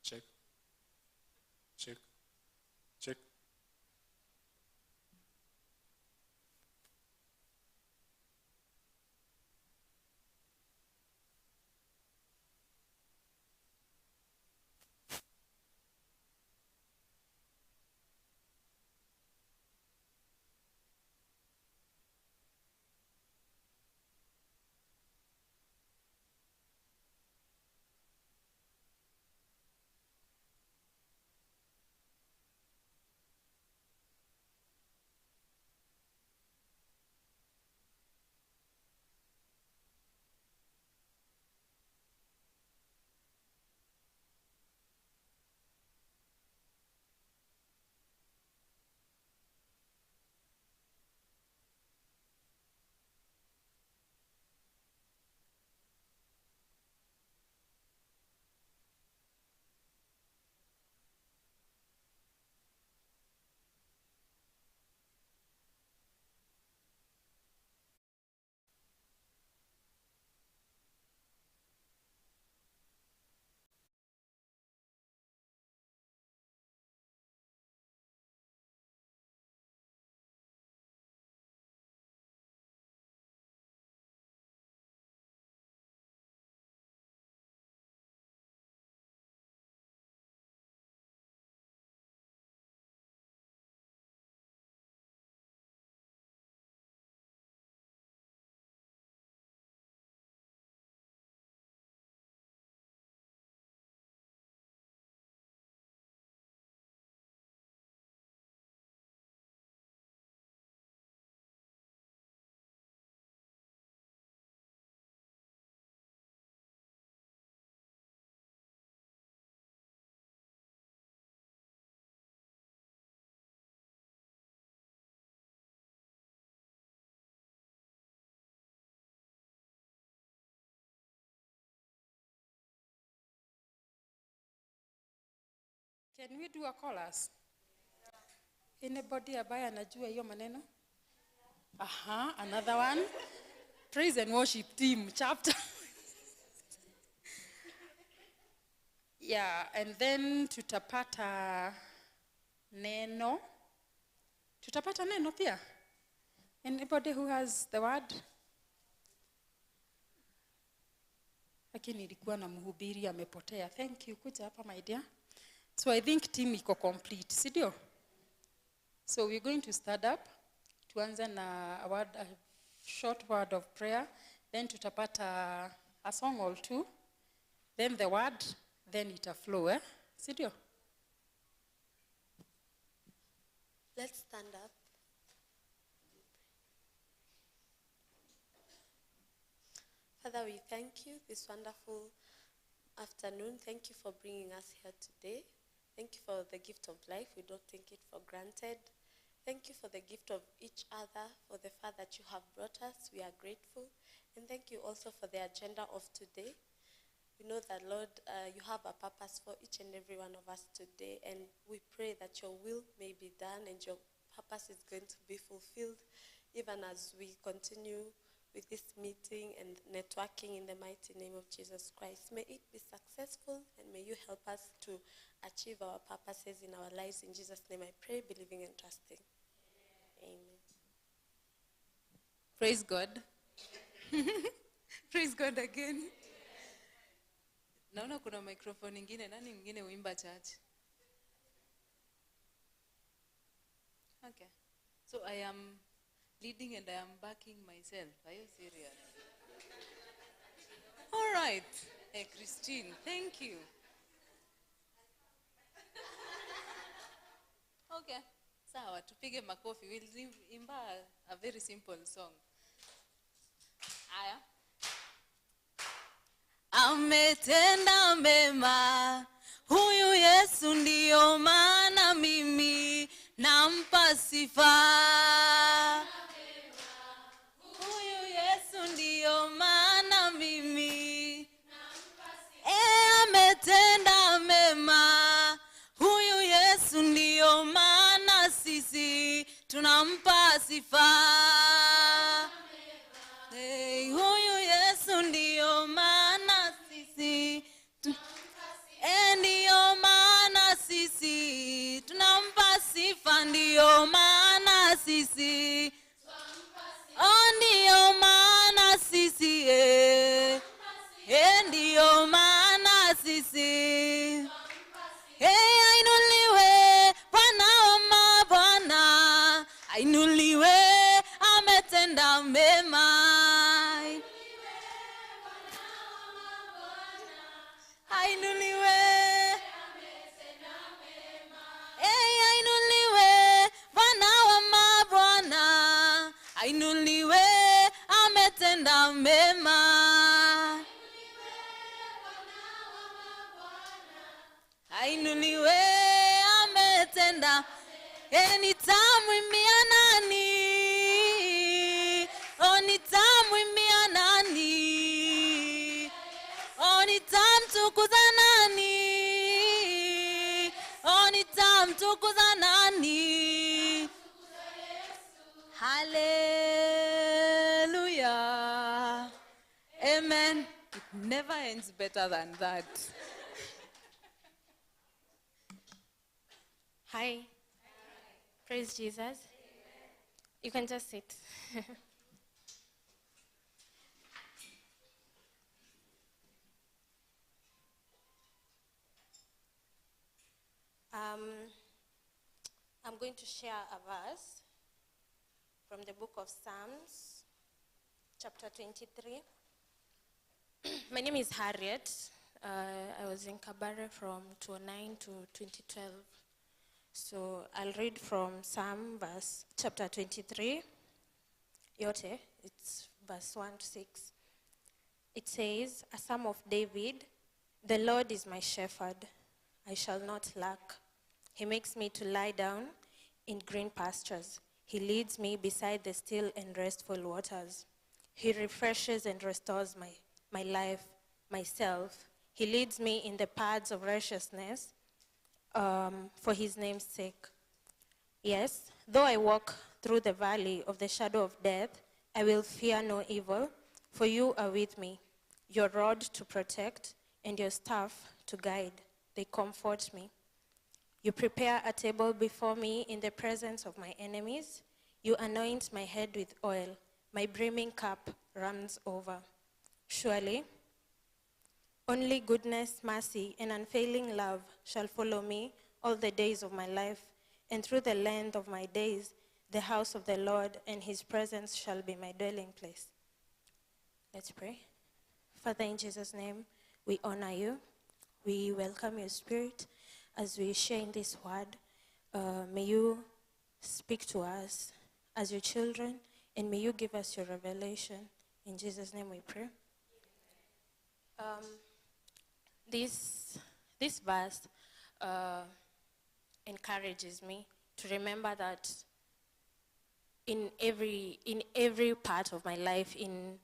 Check. Check. Check. Can we do a chorus? Anybody ambaye anajua hiyo maneno? Aha, another one. Praise and worship team chapter. Yeah, and then tutapata neno. Tutapata neno pia. Anybody who has the word? Lakini nilikuwa na mhubiri amepotea. Thank you. Kuja hapa my dear. So I think team iko complete, si ndio? So we're going to stand up. Tuanze na a short word of prayer. Then tutapata a song or two. Then the word, then it a flow, si ndio? Let's stand up. Father, we thank you this wonderful afternoon. Thank you for bringing us here today. Thank you for the gift of life. We don't take it for granted. Thank you for the gift of each other, for the fact that you have brought us. We are grateful. And thank you also for the agenda of today. We know that, Lord, you have a purpose for each and every one of us today, and we pray that your will may be done and your purpose is going to be fulfilled, even as we continue with this meeting and networking in the mighty name of Jesus Christ. May it be successful, and may you help us to achieve our purposes in our lives. In Jesus' name I pray, believing and trusting. Amen. Praise God. Praise God again. Naona kuna microphone ingine, nani mwingine uimba church? Okay. So I am leading and I am backing myself. Are you serious? All right. Hey, Christine, thank you. Okay. Sawa, tupige makofi. We'll imba a very simple song. Aya. Ametenda mema, huyu Yesu ndio maana mimi nampa sifa. Huyu Yesu ndio maana mimi nampa sifa. Ametenda mema, huyu Yesu ndio maana sisi tunampa sifa. Hey, huyu Yesu ndio maana sisi ndio maana sisi tunampa sifa, ndio maana sisi ndio maana sisi ndio maana sisi ainuliwe Bwana wa mabwana, ainuliwe, ametenda mema. Ainuliwe, ainuliwe Bwana wa mabwana, ainuliwe, ametenda mema. Ainuliwe, ametenda. Nitamwimbia nani? Nitamwimbia nani? Nitamtukuza nani? Nitamtukuza nani? Hallelujah. Amen. It never ends better than that. Hi. Praise Jesus. Amen. You can just sit. I'm going to share a verse from the book of Psalms, chapter 23. My name is Harriet. I was in Kabare from 2009 to 2012. So I'll read from Psalm chapter 23. Yote, it's verse 1 to 6. It says, a Psalm of David, the Lord is my shepherd, I shall not lack. He makes me to lie down in green pastures. He leads me beside the still and restful waters. He refreshes and restores my life, myself. He leads me in the paths of righteousness for his name's sake. Yes, though I walk through the valley of the shadow of death, I will fear no evil, for you are with me. Your rod to protect and your staff to guide, they comfort me. You prepare a table before me in the presence of my enemies. You anoint my head with oil. My brimming cup runs over. Surely, Only goodness, mercy, and unfailing love shall follow me all the days of my life, and through the length of my days, the house of the Lord and his presence shall be my dwelling place. Let's pray. Father, in Jesus' name, we honor you. We welcome your spirit as we share in this word. May you speak to us as your children, and may you give us your revelation. In Jesus' name we pray. This verse encourages me to remember that in every part of my life, in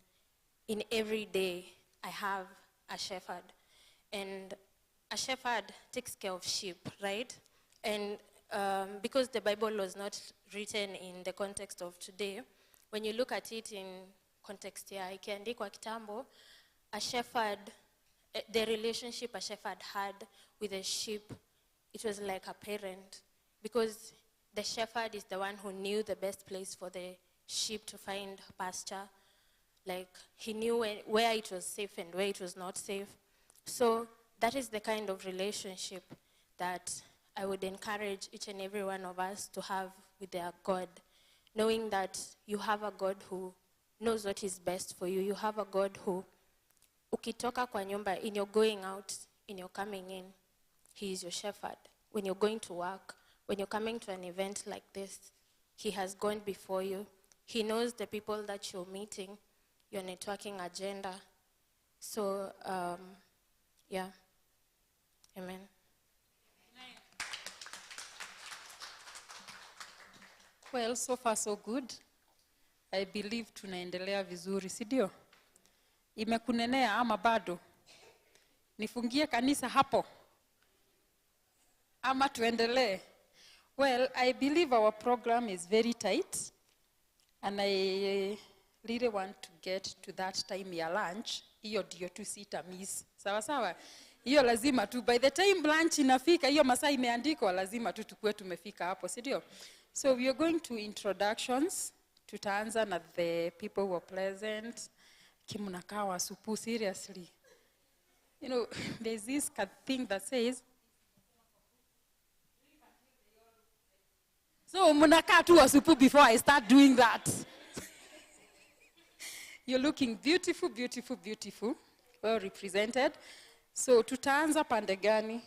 every day, I have a shepherd. And a shepherd takes care of sheep, right? And because the Bible was not written in the context of today, when you look at it in context here, ikiandikwa kitambo, a shepherd, the relationship a shepherd had with a sheep, it was like a parent, because the shepherd is the one who knew the best place for the sheep to find pasture. Like, he knew where it was safe and where it was not safe. So that is the kind of relationship that I would encourage each and every one of us to have with their God, knowing that you have a God who knows what is best for you. You have a God who, ukitoka kwa nyumba, in your going out, in your coming in, he is your shepherd. When you're going to work, when you're coming to an event like this, he has gone before you. He knows the people that you're meeting, your networking agenda. So, yeah. Amen. Well, so far so good. I believe tunaendelea vizuri, si ndio? Imekunenea ama bado? Nifungie kanisa hapo? Ama tuendelee? Well, I believe our program is very tight, and I really want to get to that time ya lunch. Hiyo ndio tu sita miss. Sawa sawa? Hiyo lazima tu, by the time lunch inafika, hiyo masaa imeandikwa, lazima tu tukue tumefika hapo, si ndio? So we are going to introductions. Tutaanza na the people who are present. Kimunakaa wasupu, seriously. You know, there's this thing that says, so munakaa tu wasupu before I start doing that. You're looking beautiful, beautiful, beautiful. Well represented. So tutaanza pande gani?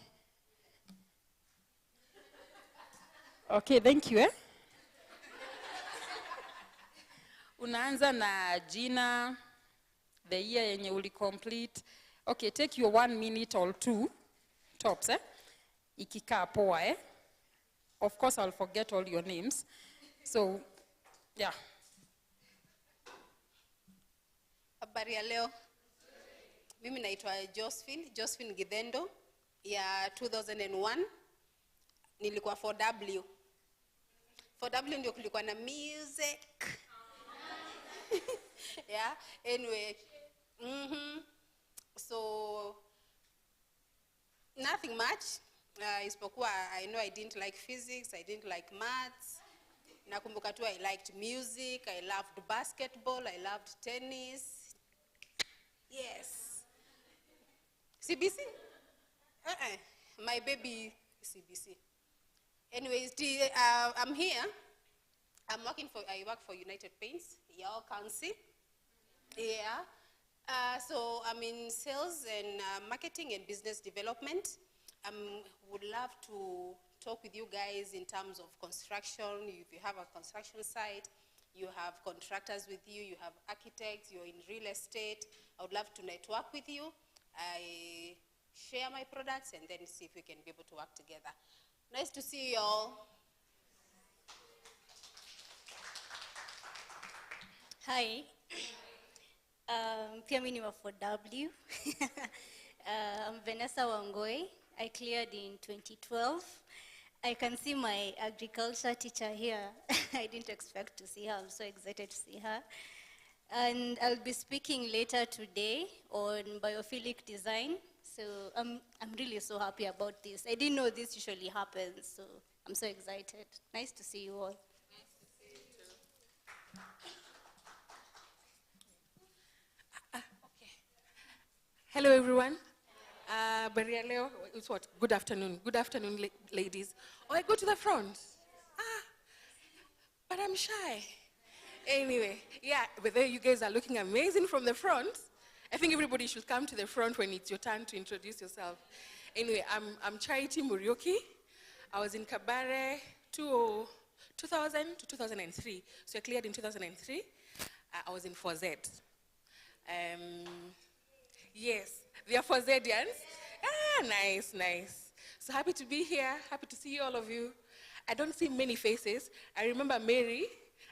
Okay, thank you. Unaanza na jina, the year yenye uli complete. Okay, take your 1 minute or 2 tops, Ikikaa poa, Of course, I'll forget all your names. So, yeah. Habari ya leo. Mimi naitwa Josephine Gidendo ya 2001. Nilikuwa 4W. 4W ndio kulikuwa na music. Yeah, anyway. So nothing much. Isipokuwa I know I didn't like physics, I didn't like maths. Nakumbuka tu I liked music, I loved basketball, I loved tennis. Yes. CBC? My baby CBC. Anyways, I'm here. I work for United Paints. Y'all can see. Yeah. So I'm in sales and marketing and business development. Would love to talk with you guys in terms of construction. If you have a construction site, you have contractors with you, you have architects, you're in real estate. I would love to network with you. I share my products and then see if we can be able to work together. Nice to see you all. Hi. Pia mimi ni wa 4W. I'm Vanessa Wangoi. I cleared in 2012. I can see my agriculture teacher here. I didn't expect to see her. I'm so excited to see her. And I'll be speaking later today on biophilic design. So I'm really so happy about this. I didn't know this usually happens, so I'm so excited. Nice to see you all. Nice to see you too. Okay. Hello, everyone. Beria leo, it's what? Good afternoon. Good afternoon, ladies. Oh, I go to the front. But I'm shy. Anyway, yeah, but there you guys are looking amazing from the front. I think everybody should come to the front when it's your turn to introduce yourself. Anyway, I'm Charity Murioki. I was in Kabare 2000 to 2003. So I cleared in 2003. I was in 4Z. Yes, they are 4Zians. Nice, nice. So happy to be here. Happy to see all of you. I don't see many faces. I remember Mary.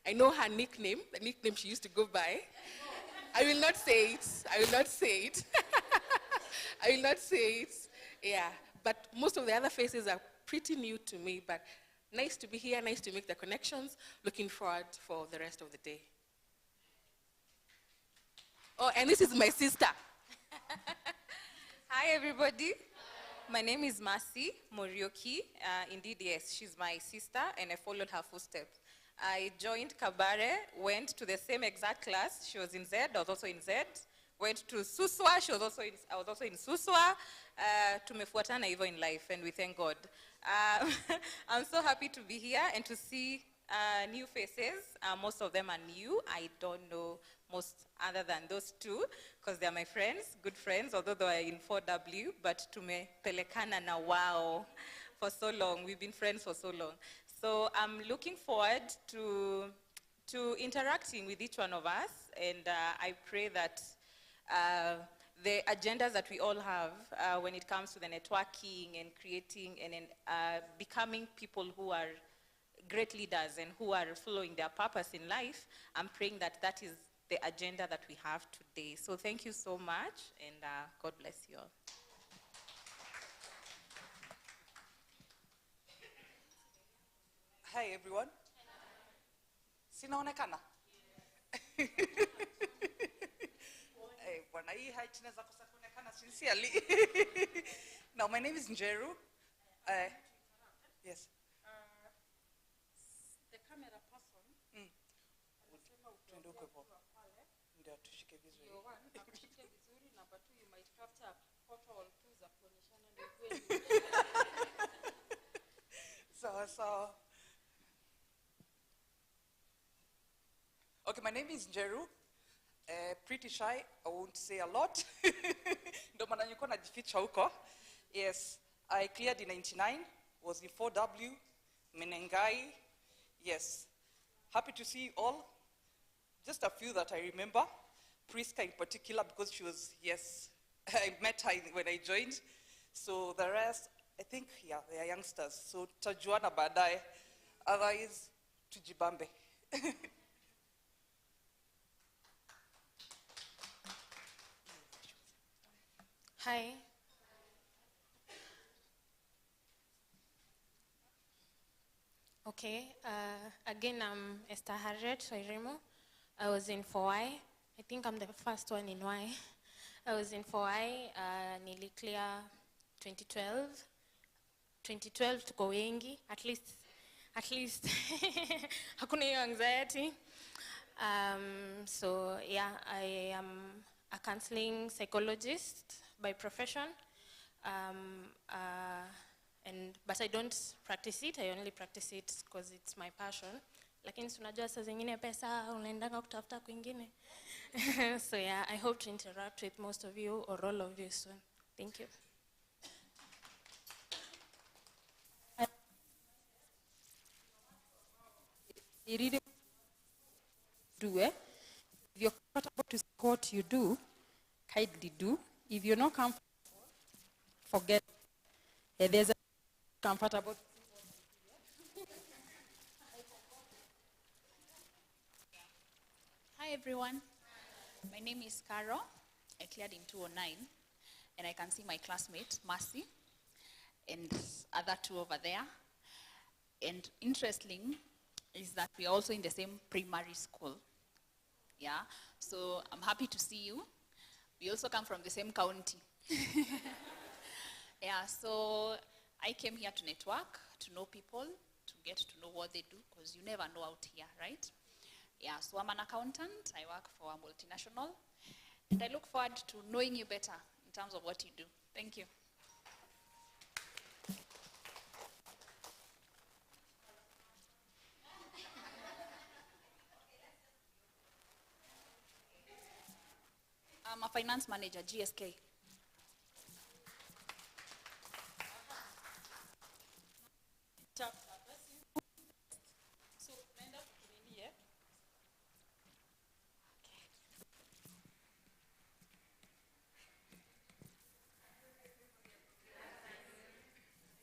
I know her nickname, the nickname she used to go by. I will not say it. I will not say it. I will not say it. Yeah, but most of the other faces are pretty new to me, but nice to be here, nice to make the connections. Looking forward for the rest of the day. Oh, and this is my sister. Hi, everybody. My name is Mercy Morioki. Indeed, yes, she's my sister, and I followed her footsteps. I joined Kabare, went to the same exact class. She was in Z, I was also in Z. Went to Suswa, I was also in Suswa. Tumefuatana hivyo in life, and we thank God. I'm so happy to be here and to see new faces. Most of them are new. I don't know most other than those two, because they're my friends, good friends, although they are in 4W, but tumepelekana na wao for so long. We've been friends for so long. So I'm looking forward to interacting with each one of us, and I pray that the agendas that we all have when it comes to the networking and creating and becoming people who are great leaders and who are following their purpose in life, I'm praying that that is the agenda that we have today. So thank you so much, and God bless you all. Hi everyone. Sinaonekana? Bwana hii height inaweza kosa kuonekana sincerely. Now my name is Njeru. Yes. The camera person. Tuende huko hapo. Ndio tushike vizuri. Akushike vizuri, number 2 you might capture a photo or two za kuonyeshana ndio kweli. So. Okay, my name is Njeru. Pretty shy, I won't say a lot. Ndo maana niko najificha huko. Yes, I cleared in 99, was in 4W, Menengai. Yes, happy to see you all. Just a few that I remember. Priska in particular, because she was, yes, I met her when I joined. So the rest, I think, yeah, they are youngsters. So tajuana baadaye. Otherwise, tujibambe. Hi. Okay, again, I'm Esther Harriet Soirimo. I was in 4I. I think I'm the first one in Y. I was in 4I, nearly clear 2012. 2012 tuko wengi, at least. Hakuna hiyo anxiety. So yeah, I am a counseling psychologist by profession. But I don't practice it, I only practice it because it's my passion. Lakini tunajua saa zingine pesa unaendanga kutafuta kwingine. So yeah, I hope to interact with most of you or all of you soon. Thank you. You really do it. If you're comfortable to say what you do, kindly do. If you're not comfortable, forget. There's a comfortable. Hi everyone, my name is Caro. I cleared in 2009, and I can see my classmate, Mercy, and other two over there. And interesting is that we are also in the same primary school. Yeah, so I'm happy to see you. We also come from the same county. Yeah, so I came here to network, to know people, to get to know what they do, because you never know out here, right? Yeah, so I'm an accountant. I work for a multinational, and I look forward to knowing you better in terms of what you do. Thank you. I'm a finance manager, GSK.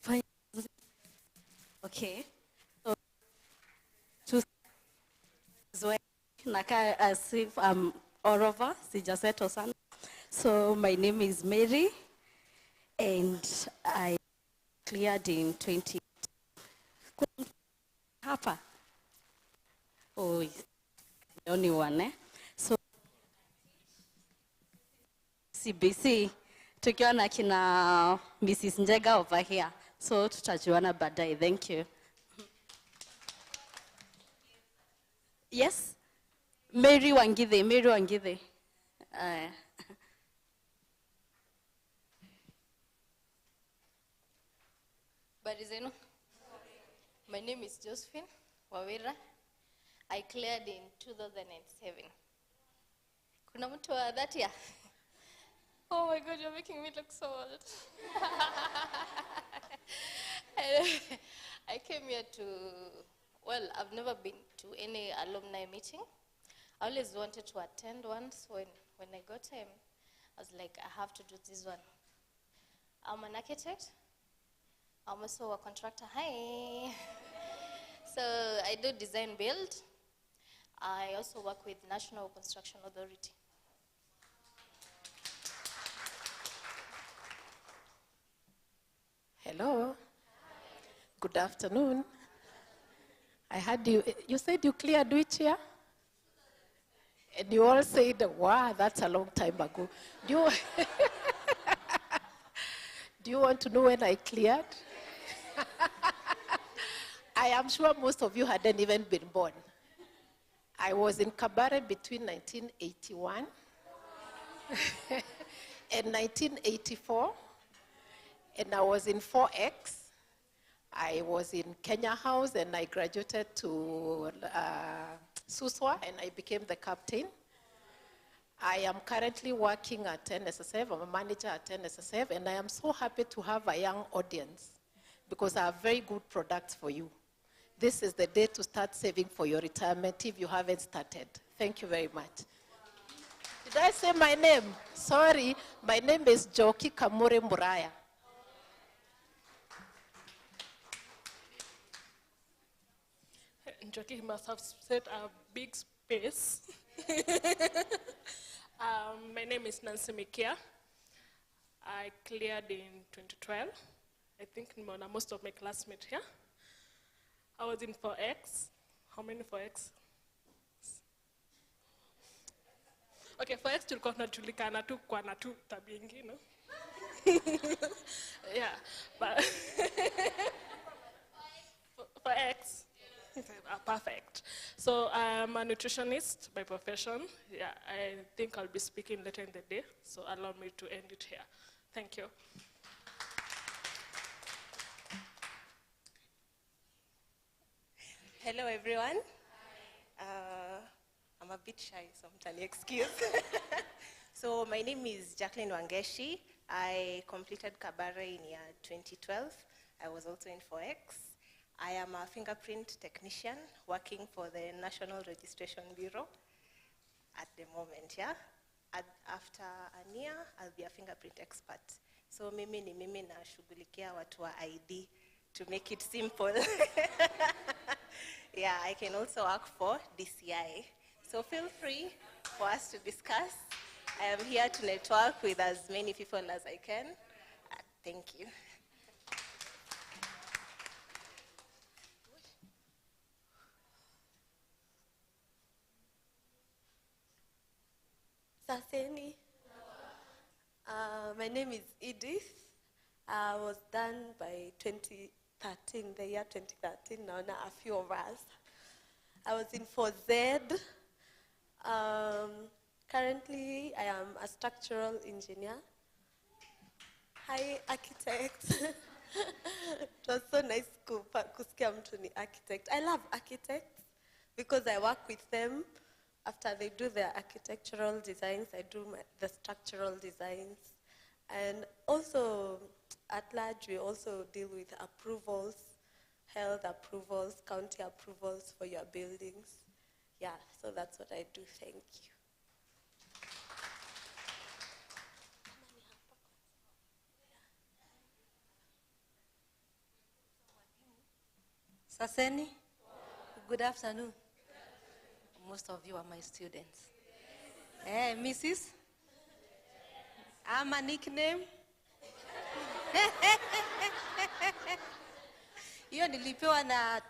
Fine. Okay. So, choose nakaa as if I'm all over, sijasettle sana. So my name is Mary, and I cleared in 20. Hapa. Oh, the only one, eh? So CBC, tukiwa na kina Mrs. Njega over here. So tutajuana baadaye. Thank you. Yes? Mary Wangithe, Mary Wangithe. Barizeno. My name is Josephine Wawira. I cleared in 2007. Kuna mtu wa that year? Oh my God, you're making me look so old. I came here to, well, I've never been to any alumni meeting. I always wanted to attend one, so when I got him, I was like, I have to do this one. I'm an architect. I'm also a contractor. Hi. So I do design build. I also work with National Construction Authority. Hello. Good afternoon. I heard you said you cleared which year? And you all said, wow, that's a long time ago. Do you want to know when I cleared? I am sure most of you hadn't even been born. I was in Kabare between 1981 and 1984, and I was in 4X. I was in Kenya House, and I graduated to Suswa, and I became the captain. I am currently working at NSSF. I'm a manager at NSSF, and I am so happy to have a young audience because I have very good products for you. This is the day to start saving for your retirement if you haven't started. Thank you very much. Did I say my name? Sorry, my name is Joki Kamure Muraya. Njoki must have set a big space. My name is Nancy Mikia. I cleared in 2012. I think most of my classmates here. I was in 4X. How many 4X? Okay, 4X tulikuwa tunajulikana tu kwa na tu tabia ingine. Yeah, but 4X. Perfect. So I'm a nutritionist by profession. Yeah, I think I'll be speaking later in the day, so allow me to end it here. Thank you. Hello, everyone. I'm a bit shy, so I'm excuse. So my name is Jacqueline Wangeshi. I completed Kabare in year 2012. I was also in 4X. I am a fingerprint technician working for the National Registration Bureau at the moment, yeah? After a year, I'll be a fingerprint expert. So mimi na shughulikia watu wa ID to make it simple. Yeah, I can also work for DCI. So feel free for us to discuss. I am here to network with as many people as I can. Thank you. Saseni. My name is Edith. I was done by 2013, the year 2013, now a few of us. I was in 4Z. Currently, I am a structural engineer. Hi, architect. It was so nice kusikia mtu ni architect. I love architects because I work with them. After they do their architectural designs, I do the structural designs. And also, at large, we also deal with approvals, health approvals, county approvals for your buildings. Yeah, so that's what I do. Thank you. Saseni, good afternoon. Most of you are my students. Hey, Mrs. I'm a nickname. Hiyo nilipewa na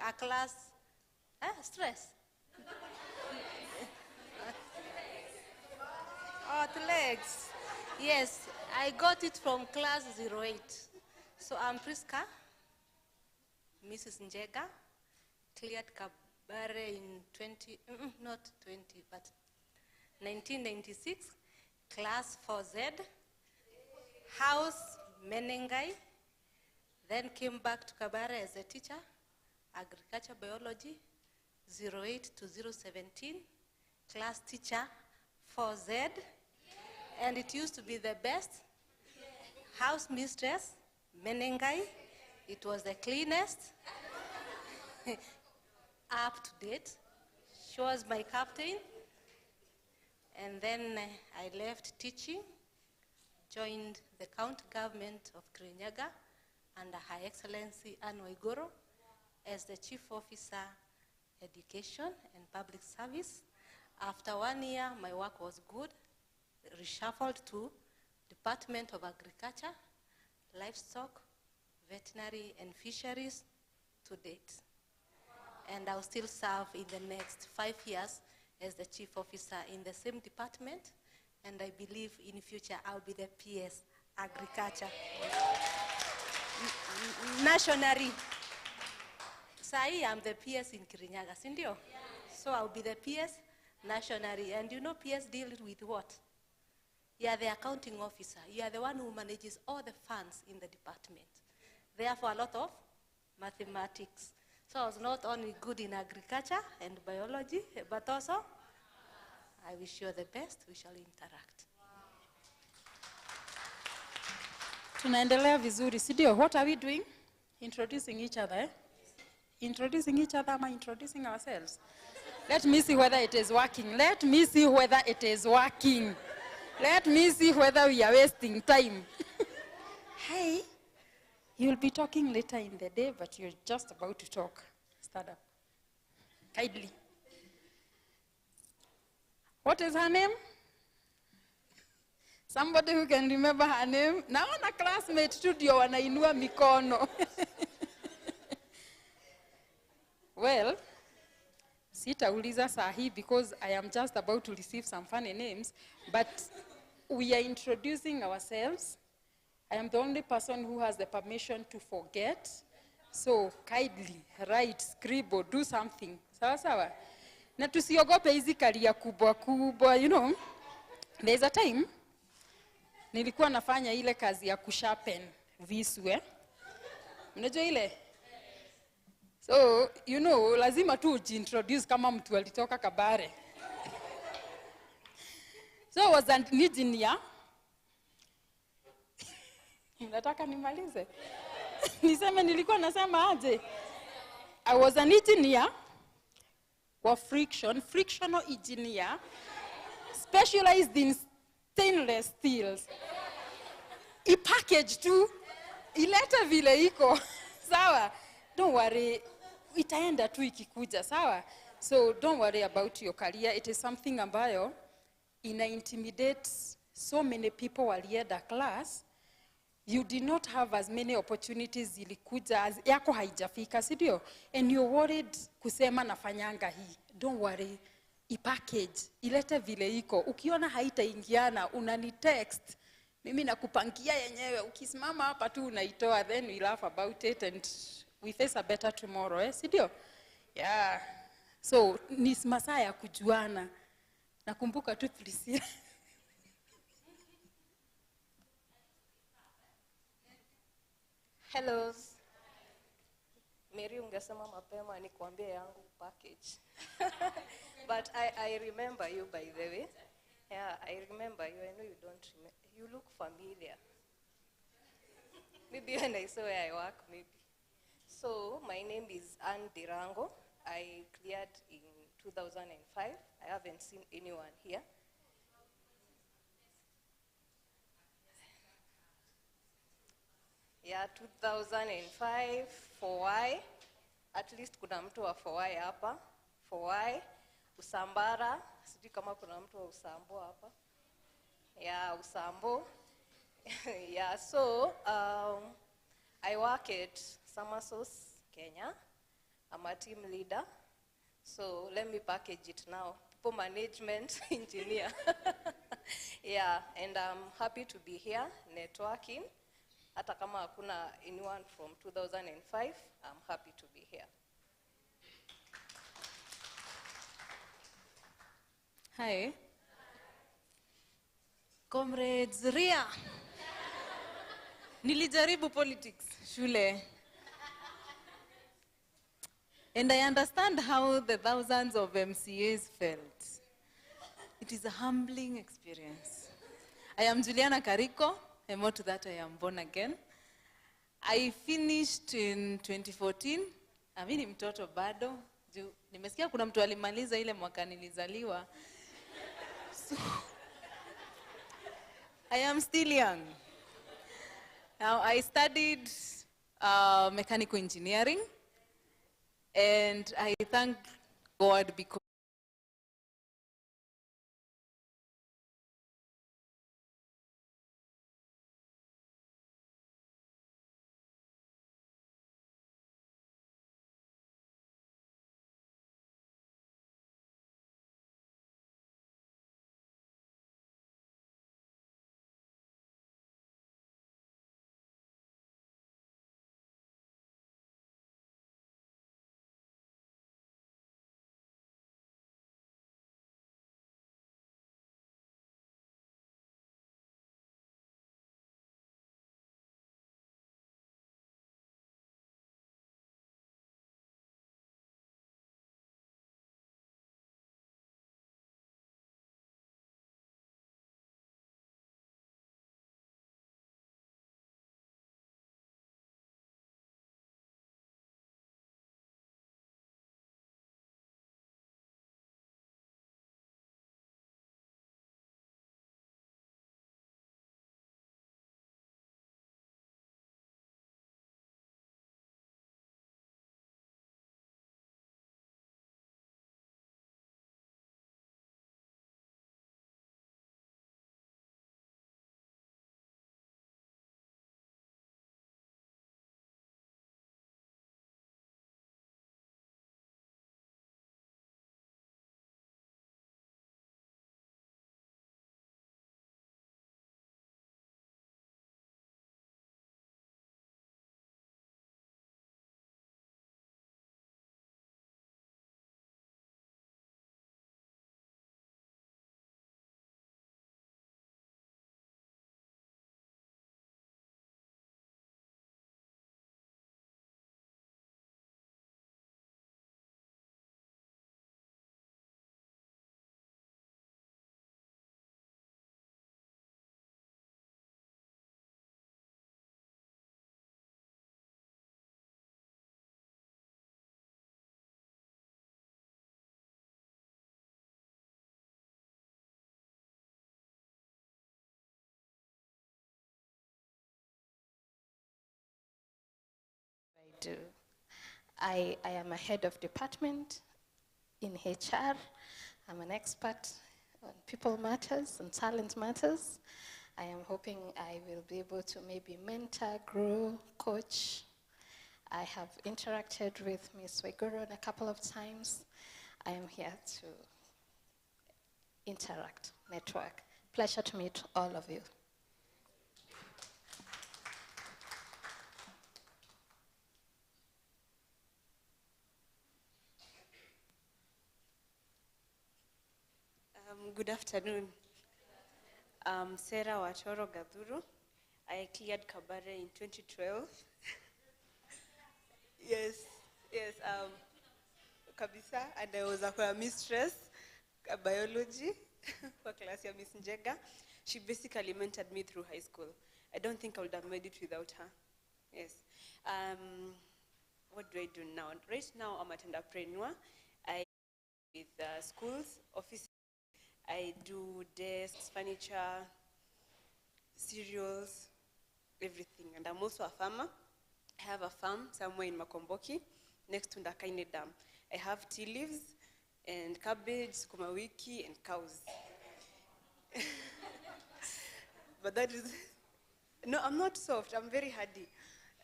a class. Stress. Oh, the legs. Yes, I got it from class 08. So I'm Priska, Mrs. Njega, cleared Kabare in 1996, class 4Z, house Menengai, then came back to Kabare as a teacher, agriculture biology, 08 to 017, class teacher 4Z, and it used to be the best. House mistress, Menengai, it was the cleanest, up to date. She was my captain. And then I left teaching, joined the county government of Kirinyaga under Her Excellency Anne Waiguru as the Chief Officer, Education and Public Service. After 1 year, my work was good, reshuffled to Department of Agriculture, Livestock, Veterinary and Fisheries to date. And I'll still serve in the next 5 years as the Chief Officer in the same department, and I believe in future I'll be the PS Agriculture. Nationally, I'm the PS in Kirinyaga, sindio? So I'll be the PS nationally, and you know PS deals with what? You are the accounting officer. You are the one who manages all the funds in the department. Therefore, a lot of mathematics. So I was not only good in agriculture and biology, but also, I wish you the best. We shall interact. Tunaendelea vizuri, sidio? What are we doing? Introducing each other, eh? Introducing each other, ama introducing ourselves? Let me see whether it is working. Let me see whether it is working. Let me see whether we are wasting time. Hey. You'll be talking later in the day, but you're just about to talk. Stand up. Kindly. What is her name? Somebody who can remember her name? Naona classmate studio wanainua mikono. Well, sitauliza sahi because I am just about to receive some funny names, but we are introducing ourselves. I am the only person who has the permission to forget. So kindly write, scribble, do something. Sawa sawa. Na tusiogope hizi karia kubwa kubwa, you know. There's a time nilikuwa nafanya ile kazi ya kusharpen visu, eh? Unajua ile? So, you know, lazima tu ujiintroduce kama mtu alitoka Kabare. So I was an engineer. Nataka nimalize. Niseme nilikuwa nasema aje. I was an engineer wa frictional engineer, specialized in stainless steels. I package tu, ileta vile iko. Sawa? Don't worry, itaenda tu ikikuja, sawa? So don't worry about your career. It is something ambayo ina-intimidate so many people walienda class. You did not have as many opportunities zilikuja as yako haijafika, sidio? And you're worried kusema nafanyanga hii. Don't worry, i-package, ilete vile iko. Ukiona haitaingiana, unani text. Mimi nakupangia yenyewe, ukisimama hapa tu unaitoa, then we laugh about it and we face a better tomorrow, eh, sidio? Yeah. So, ni masaa ya kujuana. Nakumbuka tu Priscilla. Hello. Mary ungesema mapema nikuambie yangu package. But I remember you, by the way. Yeah, I remember you. I know you don't remember. You look familiar. Maybe when I saw where I work, maybe. So my name is Anne Dirango. I cleared in 2005. I haven't seen anyone here. Yeah, 2005, for why? At least kuna mtu wa for why hapa. For why? Usambara, sijui kama kuna mtu wa Usambo hapa. Yeah, Usambo. Yeah, so I work at Summersource, Kenya. I'm a team leader. So let me package it now. People management engineer. Yeah, and I'm happy to be here networking. Hata kama hakuna anyone from 2005, I'm happy to be here. Hi. Comrades Ria. Nilijaribu politics shule. And I understand how the thousands of MCAs felt. It is a humbling experience. I am Juliana Kariko, and more to that I am born again. I finished in 2014. Mimi ni mtoto bado. Nimesikia kuna mtu alimaliza ile mwaka nilizaliwa. So, I am still young. Now, I studied mechanical engineering, and I thank God because do. I am a head of department in HR. I'm an expert on people matters and talent matters. I am hoping I will be able to maybe mentor, grow, coach. I have interacted with Ms. Weguron a couple of times. I am here to interact, network. Pleasure to meet all of you. Good afternoon. I'm Sarah Watoro Gaduru. I cleared Kabare in 2012. Yes, yes, kabisa. And I was a mistress, biology, for class ya Miss Njega. She basically mentored me through high school. I don't think I would have made it without her. Yes. What do I do now? Right now, I'm an entrepreneur. I with schools, offices. I do desks, furniture, cereals, everything. And I'm also a farmer. I have a farm somewhere in Makomboki, next to Ndakaine Dam. I have tea leaves and cabbage, sukuma wiki, and cows. But that is, no, I'm not soft, I'm very hardy.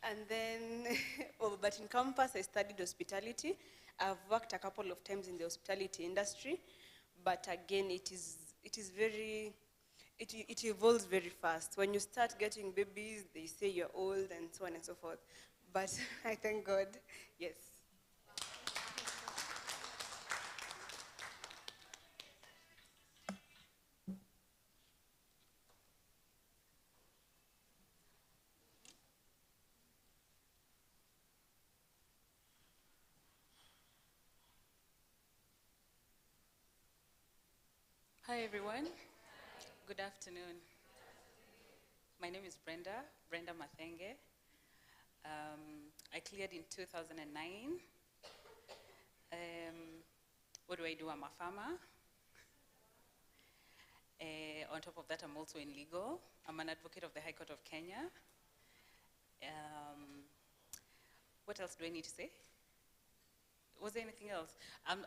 And then, but in campus, I studied hospitality. I've worked a couple of times in the hospitality industry, but again, it evolves very fast. When you start getting babies, they say you're old and so on and so forth. But I thank God, yes. Hi, everyone. Good afternoon. My name is Brenda Mathenge. I cleared in 2009. What do I do? I'm a farmer. On top of that, I'm also in legal. I'm an advocate of the High Court of Kenya. What else do I need to say? Was there anything else?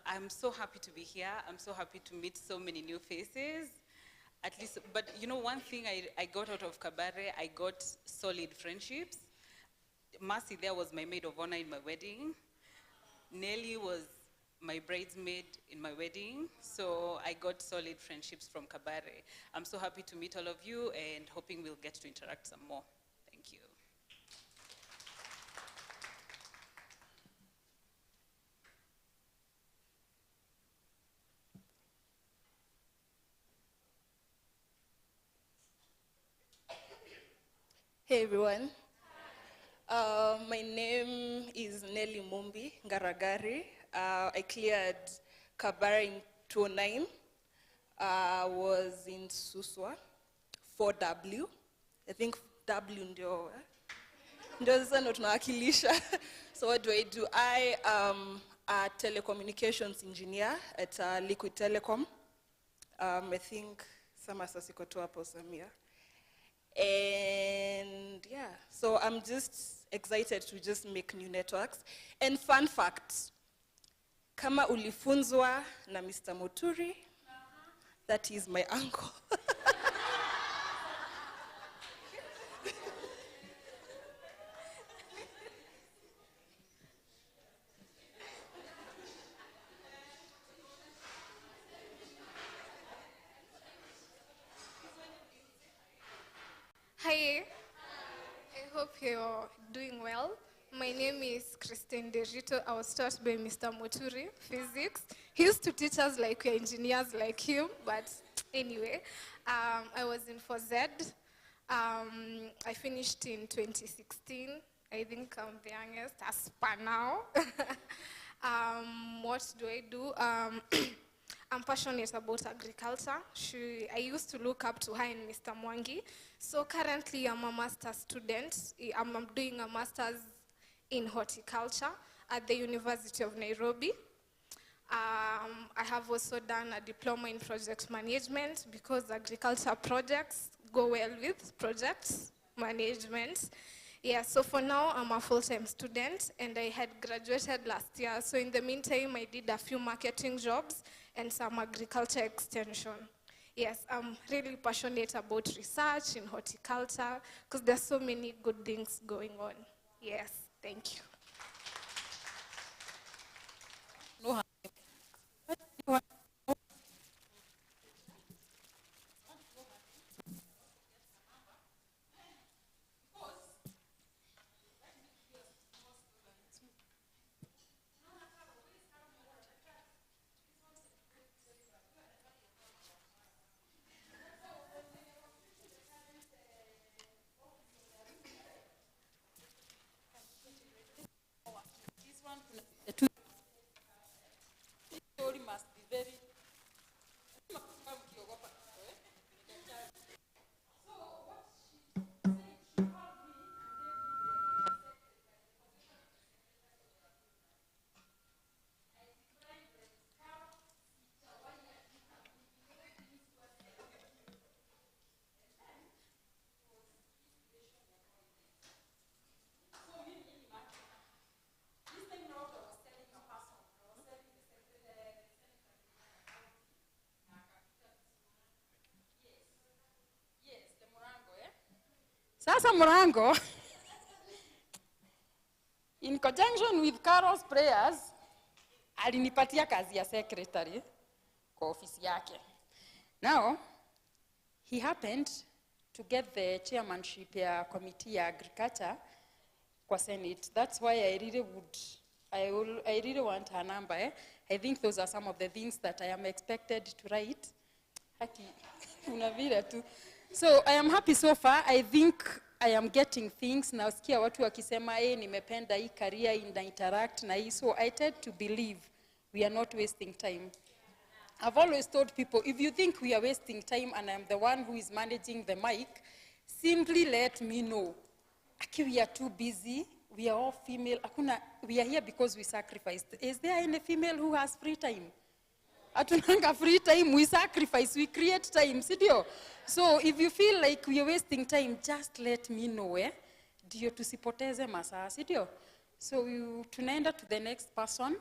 I'm so happy to be here. I'm so happy to meet so many new faces. At least, but you know, one thing I got out of Kabare, I got solid friendships. Mercy there was my maid of honor in my wedding. Nelly was my bridesmaid in my wedding. So I got solid friendships from Kabare. I'm so happy to meet all of you and hoping we'll get to interact some more. Thank you. Hey everyone. My name is Nelly Mumbi Ngaragari. I cleared Kabare in 2009. I was in Suswa, 4W. I think W ndio sasa ndo tunawakilisha. So what do? I am a telecommunications engineer at Liquid Telecom. I think Samasa siko tu hapo Samia. And yeah, so I'm just excited to just make new networks. And fun fact, kama ulifunzwa na Mr. Muturi, that is my uncle. Hi, I hope you're doing well. My name is Christine Derito. I was taught by Mr. Moturi, physics. He used to teach us like we're engineers like him, but anyway, I was in 4Z. I finished in 2016. I think I'm the youngest, as per now. What do I do? I'm passionate about agriculture. I used to look up to her and Mr. Mwangi. So currently I'm a master's student. I'm doing a master's in horticulture at the University of Nairobi. I have also done a diploma in project management because agriculture projects go well with project management. Yeah, so for now, I'm a full-time student, and I had graduated last year. So in the meantime, I did a few marketing jobs and some agriculture extension. Yes, I'm really passionate about research in horticulture because there's so many good things going on. Yes, thank you. Sasa Murango, in conjunction with Carol's prayers, alinipatia kazi ya secretary kwa ofisi yake. Now, he happened to get the chairmanship ya committee ya agriculture kwa Senate. That's why I really want her number. I think those are some of the things that I am expected to write. So I am happy so far. I think I am getting things. Nasikia watu wakisema nimependa hii career ina interact na hii. So I tend to believe we are not wasting time. I've always told people, if you think we are wasting time and I'm the one who is managing the mic, simply let me know. Aki, we are too busy. We are all female. Akuna, we are here because we sacrificed. Is there any female who has free time? Atunanga free time, we sacrifice, we create time, sidio? So if you feel like we are wasting time, just let me know, Dio tusipoteze masaa, sidio? So tunaenda to the next person.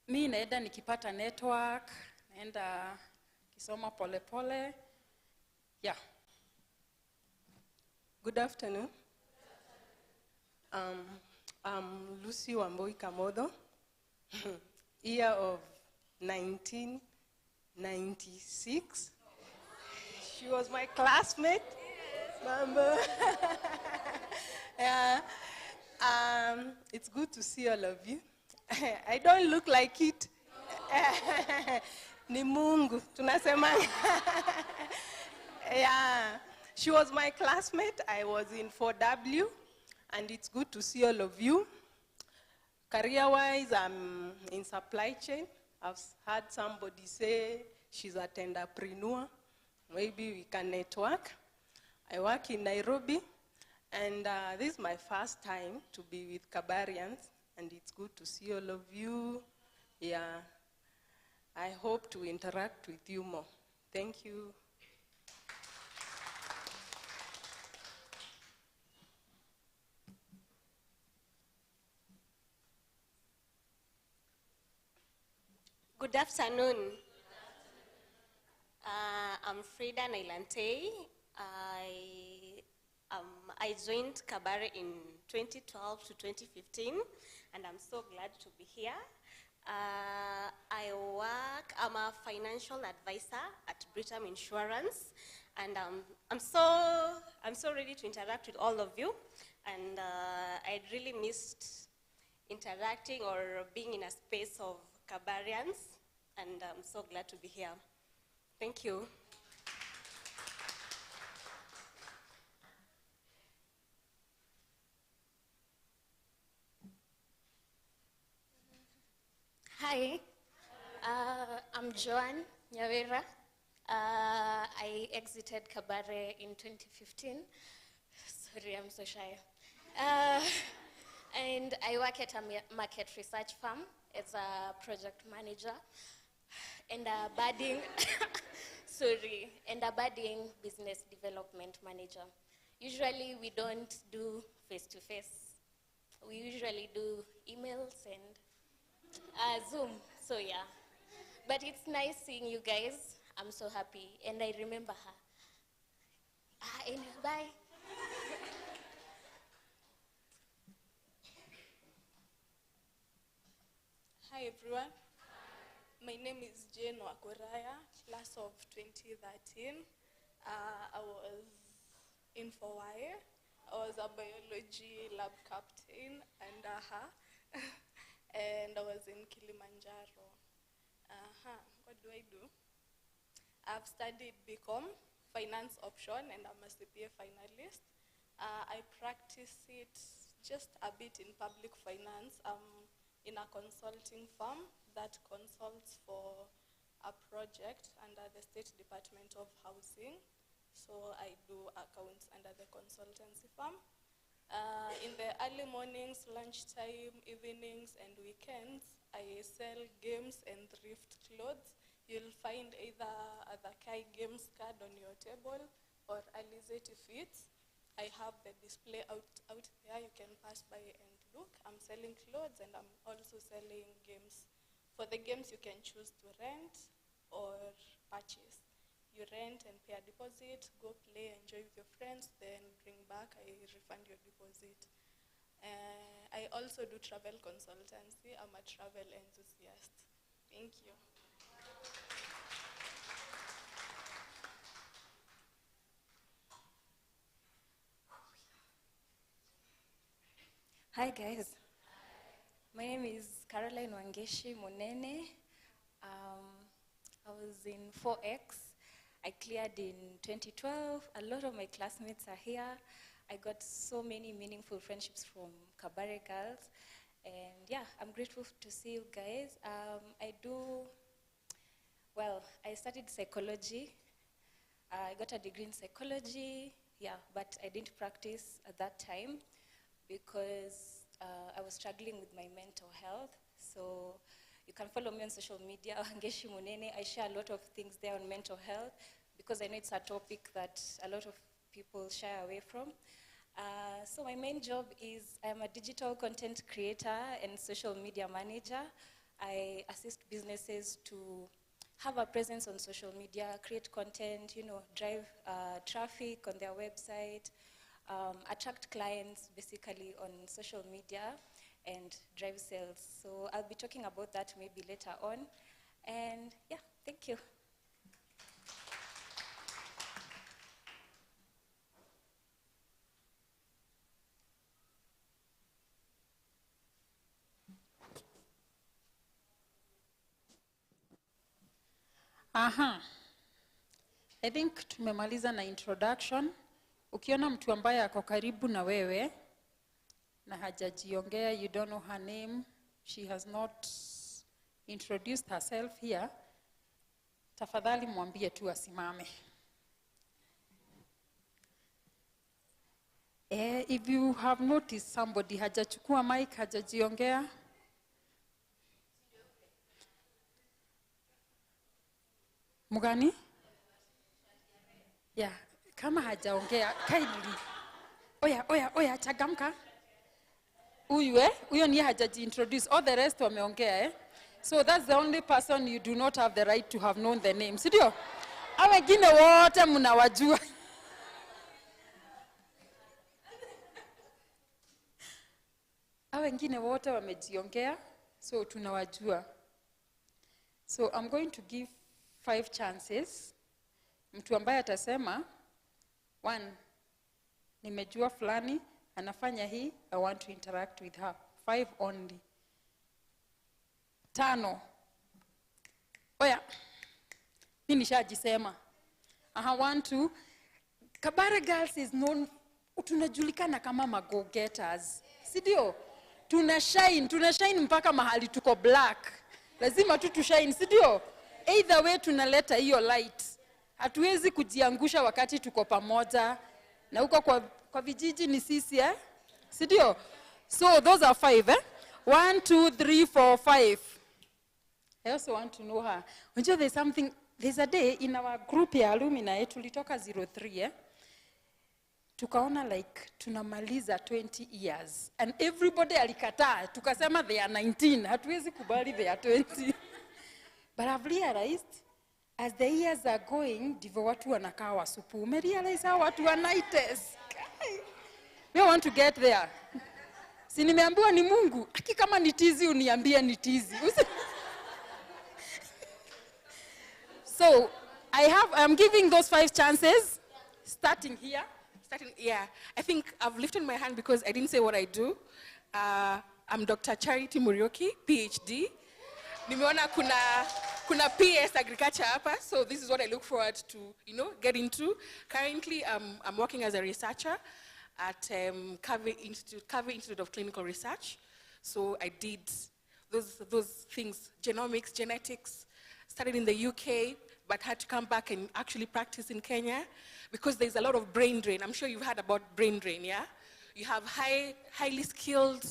Mi naenda nikipata network, naenda kisoma pole pole. Yeah. Good afternoon. I'm Lucy Wamboi Kamodo, year of 1996. She was my classmate. Mambo. Yeah. It's good to see all of you. I don't look like it. Ni Mungu, tunasemanga. Yeah. She was my classmate. I was in 4W, and it's good to see all of you. Career-wise, I'm in supply chain. I've heard somebody say she's a tenderpreneur. Maybe we can network. I work in Nairobi, and this is my first time to be with Kabarians, and it's good to see all of you. Yeah, I hope to interact with you more. Thank you. Good afternoon. I'm Frida Nailante. I joined Kabare in 2012 to 2015, and I'm so glad to be here. I'm a financial advisor at Britam Insurance, and I'm so ready to interact with all of you, and I really missed interacting or being in a space of Kabarians, and I'm so glad to be here. Thank you. Hi, I'm Joan Nyawera. I exited Kabare in 2015. Sorry, I'm so shy. And I work at a market research firm as a project manager and a budding, and a budding business development manager. Usually we don't do face-to-face. We usually do emails and Zoom, so yeah. But it's nice seeing you guys. I'm so happy, and I remember her. Anyway, bye. Hi everyone. My name is Jane Wakoraya, class of 2013. I was in 4Y. I was a biology lab captain under her. And I was in Kilimanjaro. What do? I've studied BCom, finance option, and I'm a CPA finalist. I practice it just a bit in public finance. I'm in a consulting firm that consults for a project under the State Department of Housing. So I do accounts under the consultancy firm. In the early mornings, lunchtime, evenings, and weekends, I sell games and thrift clothes. You'll find either the Kai Games card on your table or Alizeti Fits. I have the display out there. You can pass by and look. I'm selling clothes and I'm also selling games. For the games, you can choose to rent or purchase. you rent and pay a deposit, go play, enjoy with your friends, then bring back, I refund your deposit. I also do travel consultancy. I'm a travel enthusiast. Thank you. Hi guys. My name is Caroline Wangeshi Monene. I was in 4X. I cleared in 2012. A lot of my classmates are here. I got so many meaningful friendships from Kabare girls. And yeah, I'm grateful to see you guys. I studied psychology. I got a degree in psychology, yeah, but I didn't practice at that time because I was struggling with my mental health. So you can follow me on social media, Wangeshi Munene. I share a lot of things there on mental health because I know it's a topic that a lot of people shy away from. So my main job is I'm a digital content creator and social media manager. I assist businesses to have a presence on social media, create content, drive traffic on their website, attract clients basically on social media and drive sales. So I'll be talking about that maybe later on. And yeah, thank you. Aha. I think tumemaliza na introduction. Ukiona mtu ambaye ako karibu na wewe na hajajiongea, you don't know her name, she has not introduced herself here, tafadhali mwambie tu asimame. If you have noticed somebody hajachukua mic, hajajiongea, mugani? Yeah, kama hajaongea, kindly. Oya, chagamka. Huyo niye hajaji introduce. All the rest wameongea, So that's the only person you do not have the right to have known the name. Sidio? Hao wengine wote mnawajua. Hao wengine wote wamejiongea, so tunawajua. So I'm going to give 5 chances. Mtu ambaye atasema 1, nimejua fulani anafanya hii, I want to interact with her. 5 only. 5. Oya, mimi nishajisema. 1, 2. Kabare girls is known, tunajulikana kama go-getters. Sidio? Tunashine mpaka mahali tuko black. Lazima tu shine, sidio? Either way tunaleta hiyo light. Hatuwezi kujiangusha wakati tuko pamoja. Na huko kwa vijiji ni sisi, Sidio? So those are 5, 1, 2, 3, 4, 5. I also want to know her. Unajua there's a day in our group ya Alumni, tulitoka 03, tukaona like tunamaliza 20 years. And everybody alikataa. Tukasema they are 19. Hatuwezi kubali they are 20. But I've realized, as the years are going, ndivyo watu wanakaa wasupu. Umerealize how watu wanaites. We want to get there. Si nimeambiwa ni Mungu. Aki kama ni tizi uniambie ni tizi. So, I'm giving those 5 chances, starting here. Yeah, I think I've lifted my hand because I didn't say what I do. I'm Dr. Charity Murioki, PhD. Nimeona kuna PS agriculture hapa, so this is what I look forward to, get into. Currently, I'm working as a researcher at Kabare Institute of Clinical Research. So I did those things, genomics, genetics, studied in the UK, but had to come back and actually practice in Kenya because there's a lot of brain drain. I'm sure you've heard about brain drain, yeah? You have highly skilled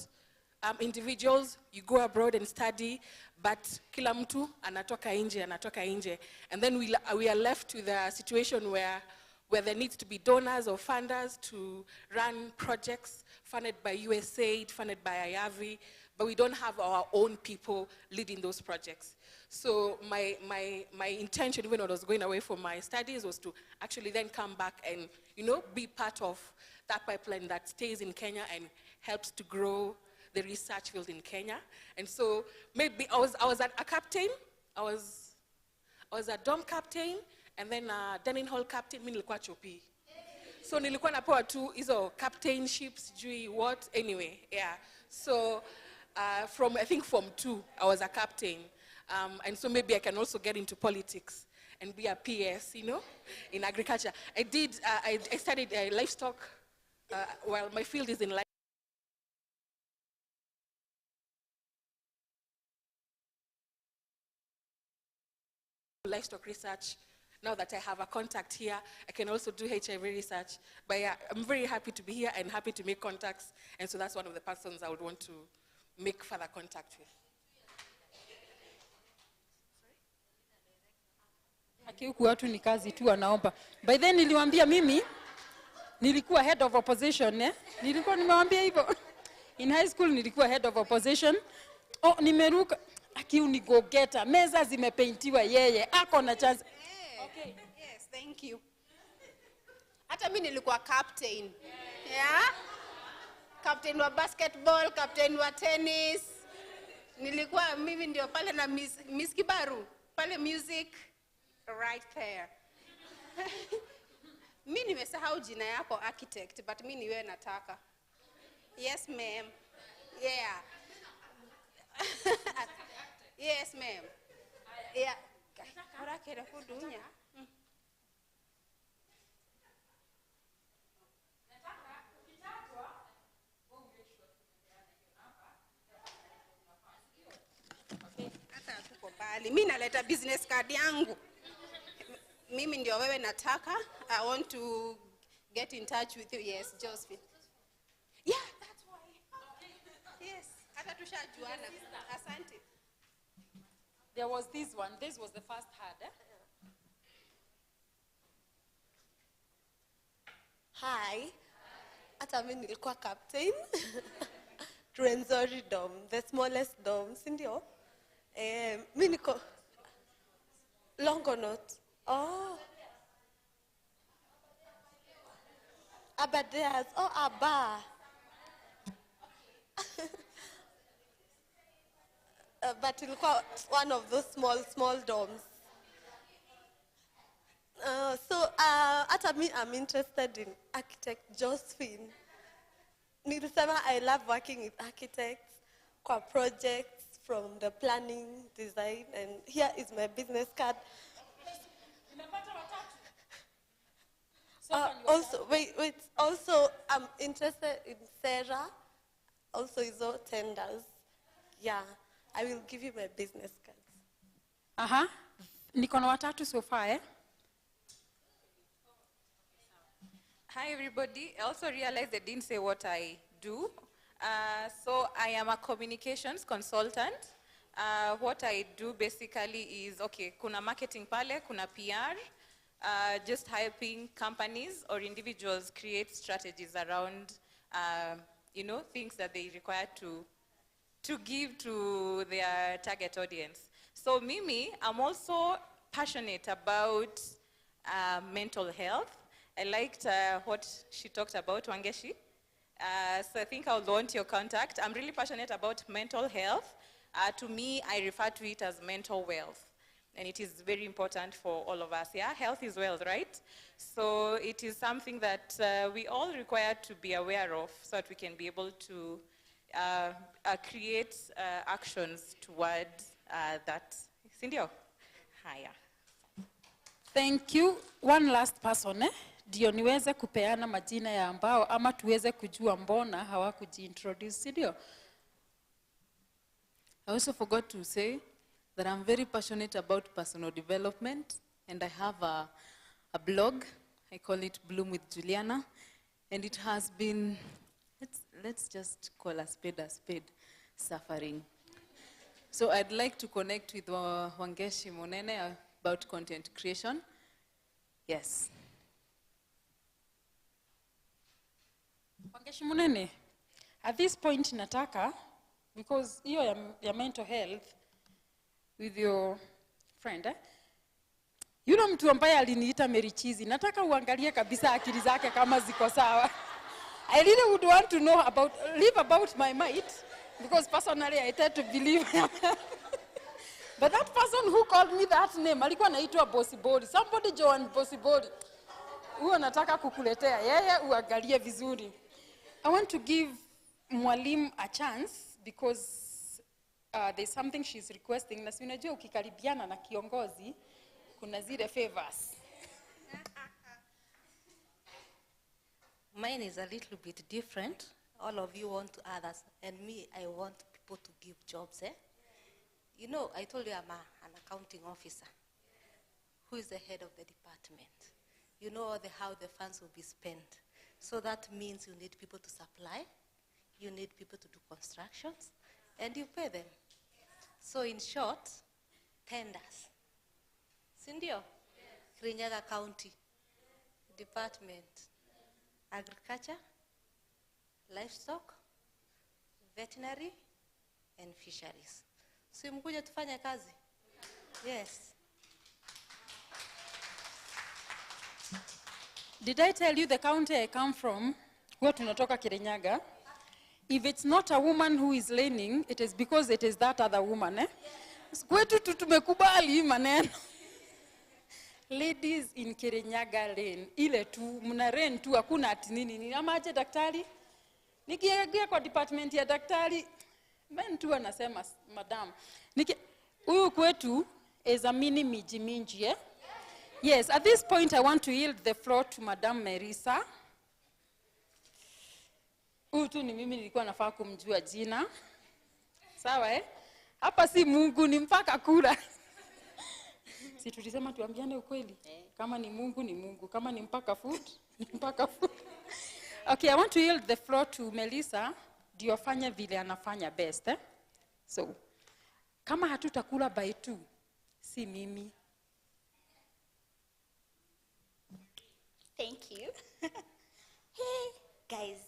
individuals, you go abroad and study, but kila mtu anatoka nje. And then we are left with a situation where there needs to be donors or funders to run projects funded by USAID, funded by IAVI, but we don't have our own people leading those projects. So my intention, even when I was going away from my studies, was to actually then come back and, be part of that pipeline that stays in Kenya and helps to grow the research field in Kenya. And so maybe I was a captain, I was a dorm captain, and then a dining hall captain, mimi nilikuwa chopi. So nilikuwa napewa tu hizo captainships, sijui what, anyway, yeah. So I think from 2, I was a captain. And so maybe I can also get into politics and be a PS, in agriculture. I studied livestock, well, my field is in livestock research. Now that I have a contact here, I can also do HIV research. But yeah, I'm very happy to be here and happy to make contacts. And so that's one of the persons I would want to make further contact with. Huku watu ni kazi tu wanaomba. By then niliwaambia mimi nilikuwa head of opposition, Nilikuwa nimewambia hivyo. In high school nilikuwa head of opposition. Nimeruka akiu ni go getter. Meza zimepaintiwa yeye. Ako na chance. Okay. Yes, thank you. Hata mimi nilikuwa captain. Yeah? Captain wa basketball, captain wa tennis. Nilikuwa mimi ndio pale na Miss Kibaru, pale music. Right there. Mimi nimesahau jina yako architect, but mimi niwe nataka. Yes, ma'am. Yeah. Yes, ma'am. Yeah. Ora kera kudunya. Hata tuko mbali. Mimi naleta business card yangu. Mimi ndio wewe nataka. I want to get in touch with you. Yes, Josephine. Yeah, that's why. Yes, hata tushajuana. Asante. There was this one. This was the first hand. Hi. Hata mimi nilikuwa captain. Trenzori Dome, the smallest dome, si ndio? Mimi niko Longonot. Oh. Abadeas. Oh, Abba. But ilikuwa one of those small domes. Hata me, I'm interested in architect Josephine. Nilisema I love working with architects, kwa projects from the planning, design, and here is my business card. Also, I'm interested in Sarah, also hizo tenders. Yeah, I will give you my business cards. Niko na watatu so far, Hi everybody. I also realized I didn't say what I do. So I am a communications consultant. What I do basically is, kuna marketing pale, kuna PR, just helping companies or individuals create strategies around, things that they require to give to their target audience. So Mimi, I'm also passionate about mental health. I liked what she talked about, Wangeshi. So I think I'll want your contact. I'm really passionate about mental health. To me, I refer to it as mental wealth. And it is very important for all of us. Yeah, health is wealth, right? So it is something that we all require to be aware of so that we can be able to create actions towards that. Sindio? Haya. Thank you. One last person, Ndio niweze kupeana majina ya ambao ama tuweze kujua mbona hawakujiintroduce, si ndio? I also forgot to say that I'm very passionate about personal development, and I have a blog. I call it Bloom with Juliana, and it has been, let's just call a spade, suffering. So I'd like to connect with Wangeshi Monene about content creation. Yes. Wangeshi Monene, at this point nataka because hiyo ya mental health with your friend, yule mtu ambaye aliniita merichizi, nataka uangalie kabisa akili zake kama ziko sawa. I really would want to know about my might, because personally I tend to believe but that person who called me that name, alikuwa anaitwa Bossy Body. Somebody join Bossy Body. Huyo nataka kukuletea, yeye uangalie vizuri. I want to give mwalimu a chance, because there's something she's requesting. Na si unajua ukikaribiana na kiongozi, kuna zile favors. Mine is a little bit different. All of you want others, and me, I want people to give jobs. You know, I told you I'm an accounting officer. Who is the head of the department? You know how the funds will be spent. So that means you need people to supply, you need people to do constructions, and you pay them. So in short, tenders. Sindio? Kirinyaga County Department, Agriculture, Livestock, Veterinary, and Fisheries. Si mkuja tufanye kazi? Yes. Did I tell you the county I come from, where tunatoka Kirinyaga? If it's not a woman who is learning, it is because it is that other woman. Kwetu tumekubali maneno. Ladies in Kirinyaga lane, ile tu, muna lane tu, hakuna ati nini. Ama aje daktari? Nikiingia kwa department ya daktari, men tu anasema, madam. Huyu kwetu is a mini miji minji, Yes, at this point I want to yield the floor to Madam Merisa. Huyu tu ni mimi nilikuwa nafaa kumjua jina. Sawa Hapa si Mungu, ni mpaka kula. Si tulisema tuambiane ukweli. Kama ni Mungu ni Mungu, kama ni mpaka food, ni mpaka food. Okay, I want to yield the floor to Melissa. Ndio fanya vile anafanya best. So, kama hatutakula by 2, si mimi. Thank you. Hey, guys.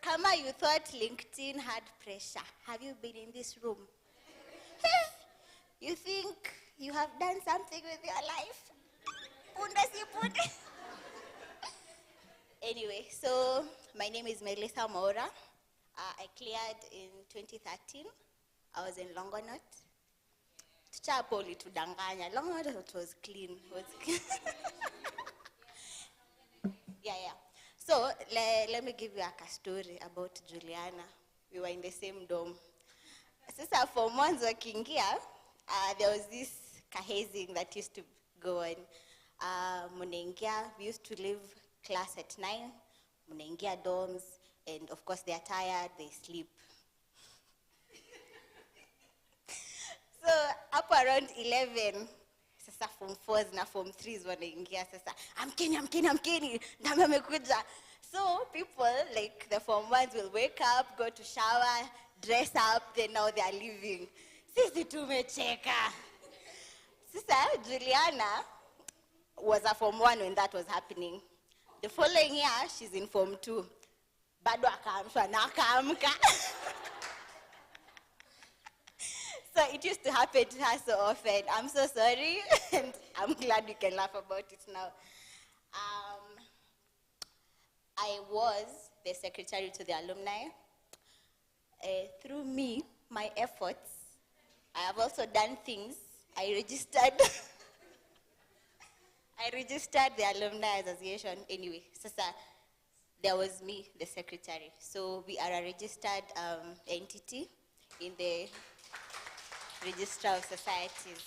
Kama you thought LinkedIn had pressure, have you been in this room? Hey, you think you have done something with your life? Anyway, so my name is Melissa Maura. I cleared in 2013. I was in Longonot. Chapoli to Danganya. Longonot was clean. Yeah. So let me give you a story about Juliana. We were in the same dorm. Sasa for months working here, there was this kahazing that used to go on. Munengia, we used to leave class at 9. Munengia dorms, and of course they are tired, they sleep. So up around 11, sasa form 4s na form 3s wanaingia sasa. Amkeni, ndama amekuja. So people like the form 1s will wake up, go to shower, dress up, then now they are leaving. Sisi tumecheka. Sasa Juliana was a form 1 when that was happening. The following year, she's in form 2. Bado akaamshwa na akaamka. So it used to happen to her so often. I'm so sorry, and I'm glad we can laugh about it now. I was the secretary to the alumni. Through me, my efforts, I have also done things. I registered the Alumni Association. Anyway, Sasa, there was me, the secretary. So we are a registered entity in the Register of Societies.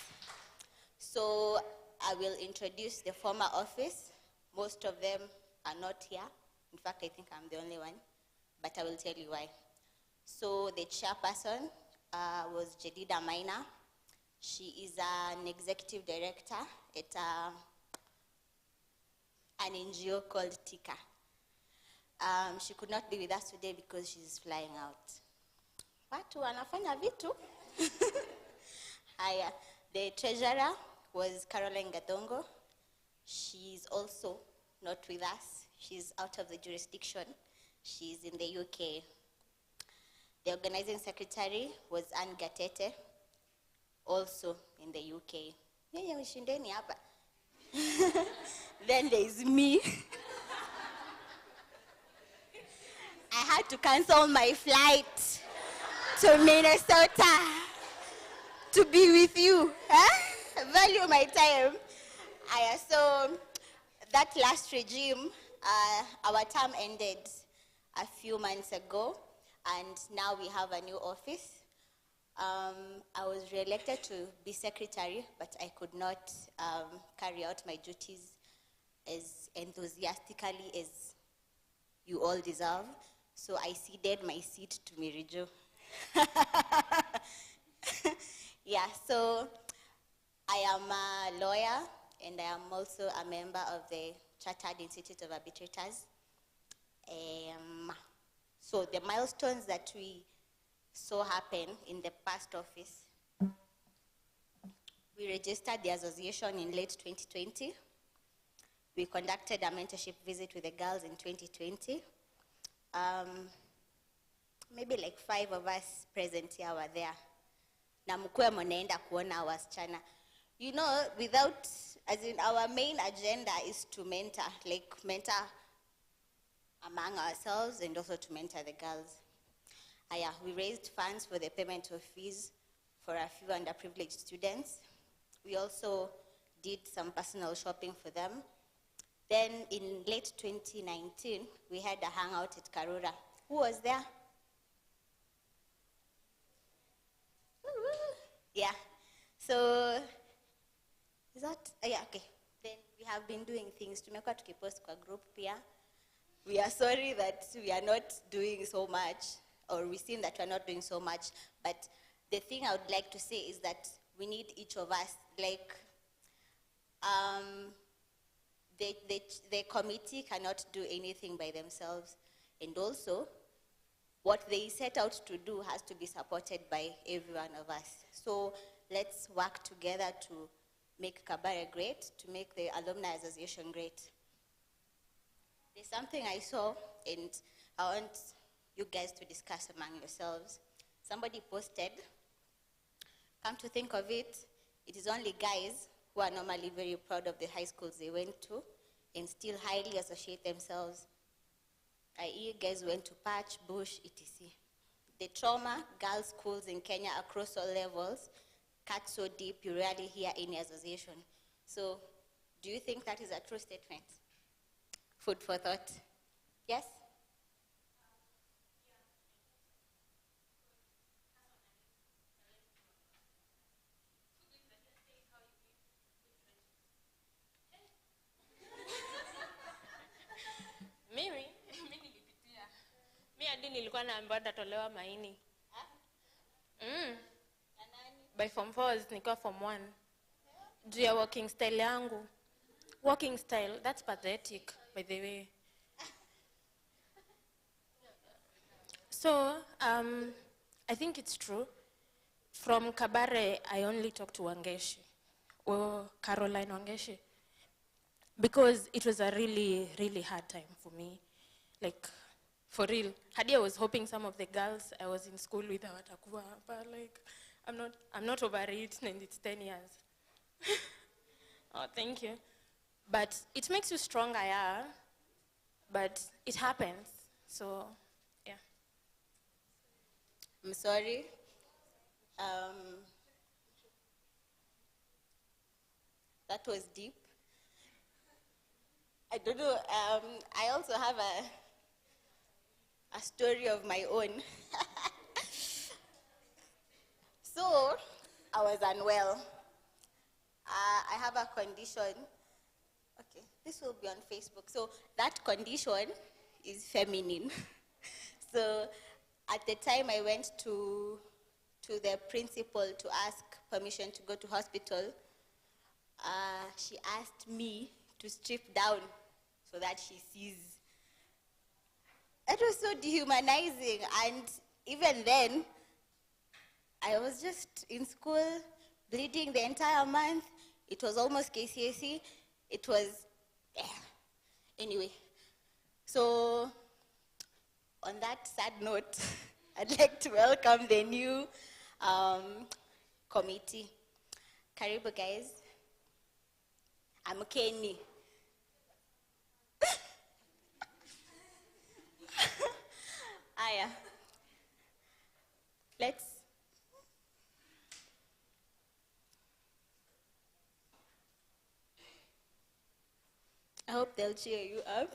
So I will introduce the former office. Most of them are not here. In fact, I think I'm the only one, but I will tell you why. So the chairperson was Jedida Maina. She is an executive director at an NGO called Tika. She could not be with us today because she's flying out. Watu wanafanya vitu. The treasurer was Caroline Gadongo. She's also not with us. She's out of the jurisdiction. She's in the UK. The organizing secretary was Anne Gatete, also in the UK. Then there's me. I had to cancel my flight to Minnesota to be with you. Huh? Value my time. So that last regime, our term ended a few months ago, and now we have a new office. I was re-elected to be secretary, but I could not carry out my duties as enthusiastically as you all deserve. So I ceded my seat to Mirijo. Yeah, so I am a lawyer, and I am also a member of the Chartered Institute of Arbitrators. So the milestones that we saw happen in the past office, we registered the association in late 2020. We conducted a mentorship visit with the girls in 2020. Maybe like 5 of us present here were there. Na mkuwe mnaenda kuona wasichana. You know, without, as in our main agenda is to mentor among ourselves and also to mentor the girls. We raised funds for the payment of fees for a few underprivileged students. We also did some personal shopping for them. Then in late 2019, we had a hangout at Karura. Who was there? Yeah. So, is that, yeah, okay. Then we have been doing things. Tumekuwa tukipost kwa group pia. We are sorry that we are not doing so much, or we seem that we are not doing so much. But the thing I would like to say is that we need each of us, like, the committee cannot do anything by themselves. And also, what they set out to do has to be supported by every one of us. So let's work together to make Kabare great, to make the Alumni Association great. There's something I saw, and I want you guys to discuss among yourselves. Somebody posted, come to think of it, it is only guys who are normally very proud of the high schools they went to and still highly associate themselves, i.e. guys went to Patch, Bush, etc. The trauma girls' schools in Kenya across all levels cut so deep you rarely hear any association. So do you think that is a true statement? Food for thought. Yes? Mimi nilipitia. Mimi hadi nilikuwa naambiwa nitatolewa maini. By form 4 nilikuwa form 1. Juu ya walking style yangu. Walking style, that's pathetic, by the way. So, I think it's true. From Kabare, I only talked to Wangeshi, or Caroline Wangeshi, because it was a really, really hard time for me. Like, for real. Hadi I was hoping some of the girls I was in school with watakuwa, but like, I'm not over it, and it's 10 years. Oh, thank you. But it makes you stronger, yeah. But it happens, so, yeah. I'm sorry. That was deep. I don't know. I also have a story of my own. So, I was unwell. I have a condition. Okay, this will be on Facebook. So, that condition is feminine. So, at the time I went to the principal to ask permission to go to hospital, she asked me to strip down so that she sees. It was so dehumanizing, and even then, I was just in school, bleeding the entire month. It was almost KCSE. It was, anyway. So on that sad note, I'd like to welcome the new committee. Karibu, guys. I'm Kenny. Aya. Let's. I hope they'll cheer you up.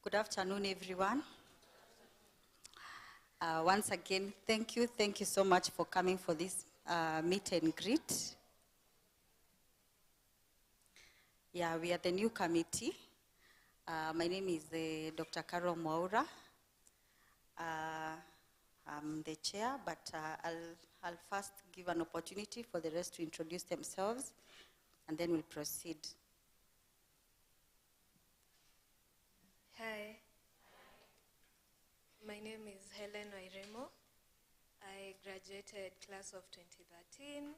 Good afternoon, everyone. Once again, thank you so much for coming for this meet and greet. Yeah, we are the new committee. My name is Dr. Carol Mwaura. I'm the chair, but I'll first give an opportunity for the rest to introduce themselves, and then we'll proceed. Hi, my name is Helen Wairemo. I graduated class of 2013.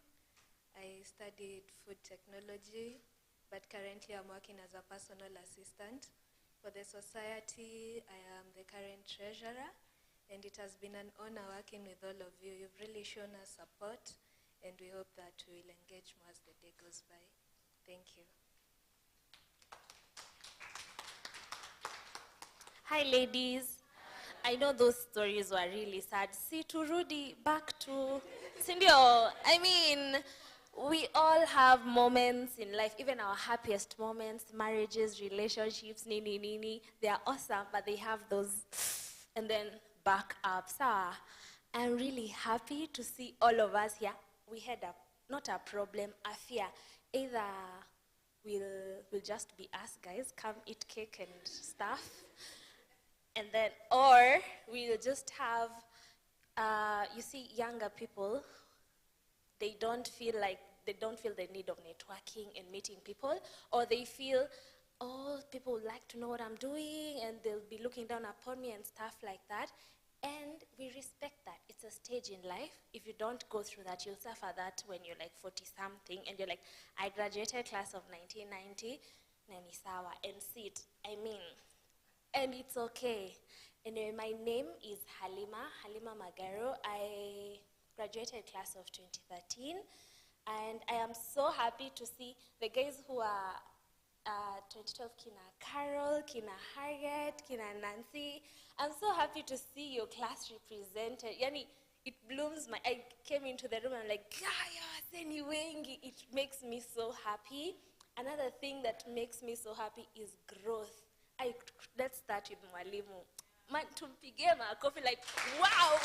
I studied food technology, but currently I'm working as a personal assistant. For the society, I am the current treasurer, and it has been an honor working with all of you. You've really shown us support, and we hope that we will engage more as the day goes by. Thank you. Hi, ladies. I know those stories were really sad. See, to Rudy, back to Sindio. I mean, we all have moments in life, even our happiest moments, marriages, relationships, nini. They are awesome, but they have those and then back up. So I'm really happy to see all of us here. We had not a problem, a fear. Either we'll just be us guys, come eat cake and stuff. And then, or we'll just have, you see, younger people, they don't feel the need of networking and meeting people, or they feel, oh, people would like to know what I'm doing, and they'll be looking down upon me and stuff like that. And we respect that. It's a stage in life. If you don't go through that, you'll suffer that when you're like 40-something, and you're like, I graduated class of 1990, Nanisawa, and sit. I mean, and it's okay. Anyway, my name is Halima Magaro. I graduated class of 2013, and I am so happy to see the guys who are 2012, Kina Carol, Kina Harriet, Kina Nancy. I'm so happy to see your class represented. Yani, it blooms my, I came into the room and I'm like, Gaya, Seni Wengi. It makes me so happy. Another thing that makes me so happy is growth. Let's start with Mwalimu. Man, tumpige makofi, like, wow!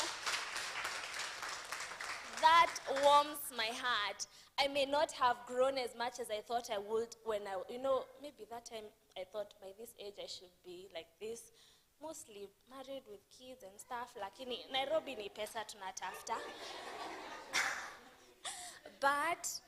That warms my heart. I may not have grown as much as I thought I would when maybe that time I thought by this age I should be like this, mostly married with kids and stuff. Lakini Nairobi ni pesa tunatafuta. But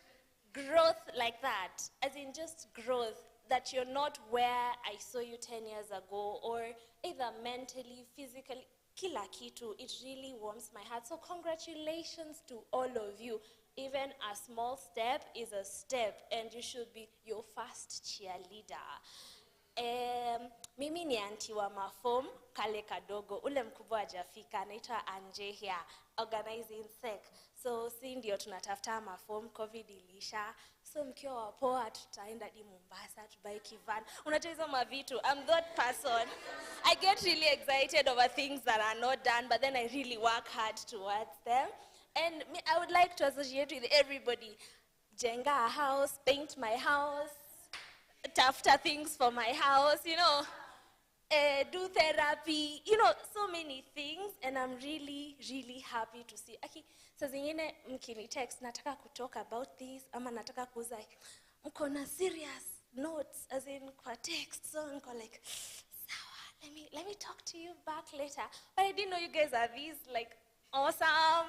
growth like that, as in just growth, that you're not where I saw you 10 years ago, or either mentally, physically, kila kitu, it really warms my heart. So congratulations to all of you. Even a small step is a step, and you should be your first cheerleader. Mimi ni anti wa mafom, kale kadogo, ule mkubwa hajafika, anaitwa Anje here, organizing sec. So si ndio tunatafuta mafom, COVID ilisha. So mkiwa wapoa, tutaenda di Mombasa, tubuy kivan. Unajua hizo mavitu. I'm that person. I get really excited over things that are not done, but then I really work hard towards them. And I would like to associate with everybody. Jenga a house, paint my house, tafuta things for my house, do therapy, so many things. And I'm really, really happy to see. Aki, saa zingine mkini text, nataka kutalk about this, ama nataka kuuza, mko na serious notes, as in kwa text, so nko like, sawa, let me talk to you back later. But I didn't know you guys are these, like, Awesome.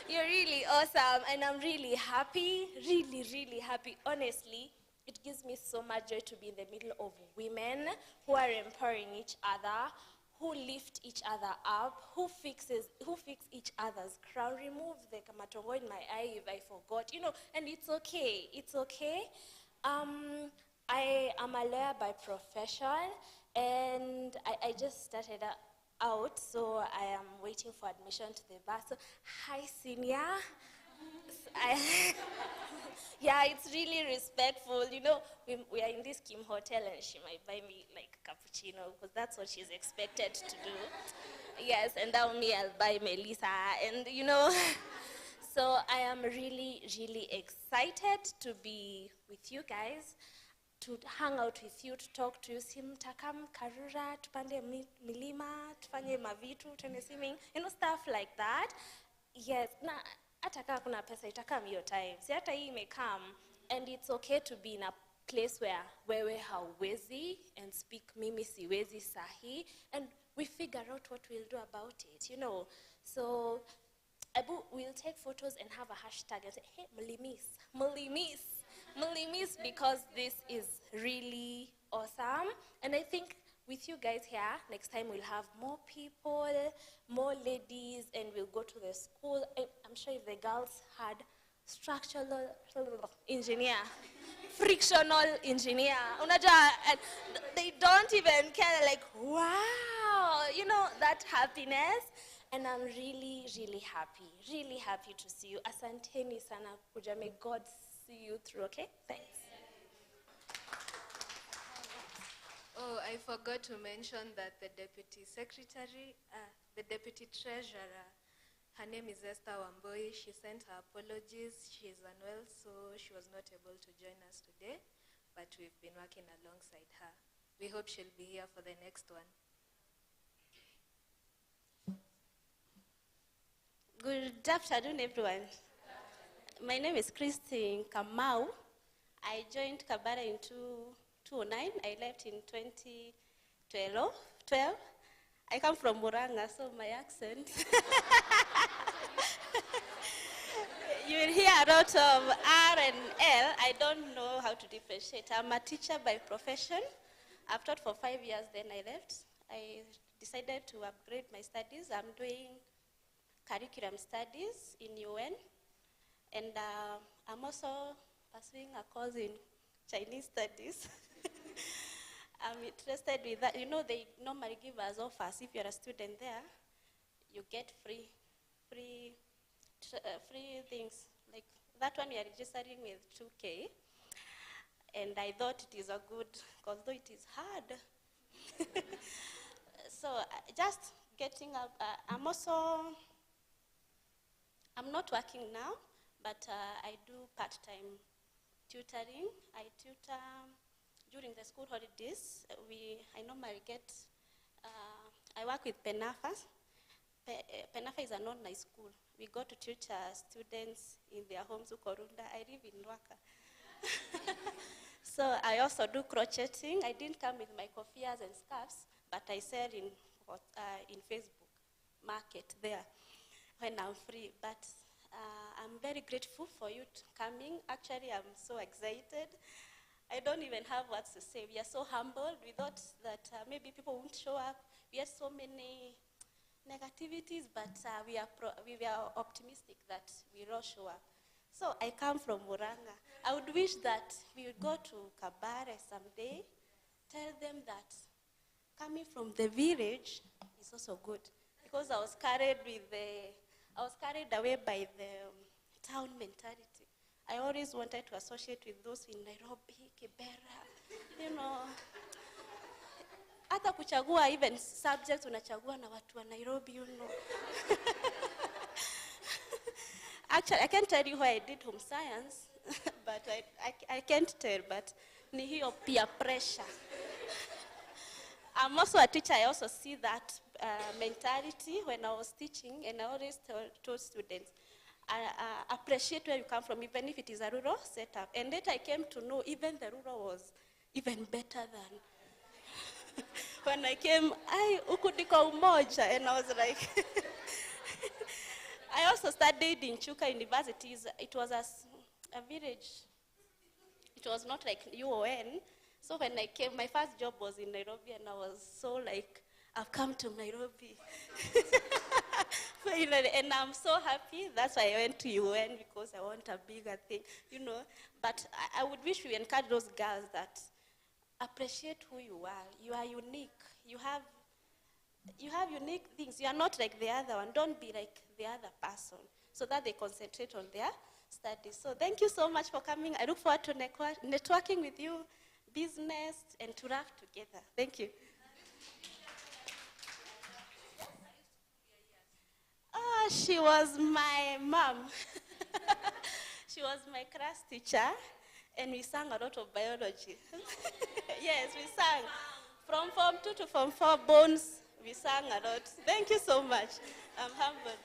You're really awesome. And I'm really happy, really happy. Honestly, it gives me so much joy to be in the middle of women who are empowering each other, who lift each other up, who fix each other's crown, remove the kamatongo in my eye if I forgot, and it's okay. It's okay. I am a lawyer by profession, and I just started out, so I am waiting for admission to the bar. So, hi, senior. Yeah, it's really respectful. We are in this Kim hotel, and she might buy me like a cappuccino because that's what she's expected to do. Yes, and now me, I'll buy Melissa, and So I am really excited to be with you guys, to hang out with you, to talk to you. Simtakam Karura, tupande milima, tufanye mavitu, tufanye swimming, stuff like that. Yes, na ataka kuna pesa itakam your time. Si hata hii imekam, and it's okay to be in a place where wewe hauwezi and speak mimi siwezi sahi, and we figure out what we'll do about it, So we'll take photos and have a hashtag and say, hey, Malimis, because this is really awesome. And I think with you guys here, next time we'll have more people, more ladies, and we'll go to the school. I'm sure if the girls had structural engineer, frictional engineer, and they don't even care, like, wow, that happiness. And I'm really happy to see you. Asanteni sana kuja. May God see you through, okay? Thanks. Oh, I forgot to mention that the deputy secretary, the deputy treasurer, her name is Esther Wamboi. She sent her apologies. She's unwell, so she was not able to join us today, but we've been working alongside her. We hope she'll be here for the next one. Good afternoon, everyone. My name is Christine Kamau. I joined Kabare in 2009. I left in 2012. I come from Muranga, so my accent. You will hear a lot of R and L. I don't know how to differentiate. I'm a teacher by profession. I've taught for 5 years, then I left. I decided to upgrade my studies. I'm doing curriculum studies in UN, and I'm also pursuing a course in Chinese studies. I'm interested with that. They normally give us offers. If you're a student there, you get free things. Like that one we are registering with 2K, and I thought it is a good, because though it is hard. So just getting up, I'm not working now, but I do part-time tutoring. I tutor during the school holidays. I normally I work with PENAFA. PENAFA is an online school. We go to tutor students in their homes, Ukorunda. I live in Waka. So I also do crocheting. I didn't come with my kofiyas and scarves, but I sell in Facebook market there when I'm free. But I'm very grateful for you coming. Actually, I'm so excited. I don't even have words to say. We are so humbled. We thought that maybe people won't show up. We had so many negativities, but we are optimistic that we will show up. So I come from Muranga. I would wish that we would go to Kabare someday, tell them that coming from the village is also good, because I was carried away by the town mentality. I always wanted to associate with those in Nairobi, Kabare, Hata kuchagua even subjects unachagua na watu wa Nairobi, Actually, I can't tell you why I did home science, but I can't tell, but ni hiyo peer pressure. I'm also a teacher. I also see that mentality when I was teaching, and I always told students, appreciate where you come from, even if it is a rural setup. And later I came to know even the rural was even better than when I came, ukudiko umoja, and I was like, I also studied in Chuka universities. It was a village. It was not like UON. So when I came, my first job was in Nairobi, and I was so like, I've come to Nairobi. And I'm so happy. That's why I went to UN, because I want a bigger thing, But I would wish we encourage those girls that appreciate who you are. You are unique. You have unique things. You are not like the other one. Don't be like the other person, so that they concentrate on their studies. So thank you so much for coming. I look forward to networking with you, business, and to laugh together. Thank you. She was my mom. She was my class teacher, and we sang a lot of biology. Yes, we sang. From Form 2 to Form 4 bones, we sang a lot. Thank you so much. I'm humbled.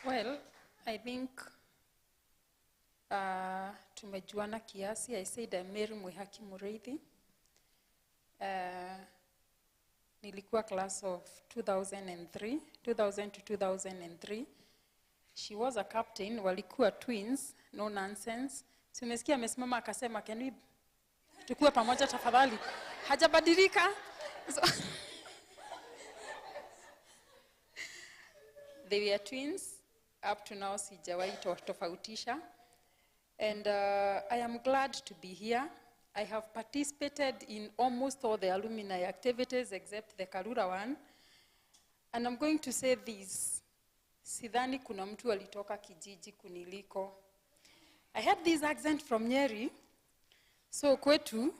Well, I think tumejuana kiasi. I said I'm Mary Mwihaki Mureithi. Nilikuwa class of 2000 to 2003. She was a captain, walikuwa twins, no nonsense. Simesikia amesimama akasema, can we tukue pamoja tafadhali? Hajabadilika. So, they were twins. Up to now, sijawahi tofautisha. And I am glad to be here. I have participated in almost all the alumni activities except the Karura one. And I'm going to say this. Sidhani kuna mtu alitoka kijiji kuniliko. I had this accent from Nyeri. So kwetu,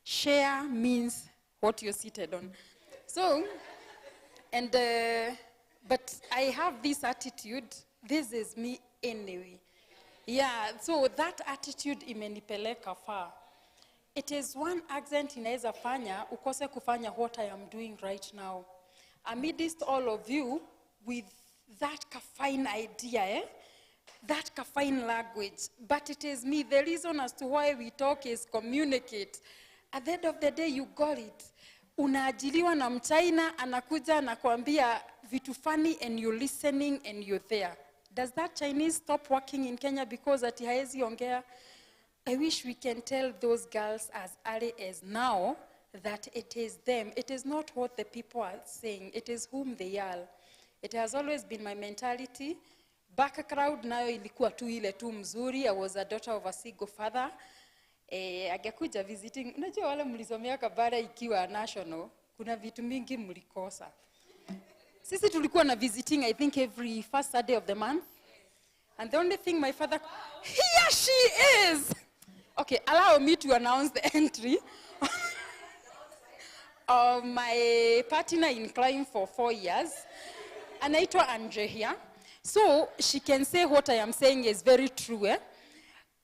share means what you're seated on. So, and but I have this attitude, this is me anyway. Yeah, so that attitude imenipeleka far. It is one accent inaweza fanya ukose kufanya what I am doing right now. Amidst all of you with that fine idea, that fine language, but it is me. The reason as to why we talk is communicate. At the end of the day, you got it. Unaajiliwa na mchina, anakuja anakuambia vitu funny and you're listening and you're there. Does that Chinese stop working in Kenya because ati haezi ongea? I wish we can tell those girls as early as now that it is them. It is not what the people are saying. It is whom they are. It has always been my mentality. Background nayo ilikuwa tu ile tu mzuri. I was a daughter of a single father. Agekuja visiting. Unajua wale mlisomea Kabare ikiwa national, kuna vitu mingi mlikosa. Sisi tulikuwa na visiting, I think, every first Saturday of the month. And the only thing my father, here she is! Okay, allow me to announce the entry of my partner in crime for 4 years. Anaitwa Andre here. So she can say what I am saying is very true.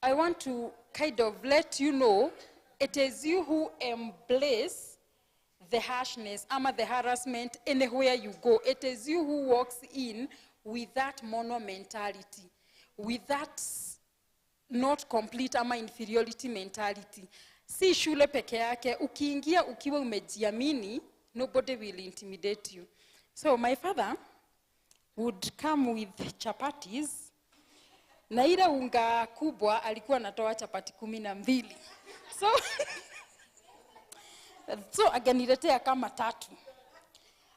I want to kind of let you know, it is you who embrace the harshness, ama the harassment anywhere you go. It is you who walks in with that mono mentality, with that not complete ama inferiority mentality. Si shule peke yake, ukiingia ukiwa umejiamini, nobody will intimidate you. So my father would come with chapatis, na ile unga kubwa alikuwa anatoa chapati 12. So akaniletea kama 3.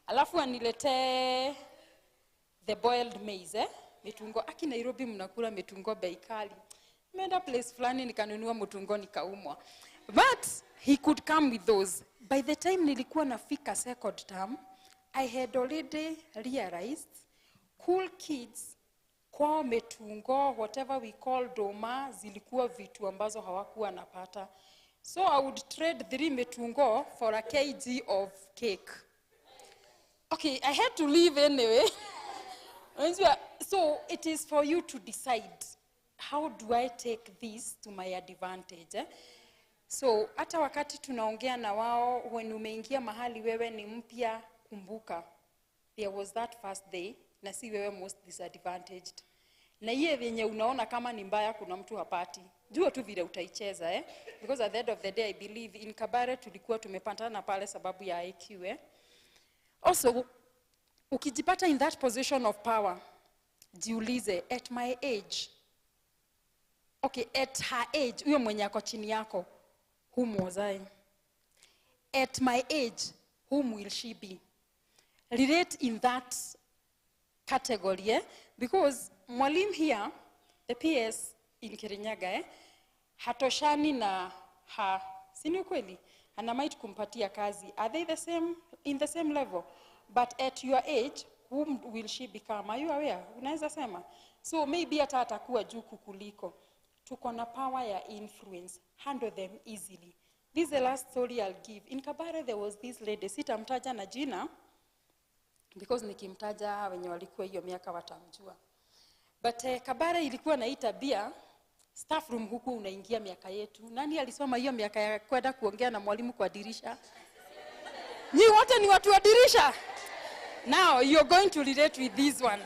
Alafu aniletee the boiled maize, mitungo. Aki Nairobi mnakula mitungo bei kali. Nimeenda place fulani nikanunua mtungo nikaumwa. But he could come with those. By the time nilikuwa nafika second term, I had already realized cool kids kwa metungo, whatever we call doma, zilikuwa vitu ambazo hawakuwa napata. So I would trade 3 metungo for a kg of cake. Okay, I had to leave anyway. So it is for you to decide, how do I take this to my advantage? So hata wakati tunaongea na wao, when umeingia mahali wewe ni mpya, kumbuka, there was that first day, na si wewe most disadvantaged. Na hiye venye unaona kama ni mbaya kuna mtu hapati. Jua tu vile utaicheza, Because at the end of the day, I believe in Kabare tulikuwa tumepatana pale sababu ya IQ, Also, ukijipata in that position of power, jiulize, at my age, okay, at her age, huyo mwenye ako chini yako, whom was I? At my age, whom will she be? Relate in that category, Because mwalimu here, the PS in Kirinyaga, hatoshani na sini ukweli, ana might kumpatia kazi. Are they the same, in the same level? But at your age, whom will she become? Are you aware? Unaweza sema. So maybe hata atakuwa juu kukuliko. Tuko na power ya influence. Handle them easily. This is the last story I'll give. In Kabare, there was this lady. Sitamtaja na jina, because nikimtaja wenye walikuwa hiyo miaka watamjua. But Kabare ilikuwa na hii tabia, staff room huku unaingia miaka yetu. Nani alisoma hiyo miaka ya kwenda kuongea na mwalimu kwa dirisha? Ni wote ni watu wa dirisha. Now you're going to relate with this one.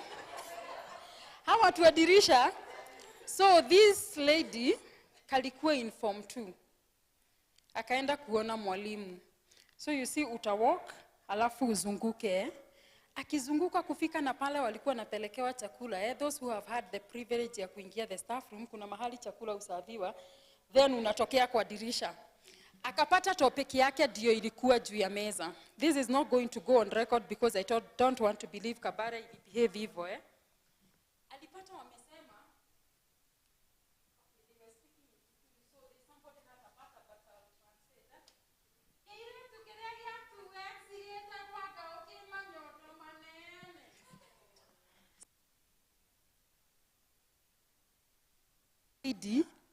Hawa watu wa dirisha. So this lady kalikuwa in form 2. Akaenda kuona mwalimu. So you see utawalk, alafu uzunguke. Akizunguka kufika na pale walikuwa napelekewa chakula. Those who have had the privilege ya kuingia the staff room, kuna mahali chakula usaviwa, then unatokea kwa dirisha. Akapata topic yake ndio ilikuwa juu ya meza. This is not going to go on record because I don't want to believe Kabare ili behave hivyo, Alipata wamesema,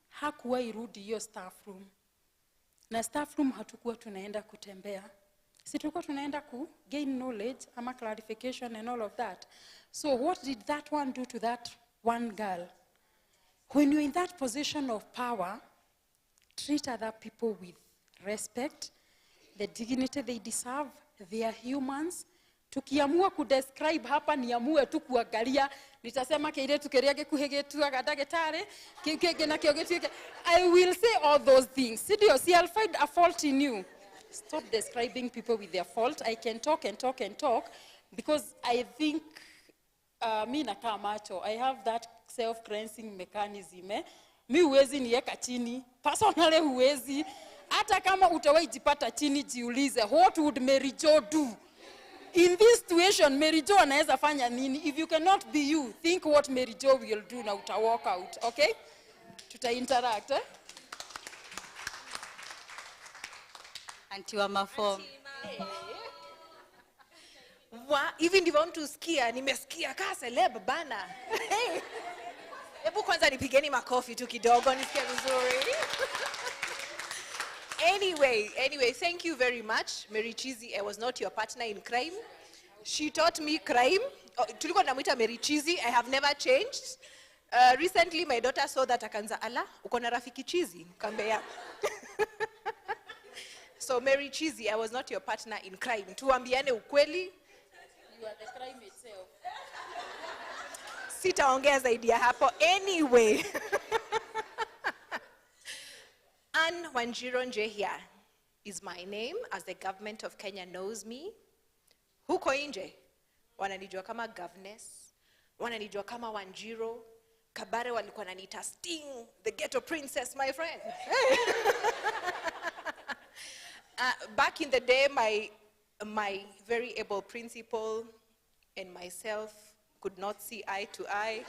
hakuwa irudi hiyo staff room. Na staff room hatukuwa tunaenda kutembea. Si tulikuwa tunaenda ku gain knowledge ama clarification and all of that. So what did that one do to that one girl? When you're in that position of power, treat other people with respect, the dignity they deserve, they are humans. Tukiamua kudescribe hapa niamue tu kuangalia, nitasema kile tukeriage kuhegetu agadagetare, kike na kiogetu. I will say all those things. See, I'll find a fault in you. Stop describing people with their fault. I can talk and talk and talk because I think mi nakaa macho. I have that self-cleansing mechanism. Mi huwezi niweka chini. Personally huwezi. Hata kama utawahi jipata chini jiulize, what would Mary Jo do? In this situation, Mary Jo anaweza fanya nini? If you cannot be you, think what Mary Jo will do na uta walk out, okay? Tuta interact, Auntie wa mafom. Hivi ndivyo mtu usikia, nimesikia kaa celeb bana. Hebu kwanza nipigeni makofi tu kidogo nisikie vizuri. Anyway, thank you very much. Mary Chizi, I was not your partner in crime. She taught me crime. Tulikuwa namuita Mary Chizi, I have never changed. Recently, my daughter saw that akanza, ala, uko na rafiki Chizi? Kambea. So Mary Chizi, I was not your partner in crime. Tuambiane ukweli. You are the crime itself. Sitaongea zaidi ya hapo. Anyway. Anne Wanjiro Njehia is my name, as the government of Kenya knows me. Huko nje, wananijua kama governess, wananijua kama Wanjiro, Kabare walikuwa wananiita Sting, the ghetto princess, my friend. Back in the day, my very able principal and myself could not see eye to eye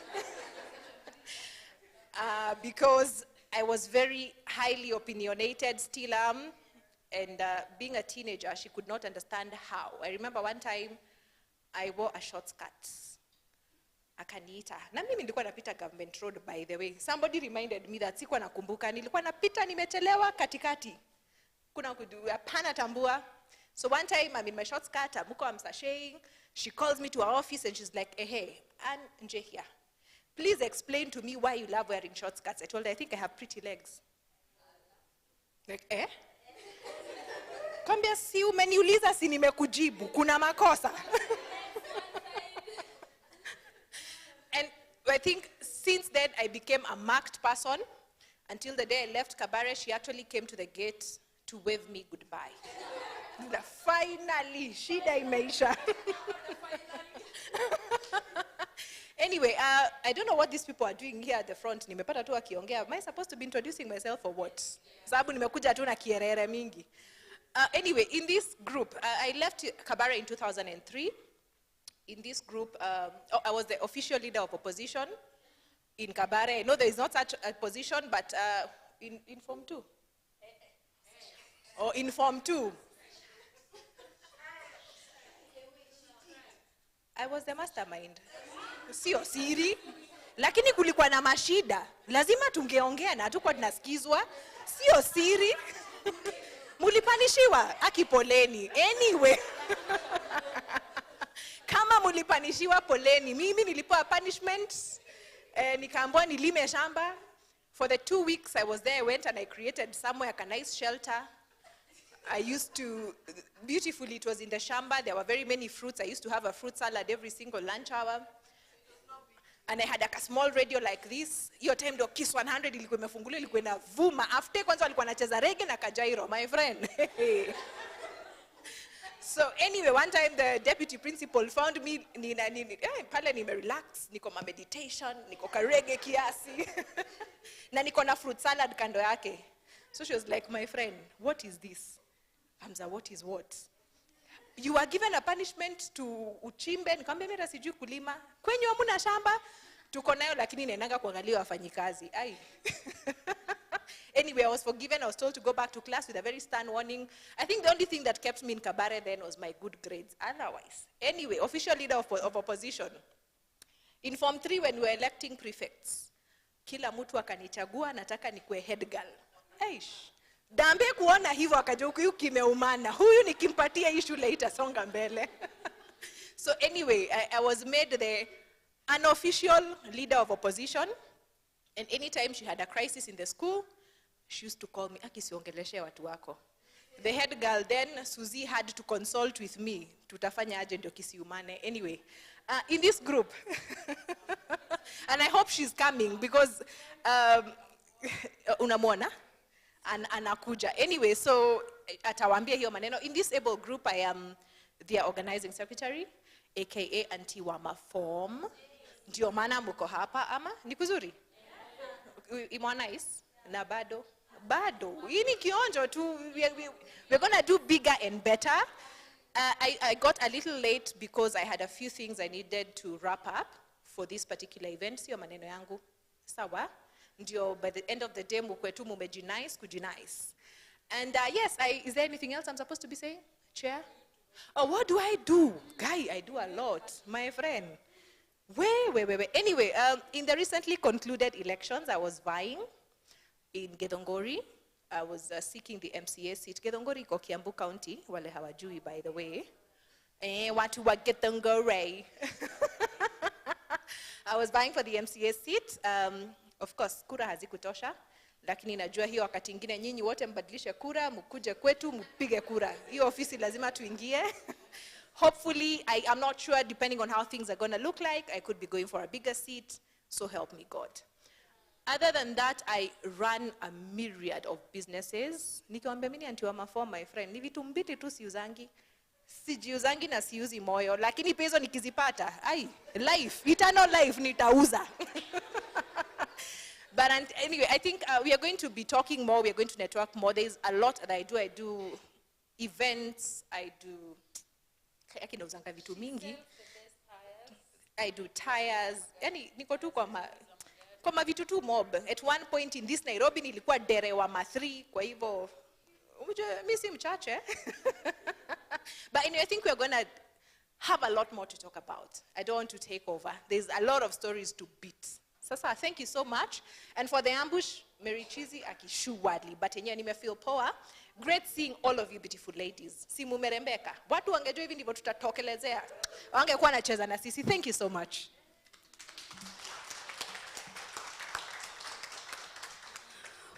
because I was very highly opinionated, still am, and being a teenager, she could not understand how. I remember one time I wore a short skirt. Akaniita. Na mimi nilikuwa napita Government Road, by the way. Somebody reminded me that sikuwa nakumbuka. Nilikuwa napita nimechelewa katikati. Kuna hapana tambua. So one time I'm in my short skirt, I'm sashaying. She calls me to her office and she's like, hey, Ann nje here. Please explain to me why you love wearing short skirts. I told her, I think I have pretty legs. Like, eh? Kambia si umeniuliza si nimekujibu. Kuna makosa. And I think since then I became a marked person. Until the day I left Kabare, she actually came to the gate to wave me goodbye. Finally, shida imeisha. Anyway, I don't know what these people are doing here at the front. Nimepata tu wakiongea. Am I supposed to be introducing myself or what? Sababu nimekuja tu na kierere mingi. Anyway, in this group, I left Kabare in 2003. In this group, I was the official leader of opposition in Kabare. I know there is not such a position, but in Form 2. Or in Form 2. I was the mastermind. Sio siri. Lakini kulikuwa na mashida. Lazima tungeongea na hatukuwa tunasikizwa. Sio siri. Mulipanishiwa akipoleni. Anyway. Kama mulipanishiwa poleni. Mimi nilipewa punishment. Nikaambiwa nilime shamba. For the 2 weeks I was there, I went and I created somewhere a nice shelter. I used to, beautifully, it was in the shamba. There were very many fruits. I used to have a fruit salad every single lunch hour. And I had a small radio like this. Your time do Kiss 100 ilikuwa imefunguliwa, ilikuwa inavuma. After kwanza walikuwa wanacheza reggae na kajairo, my friend. So anyway, one time the deputy principal found me pale nime-relax, niko ma meditation, niko ka reggae kiasi. Na niko na fruit salad kando yake. So she was like, my friend, what is this? Hamza, what is what? You are given a punishment to uchimbe. Nikamwambia mimi sijui kulima. Kwenye hamuna shamba. Tuko nayo lakini naendanga kuangalia wafanyikazi. Ai. Anyway, I was forgiven. I was told to go back to class with a very stern warning. I think the only thing that kept me in Kabare then was my good grades. Otherwise. Anyway, official leader of opposition. In Form 3, when we were electing prefects, kila mtu akanichagua, nataka nikuwe head girl. Aish. Dambe kuona hivyo akajua huyu kimeumana. Huyu nikimpatia hii shule itasonga mbele. So anyway, I was made the unofficial leader of opposition. And anytime she had a crisis in the school, she used to call me, akisiongeleshe watu wako. The head girl then, Susie, had to consult with me. Tutafanya aje ndio kisiumane. Anyway, in this group, and I hope she's coming because unamwona? Anakuja. Anyway, so atawambia hiyo maneno. In this able group, I am their organizing secretary, aka Auntie Wama Form. Ndio maana mko hapa ama? Ni kuzuri? Imwa nice? Na bado? Bado. Hii ni kionjo tu. We're going to do bigger and better. I got a little late because I had a few things I needed to wrap up for this particular event. Sio maneno yangu. Sawa? Ndio, by the end of the day, mukwetu mumejinice, kujinice. And yes, is there anything else I'm supposed to be saying? Chair? Oh, what do I do? Guy, I do a lot, my friend. Wait. Anyway, in the recently concluded elections, I was vying in Githongori. I was seeking the MCA seat. Githongori iko Kiambu County, wale hawajui, by the way. Watu wa Githongori. I was vying for the MCA seat. Of course, kura hazikutosha, lakini najua hiyo wakati ingine nyinyi wote mbadilishe kura, mkuje kwetu, mpige kura. Hiyo ofisi lazima tuingie. Hopefully, I'm not sure, depending on how things are going to look like, I could be going for a bigger seat, so help me God. Other than that, I run a myriad of businesses. Nikiwaambia mimi Auntie Wama Form, my friend, ni vitu mbili tu siuzangi. Sijiuzangi na siuzi moyo, lakini pezo nikizipata, life, eternal life nitauza. But anyway, I think we are going to be talking more. We are going to network more. There's a lot that I do. I do events. I do vitu mingi. I do tires. Yani niko tu kwa vitu tu mob. At one point in this Nairobi nilikuwa dere wa ma3 kwa hivyo mimi si mchache. But anyway, I think we're going to have a lot more to talk about. I don't want to take over. There's a lot of stories to beat. Sasa, thank you so much. And for the ambush, Mary Chizi akishu wadly. But yenyewe nimefeel poa. Great seeing all of you beautiful ladies. Si mumerembeka. Watu wangejua hivi ndivyo tutatokelezea. Wangekuwa nacheza na sisi. Thank you so much.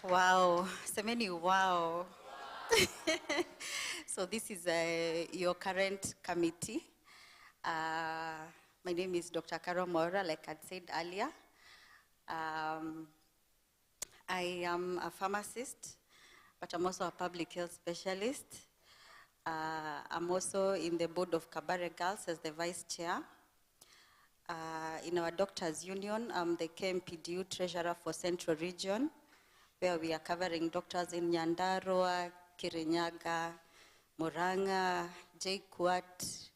Wow. Semeni wow. So this is your current committee. My name is Dr. Carol Mora, like I said earlier. I am a pharmacist, but I'm also a public health specialist. I'm also in the board of Kabare Girls as the vice chair. In our doctors' union, I'm the KMPDU treasurer for Central Region, where we are covering doctors in Nyandarua, Kirinyaga, Murang'a, JKUAT,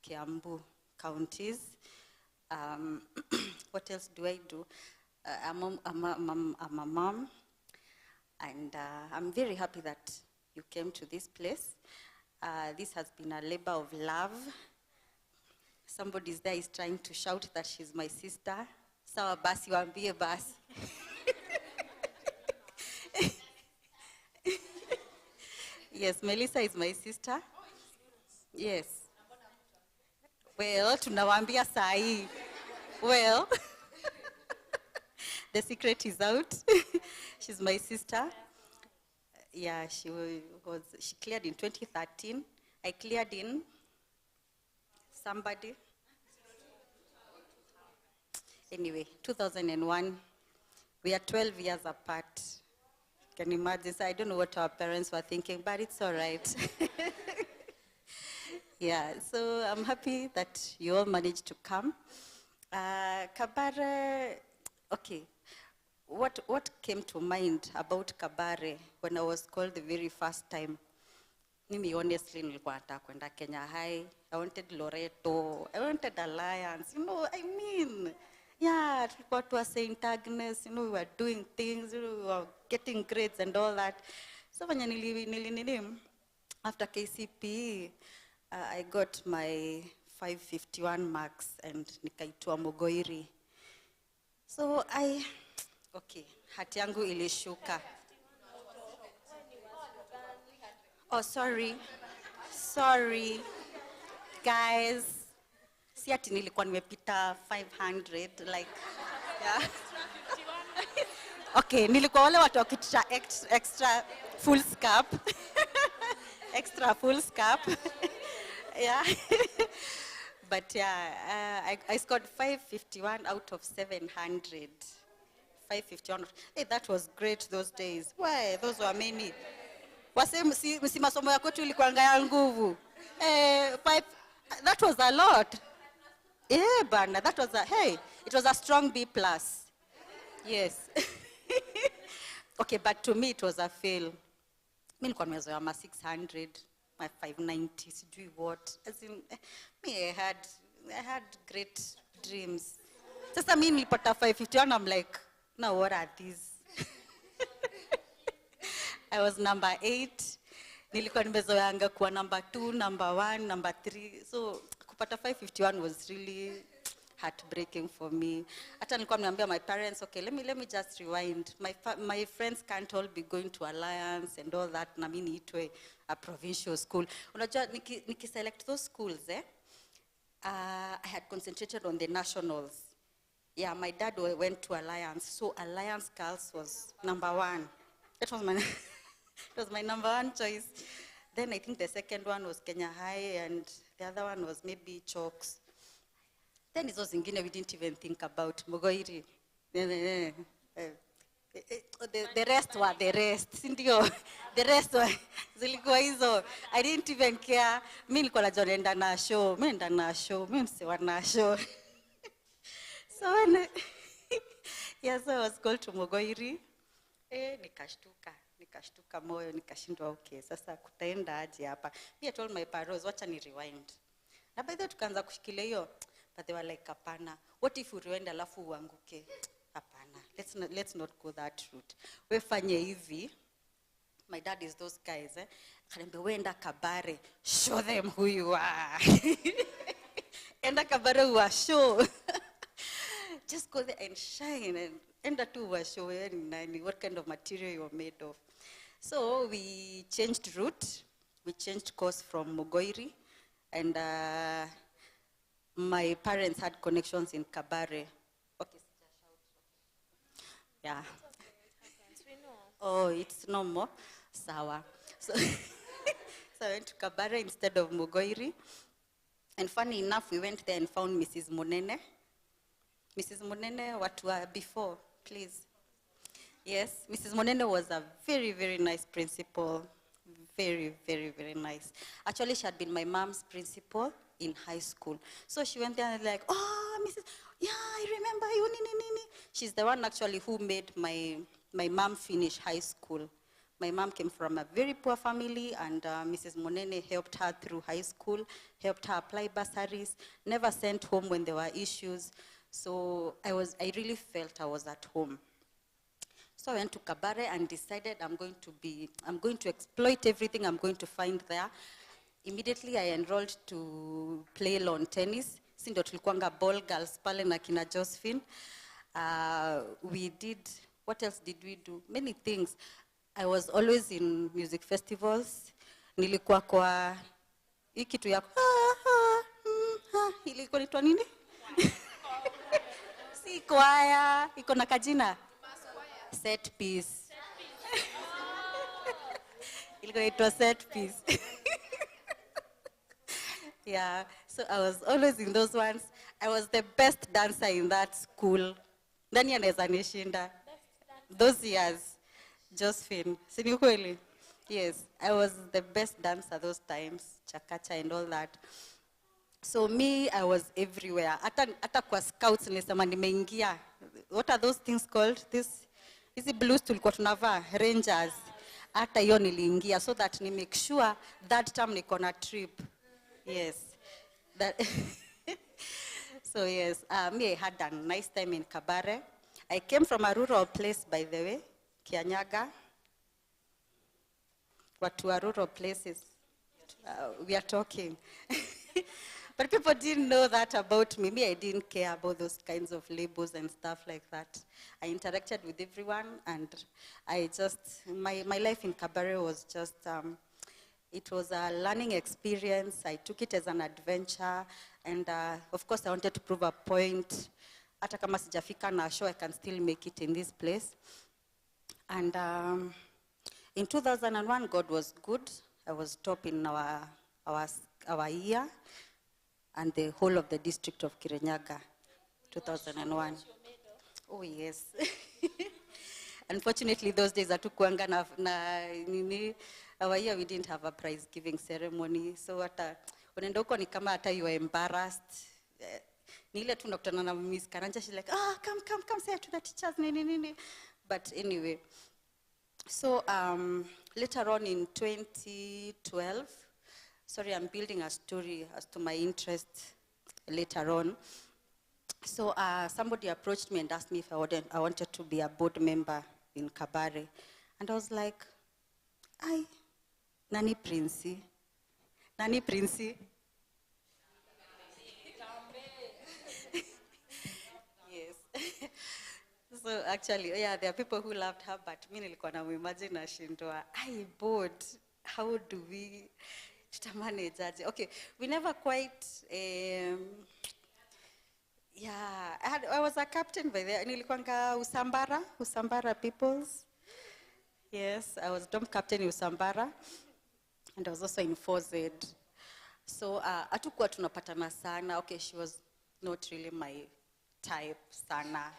Kiambu counties. What else do I do? I'm a mom, and I'm very happy that you came to this place. This has been a labor of love. Somebody there is trying to shout that she's my sister. Sawa basi waambie basi. Yes, Melissa is my sister. Yes. Well, tunawaambia sahi. Well, the secret is out. She's my sister. Yeah, she cleared in 2013. I cleared in somebody. Anyway, 2001. We are 12 years apart. Can you imagine? So I don't know what our parents were thinking, but it's all right. Yeah, so I'm happy that you all managed to come. Kabare, okay. What came to mind about Kabare when I was called the very first time? Mimi honestly nilikuwa nataka kwenda Kenya High. I wanted Loreto. I wanted Alliance. You know, I mean, yeah, tulikuwa tu St. Agnes. You know, we were doing things. You know, we were getting grades and all that. So when after KCPE, I got my 551 marks and nikaitwa Mugoiri. So okay, hati yangu ilishuka. Oh, sorry. Guys, si ati nilikuwa nimepita 500, like, yeah. Okay, nilikuwa wale watu wakitisha extra full scap. Extra full scap. Yeah. But yeah, I scored 551 out of 700. 551. Hey, that was great those days. Why? Those were many. Wase masomo ya kwetu ilikuanga ya nguvu. That was a lot. Yeah, bana, that was it was a strong B+. Yes. Okay, but to me it was a fail. Mimi nilikuwa nimezoea ma 600, my 590, sijui what. As in, me, I had great dreams. Sasa mimi nilipata 551, I'm like, now what are these? I was number 8. Nilikuwa nimezoeanga kuwa number 2, number 1, number 3. So kupata 551 was really heartbreaking for me. Hata nilikuwa nimeambia my parents, okay, let me just rewind. My friends can't all be going to Alliance and all that. Na mimi niitwe a provincial school. Unajua niki-select those schools, I had concentrated on the nationals. Yeah, my dad went to Alliance, so Alliance Girls was number 1. That was my it was my number 1 choice. Then I think the second one was Kenya High, and the other one was maybe Chalks. Then hizo zingine we didn't even think about. Mugoiri. The rest were the rest. Sindio. The rest were zilikuwa hizo. I didn't even care. Mimi nilikuwa najua naenda na show. Mimi naenda na show. Mimi msiwa na show. So when Yes, I was called to Mogoiri. Nikashtuka moyo, nikashindwa okay, sasa kutaenda aje hapa. Me, I told my parents, wacha ni rewind. Na by the way tukaanza kushikilia hiyo, but they were like, hapana. What if you rewind alafu uanguke? Hapana. Let's not go that route. We fanye hivi. My dad is those guys, eh? Akaniambia, we enda Kabare, show them who you are. Enda Kabare uwashow. Just go there and shine, and enda tu uwashow what kind of material you're made of. So we changed route. We changed course from Mugoiri, and my parents had connections in Kabare. Okay, yeah. Oh, it's no more. Sawa. So, so I went to Kabare instead of Mugoiri. And funny enough, we went there and found Mrs. Munene. Mrs. Munene, what were before, please? Yes, Mrs. Munene was a very, very nice principal. Very, very, very nice. Actually, she had been my mom's principal in high school. So she went there and like, oh, Mrs. Yeah, I remember you. She's the one actually who made my mom finish high school. My mom came from a very poor family, and Mrs. Monene helped her through high school, helped her apply bursaries, never sent home when there were issues. So I really felt I was at home. So I went to Kabare and decided I'm going to exploit everything I'm going to find there. Immediately I enrolled to play lawn tennis. Sindo tulikuanga ball girls pale na kina Josephine. We did, what else did we do? Many things. I was always in music festivals. Nilikuwa kwa hii kitu ya ilikuwa inaitwa nini? Si kwaya, iko na kajina. Set piece. Ilikuwa inaitwa set piece. Yeah, so I was always in those ones. I was the best dancer in that school. Nani anaweza nishinda? Those years. Josephine, sini kweli? Yes, I was the best dancer those times, chakacha and all that. So me, I was everywhere. Ata kwa scouts nilisema nimeingia. What are those things called? Hizi blues tulikuwa tunavaa, rangers. Ata hiyo niliingia so that ni make sure that time niko na trip. Yes. So yes, me, I had a nice time in Kabare. I came from a rural place, by the way. Kianyaga, what were rural places we are talking. But people didn't know that about me. Me, I didn't care about those kinds of labels and stuff like that. I interacted with everyone, and my life in Kabare was just, it was a learning experience. I took it as an adventure, and of course I wanted to prove a point. Hata kama sijafika na show, I can still make it in this place. And in 2001, God was good. I was top in our year and the whole of the district of Kirinyaga, 2001. Oh, yes. Unfortunately, those days, hatukuanga our year, we didn't have a prize-giving ceremony. So unaenda huko ni kama hata you are embarrassed. Ni ile tu nakutana na Miss Karanja, she's like, come say to the teachers, nini. But anyway, so later on in 2012, sorry, I'm building a story as to my interest later on. So somebody approached me and asked me if I wanted to be a board member in Kabare. And I was like, Nani Princey? So actually, yeah, there are people who loved her, but me nilikuwa na imagine ashindwa. Board, how do we manage that? Okay, we never quite, yeah, I was a captain by there. Nilikuwanga Usambara peoples. Yes, I was dom captain in Usambara, and I was also in 4Z. So hatukuwa tunapatana sana. Okay, she was not really my type sana.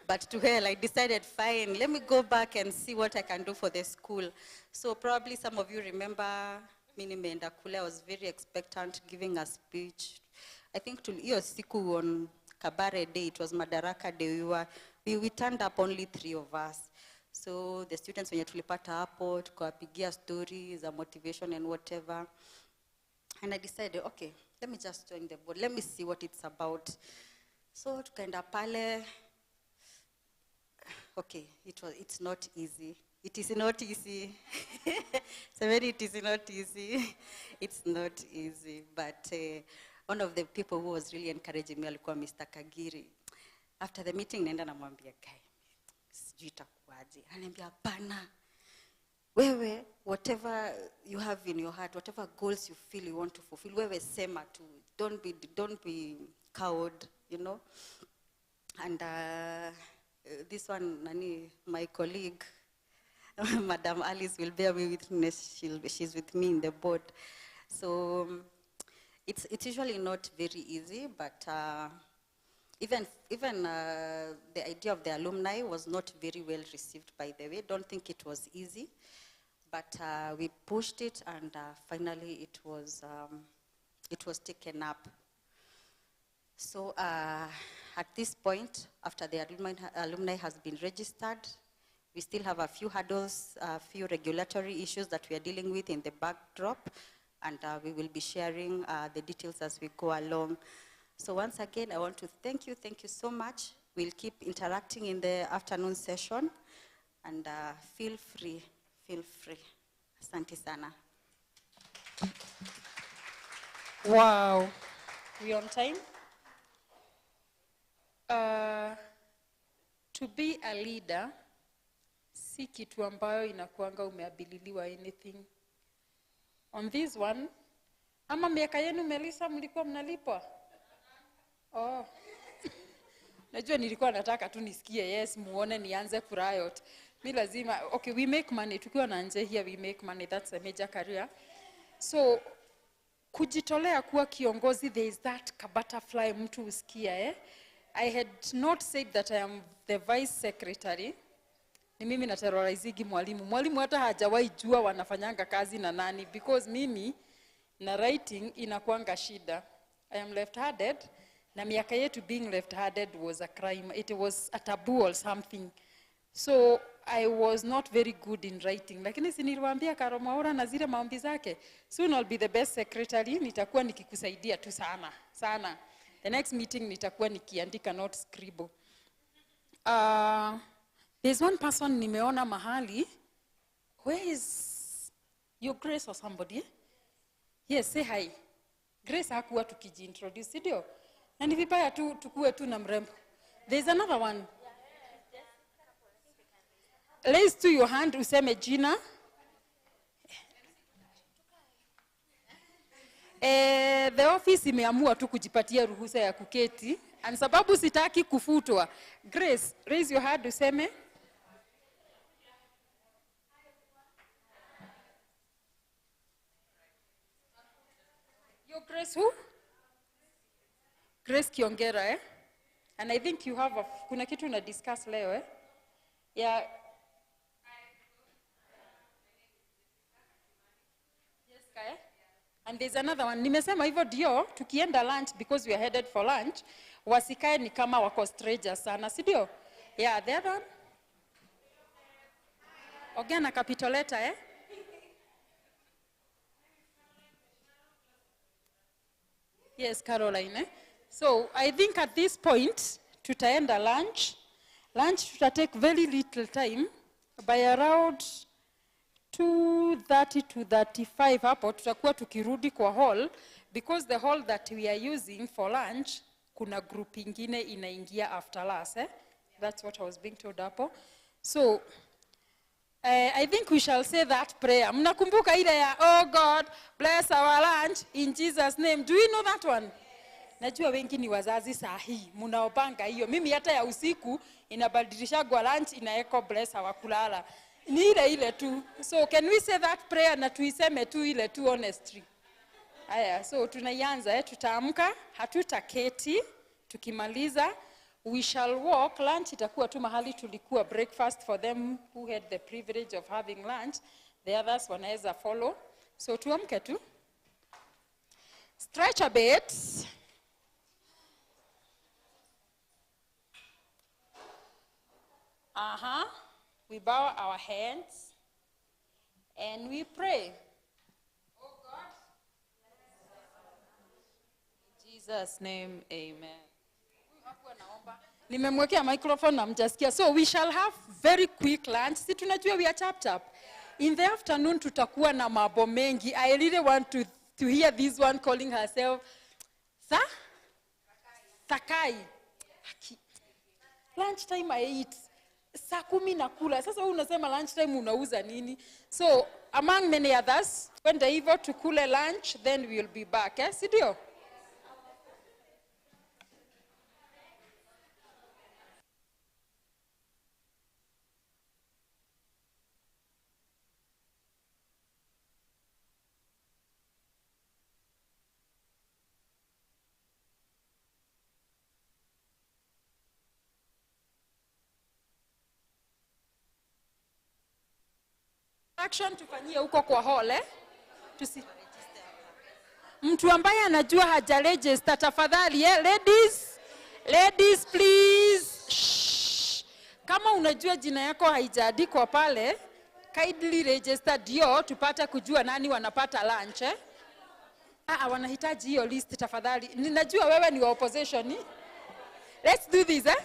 But to hell, I decided, fine, let me go back and see what I can do for the school. So probably some of you remember Minimeenda Kule. I was very expectant, giving a speech. I think to iyo siku on Kabare Day, it was Madaraka Day, we turned up only 3 of us. So the students wenye tulipata hapo, tukawapigia stories, motivation and whatever. And I decided, okay, let me just join the board. Let me see what it's about. So tukaenda pale. Okay, it's not easy. It is not easy. It is not easy. It's not easy. But one of the people who was really encouraging me alikuwa Mr. Kagiri. After the meeting, nenda namwambia guy, sijui itakuwaje. Ananiambia hapana. Wewe, whatever you have in your heart, whatever goals you feel you want to fulfill, wewe sema tu. Don't be cowed, you know. And this one, my colleague, Madam Alice will bear me witness. She's with me in the board. So it's usually not very easy, but even the idea of the alumni was not very well received, by the way. Don't think it was easy, but we pushed it, and finally it was taken up. So at this point, after the alumni has been registered, we still have a few hurdles, a few regulatory issues that we are dealing with in the backdrop, and we will be sharing the details as we go along. So once again, I want to thank you so much. We'll keep interacting in the afternoon session, and feel free. Asante sana. Wow. We on time? To be a leader, si kitu ambayo inakuanga umeabililiwa anything. On this one, ama miaka yenu Melissa mlikuwa mnalipwa? Oh. Najua nilikuwa nataka tu nisikie yes muone nianze riot. Mi lazima, okay, we make money. Tukiwa na nje here, we make money. That's a major career. So, kujitolea kuwa kiongozi, there is that butterfly mtu usikia, I had not said that I am the vice secretary. Ni mimi na terrorizigi mwalimu. Mwalimu hata hajawahi jua wanafanyanga kazi na nani, because mimi na writing inakuanga shida. I am left-handed, na miaka yetu being left-handed was a crime. It was a taboo or something. So I was not very good in writing. Lakini si niliwaambia Karo Mwaura na zile maombi zake, soon I'll be the best secretary, nitakuwa nikikusaidia tu sana. The next meeting nitakuwa nikiandika not scribble. There's one person nimeona mahali. Where is your Grace or somebody? Yes, say hi. Grace hakuwa tukijiintroduce, ndio? Na ni vibaya tu tukue tu na mrembo. There's another one. Raise to your hand, useme jina. The office imeamua tu kujipatia ruhusa ya kuketi. And sababu sitaki kufutwa. Grace, raise your hand, useme. Your Grace who? Grace Kiongera, And I think you have kuna kitu na discuss leo, Yeah. And there's another one. Nimesema hivyo ndio tukienda lunch, because we are headed for lunch, wasikae ni kama wako strangers sana, si ndio? Yeah, the other one. Ogena Capitoleta, Yes, Caroline. So I think at this point, tutaenda lunch. Lunch tuta take very little time, by around 2:30 to 35 hapo tutakuwa tukirudi kwa hall, because the hall that we are using for lunch kuna group ingine inaingia after lunch, That's what I was being told hapo. So I think we shall say that prayer. Mnakumbuka ile ya oh God bless our lunch in Jesus name. Do you know that one? Najua wengi ni wazazi sahi mnaopanga hiyo. Mimi hata ya usiku inabadilisha kwa lunch inaeko bless our kulala. Ni ile tu. So can we say that prayer na tuiseme tu ile tu honestly. Aya, so tunaianza tutaamka, hatutaketi, tukimaliza we shall walk. Lunch itakuwa tu mahali tulikuwa, breakfast for them who had the privilege of having lunch. The others wanaweza follow. So tuamke tu. Stretch a bit. We bow our heads and we pray. In Jesus' name, amen. Nimemwekea microphone na mjasikia. So we shall have very quick lunch. Si tunajua we are tap tap. In the afternoon tutakuwa na mambo mengi. I really want to hear this one calling herself Sakai. Lunch time I eat. Saa 10 nakula. Sasa wewe unasema lunch time unauza nini? So among many others, kwenda hivyo tukule lunch, then we will be back. Eh? Si ndio? Action tufanyie huko kwa hall, eh? Mtu ambaye anajua hajaregister tafadhali, eh? Ladies please. Shh. Kama unajua jina yako haijaandikwa pale, kindly register ndio tupate kujua nani wanapata lunch, eh? Wanahitaji hiyo list tafadhali. Ninajua wewe ni wa opposition. Let's do this, eh?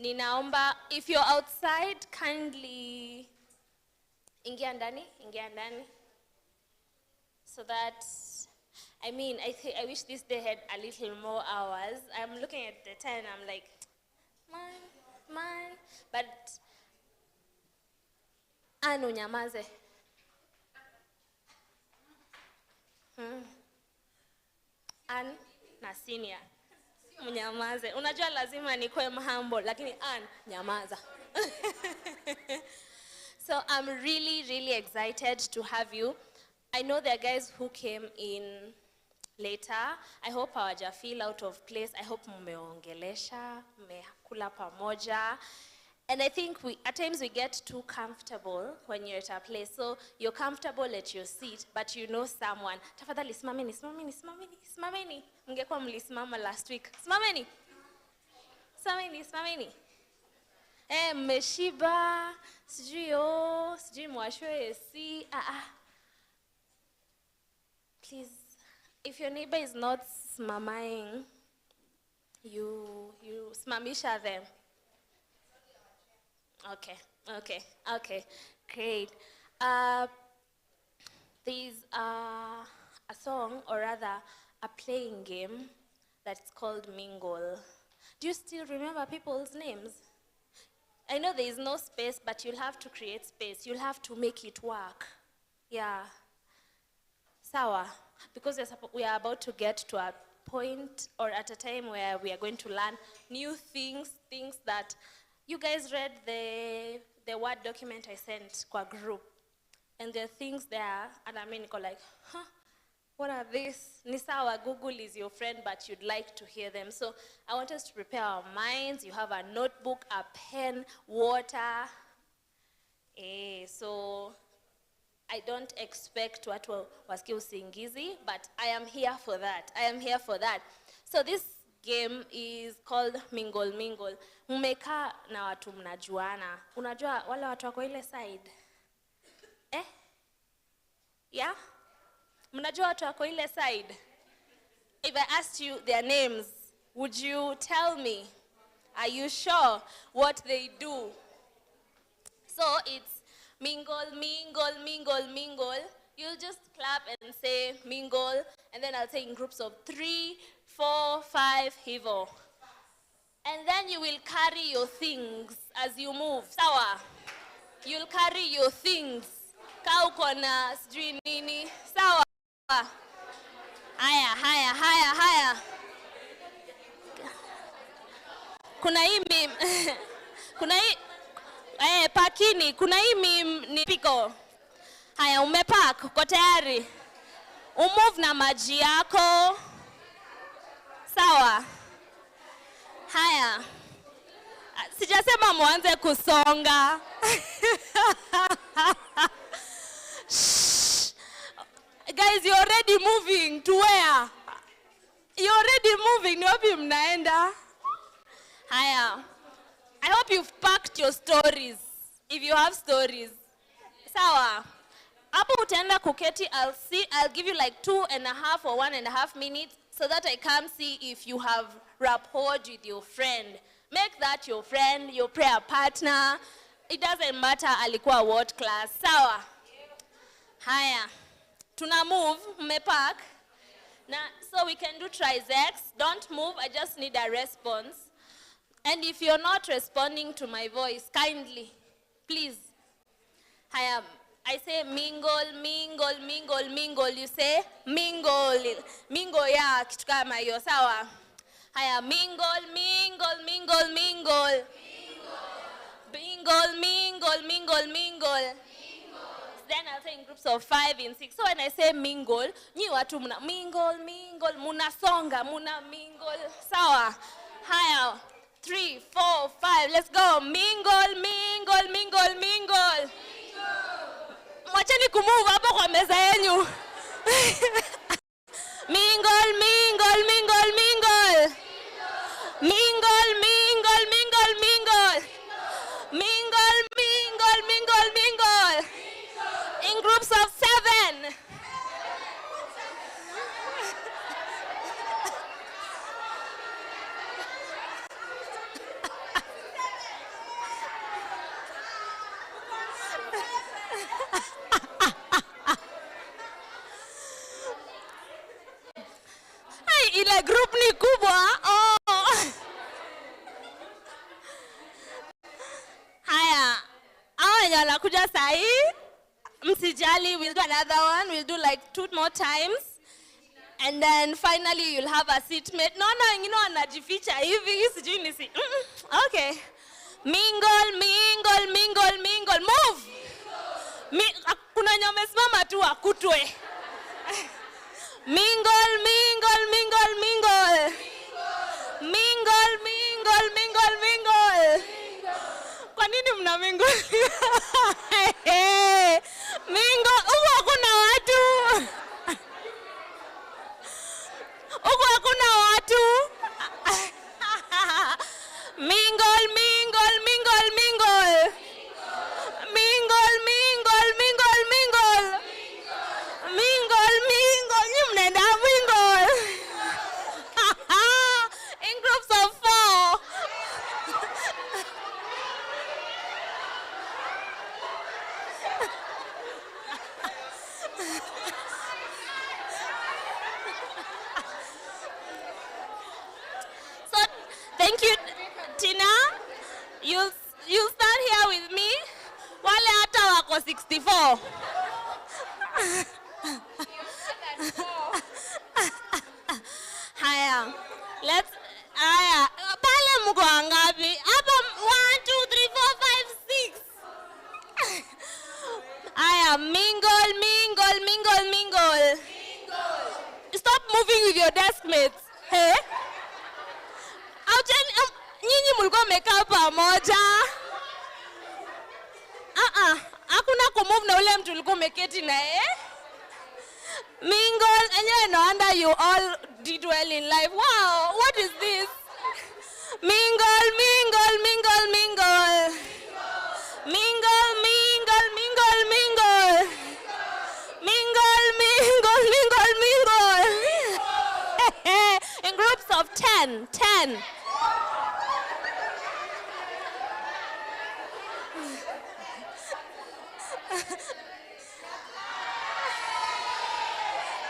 Ninaomba, if you're outside, kindly ingia ndani. So that, I wish this day had a little more hours. I'm looking at the time, I'm like, man. But, unyamaze. Na senior. Mnyamaze. Unajua lazima nikuwe humble, lakini nyamaza. So I'm really, really excited to have you. I know there are guys who came in later. I hope hawaja feel out of place. I hope mmeongelesha, mmekula pamoja. And I think at times we get too comfortable when you're at a place. So you're comfortable at your seat, but you know someone. Tafadhali simameni. Mngekuwa mlisimama last week. Simameni. Mmeshiba. Sijui mwashwe AC. Please, if your neighbor is not smamaing, you smamisha them. Okay, great. There's a song, or rather a playing game, that's called Mingle. Do you still remember people's names? I know there is no space, but you'll have to create space. You'll have to make it work. Yeah. Sawa. Because we are about to get to a point, or at a time where we are going to learn new things that you guys read the Word document I sent kwa group. And there are things there, and like, what are these? Nisawa, Google is your friend, but you'd like to hear them. So I want us to prepare our minds. You have a notebook, a pen, water. So I don't expect watu wasikie usingizi, but I am here for that. So this game is called Mingle. Mmekaa na watu mnajuana. Unajua wale watu wako ile side? Yeah? Mnajua watu wako ile side? If I asked you their names, would you tell me? Are you sure what they do? So it's mingle. You'll just clap and say mingle, and then I'll say in groups of 3, 4, 5, hivo. And then you will carry your things as you move. Sawa? You'll carry your things. Ka uko na sijui nini. Sawa? Haya. Kuna hii pakini, kuna hii ni piko. Haya, umepack, uko tayari. Umove na maji yako. Sawa? Haya. Sijasema muanze kusonga. Guys, you're already moving to where? You're already moving. Ni wapi mnaenda? Haya. I hope you've packed your stories. If you have stories. Sawa. Hapo utaenda kuketi, I'll give you like 2.5 or 1.5 minutes so that I can see if you have rapport with your friend. Make that your friend, your prayer partner. It doesn't matter alikuwa what class. Sawa. Haya. Tuna move, mmepack. So we can do trizex. Don't move, I just need a response. And if you're not responding to my voice, kindly, please. I say mingle. You say mingle. Mingle ya kitu kama hiyo, sawa? Haya, mingle. Then I'll say in groups of 5 and 6. So when I say mingle, nyi watu muna mingle, munasonga, muna mingle. Sawa? Haya, 3, 4, 5. Let's go. Mingle. Mwacheni kumove hapo kwa meza yenu. Mingle. In groups of 7. ile group ni kubwa. Oh. Haya. Hao wenye wanakuja sahi, msijali, we'll do another one. We'll do like 2 more times. And then finally you'll have a seatmate. No, wengine wanajificha hivi, sijui ni si. Okay. Mingle, mingle, mingle, mingle. Move. Kuna wenye wamesimama tu akutwe. Mingle, mingle, mingle, mingle. Mingle, mingle, mingle, mingle. Kwa nini mna mingle? Mingle, huko hakuna watu. Huko hakuna watu. Mingle, mingle, mingle, mingle. Mingle, mingle, mingle, mingle. Mingle, mingle, you mnaenda mingle. In groups of 4. So, thank you, Tina. You'll stand here with me. Wale hata wako 64. Haya. Haya. Pale mko wangapi? Hapa 1 2 3 4 5 6. Haya, mingle, mingle, mingle, mingle. Stop moving with your desk mates. Hey? Nyinyi mlikuwa mmekaa pamoja. Hakuna kumove na ule mtu ulikuwa umeketi naye. Mingle, and no wonder you all did well in life. Wow, what is this? Mingle, mingle, mingle, mingle. Mingle, mingle, mingle, mingle. Mingle, mingle, mingle, mingle. In groups of 10, 10.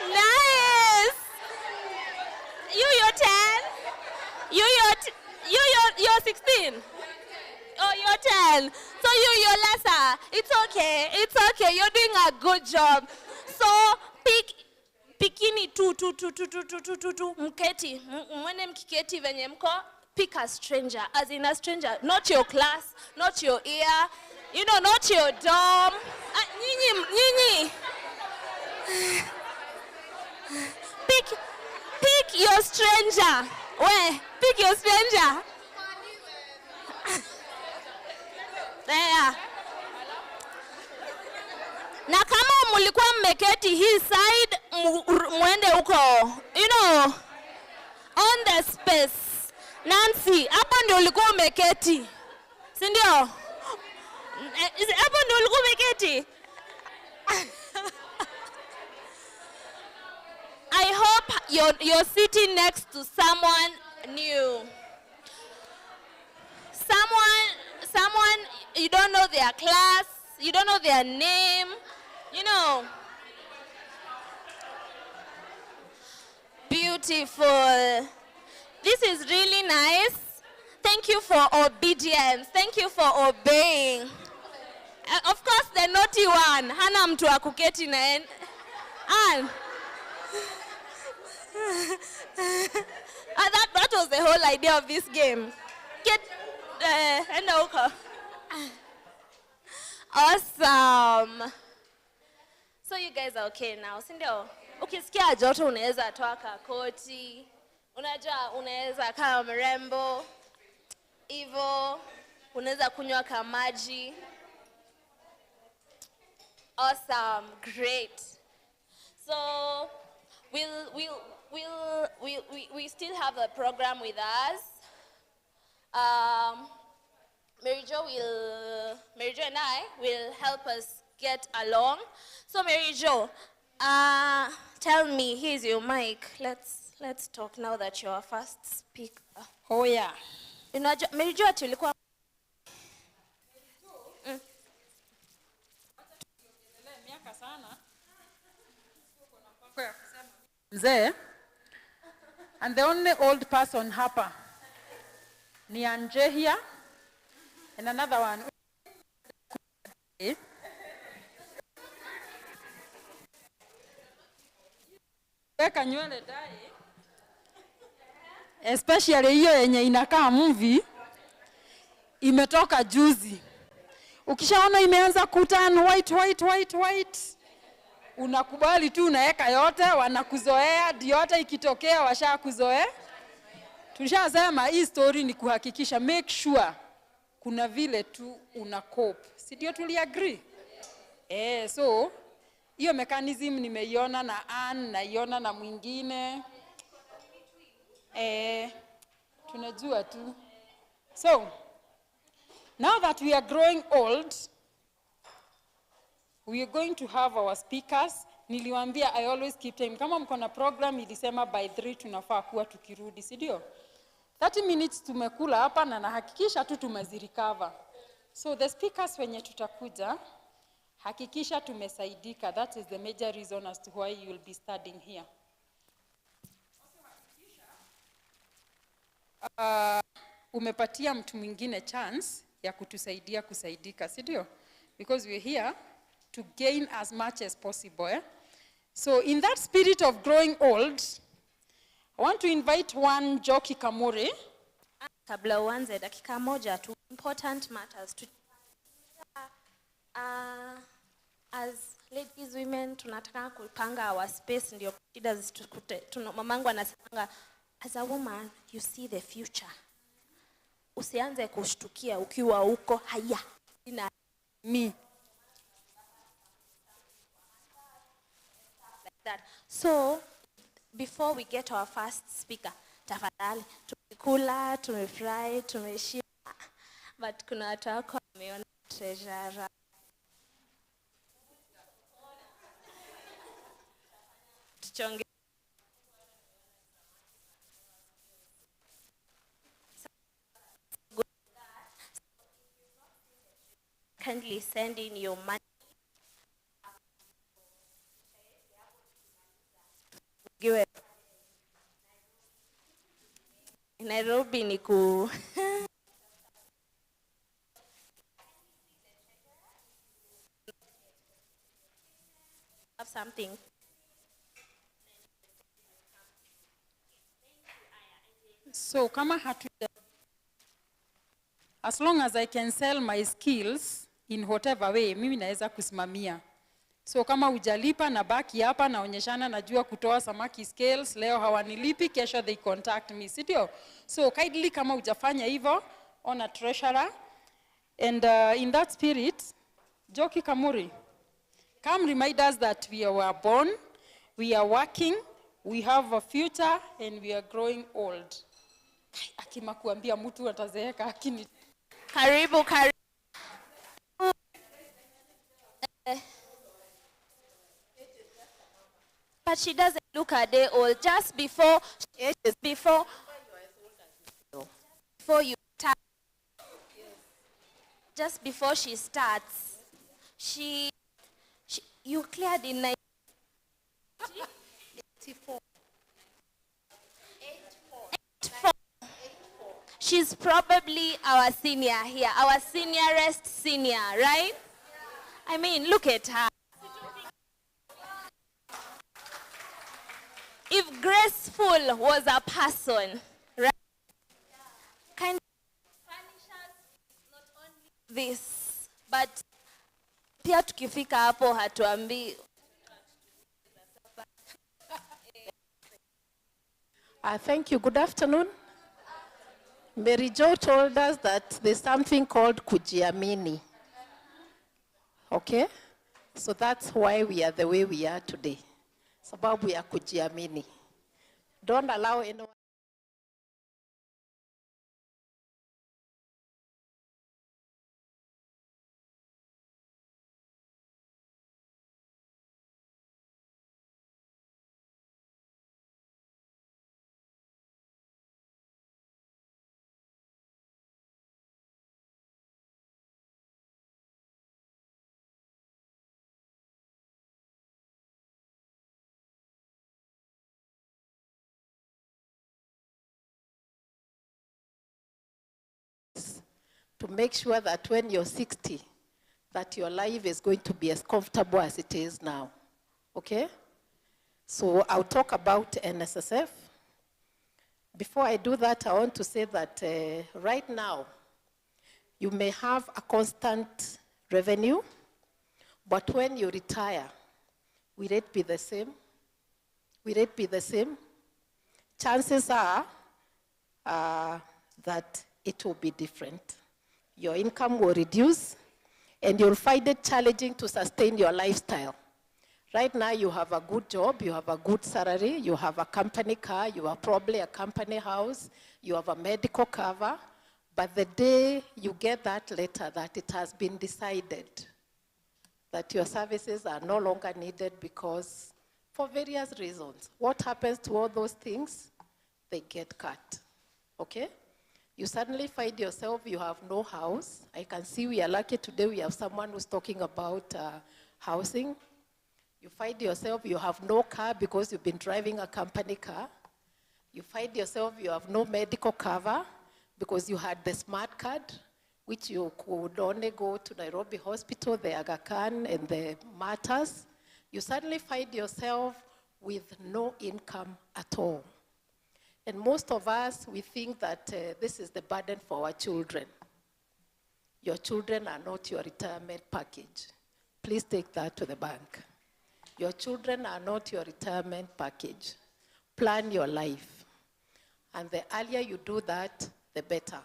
Nice. You're 10. You're 16. Oh, you're 10. So you're lesser. It's okay. It's okay. You're doing a good job. So pikini tu mketi. Mwene mkiketi venye mko, pick a stranger. As in a stranger, not your class, not your ear, not your dorm. Nyinyi. Pick your stranger. Pick your stranger. There. Na kama mulikuwa mmeketi hii side, mwende huko. On the space. Nancy, hapo ndio ulikuwa umeketi. Si ndio? Hapo ndio ulikuwa umeketi. I hope you're sitting next to someone new. Someone you don't know their class, you don't know their name, Beautiful. This is really nice. Thank you for obedience. Thank you for obeying. Of course, the naughty one. Hana mtu wa kuketi na Ann. That was the whole idea of this game. Get awesome. So you guys are okay now, si ndio? Ukisikia joto unaweza toa kakoti. Unajua unaweza kama mrembo. Hivyo unaweza kunywa kamaji. Awesome, great. So we still have a program with us. Mary Jo and I will help us get along. So Mary Jo, tell me, here's your mic. Let's talk now that you're a first speaker. Oh yeah. Mary Jo tulikuwa Mzee, And the only old person hapa ni Anje here. And another one. Weka nywele dai. Especially hiyo yenye inakaa movie. Imetoka juzi. Ukishaona imeanza kuturn white. Unakubali tu unaweka yote, wanakuzoea, yote ikitokea washakuzoea. Tulishasema hii story ni kuhakikisha, make sure kuna vile tu una cope. Si ndio tuliagree? So hiyo mechanism nimeiona na Ann, naiona na mwingine. Tunajua tu. So now that we are growing old, we are going to have our speakers. Niliwaambia I always keep time. Kama mko na program ilisema by 3 tunafaa kuwa tukirudi, si ndio? 30 minutes tumekula hapa na nahakikisha tu tumezirecover. So the speakers wenye tutakuja, hakikisha tumesaidika. That is the major reason as to why you will be studying here. Umepatia mtu mwingine chance ya kutusaidia kusaidika, si ndio? Because we're here to gain as much as possible. So in that spirit of growing old, I want to invite one Joki Kamore. Kabla uanze dakika moja tu, important matters. As ladies, women, tunataka kupanga our space ndio shida zitukute. Mamangu anasemanga, as a woman, you see the future. Usianze kushtukia ukiwa huko, haya, ina me. Like that. So, before we get our first speaker, tafadhali, tumekula, tumefurahi, tumeshiba, but kuna watu wako wameona treasure. Tuchonge. Kindly send in your money. Give it. Nairobi ni ku have something. So kama hatuja, as long as I can sell my skills in whatever way, mimi naweza kusimamia. So kama hujalipa na baki hapa naonyeshana najua kutoa samaki scales, leo hawanilipi, kesho they contact me, si ndio? So kindly kama hujafanya hivyo, on a treasurer. And in that spirit, Joki Kamuri, come remind us that we were born, we are working, we have a future, and we are growing old. Akima kuambia mtu atazeeka akini. Karibu. But she doesn't look a day old. Just before you start, just before she starts, you cleared in 84. She's probably our senior here, our seniorest senior, right? I mean, look at her. If graceful was a person, right? Kind of not only this, but pia tukifika hapo hatuambii. Thank you. Good afternoon. Mary Jo told us that there's something called kujiamini. Okay? So that's why we are the way we are today. Sababu ya kujiamini. Don't allow anyone to make sure that when you're 60, that your life is going to be as comfortable as it is now, okay? So I'll talk about NSSF. Before I do that, I want to say that right now, you may have a constant revenue, but when you retire, will it be the same? Will it be the same? Chances are that it will be different. Your income will reduce, and you'll find it challenging to sustain your lifestyle. Right now, you have a good job, you have a good salary, you have a company car, you have probably a company house, you have a medical cover, but the day you get that letter that it has been decided that your services are no longer needed because, for various reasons, what happens to all those things? They get cut, okay? You suddenly find yourself, you have no house. I can see we are lucky today we have someone who's talking about housing. You find yourself, you have no car because you've been driving a company car. You find yourself, you have no medical cover because you had the smart card, which you could only go to Nairobi Hospital, the Aga Khan, and the Matters. You suddenly find yourself with no income at all. And most of us, we think that this is the burden for our children. Your children are not your retirement package. Please take that to the bank. Your children are not your retirement package. Plan your life. And the earlier you do that, the better.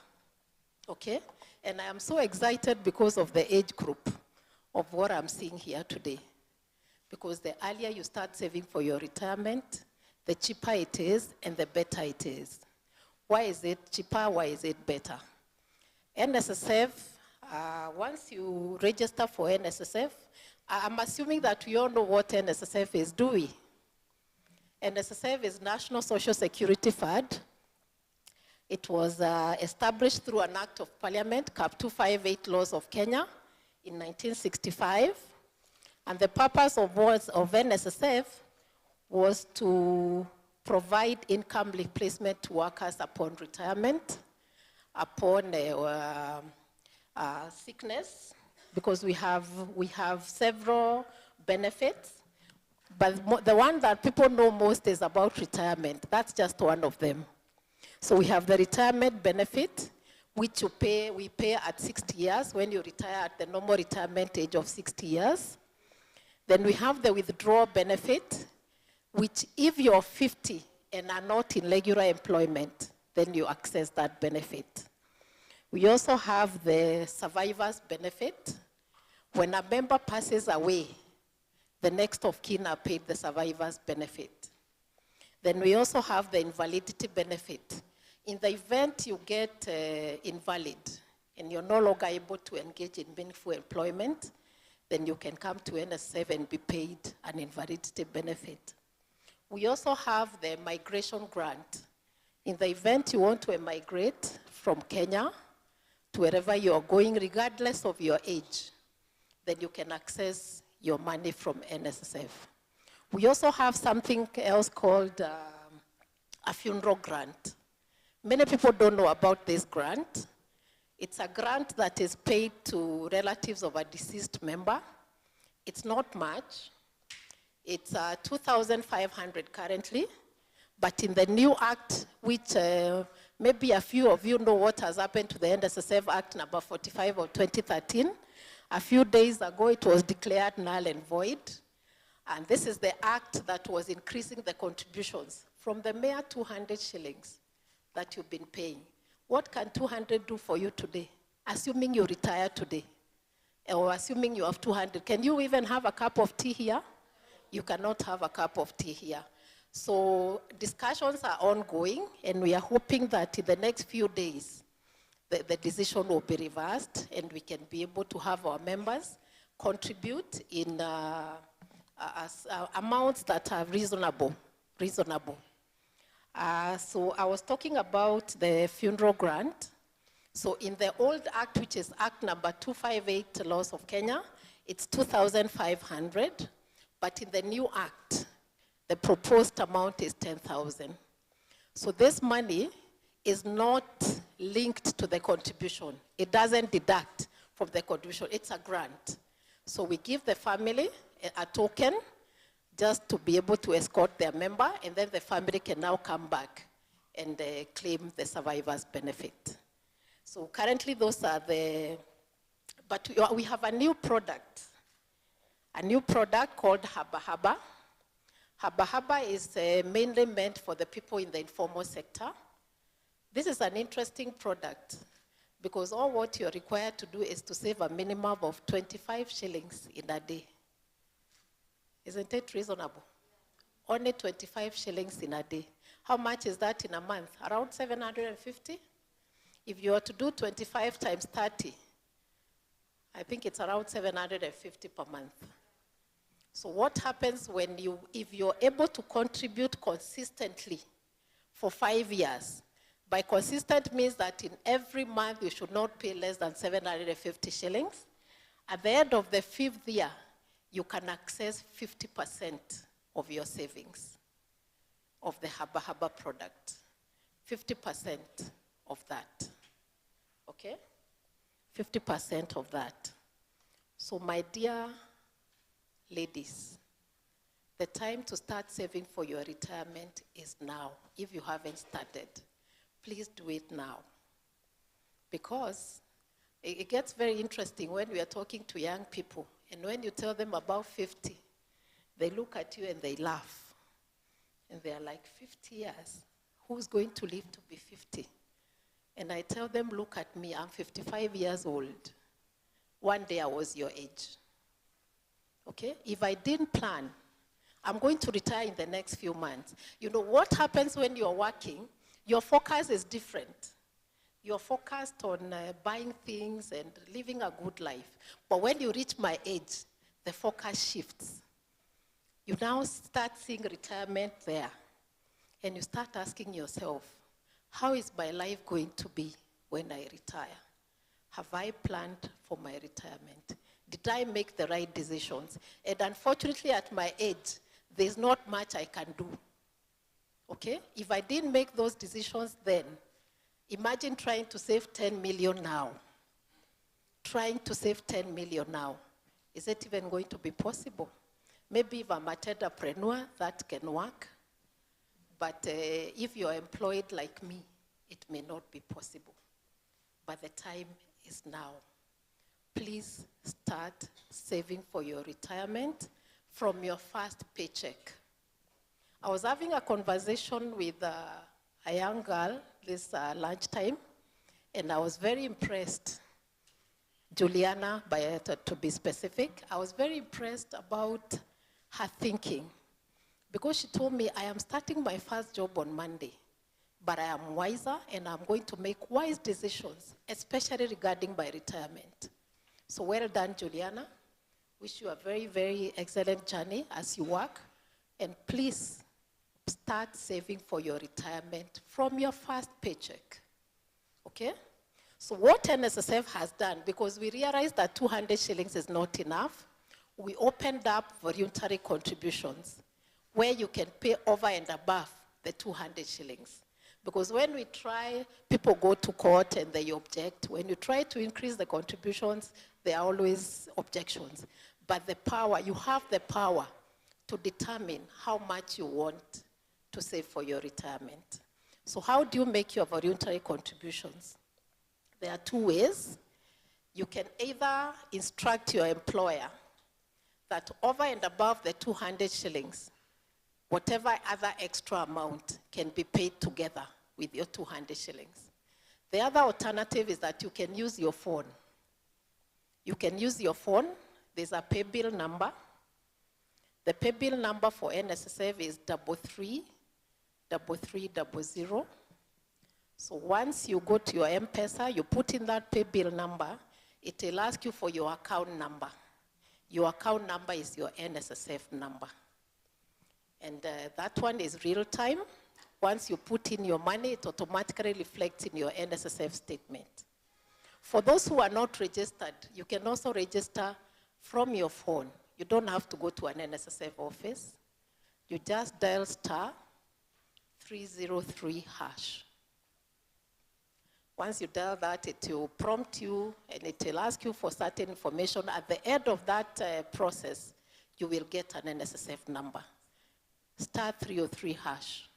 Okay? And I am so excited because of the age group of what I'm seeing here today. Because the earlier you start saving for your retirement, the cheaper it is and the better it is. Why is it cheaper? Why is it better? NSSF, once you register for NSSF, I'm assuming that we all know what NSSF is, do we? NSSF is National Social Security Fund. It was established through an act of parliament, Cap 258 Laws of Kenya in 1965. And the purpose of NSSF was to provide income replacement to workers upon retirement, upon sickness, because we have several benefits, but the one that people know most is about retirement. That's just one of them. So we have the retirement benefit, which we pay at 60 years when you retire at the normal retirement age of 60 years. Then we have the withdrawal benefit, which if you're 50 and are not in regular employment, then you access that benefit. We also have the survivor's benefit. When a member passes away, the next of kin are paid the survivor's benefit. Then we also have the invalidity benefit. In the event you get invalid and you're no longer able to engage in meaningful employment, then you can come to NSSF and be paid an invalidity benefit. We also have the migration grant. In the event you want to migrate from Kenya to wherever you are going, regardless of your age, then you can access your money from NSSF. We also have something else called a funeral grant. Many people don't know about this grant. It's a grant that is paid to relatives of a deceased member. It's not much. It's 2,500 currently, but in the new act, which maybe a few of you know what has happened to the NSSF Act number 45 of 2013. A few days ago, it was declared null and void. And this is the act that was increasing the contributions from the mere 200 shillings that you've been paying. What can 200 do for you today? Assuming you retire today, or assuming you have 200, can you even have a cup of tea here? You cannot have a cup of tea here. So discussions are ongoing, and we are hoping that in the next few days, the decision will be reversed, and we can be able to have our members contribute in amounts that are reasonable. So I was talking about the funeral grant. So in the old act, which is Act number 258, Laws of Kenya, it's 2,500. But in the new act, the proposed amount is 10,000. So this money is not linked to the contribution. It doesn't deduct from the contribution. It's a grant. So we give the family a token just to be able to escort their member, and then the family can now come back and claim the survivor's benefit. So currently those are the, but we have a new product called Haba Haba. Haba Haba is mainly meant for the people in the informal sector. This is an interesting product because all what you're required to do is to save a minimum of 25 shillings in a day. Isn't it reasonable? Only 25 shillings in a day. How much is that in a month? Around 750? If you were to do 25 times 30, I think it's around 750 per month. So what happens when if you're able to contribute consistently for 5 years, by consistent means that in every month you should not pay less than 750 shillings. At the end of the 5th year, you can access 50% of your savings of the Haba Haba product. 50% of that, okay? 50% of that. So my dear ladies, the time to start saving for your retirement is now. If you haven't started, please do it now. Because it gets very interesting when we are talking to young people, and when you tell them about 50, they look at you and they laugh. And they are like, 50 years? Who's going to live to be 50? And I tell them, look at me, I'm 55 years old. One day I was your age. Okay? If I didn't plan, I'm going to retire in the next few months. You know, what happens when you're working, your focus is different. You're focused on buying things and living a good life. But when you reach my age, the focus shifts. You now start seeing retirement there. And you start asking yourself, how is my life going to be when I retire? Have I planned for my retirement? Did I make the right decisions? And unfortunately, at my age, there's not much I can do. Okay? If I didn't make those decisions then, imagine trying to save 10 million now. Trying to save 10 million now. Is it even going to be possible? Maybe if I'm an entrepreneur, that can work. But if you're employed like me, it may not be possible. But the time is now. Please start saving for your retirement from your first paycheck. I was having a conversation with a young girl this lunchtime, and I was very impressed. Juliana, to be specific, I was very impressed about her thinking, because she told me, I am starting my first job on Monday, but I am wiser and I'm going to make wise decisions, especially regarding my retirement. So well done, Juliana. Wish you a very, very excellent journey as you work, and please start saving for your retirement from your first paycheck, okay? So what NSSF has done, because we realized that 200 shillings is not enough, we opened up voluntary contributions where you can pay over and above the 200 shillings. Because when we try, people go to court and they object. When you try to increase the contributions, there are always objections. But the power, you have the power to determine how much you want to save for your retirement. So how do you make your voluntary contributions? There are two ways. You can either instruct your employer that over and above the 200 shillings, whatever other extra amount can be paid together with your 200 shillings. The other alternative is that you can use your phone. You can use your phone. There's a pay bill number. The pay bill number for NSSF is 333300. So once you go to your M-Pesa, you put in that pay bill number, it will ask you for your account number. Your account number is your NSSF number. And that one is real time. Once you put in your money, it automatically reflects in your NSSF statement. For those who are not registered, you can also register from your phone. You don't have to go to an NSSF office. You just dial *303#. Once you dial that, it will prompt you and it will ask you for certain information. At the end of that process, you will get an NSSF number. *303#.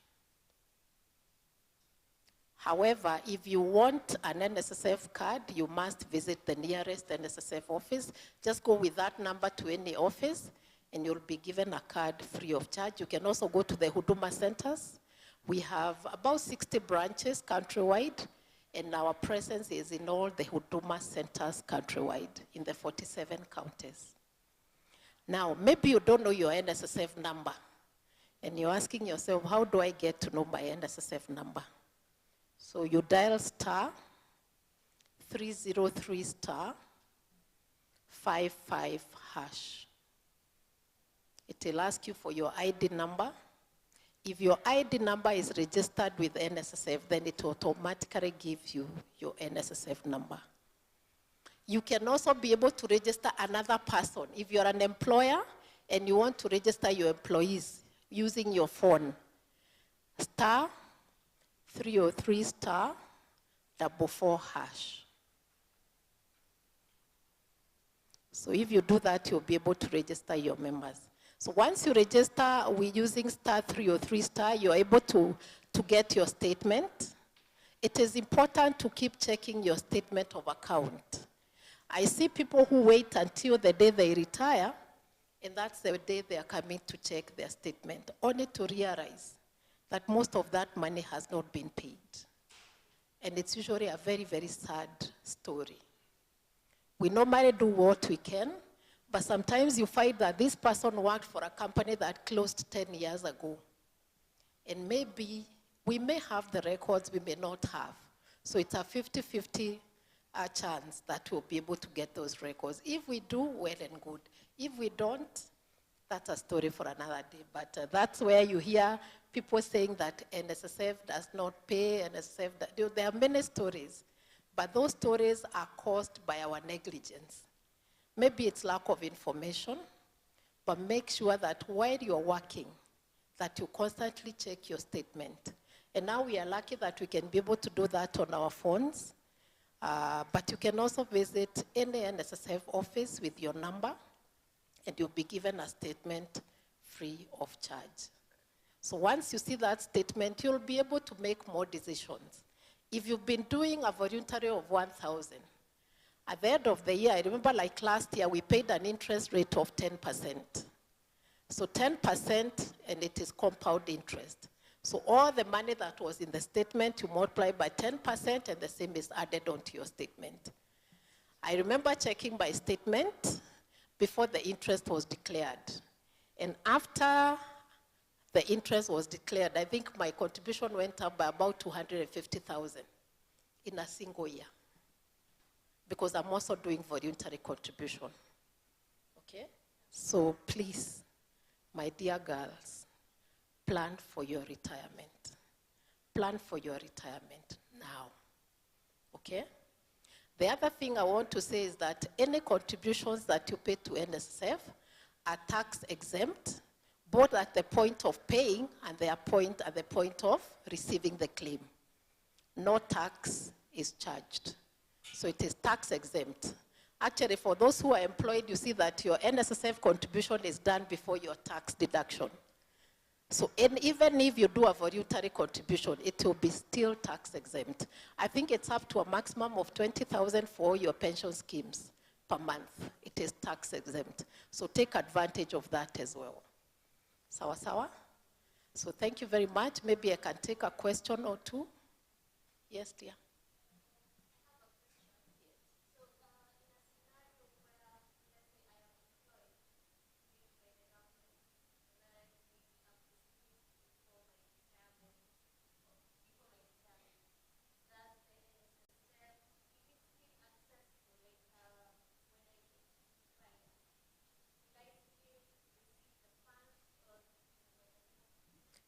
However, if you want an NSSF card, you must visit the nearest NSSF office. Just go with that number to any office, and you'll be given a card free of charge. You can also go to the Huduma centers. We have about 60 branches countrywide, and our presence is in all the Huduma centers countrywide in the 47 counties. Now, maybe you don't know your NSSF number, and you're asking yourself, how do I get to know my NSSF number? So you dial *303*55#. It will ask you for your ID number. If your ID number is registered with NSSF, then it will automatically give you your NSSF number. You can also be able to register another person. If you're an employer and you want to register your employees using your phone, *303*44#. So if you do that, you'll be able to register your members. So once you register with using *303*, you're able to get your statement. It is important to keep checking your statement of account. I see people who wait until the day they retire, and that's the day they are coming to check their statement, only to realize that most of that money has not been paid. And it's usually a very, very sad story. We normally do what we can, but sometimes you find that this person worked for a company that closed 10 years ago. And maybe we may have the records, we may not have. So it's a 50-50 chance that we'll be able to get those records. If we do, well and good. If we don't, that's a story for another day. But that's where you hear people saying that NSSF does not pay, NSSF, there are many stories. But those stories are caused by our negligence. Maybe it's lack of information, but make sure that while you're working, that you constantly check your statement. And now we are lucky that we can be able to do that on our phones. But you can also visit any NSSF office with your number, and you'll be given a statement free of charge. So once you see that statement, you'll be able to make more decisions. If you've been doing a voluntary of 1,000, at the end of the year, I remember like last year, we paid an interest rate of 10%. So 10%, and it is compound interest. So all the money that was in the statement, you multiply by 10%, and the same is added onto your statement. I remember checking my statement before the interest was declared. And after the interest was declared, I think my contribution went up by about 250,000 in a single year, because I'm also doing voluntary contribution. Okay? So please, my dear girls, plan for your retirement. Plan for your retirement now. Okay? The other thing I want to say is that any contributions that you pay to NSSF are tax exempt, both at the point of paying and at the point of receiving the claim. No tax is charged. So it is tax exempt. Actually, for those who are employed, you see that your NSSF contribution is done before your tax deduction. So even if you do a voluntary contribution, it will be still tax exempt. I think it's up to a maximum of 20,000 for your pension schemes per month. It is tax exempt. So take advantage of that as well. Sawa sawa? So thank you very much. Maybe I can take a question or two. Yes, dear.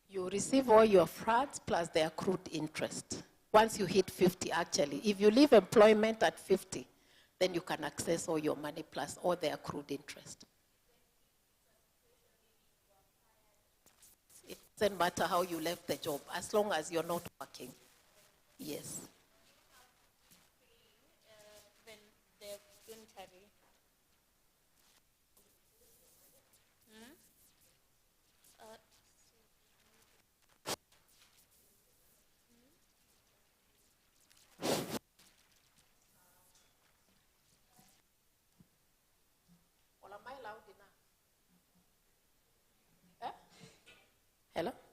You receive all your funds plus the accrued interest. Once you hit 50, actually, if you leave employment at 50, then you can access all your money plus all the accrued interest. It doesn't matter how you left the job, as long as you're not working. Yes.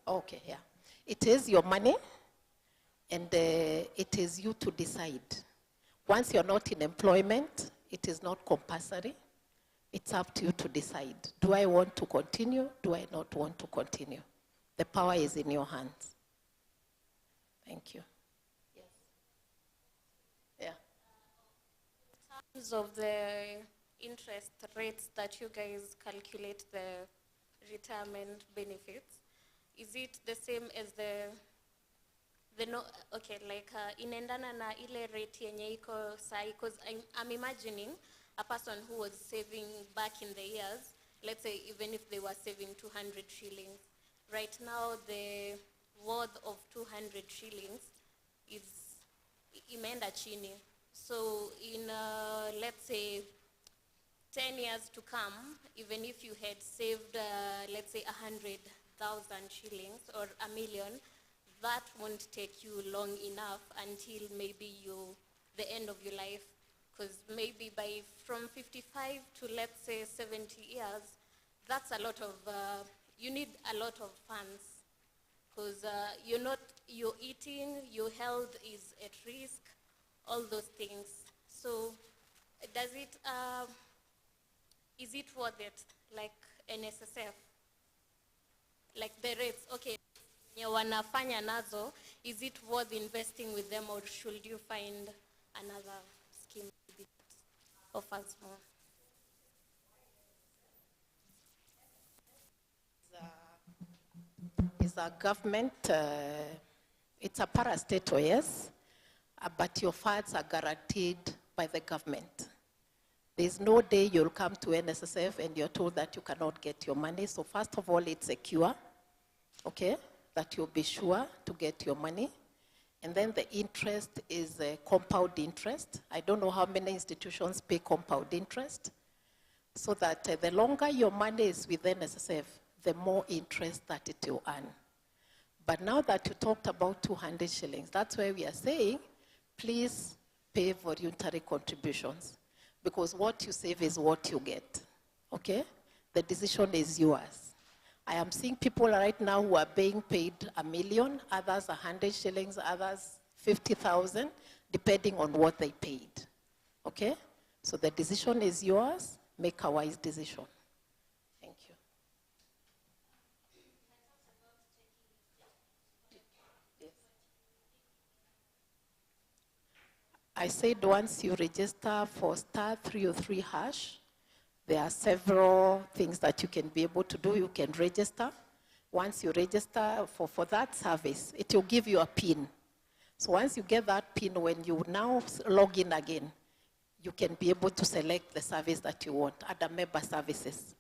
Okay, yeah. It is your money, and it is you to decide. Once you're not in employment, it is not compulsory. It's up to you to decide. Do I want to continue? Do I not want to continue? The power is in your hands. Thank you. Yes. Yeah. In terms of the interest rates that you guys calculate the retirement benefits, is it the same as the no, okay, like inaendana na ile rate yenye iko sahi, because I'm imagining a person who was saving back in the years, let's say even if they were saving 200 shillings, right now the worth of 200 shillings is imeenda chini. So in, let's say, 10 years to come, even if you had saved, let's say, 100,000 shillings or a million, that won't take you long enough until maybe the end of your life. Because maybe from 55 to, let's say, 70 years, that's a lot of, you need a lot of funds. Because you're eating, your health is at risk, all those things. So is it worth it, like NSSF? Like the rates, okay, wanafanya nazo, is it worth investing with them, or should you find another scheme that offers more? Is a government, it's a parastatal, yes, but your funds are guaranteed by the government. There's no day you'll come to NSSF and you're told that you cannot get your money. So first of all, it's secure, okay, that you'll be sure to get your money. And then the interest is a compound interest. I don't know how many institutions pay compound interest. So that the longer your money is with NSSF, the more interest that it will earn. But now that you talked about 200 shillings, that's why we are saying, please pay voluntary contributions. Because what you save is what you get, okay? The decision is yours. I am seeing people right now who are being paid 1 million, others 100 shillings, others 50,000, depending on what they paid, okay? So the decision is yours. Make a wise decision. Thank you. I said once you register for *303#, there are several things that you can be able to do. You can register. Once you register for that service, it will give you a PIN. So once you get that PIN, when you now log in again, you can be able to select the service that you want, other member services.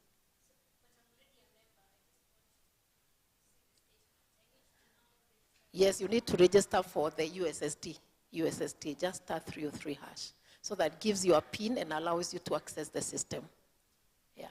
Yes, you need to register for the USSD, just *303#. So that gives you a PIN and allows you to access the system. Yeah.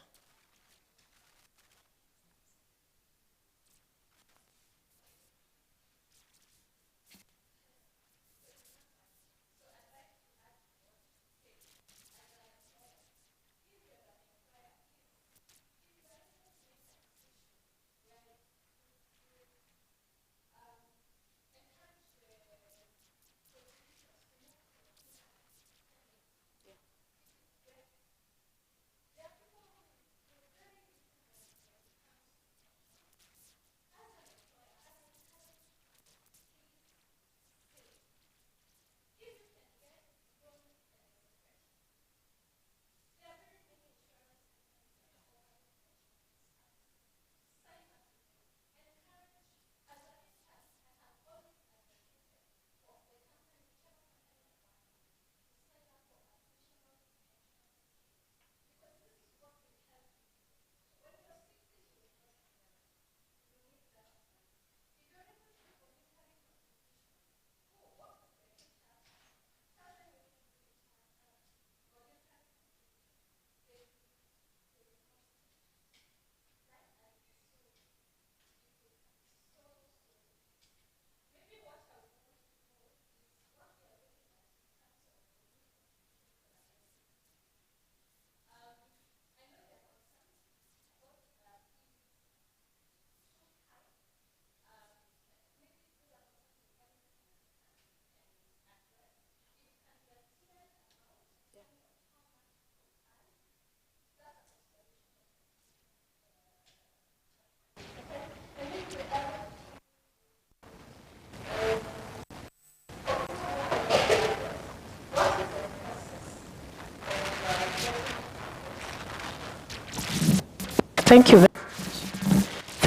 Thank you.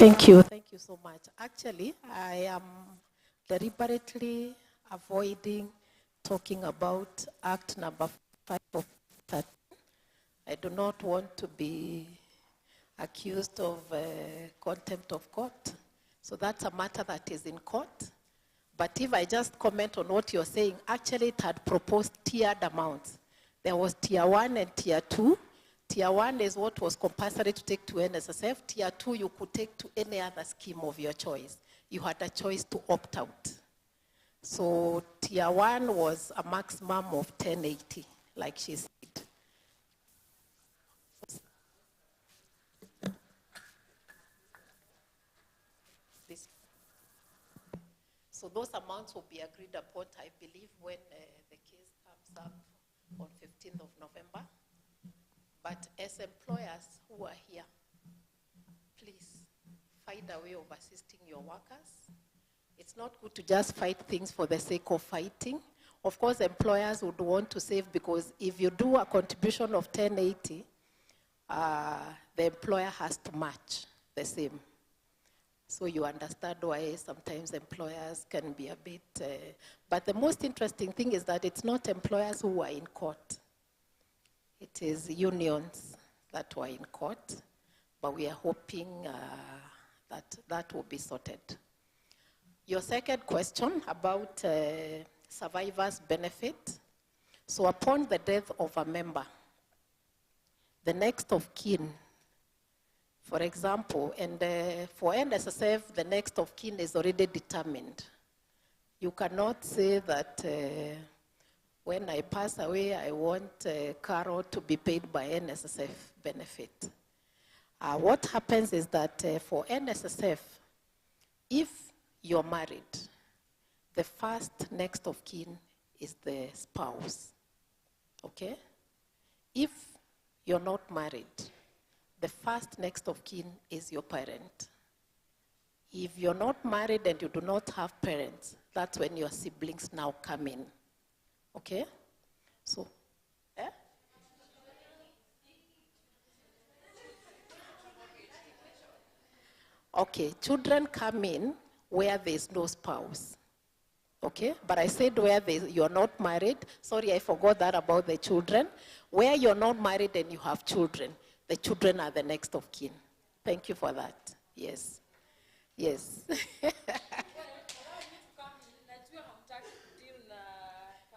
Thank you. Thank you so much. Actually, I am deliberately avoiding talking about Act number 5 of 13. I do not want to be accused of contempt of court. So that's a matter that is in court. But if I just comment on what you're saying, actually it had proposed tiered amounts. There was tier 1 and tier 2. Tier 1 is what was compulsory to take to NSSF. Tier 2 you could take to any other scheme of your choice. You had a choice to opt out. So tier 1 was a maximum of 1080, like she said. So those amounts will be agreed upon, I believe, when the case comes up on 15th of November. But as employers who are here, please find a way of assisting your workers. It's not good to just fight things for the sake of fighting. Of course, employers would want to save, because if you do a contribution of 1080, the employer has to match the same. So you understand why sometimes employers can be a bit, but the most interesting thing is that it's not employers who are in court. It is unions that were in court, but we are hoping that that will be sorted. Your second question about survivors' benefit. So upon the death of a member, the next of kin, for example, and for NSSF, the next of kin is already determined. You cannot say that when I pass away, I want Carol to be paid by NSSF benefit. What happens is that for NSSF, if you're married, the first next of kin is the spouse, okay? If you're not married, the first next of kin is your parent. If you're not married and you do not have parents, that's when your siblings now come in. Okay? So, okay, children come in where there's no spouse. Okay? But I said where you're not married. Sorry, I forgot that about the children. Where you're not married and you have children, the children are the next of kin. Thank you for that. Yes. Yes.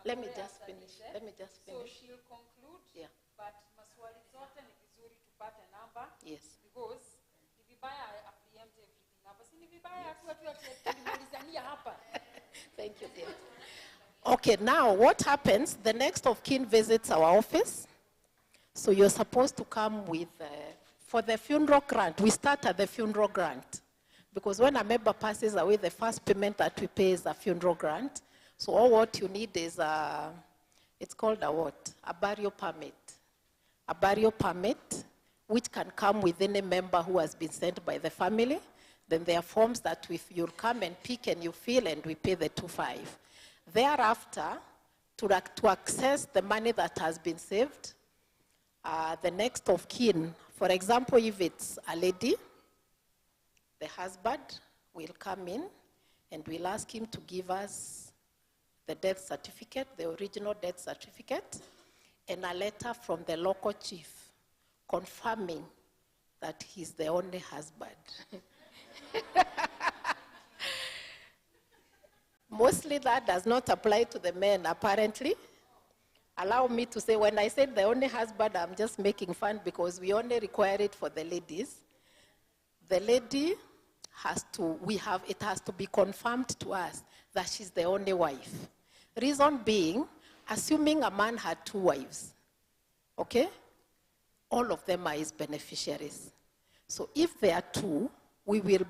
Let me just finish. Let me just finish. So she'll conclude. Yeah. But maswali zote ni vizuri tupate namba. Yes. Because ni vibaya preempt everything. Hapa si ni vibaya tulimalizania hapa. Thank you, dear. Okay, now what happens? The next of kin visits our office. So you're supposed to come with, for the funeral grant, we start at the funeral grant. Because when a member passes away, the first payment that we pay is a funeral grant. So all what you need is, it's called a what? A burial permit. A burial permit, which can come with any member who has been sent by the family. Then there are forms that you'll come and pick and you fill, and we pay the 2.5. Thereafter, to access the money that has been saved, the next of kin, for example, if it's a lady, the husband will come in and we'll ask him to give us the death certificate, the original death certificate, and a letter from the local chief confirming that he's the only husband. Mostly that does not apply to the men, apparently. Allow me to say, when I said the only husband, I'm just making fun because we only require it for the ladies. The lady has to, it has to be confirmed to us that she's the only wife. Reason being, assuming a man had 2 wives, okay? All of them are his beneficiaries. So if there are 2, we will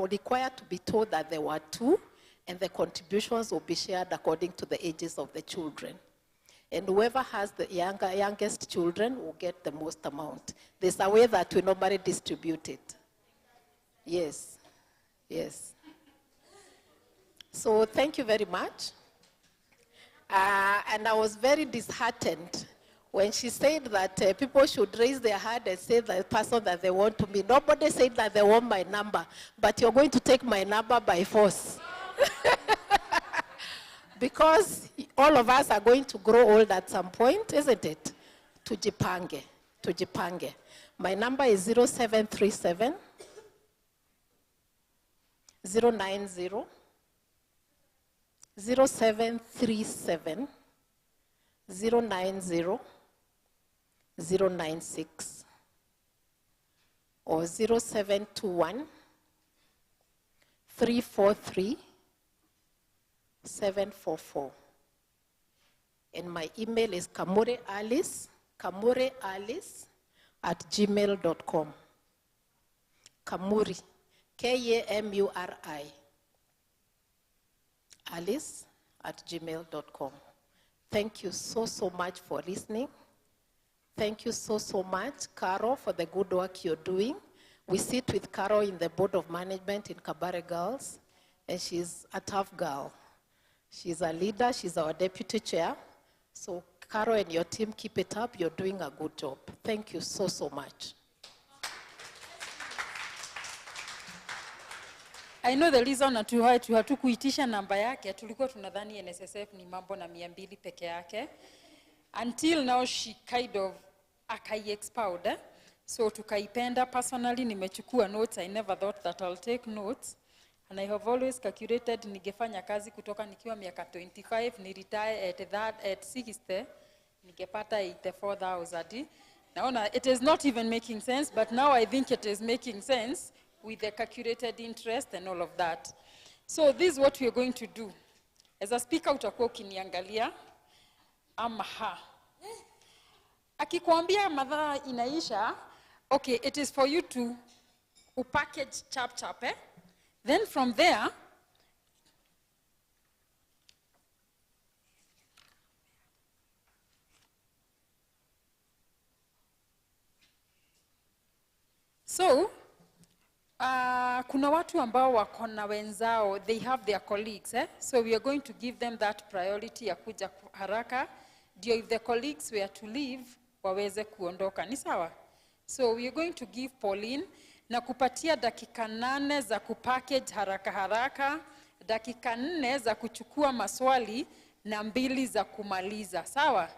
require to be told that there were 2, and the contributions will be shared according to the ages of the children. And whoever has the youngest children will get the most amount. There's a way that we normally distribute it. Yes, yes. So thank you very much. And I was very disheartened when she said that people should raise their hand and say the person that they want to meet. Nobody said that they want my number, but you're going to take my number by force. Because all of us are going to grow old at some point, isn't it? Tujipange, tujipange. My number is 0737 090 0737 090 096 or 0721 343 744. And my email is kamurealice@gmail.com. Kamuri, Kamuri, alice@gmail.com. Thank you so much for listening. Thank you so much, Carol, for the good work you're doing. We sit with Carol in the board of management in Kabare Girls, and she's a tough girl. She's a leader, she's our deputy chair. So Carol and your team, keep it up, you're doing a good job. Thank you so much. I know the reason hatukuitisha namba yake, tulikuwa tunadhani NSSF ni mambo na 200 peke yake. Until now she kind of akai-expound. So tukaipenda. Personally nimechukua notes. I never thought that I'll take notes. And I have always calculated ningefanya kazi kutoka nikiwa miaka 25, ni retire at 60, ningepata 84,000. Naona it is not even making sense, but now I think it is making sense with the calculated interest and all of that. So this is what we are going to do. As a speaker utakuwa ukiniangalia ama ha. Akikwambia madhaa inaisha, okay, it is for you to package chap, eh? Then from there, so, kuna watu ambao wako na wenzao, they have their colleagues, eh? So we are going to give them that priority ya kuja haraka, ndio if the colleagues were to leave, waweze kuondoka. Ni sawa? So we are going to give Pauline na kupatia dakika 8 za kupackage haraka, dakika 4 za kuchukua maswali na 2 za kumaliza. Sawa?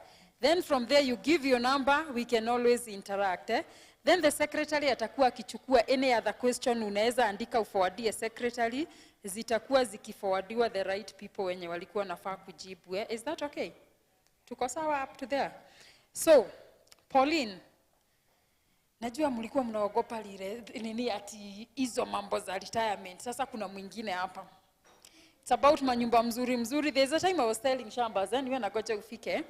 Then from there you give your number, we can always interact. Eh? Then the secretary atakuwa akichukua any other question unaweza andika uforwardie secretary, zitakuwa zikiforwardiwa the right people wenye walikuwa nafaa kujibu. Eh? Is that okay? Tuko sawa up to there? So, Pauline, najua mlikuwa mnaogopa lile nini ati hizo mambo za retirement. Sasa kuna mwingine hapa. It's about manyumba mzuri. There's a time I was telling shamba then niwe nagoja ufike.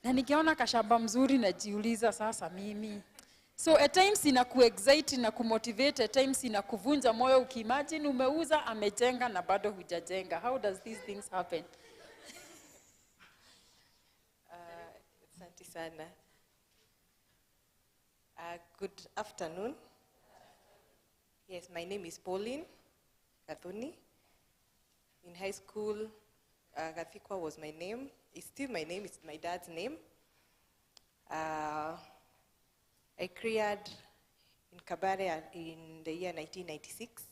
Na nikiona kashamba mzuri najiuliza sasa mimi. So at times inaku-excite na kumotivate, at times inakuvunja moyo ukiimagine umeuza amejenga na bado hujajenga. How does these things happen? Asante sana. Good afternoon. Yes, my name is Pauline Gathoni. In high school, Gathikwa was my name. It's still my name, it's my dad's name. I careered in Kabare in the year 1996.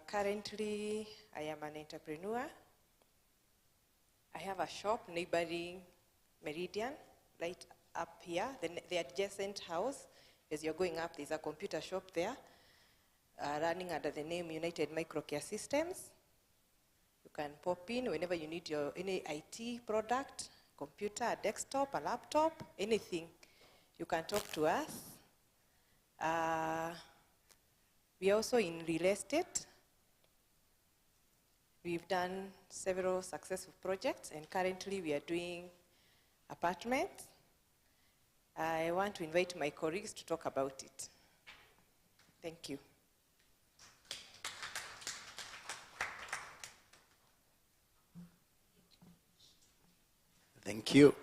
Currently, I am an entrepreneur. I have a shop neighboring Meridian, right up here, the adjacent house. As you're going up, there's a computer shop there, running under the name United Microcare Systems. You can pop in whenever you need any IT product, computer, a desktop, a laptop, anything. You can talk to us. We are also in real estate. We've done several successful projects, and currently we are doing apartments. I want to invite my colleagues to talk about it. Thank you. Thank you.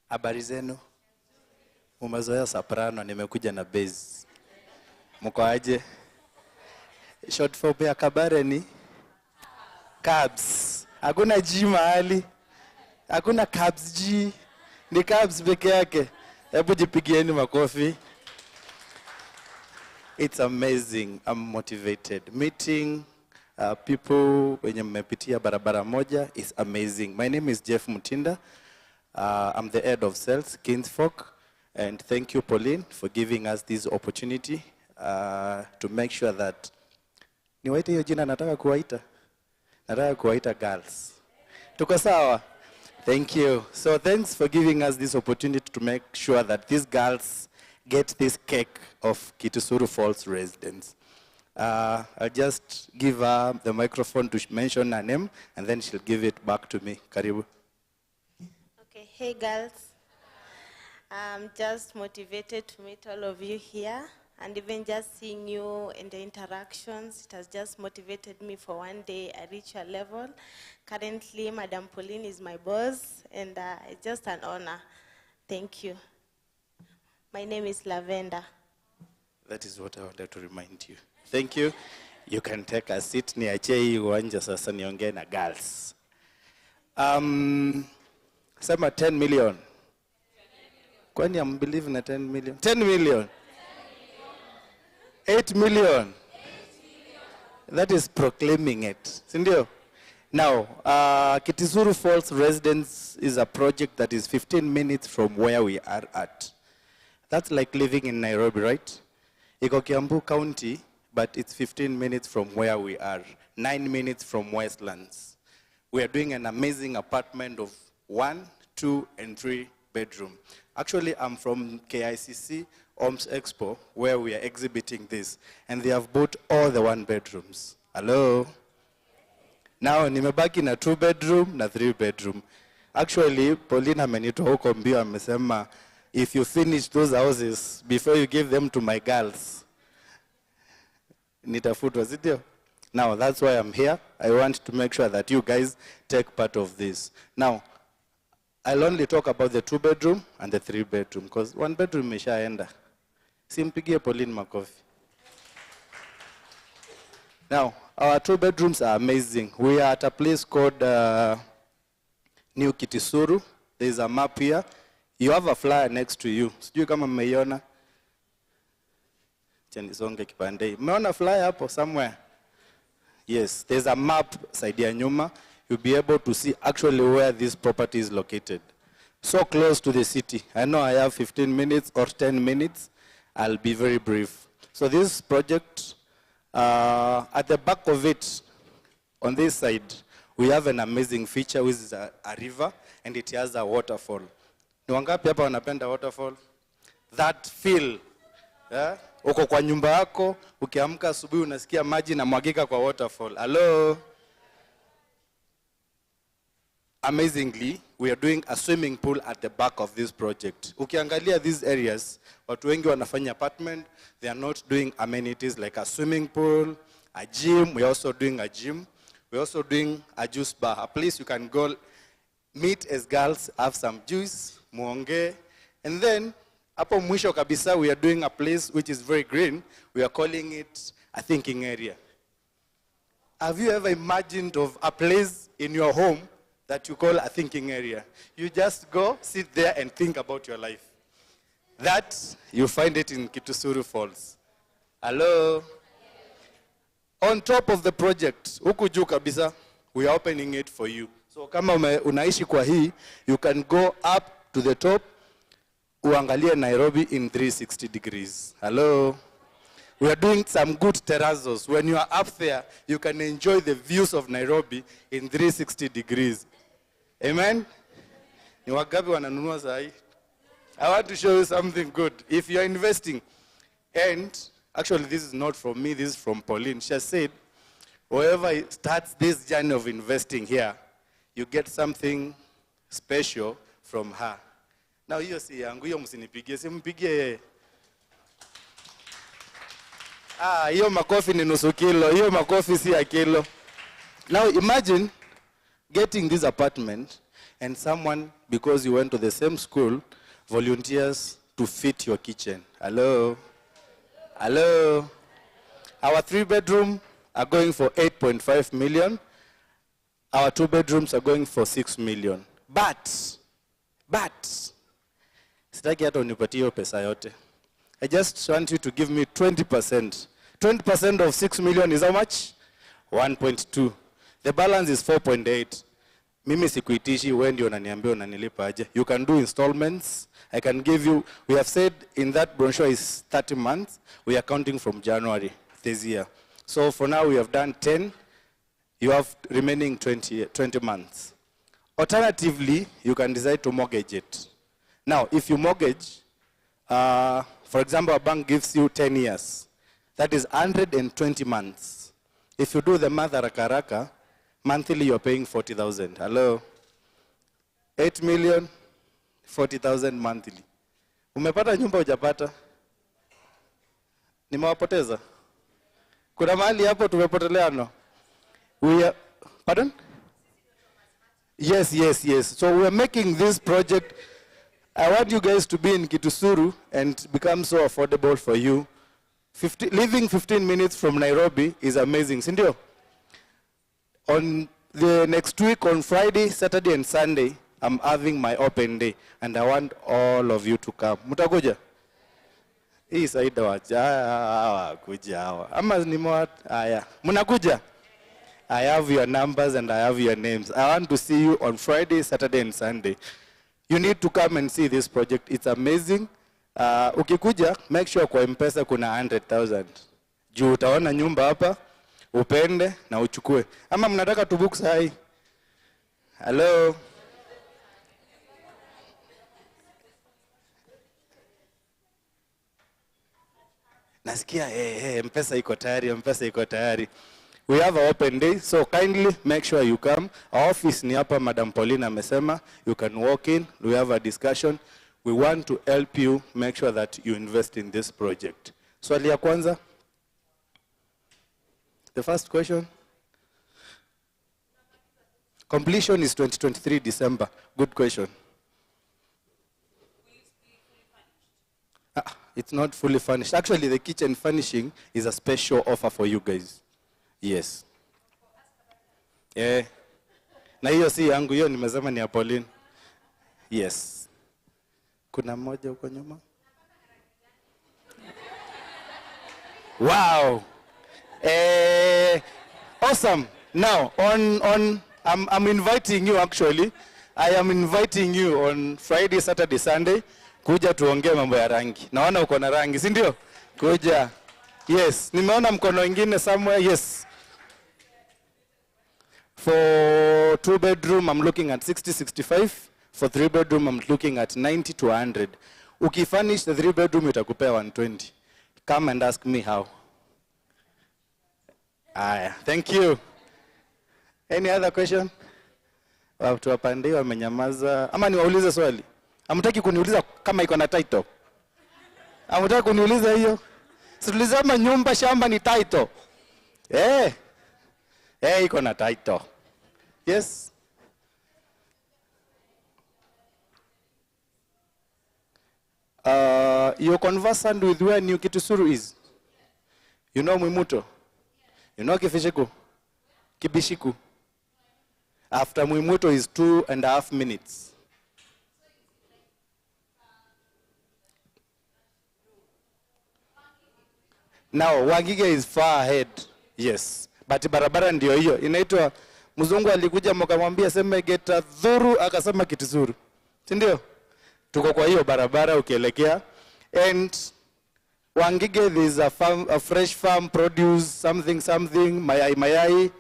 Habari zenu? Umezoea soprano, nimekuja na bass. Mko aje? Short form ya Kabare ni Cabs. Hakuna G mahali. Hakuna cabs G. Ni cabs peke yake. Hebu jipigieni makofi. It's amazing. I'm motivated. Meeting people wenye mmepitia barabara moja is amazing. My name is Jeff Mutinda. I'm the head of sales, Kinsfolk. And thank you, Pauline, for giving us this opportunity to make sure that niwaite hiyo jina nataka kuwaita. Nataka kuwaita girls. Tuko sawa? Thank you. So thanks for giving us this opportunity to make sure that these girls get this cake of Kitusuru Falls residents. I'll just give her the microphone to mention her name, and then she'll give it back to me. Karibu. Okay, hey girls. I'm just motivated to meet all of you here, and even just seeing you and the interactions, it has just motivated me for one day I reach your level. Currently, Madam Pauline is my boss, and it's just an honor. Thank you. My name is Lavender. That is what I wanted to remind you. Thank you. You can take a seat. Niachie hii uwanja sasa niongee na girls. Sema 10 million. Kwani I'm believing na 10 million? 10 million. 8 million. That is proclaiming it. Sindio? Now, Kitusuru Falls Residence is a project that is 15 minutes from where we are at. That's like living in Nairobi, right? Iko Kiambu County, but it's 15 minutes from where we are, 9 minutes from Westlands. We are doing an amazing apartment of 1, 2, and 3 bedroom. Actually, I'm from KICC OMS Expo, where we are exhibiting this, and they have bought all the 1 bedrooms. Hello? Now, nimebaki na 2 bedroom na 3 bedroom. Actually, Pauline amenitoa huko mbio amesema, if you finish those houses before you give them to my girls, nitafutwa, sidio? Now, that's why I'm here. I want to make sure that you guys take part of this. Now, I'll only talk about the 2 bedroom and the 3 bedroom, because 1 bedroom imeshaenda. Simpigie Pauline makofi. Now, our 2 bedrooms are amazing. We are at a place called New Kitusuru. There's a map here. You have a flyer next to you. Sijui kama mmeiona. Chenisonge kipande. Mmeona flyer hapo somewhere? Yes, there's a map side ya nyuma. You'll be able to see actually where this property is located. So close to the city. I know I have 15 minutes or 10 minutes. I'll be very brief. So this project, at the back of it, on this side, we have an amazing feature, which is a river, and it has a waterfall. Ni wangapi hapa wanapenda waterfall? That feel. Yeah? Uko kwa nyumba yako, ukiamka asubuhi unasikia maji na mwagika kwa waterfall. Hello? Amazingly, we are doing a swimming pool at the back of this project. Ukiangalia these areas, watu wengi wanafanya apartment, they are not doing amenities like a swimming pool, a gym. We are also doing a gym. We are also doing a juice bar, a place you can go meet as girls, have some juice, muonge, and then hapo mwisho kabisa, we are doing a place which is very green. We are calling it a thinking area. Have you ever imagined of a place in your home that you call a thinking area? You just go, sit there, and think about your life. That, you find it in Kitusuru Falls. Hello? On top of the project, huku juu kabisa, we are opening it for you. So kama unaishi kwa hii, you can go up to the top, uangalie Nairobi in 360 degrees. Hello? We are doing some good terrazos. When you are up there, you can enjoy the views of Nairobi in 360 degrees. Amen? Ni wagapi wananunua sahi? I want to show you something good. If you are investing, and actually this is not from me, this is from Pauline. She said, whoever starts this journey of investing here, you get something special from her. Now hiyo si yangu, hiyo msinipigie, simpigie yeye. Hiyo makofi ni nusu kilo, hiyo makofi si ya kilo. Now imagine getting this apartment and someone, because you went to the same school, volunteers to fit your kitchen. Hello? Hello? Our 3 bedroom are going for 8.5 million. Our 2 bedrooms are going for 6 million. But sitaki hata unipatie hiyo pesa yote. I just want you to give me 20%. 20% of 6 million is how much? 1.2. The balance is 4.8. Mimi sikuitishi, wewe ndio unaniambia unanilipa aje. You can do installments. I can give you, we have said in that brochure is 30 months. We are counting from January this year. So for now we have done 10. You have remaining 20 months. Alternatively, you can decide to mortgage it. Now, if you mortgage, for example, a bank gives you 10 years. That is 120 months. If you do the math haraka, monthly you're paying 40,000. Hello? 8 million, 40,000 monthly. Umepata nyumba hujapata? Nimewapoteza? Kuna mahali hapo tumepotelea no? Pardon? Yes. So we are making this project. I want you guys to be in Kitusuru and become so affordable for you. Living 15 minutes from Nairobi is amazing. Sindio? On the next week, on Friday, Saturday, and Sunday, I'm having my open day. And I want all of you to come. Mutakuja? Hii saida wacha kuja hawa. Ama ni aya. Munakuja? I have your numbers and I have your names. I want to see you on Friday, Saturday, and Sunday. You need to come and see this project. It's amazing. Ukikuja, make sure kwa M-Pesa kuna 100,000. Juu utaona nyumba hapa, upende na uchukue. Ama mnataka tubook sahi? Hello? Nasikia, M-Pesa iko tayari, M-Pesa iko tayari. We have an open day, so kindly make sure you come. Our office ni hapa, Madam Paulina amesema. You can walk in, we have a discussion. We want to help you make sure that you invest in this project. Swali ya kwanza? The first question? Completion is 2023 December. Good question. It's not fully furnished. Actually, the kitchen furnishing is a special offer for you guys. Yes. Na hiyo si yangu, hiyo nimesema ni ya Pauline. Yes. Kuna mmoja huko nyuma? Wow. Awesome. Now, I'm inviting you actually. I am inviting you on Friday, Saturday, Sunday. Kuja tuongee mambo ya rangi. Naona uko na rangi, si ndio? Kuja. Yes. Nimeona mkono ingine somewhere. Yes. For 2 bedroom, I'm looking at 60, 65. For 3 bedroom, I'm looking at 90 to 100. Ukifurnish the 3 bedroom, itakupea 120. Come and ask me how. Thank you. Any other question? Watu wapande wamenyamaza. Ama niwaulize swali? Hamtaki kuniuliza kama iko na title? Hamtaki kuniuliza hiyo? Tulizama nyumba shamba ni title. Iko na title. Yes. You're conversant with where New Kitusuru is? You know Mwimuto? You know Kifishiku? Kibishiku? After Mwimuto is 2.5 minutes. Now, Wangige is far ahead. Yes. But barabara ndio hiyo. Inaitwa, mzungu alikuja mkamwambia sema geta dhuru, akasema Kitusuru. Si ndio? Tuko kwa hiyo barabara ukielekea. And Wangige, there is a fresh farm produce, something, mayai.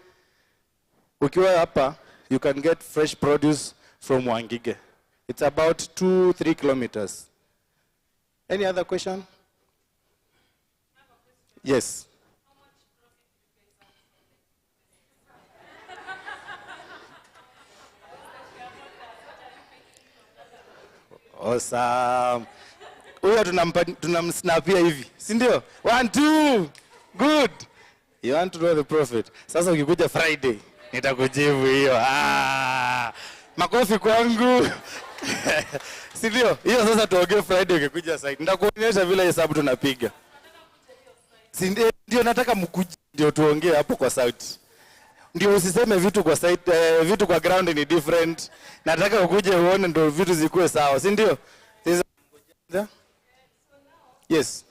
Ukiwa hapa, you can get fresh produce from Wangige. It's about 2-3 kilometers. Any other question? Yes. Awesome. Huyo tunamsnapia hivi, si ndio? 1, 2. Good. You want to know the prophet. Sasa ukikuja Friday, nitakujibu hiyo. Makofi kwangu. Si ndio? Hiyo sasa tuongee Friday ukikuja site. Nitakuonyesha vile hesabu tunapiga. Si ndio nataka mkuje ndio tuongee hapo kwa sauti. ndio usiseme vitu kwa site, vitu kwa ground ni different. Nataka ukuje uone ndio vitu zikuwe sawa, si ndio? Yes.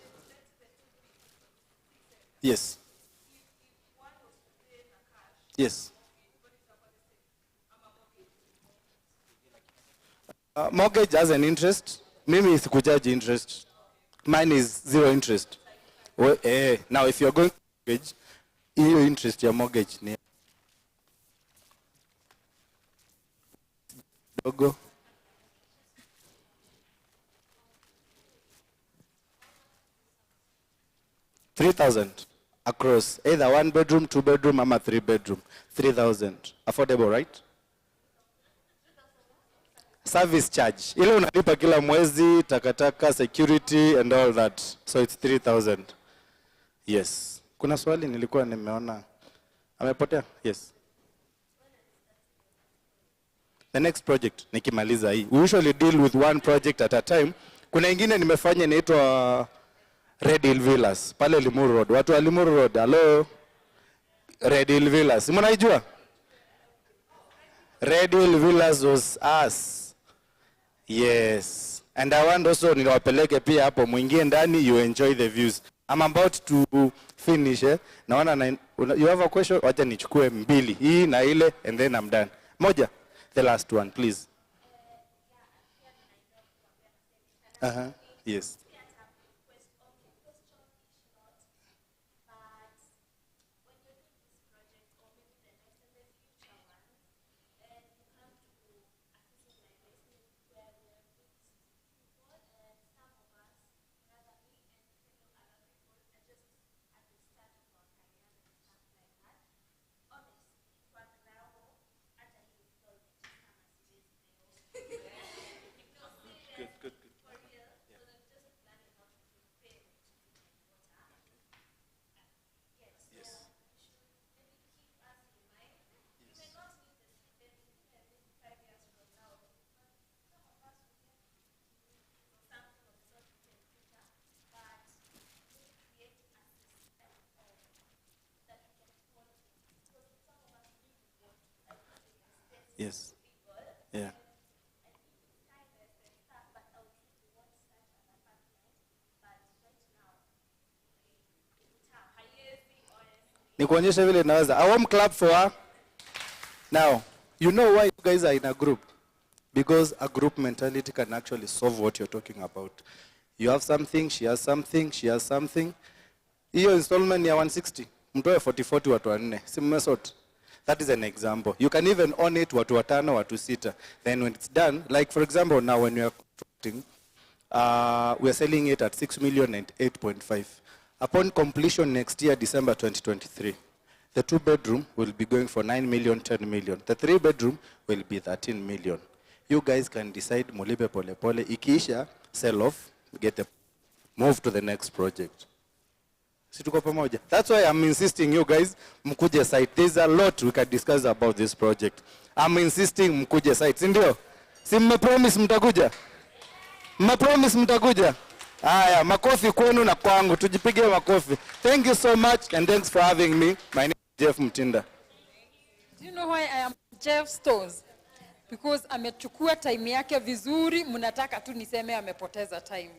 Yes. Yes. Mortgage has an interest. Mimi sikujaji interest. Mine is 0 interest. Well, now if you're going to mortgage, hiyo interest ya mortgage ni dogo. $3,000 across either 1 bedroom, 2 bedroom, ama 3 bedroom. 3,000 affordable, right? Service charge. Ile unalipa kila mwezi, takataka, security and all that. So it's 3,000. Yes. Kuna swali nilikuwa nimeona. Amepotea? Yes. The next project nikimaliza hii. We usually deal with one project at a time. Kuna ingine nimefanya inaitwa Red Hill Villas pale Limuru Road. Watu wa Limuru Road, hello. Red Hill Villas. Mnaijua? Red Hill Villas was us. Yes. And I want also niwapeleke pia hapo muingie ndani, you enjoy the views. I'm about to finish. Naona you have a question? Wacha nichukue mbili. Hii na ile and then I'm done. Moja. The last one, please. Yes. Yes. Yeah. Nikuonyesha vile naweza. A warm clap for her. Now, you know why you guys are in a group? Because a group mentality can actually solve what you're talking about. You have something, she has something, she has something. Hiyo installment ya 160. Mtoe 40-40 watu wanne. Si mmesort. That is an example. You can even own it watu watano, watu sita. Then when it's done, like for example now when we are constructing, we are selling it at 6 million and 8.5. Upon completion next year, December 2023, the 2 bedroom will be going for 9 million, 10 million. The 3 bedroom will be 13 million. You guys can decide mulipe pole pole. Ikiisha, sell off, move to the next project. Situko pamoja. That's why I'm insisting you guys mkuje site. There's a lot we can discuss about this project. I'm insisting mkuje site. Si ndio? Si mmepromise mtakuja? Mmepromise mtakuja? Haya, makofi kwenu na kwangu. Tujipige makofi. Thank you so much and thanks for having me. My name is Jeff Mtinda. Do you know why I am Jeff Stores? Because amechukua time yake vizuri, mnataka tu niseme amepoteza time.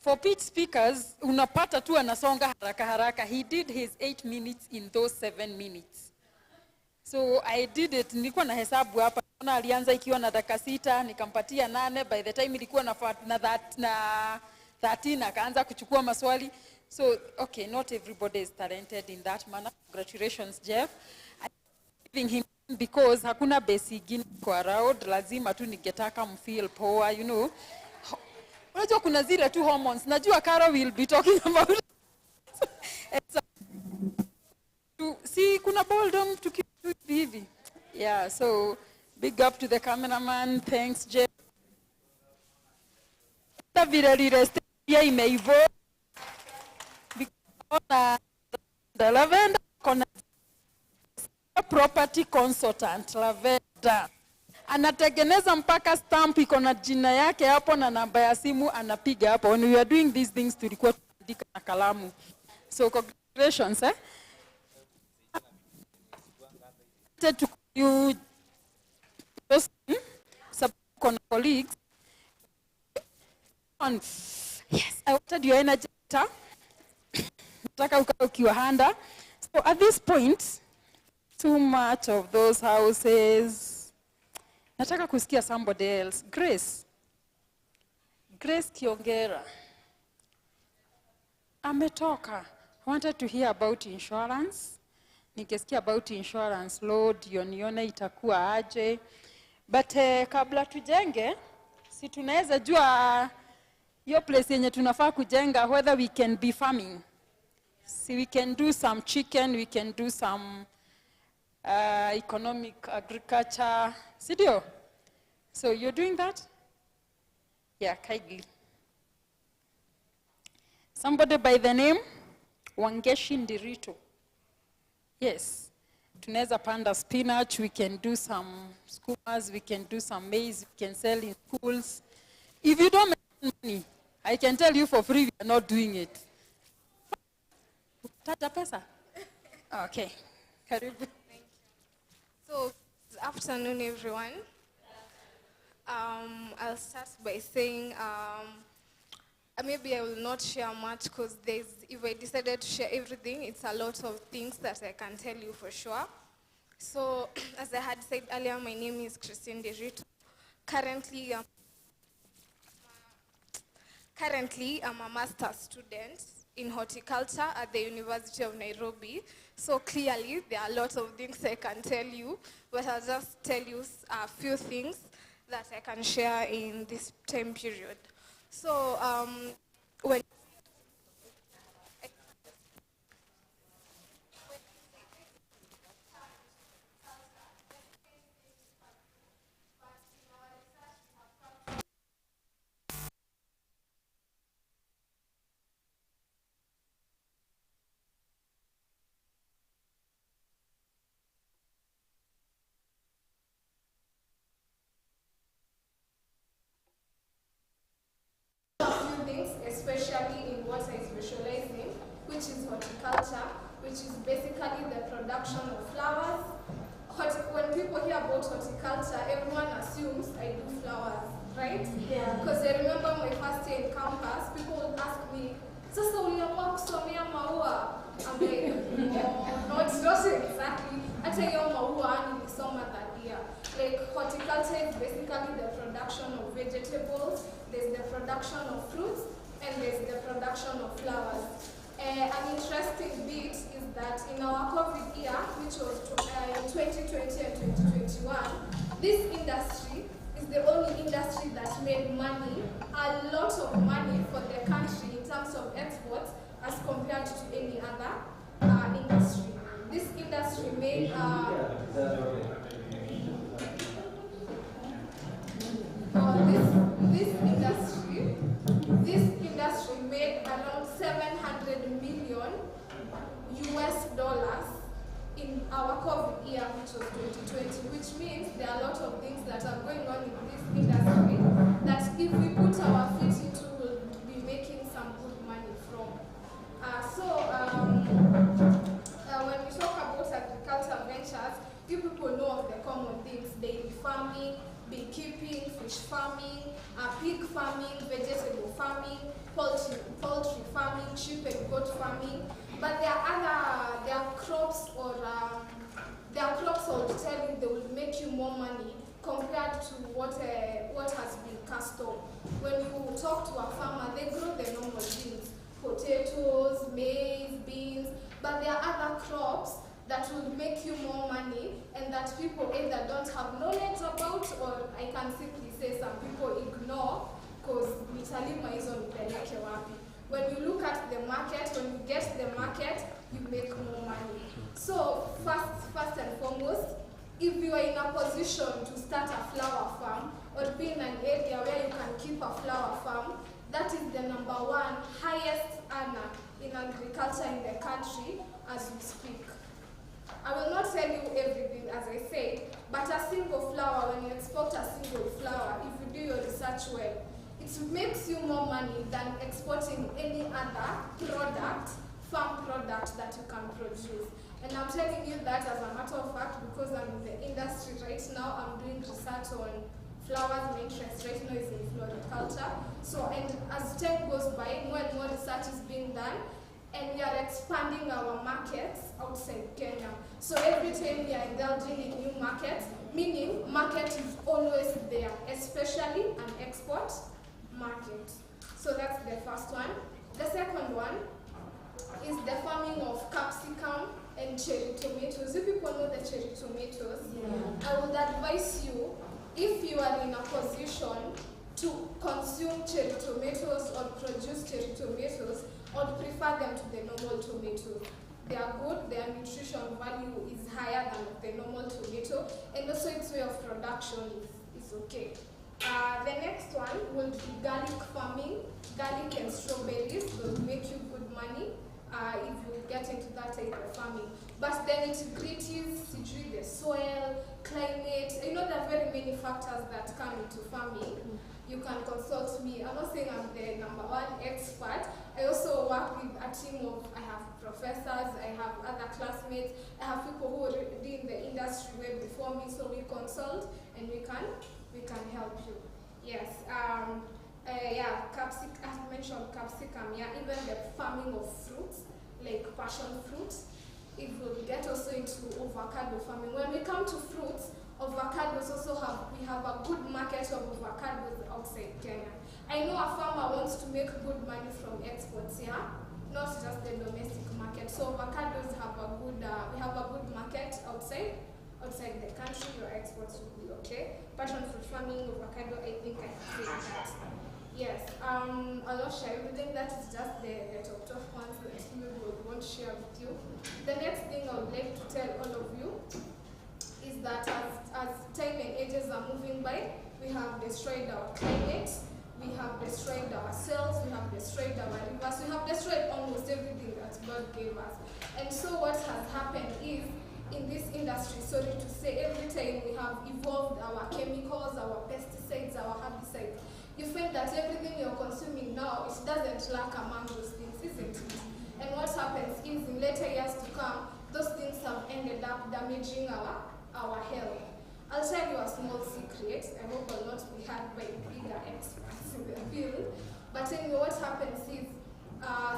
For pitch speakers, unapata tu anasonga haraka haraka. He did his 8 minutes in those 7 minutes. So I did it, nilikuwa na hesabu hapa. Alianza ikiwa na dakika 6, nikampatia 8. By the time ilikuwa na 13, akaanza kuchukua maswali. So, okay, not everybody is talented in that manner. Congratulations, Jeff. I'm giving him because hakuna basic ingine kwa around. Lazima tu ningetaka mfeel poa, you know. Unajua kuna zile tu hormones. Najua Carol will be talking about. See, kuna boredom tukitu hivi. Yeah, so big up to the cameraman. Thanks, Jeff. Vile lireste ya imeivo. Because the Lavender property consultant Lavender. Anatengeneza mpaka stamp iko na jina yake hapo na namba ya simu anapiga hapo. When we are doing these things tulikuwa tunaandika na kalamu. So congratulations, wanted to call you just support colleagues. Yes, I wanted your energy. Nataka ukae ukiwa handa. So at this point, too much of those houses. Nataka kusikia somebody else. Grace. Grace Kiongera. Ametoka. I wanted to hear about insurance. Nikisikia about insurance load, nione itakuwa aje. But kabla tujenge, si tunaweza jua hiyo place yenye tunafaa kujenga, whether we can be farming. See, we can do some chicken, we can do some economic agriculture. Sidio? So you're doing that? Yeah, kindly. Somebody by the name Wangeshi Ndirito. Yes. Tunaweza panda spinach, we can do some skumas, we can do some maize, we can sell in schools. If you don't make money, I can tell you for free we are not doing it. Tata pesa? Okay. Karibu. So, good afternoon, everyone. I'll start by saying maybe I will not share much because if I decided to share everything, it's a lot of things that I can tell you for sure. So, as I had said earlier, my name is Christine Derito. Currently, I'm a master's student in horticulture at the University of Nairobi. So clearly, there are a lot of things I can tell you, but I'll just tell you a few things that I can share in this time period. So when especially in what I specialize in, which is horticulture, which is basically the production of flowers. When people hear about horticulture, everyone assumes I do flowers, right? Yeah. Because I remember my first year in campus, people would ask me, sasa uliamua kusomea maua? I'm like, oh, not exactly. Hata hiyo maua nilisoma that year. Like horticulture is basically the production of vegetables, there's the production of fruits, and there's the production of flowers. An interesting bit is that in our COVID year, which was 2020 and 2021, this industry is the only industry that made money, a lot of money for the country in terms of exports as compared to any other industry. This industry made this industry made around 700 million US dollars in our COVID year, which was 2020, which means there are a lot of things that are going on in this industry that if we put our feet into, we'll be making some good money from. When we talk about agricultural ventures, you people know of the common things: dairy farming, beekeeping, fish farming, pig farming, vegetable farming, poultry farming, sheep and goat farming. But there are crops or tell you they will make you more money compared to what has been custom. When you talk to a farmer, they grow the normal things: potatoes, maize, beans. But there are other crops that will make you more money and that people either don't have knowledge about, or I can simply say some people ignore because nitalima hizo nipeleke wapi. When you look at the market, when you get the market, you make more money. So first and foremost, if you are in a position to start a flower farm or be in an area where you can keep a flower farm, that is the #1 highest earner in agriculture in the country as we speak. I will not tell you everything, as I said, but a single flower, when you export a single flower, if you do your research well, it makes you more money than exporting any other product, farm product that you can produce. And I'm telling you that as a matter of fact because I'm in the industry right now. I'm doing research on flowers. My interest right now is in floriculture. So, and as time goes by, more and more research is being done, and we are expanding our markets outside Kenya. So every time we are indulging in new markets, meaning market is always there, especially an export market. So that's the first one. The second one is the farming of capsicum and cherry tomatoes. You people know the cherry tomatoes. Yeah. I would advise you, if you are in a position to consume cherry tomatoes or produce cherry tomatoes, I would prefer them to the normal tomato. They are good, their nutrition value is higher than the normal tomato, and also its way of production is okay. The next one will be garlic farming. Garlic and strawberries will make you good money if you get into that type of farming. But the nitty-gritties, the soil, climate, you know there are very many factors that come into farming. You can consult me. I'm not saying I'm the #1 expert. I also work with a team of, I have professors, I have other classmates, I have people who are already in the industry way before me, so we consult and we can help you. Yes. I've mentioned capsicum, even the farming of fruits, like passion fruit. It will get also into avocado farming. When we come to fruits, avocados also we have a good market of avocados outside Kenya. I know a farmer wants to make good money from exports, not just the domestic market. So avocados we have a good market outside the country. Your exports will be okay. Passion fruit farming, avocado, I think I can say that. Yes, I'll not share everything. That is just the top ones that we won't share with you. The next thing I would like to tell all of you is that as time and ages are moving by, we have destroyed our climate, we have destroyed ourselves, we have destroyed our rivers, we have destroyed almost everything that God gave us. And so what has happened is, in this industry, sorry to say, every time we have evolved our chemicals, our pesticides, our herbicides. You find that everything you're consuming now, it doesn't lack among those things, isn't it? And what happens is, in later years to come, those things have ended up damaging our health. I'll tell you a small secret. I hope I'll not be heard by bigger experts in the field. But anyway, what happens is,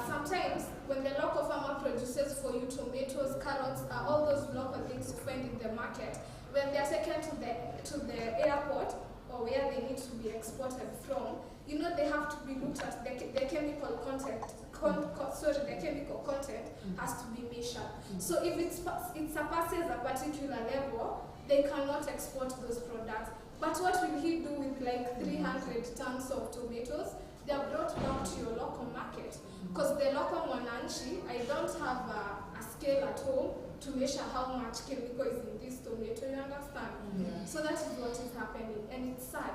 sometimes when the local farmer produces for you tomatoes, carrots, all those local things you find in the market, when they're taken to the airport, or where they need to be exported from, they have to be looked at. The chemical content, the chemical content has to be measured. So if it surpasses a particular level, they cannot export those products. But what will he do with like 300 tons of tomatoes? They are brought back to your local market. Because the local Mwananchi, I don't have a scale at home to measure how much chemical is in this tomato, you understand? Yeah. So that is what is happening, and it's sad.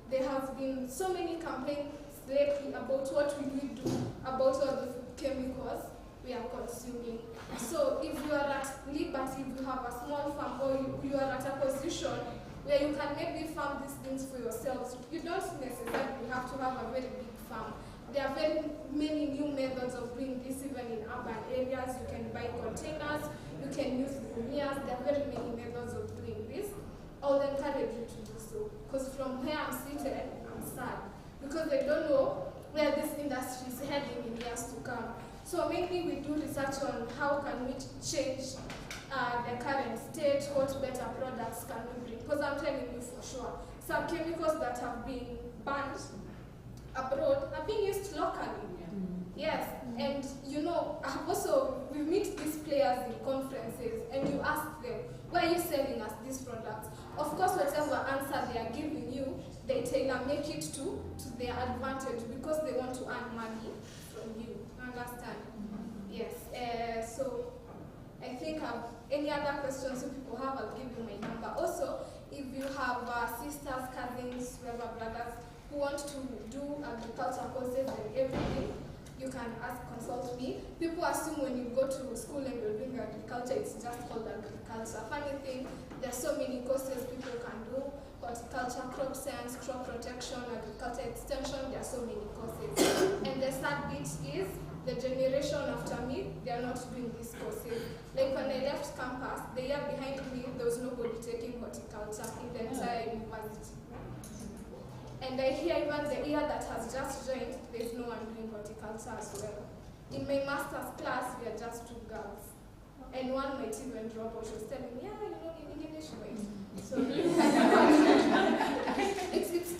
There have been so many complaints lately about what we do about all the chemicals we are consuming. So if you are at liberty, if you have a small farm, or you are at a position where you can maybe farm these things for yourselves, you don't necessarily have to have a very big farm. There are very many new methods of doing this, even in urban areas. You can buy containers, you can use gunias. There are very many methods of doing this. I would encourage you to do so. Because from where I'm seated, I'm sad. Because I don't know where this industry is heading in years to come. So mainly we do research on how can we change the current state, what better products can we bring. Because I'm telling you for sure, some chemicals that have been banned abroad are being used locally. Yes, and we meet these players in conferences and you ask them, why are you selling us these products? Of course, whatever answer they are giving you, they tailor-make it to their advantage because they want to earn money from you. Understand? Yes, so I think any other questions you people have, I'll give you my number. Also, if you have sisters, cousins, whoever, brothers, who want to do agriculture courses and everything, you can consult me. People assume when you go to school and you're doing agriculture, it's just called agriculture. Funny thing, there are so many courses people can do: horticulture, crop science, crop protection, agriculture extension. There are so many courses. And the sad bit is, the generation after me, they are not doing these courses. Like when I left campus, the year behind me, there there was nobody taking horticulture in the entire university. And I hear even the year that has just joined, there's no one doing horticulture as well. In my master's class, we are just 2 girls. And one might even drop out. She was telling me, yeah, you know, in English, right? So it's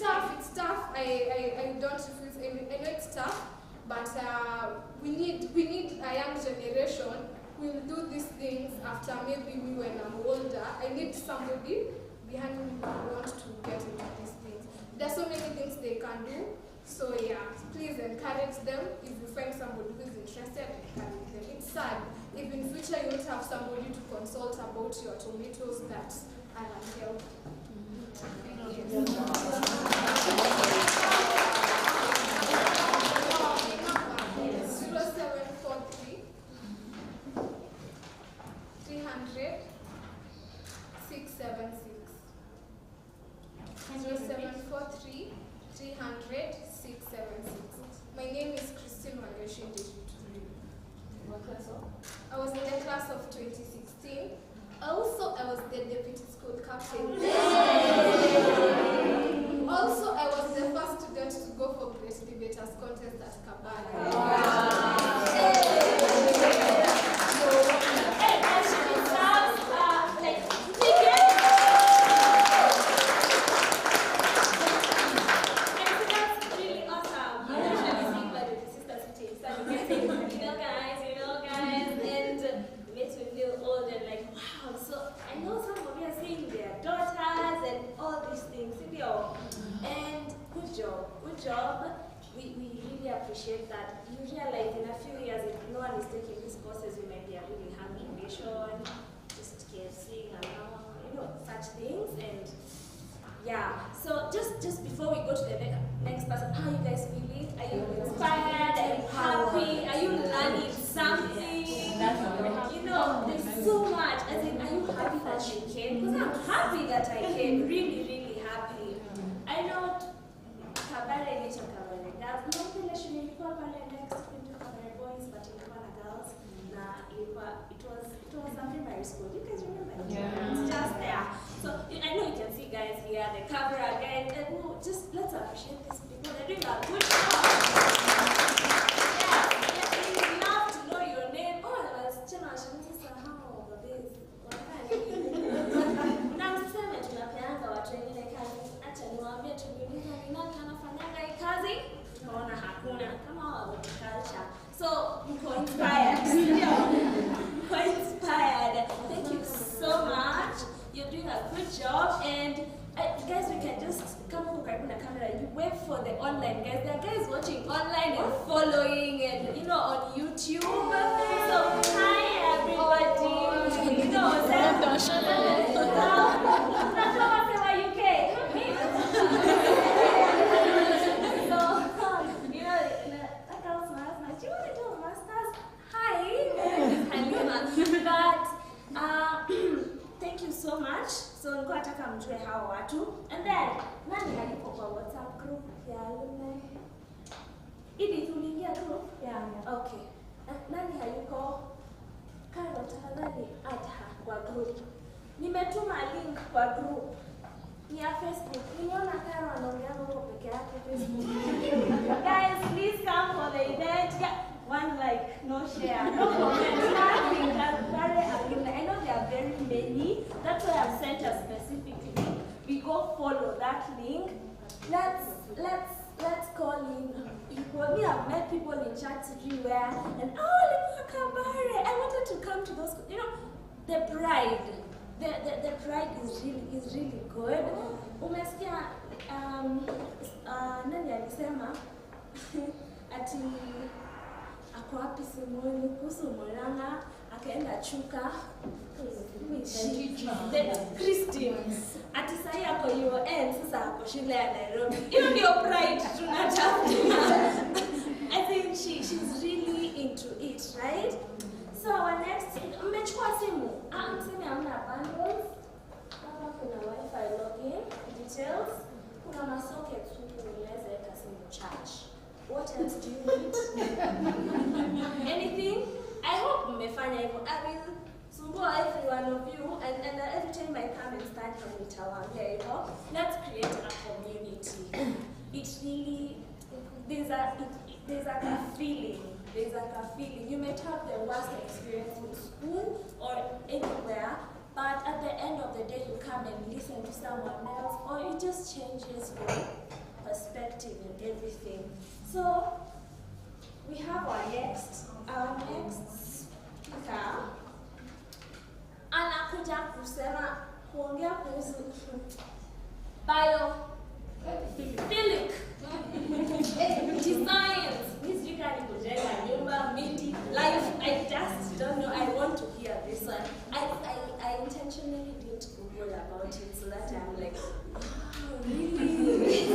tough. I don't refuse. I know it's tough, but we need a young generation who will do these things after maybe me when I'm older. I need somebody behind me who wants to get into these things. There's so many things they can do. So yeah, please encourage them. If you find somebody who is interested, encourage them. It's sad if in future you don't have somebody to consult about your tomatoes that are unhealthy. Yes. 0743 300 676. 0743 300 676. My name is Christine Wangeshi. I was in the class of 2016. Also, I was the deputy school captain. Also, I was the first student to go for great debaters contest at Kabare. Appreciate that you realize in a few years if no one is taking these courses, we might be a really hungry nation, just KFC and such things. And yeah, so just before we go to the next person, how are you guys feeling? Are you inspired? Are you happy? Are you learning something? There's so much. As in, are you happy that you came? Because I'm happy that I came. Really, really happy. I know Kabare ni cha Kabare. There's no relation ilikuwa pale next to Kabare boys, but ilikuwa na girls. Na it was a primary school. You guys remember? Yeah. It's just there. So I know you can see guys here, the camera guys. Just let's appreciate these people. They're doing a good job. Yeah, we love to know your name. Oh, I was how over this. Na mseme tunapeanga watu wengine kazi. Acha niwaambie tuliuliza ni nani anafanyanga hii kazi? Tunaona hakuna kama wa culture. So mko inspired. Mko inspired. Thank you so much. You're doing a good job. And guys, we can just come over and the camera. You wait for the online guys. There are guys watching online and following and on YouTube. So hi everybody. Thank you so much. So nilikuwa nataka mjue hao watu. And then nani hayuko kwa WhatsApp group ya alumni? Ili tuliingia group? Yeah. Okay. Nani hayuko? Karo tafadhali add her kwa group. Nimetuma link kwa group ya Facebook. Niona Karo anaongea huko peke yake Facebook. Guys, please come for the event. One like, no share, no comment, nothing. I know there are very many. That's why I've sent a specific link. We go follow that link. Let's call in people. We have met people in church everywhere. And look at Kabare. I wanted to come to those. The pride. The pride is really good. Umesikia nani alisema ati ako wapi Simoni kuhusu Moranga akaenda Chuka Christine ati sahi ako UN sasa ako shule ya Nairobi. Hiyo ndio pride tunatafuta. I think she's really into it, right? So our next mmechukua simu. Mseme hamna bundles. Hapa kuna wifi login details. Kuna masockets huku unaweza weka simu charge. What else do you need? Anything? I hope mmefanya hivyo. I will sumbua every one of you and every time I nitawaambia hivyo, let's create a community. It's really, there's a feeling. You might have the worst experience in school or anywhere, but at the end of the day, you come and listen to someone else, or it just changes your perspective and everything. So we have our next speaker. Anakuja kuongea kuhusu biophilic designs. Miss Rika ni kujenga nyumba, miti, life. I just don't know. I want to hear this one. I intentionally didn't Google about it so that I'm like, wow, really?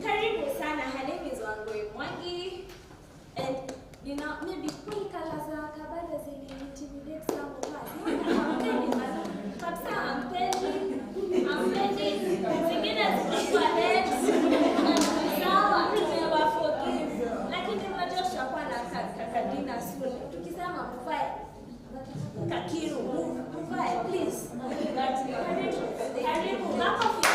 Karibu sana. Her name is Wangoi Mwangi. And you know, maybe kweli kala za Kabare zili intimidate some of us. Kabisa ampendi. Zingine zilikuwa dead. Sawa, tumewaforgive. Lakini unajua tutakuwa na kakadina soon. Tukisema mfae kakiru, mfae please. Karibu, makofi.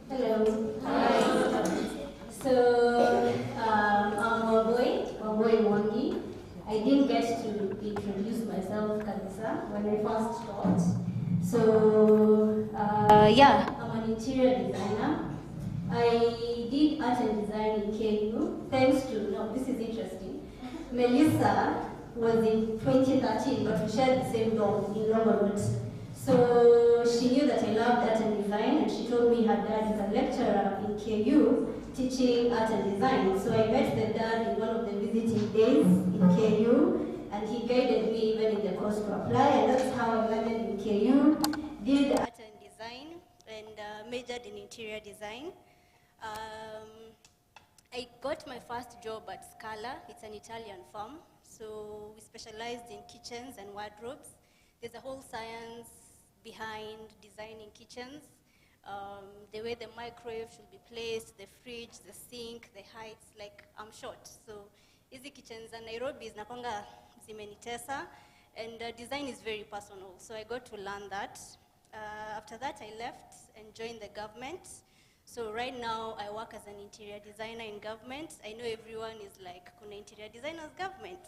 Hello. Hi. So, I'm Wangoi Mwangi. I didn't get to introduce myself, Kabisa, when I first taught. So, yeah, I'm an interior designer. I did art and design in KU, thanks to, no, this is interesting. Melissa was in 2013, but we shared the same dorm in Longwood. So she knew that I loved art and design, and she told me her dad is a lecturer in KU teaching art and design. So I met the dad in one of the visiting days in KU, and he guided me even in the course to apply, and that's how I landed in KU, did art and design, and majored in interior design. I got my first job at Scala. It's an Italian firm, so we specialized in kitchens and wardrobes. There's a whole science behind designing kitchens, the way the microwave should be placed, the fridge, the sink, the heights. Like, I'm short, so easy kitchens and Nairobi is nakwanga zimenitesa, and design is very personal, so I got to learn that. After that, I left and joined the government. So right now, I work as an interior designer in government. I know everyone is like, kuna interior designers government?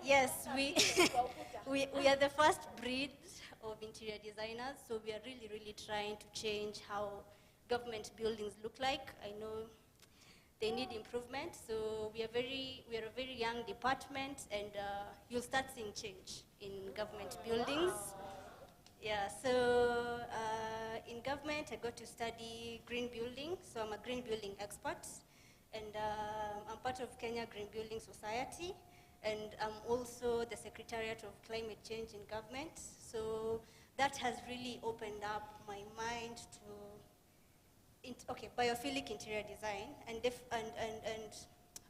Yes, we are the first breed of interior designers, so we are really, really trying to change how government buildings look like. I know they need improvement, so we are a very young department, and you'll start seeing change in government buildings. Yeah, so in government, I got to study green building, so I'm a green building expert, and I'm part of Kenya Green Building Society, and I'm also the Secretariat of Climate Change in government, so that has really opened up my mind to, biophilic interior design, and how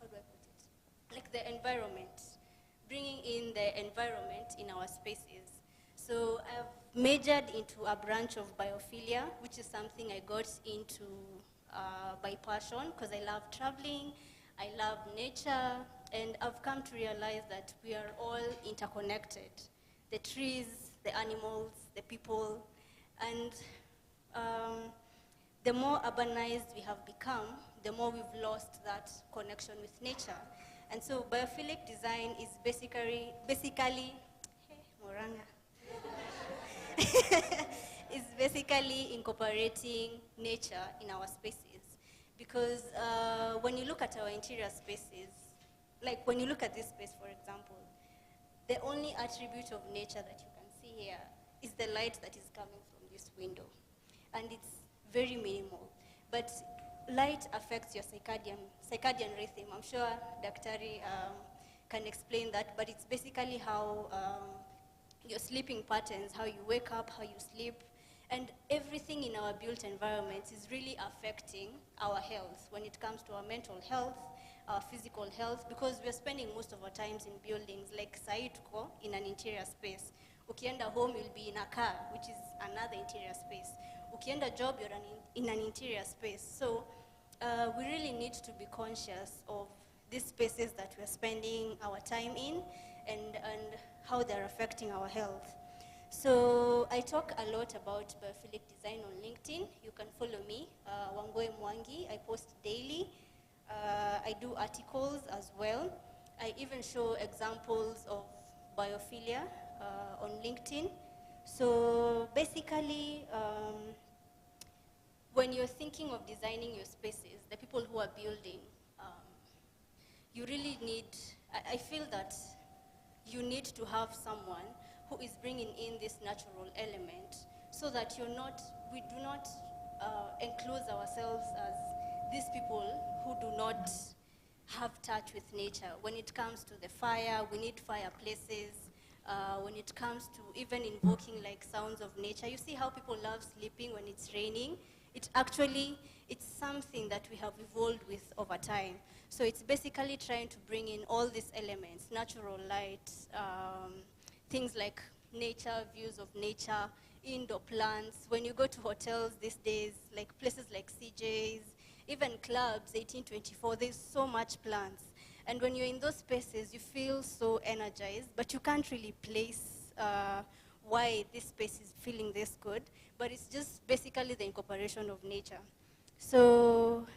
do I put it? Like the environment, bringing in the environment in our spaces. So I've majored into a branch of biophilia, which is something I got into by passion, because I love traveling, I love nature, and I've come to realize that we are all interconnected. The trees, the animals, the people, and the more urbanized we have become, the more we've lost that connection with nature. And so biophilic design is basically Moranga. Is basically incorporating nature in our spaces. Because when you look at our interior spaces, like when you look at this space, for example, the only attribute of nature that you can see here is the light that is coming from this window. And it's very minimal. But light affects your circadian rhythm. I'm sure Daktari can explain that, but it's basically how your sleeping patterns, how you wake up, how you sleep, and everything in our built environment is really affecting our health when it comes to our mental health, our physical health, because we're spending most of our times in buildings like Saituko in an interior space. Ukienda home, you'll be in a car, which is another interior space. Ukienda job, you're in an interior space. So we really need to be conscious of these spaces that we're spending our time in and how they're affecting our health. So I talk a lot about biophilic design on LinkedIn. You can follow me, Wangoi Mwangi. I post daily. I do articles as well. I even show examples of biophilia on LinkedIn. So basically, when you're thinking of designing your spaces, the people who are building, you really need, I feel that you need to have someone who is bringing in this natural element so that we do not enclose ourselves as these people who do not have touch with nature. When it comes to the fire, we need fireplaces. When it comes to even invoking like sounds of nature, you see how people love sleeping when it's raining? It's something that we have evolved with over time. So it's basically trying to bring in all these elements, natural light, things like nature, views of nature, indoor plants. When you go to hotels these days, like places like CJ's, even clubs, 1824, there's so much plants. And when you're in those spaces, you feel so energized, but you can't really place why this space is feeling this good, but it's just basically the incorporation of nature. So,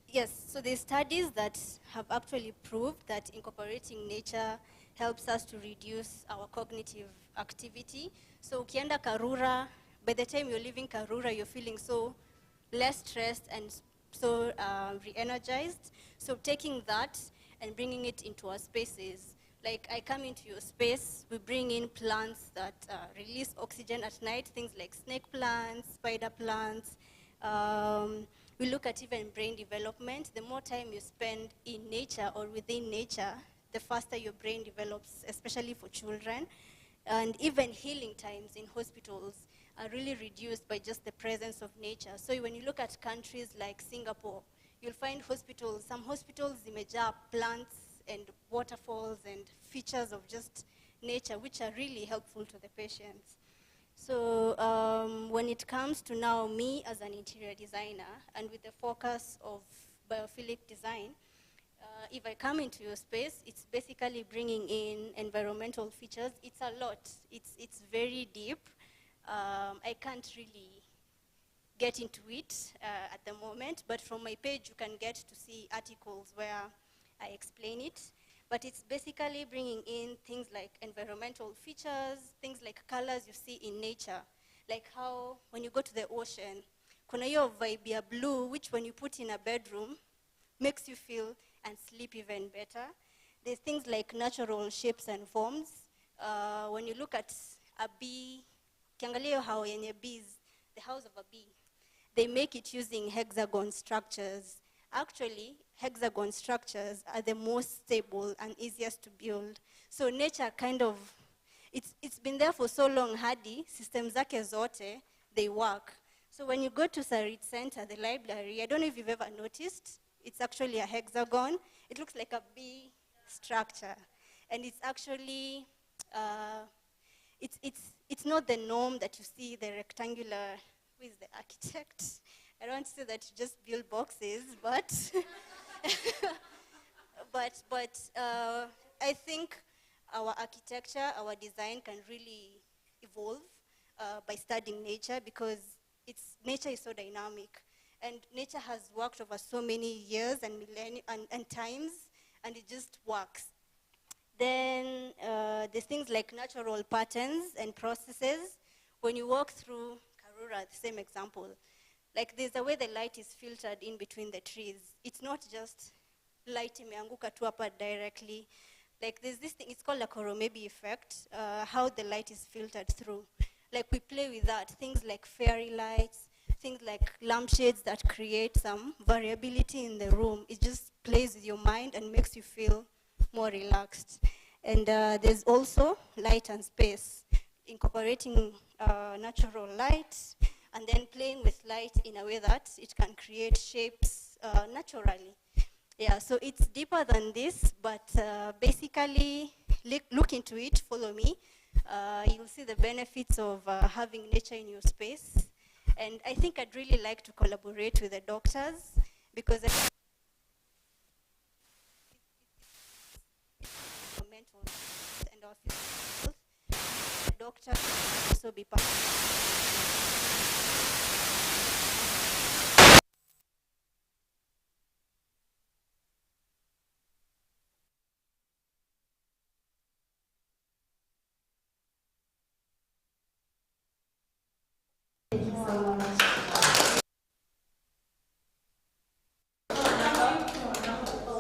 yes, so there's studies that have actually proved that incorporating nature helps us to reduce our cognitive activity. So ukienda Karura, by the time you're leaving Karura, you're feeling so less stressed and so re-energized. So taking that and bringing it into our spaces, like I come into your space, we bring in plants that release oxygen at night, things like snake plants, spider plants. We look at even brain development. The more time you spend in nature or within nature, the faster your brain develops, especially for children. And even healing times in hospitals are really reduced by just the presence of nature. So when you look at countries like Singapore, you'll find hospitals, some hospitals imejaa plants and waterfalls and features of just nature, which are really helpful to the patients. So when it comes to now me as an interior designer, and with the focus of biophilic design, if I come into your space, it's basically bringing in environmental features. It's a lot. It's very deep. I can't really get into it at the moment, but from my page you can get to see articles where I explain it. But it's basically bringing in things like environmental features, things like colors you see in nature, like how when you go to the ocean, kuna hiyo vibe ya blue, which when you put in a bedroom, makes you feel and sleep even better. There's things like natural shapes and forms. When you look at a bee, kiangalia how yenye bees, the house of a bee, they make it using hexagon structures. Actually, hexagon structures are the most stable and easiest to build. So nature kind of, it's been there for so long, hadi, systems zake zote, they work. So when you go to Sarit Center, the library, I don't know if you've ever noticed, it's actually a hexagon. It looks like a bee structure. And it's actually, it's not the norm that you see the rectangular, who is the architect? I don't want to say that you just build boxes, but I think our architecture, our design can really evolve by studying nature, because nature is so dynamic. And nature has worked over so many years and millennia and times, and it just works. Then there's things like natural patterns and processes. When you walk through Karura, the same example, like there's a way the light is filtered in between the trees. It's not just light imeanguka tu hapa directly. Like there's this thing, it's called a Koromebi effect, how the light is filtered through. Like we play with that, things like fairy lights, things like lampshades that create some variability in the room. It just plays with your mind and makes you feel more relaxed. And there's also light and space, incorporating natural light, and then playing with light in a way that it can create shapes naturally. Yeah, so it's deeper than this, but basically look into it, follow me. You'll see the benefits of having nature in your space. And I think I'd really like to collaborate with the doctors because mental health and our physical health. The doctors will also be part.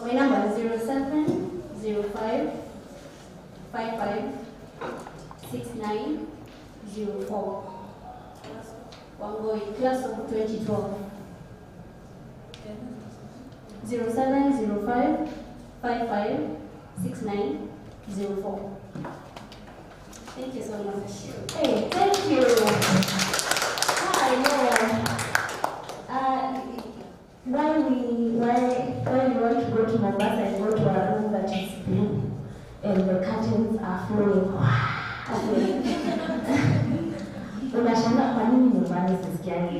My number is 0705 55 6904. Wangoi, class of 2012. 0705 55 6904. Thank you so much. Hey, thank you. Hi, why you want to go to Mombasa and go to a room that is blue and the curtains are flowing. Unashanga kwa nini nyumbani sisikiani?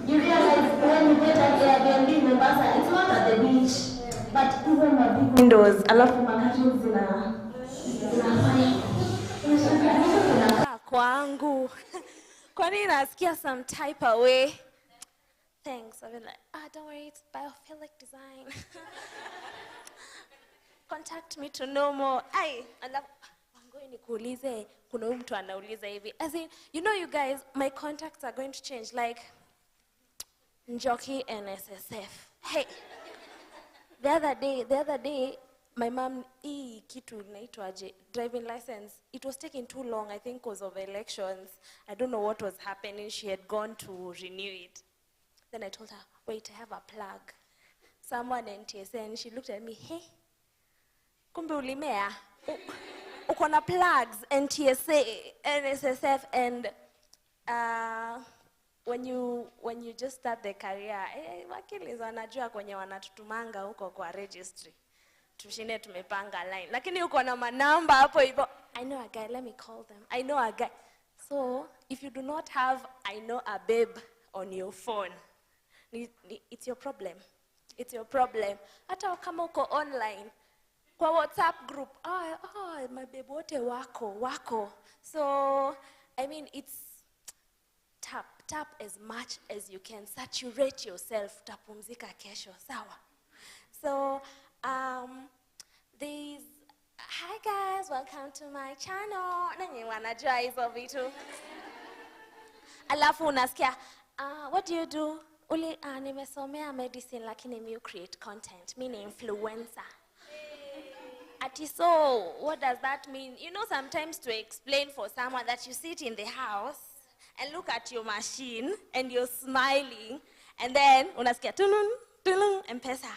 You realize when you get an Airbnb in Mombasa, it's not at the beach, but even the big windows, alafu curtains kwangu. Kwani nasikia some type of way. Thanks. I've been like, don't worry, it's biophilic design. Contact me to know more. I love. I'm going to nikuulize. Kuna mtu anauliza hivi. As in, you know, you guys, my contacts are going to change. Like Njoki and SSF. Hey, the other day, my mom kitu inaitwaje driving license. It was taking too long, I think, because of elections. I don't know what was happening. She had gone to renew it. Then I told her, wait, I have a plug. Someone in TSN, she looked at me, hey, kumbe ulimea? Uko na plugs, NTSA, NSSF, and when you just start the career, wakili wanajua kwenye wanatutumanga huko kwa registry. Tushine tumepanga line. Lakini uko na manamba hapo hivyo. I know a guy, let me call them. I know a guy. So, if you do not have I know a babe on your phone, it's your problem. It's your problem. Hata kama uko online, kwa WhatsApp group, my babe wote wako. So, I mean, it's tap as much as you can. Saturate yourself. Tapumzika kesho, sawa. So, hi guys, welcome to my channel. Nanyi wanajua hizo vitu. Alafu unasikia, what do you do? Nimesomea medicine lakini mi create content. Mi ni influencer. Ati so, what does that mean? You know, sometimes to explain for someone that you sit in the house and look at your machine and you're smiling and then unasikia tulun M-Pesa.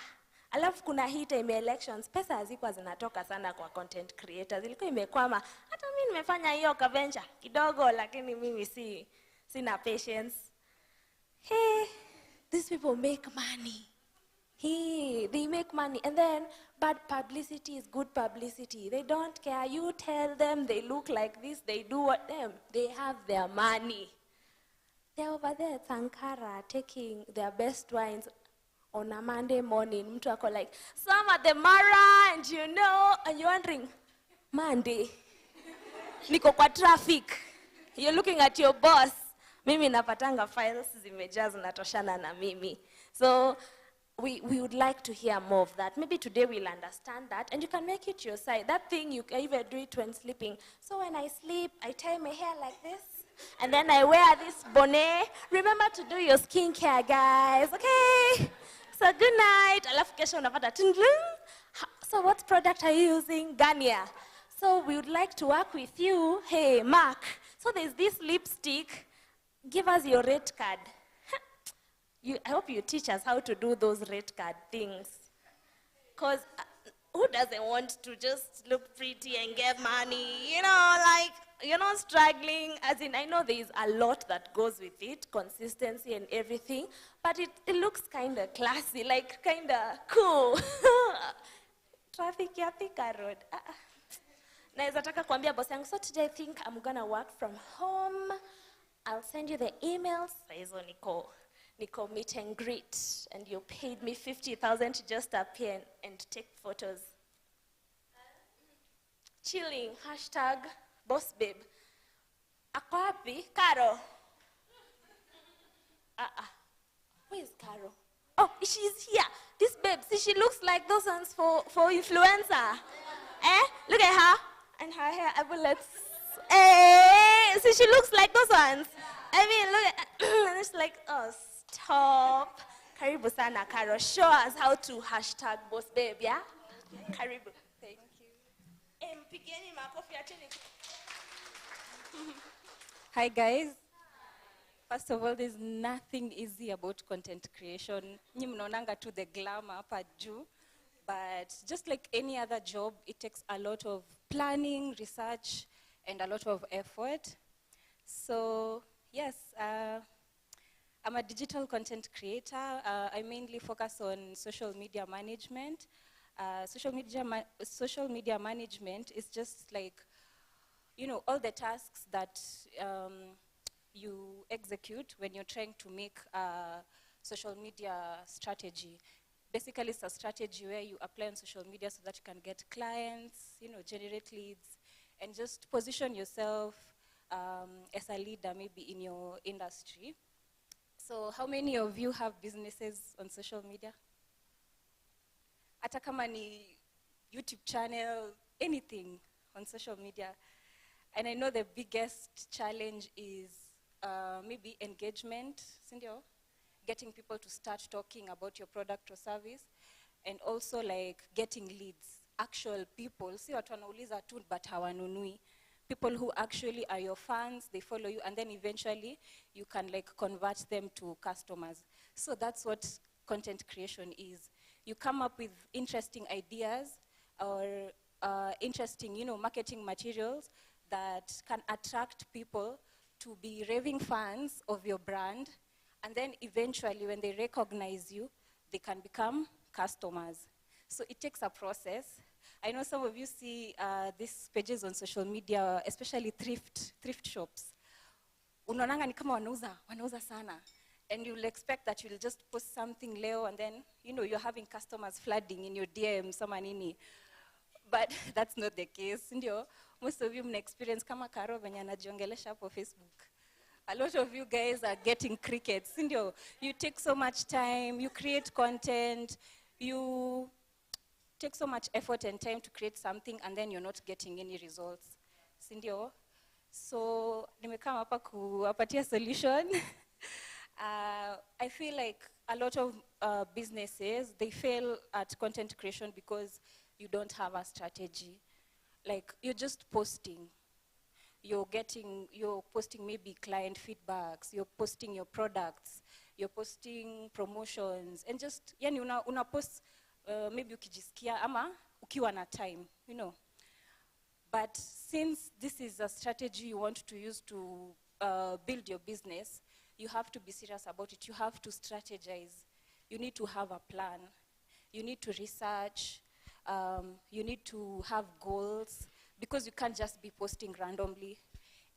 Alafu kuna hii time elections, pesa hazikuwa zinatoka sana kwa content creators. Ilikuwa imekwama. Hata mimi nimefanya hiyo kaventure kidogo lakini mimi sina patience. Hey, these people make money. They make money. And then bad publicity is good publicity. They don't care. You tell them they look like this, they do what them. They have their money. They're over there at Sankara taking their best wines on a Monday morning. Mtu ako like, some at the Mara, and you know, and you're wondering, Monday, niko kwa traffic. You're looking at your boss. Mimi napatanga files zimejaa zinatoshana na mimi. So we would like to hear more of that. Maybe today we'll understand that, and you can make it your side. That thing, you can even do it when sleeping. So when I sleep, I tie my hair like this, and then I wear this bonnet. Remember to do your skincare, guys, okay? So good night. Alafu kesho unapata tingling. So what product are you using? Garnier. So we would like to work with you. Hey, Mark. So there's this lipstick. Give us your rate card. I hope you teach us how to do those rate card things. Because who doesn't want to just look pretty and get money? You know, like, you're not struggling. As in, I know there is a lot that goes with it, consistency and everything, but it looks kind of classy, like kind of cool. Traffic ya Thika Road. Naweza taka kuambia boss yangu, so today I think I'm gonna work from home. I'll send you the emails. Saizo niko meet and greet, and you paid me 50,000 to just appear and take photos. Chilling, hashtag boss babe. Ako wapi? Caro. Where is Caro? Oh, she's here. This babe, see, she looks like those ones for influencer. Look at her. And her hair, bullets. See, she looks like those ones. I mean, look at, and it's like, oh, stop. Karibu sana, Caro. Show us how to hashtag boss babe, yeah? Karibu. Thank you. Mpigeni makofi, acheni. Hi guys. First of all, there's nothing easy about content creation. Nyi mnaonanga tu the glamour hapa juu, but just like any other job, it takes a lot of planning, research, and a lot of effort. So yes, I'm a digital content creator. I mainly focus on social media management. Social media management is just like, you know, all the tasks that you execute when you're trying to make a social media strategy. Basically, it's a strategy where you apply on social media so that you can get clients, you know, generate leads, and just position yourself as a leader maybe in your industry. So how many of you have businesses on social media? Hata kama ni YouTube channel, anything on social media. And I know the biggest challenge is maybe engagement, sindio? Getting people to start talking about your product or service, and also like getting leads, actual people. Si watu wanauliza tu but hawanunui. People who actually are your fans, they follow you, and then eventually you can like convert them to customers. So that's what content creation is. You come up with interesting ideas or interesting, you know, marketing materials that can attract people to be raving fans of your brand, and then eventually when they recognize you, they can become customers. So it takes a process. I know some of you see these pages on social media, especially thrift shops. Unaonanga ni kama wanauza sana. And you'll expect that you'll just post something leo, and then, you know, you're having customers flooding in your DMs, sama nini. But that's not the case, ndio. Most of you mna experience kama Caro venye anajiongelesha hapo Facebook. A lot of you guys are getting crickets, ndio. You take so much time, you create content, you take so much effort and time to create something, and then you're not getting any results, ndio. So nimekama hapa kuwapatia solution. I feel like a lot of businesses, they fail at content creation because you don't have a strategy. Like, you're just posting. You're posting maybe client feedbacks, you're posting your products, you're posting promotions, and just, yani una post maybe ukijisikia ama ukiwa na time, you know. But since this is a strategy you want to use to build your business, you have to be serious about it. You have to strategize. You need to have a plan. You need to research. You need to have goals, because you can't just be posting randomly.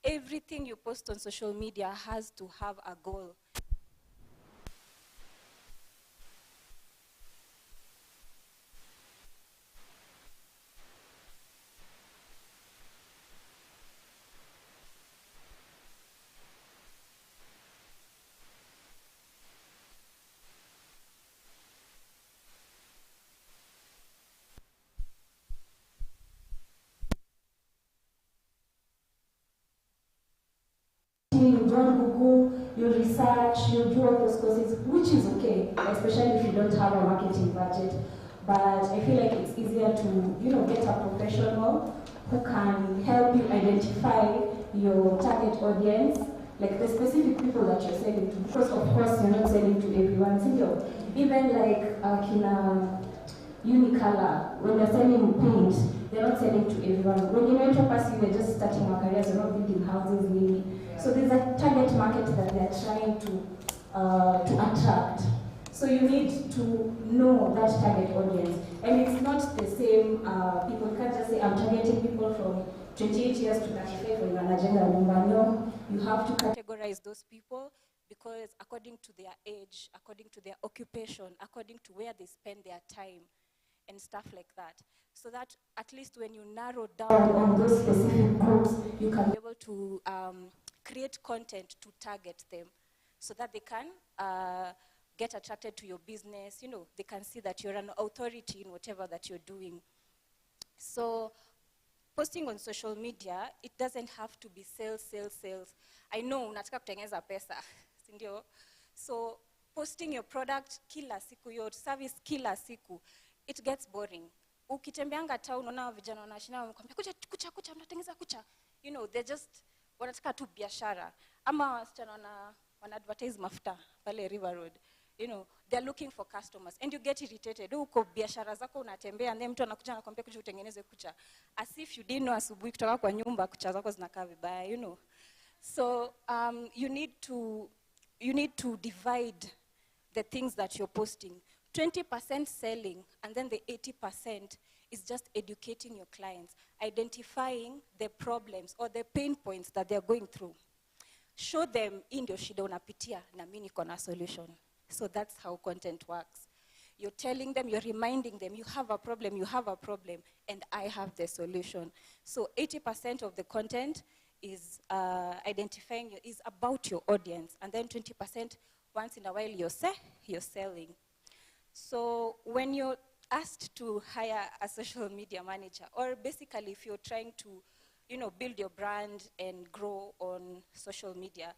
Everything you post on social media has to have a goal. You don't Google, you research, you do all those courses, which is okay, especially if you don't have a marketing budget. But I feel like it's easier to, you know, get a professional who can help you identify your target audience, like the specific people that you're selling to. Because of course you're not selling to everyone. So even like Kina Unicolor, when they're selling paint, they're not selling to everyone. When you're entrepreneurs, you're just starting our careers, you're not building houses, really. So there's a target market that they're trying to attract. So you need to know that target audience. And it's not the same, people can't just say, I'm targeting people from 28 years to 35 when you're an agenda number. No, you have to categorize those people because according to their age, according to their occupation, according to where they spend their time and stuff like that. So that at least when you narrow down on those specific groups, you can be able to create content to target them so that they can get attracted to your business. You know, they can see that you're an authority in whatever that you're doing. So posting on social media, it doesn't have to be sales, sales, sales. I know unataka kutengeneza pesa, sindio? So posting your product kila siku, your service kila siku, it gets boring. Ukitembeanga town, unaona vijana wanashina wamekwambia kucha, mnatengeneza kucha. You know, they just wanataka tu biashara. Ama wasichana wana advertise mafuta pale River Road. You know, they're looking for customers and you get irritated. Uko biashara zako unatembea and then mtu anakuja anakuambia kuja utengeneze kucha. As if you didn't know asubuhi kutoka kwa nyumba kucha zako zinakaa vibaya, you know. So you need to divide the things that you're posting. 20% selling and then the 80% is just educating your clients, identifying the problems or the pain points that they're going through. Show them in ndio shida unapitia na mimi niko na solution. So that's how content works. You're telling them, you're reminding them, you have a problem, and I have the solution. So 80% of the content is identifying, is about your audience. And then 20%, once in a while, you're selling. So when you're asked to hire a social media manager, or basically if you're trying to, you know, build your brand and grow on social media,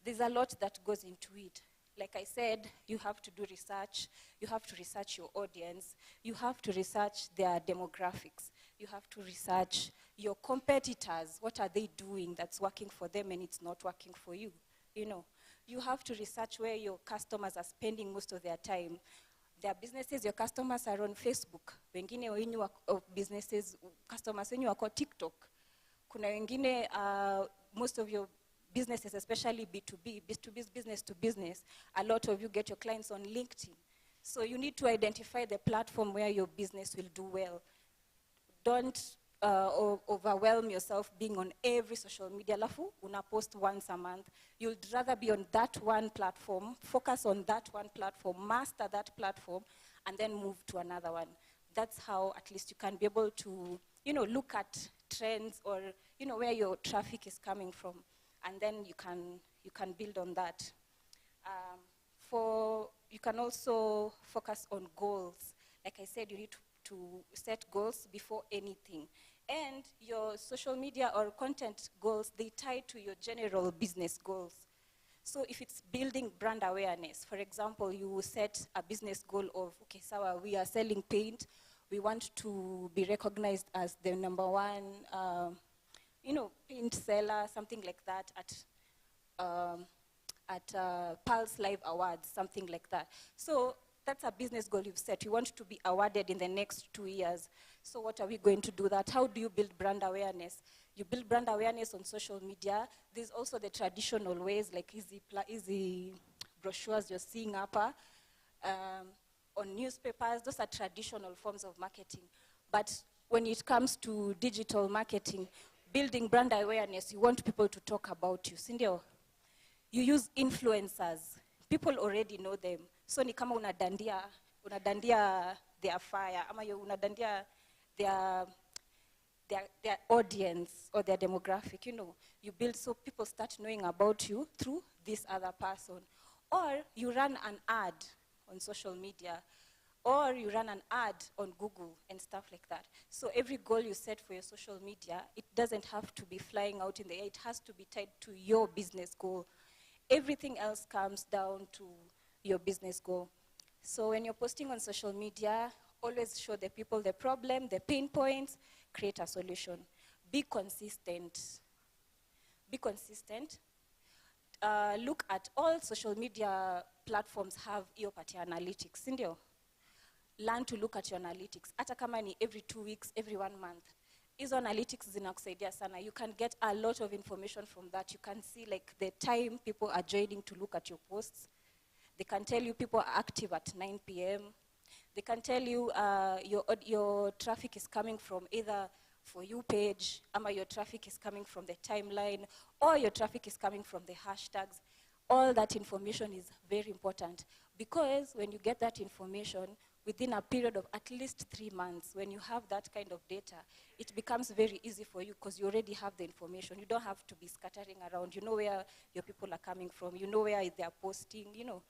there's a lot that goes into it. Like I said, you have to do research. You have to research your audience. You have to research their demographics. You have to research your competitors. What are they doing that's working for them and it's not working for you? You know, you have to research where your customers are spending most of their time. Their businesses, your customers are on Facebook. Wengine wenyu wako businesses, customers wenyu wako TikTok. Kuna wengine, most of your businesses, especially B2B, business to business, a lot of you get your clients on LinkedIn. So you need to identify the platform where your business will do well. Don't overwhelm yourself being on every social media. Lafu, una post once a month. You'd rather be on that one platform, focus on that one platform, master that platform, and then move to another one. That's how at least you can be able to, you know, look at trends or, you know, where your traffic is coming from. And then you can build on that. You can also focus on goals. Like I said, you need to set goals before anything. And your social media or content goals, they tie to your general business goals. So if it's building brand awareness, for example, you set a business goal of, okay, so we are selling paint. We want to be recognized as the #1 you know, paint seller, something like that at Pulse Live Awards, something like that. So that's a business goal you've set. You want to be awarded in the next 2 years. So what are we going to do that? How do you build brand awareness? You build brand awareness on social media. There's also the traditional ways, like easy brochures you're seeing up on newspapers. Those are traditional forms of marketing. But when it comes to digital marketing, building brand awareness, you want people to talk about you. Sindio, you use influencers. People already know them. So ni kama unadandia their fire, ama unadandia their audience or their demographic, you know. You build so people start knowing about you through this other person. Or you run an ad on social media. Or you run an ad on Google and stuff like that. So every goal you set for your social media, it doesn't have to be flying out in the air. It has to be tied to your business goal. Everything else comes down to your business goal. So when you're posting on social media, always show the people the problem, the pain points, create a solution. Be consistent. Be consistent. Look at all social media platforms have EOPATI analytics. Sindio? Learn to look at your analytics. Hata kama ni every 2 weeks, every 1 month. Hizo analytics zinakusaidia sana. You can get a lot of information from that. You can see like the time people are joining to look at your posts, They can tell you people are active at 9 p.m. They can tell you your traffic is coming from either For You page, or your traffic is coming from the timeline, or your traffic is coming from the hashtags. All that information is very important because when you get that information within a period of at least 3 months, when you have that kind of data, it becomes very easy for you because you already have the information. You don't have to be scattering around. You know where your people are coming from. You know where they are posting, you know,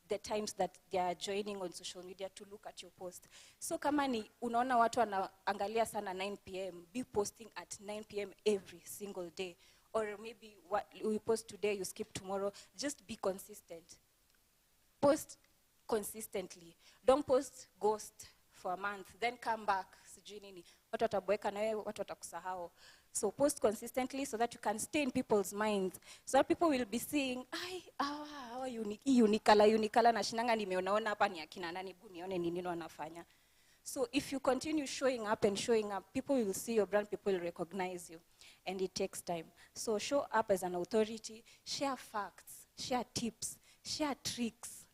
the times that they are joining on social media to look at your post. So kama ni unaona watu wanaangalia sana 9 p.m., be posting at 9 p.m. every single day. Or maybe what you post today, you skip tomorrow. Just be consistent. Post consistently. Don't post ghost for a month, then come back. Sijui nini. Watu wataboeka na wewe, watu watakusahau. So post consistently so that you can stay in people's minds. So that people will be seeing, unikala na shinanga nimeonaona hapa ni akina nani bu nione ni nini wanafanya. So if you continue showing up and showing up, people will see your brand, people will recognize you. And it takes time. So show up as an authority, share facts, share tips, share tricks,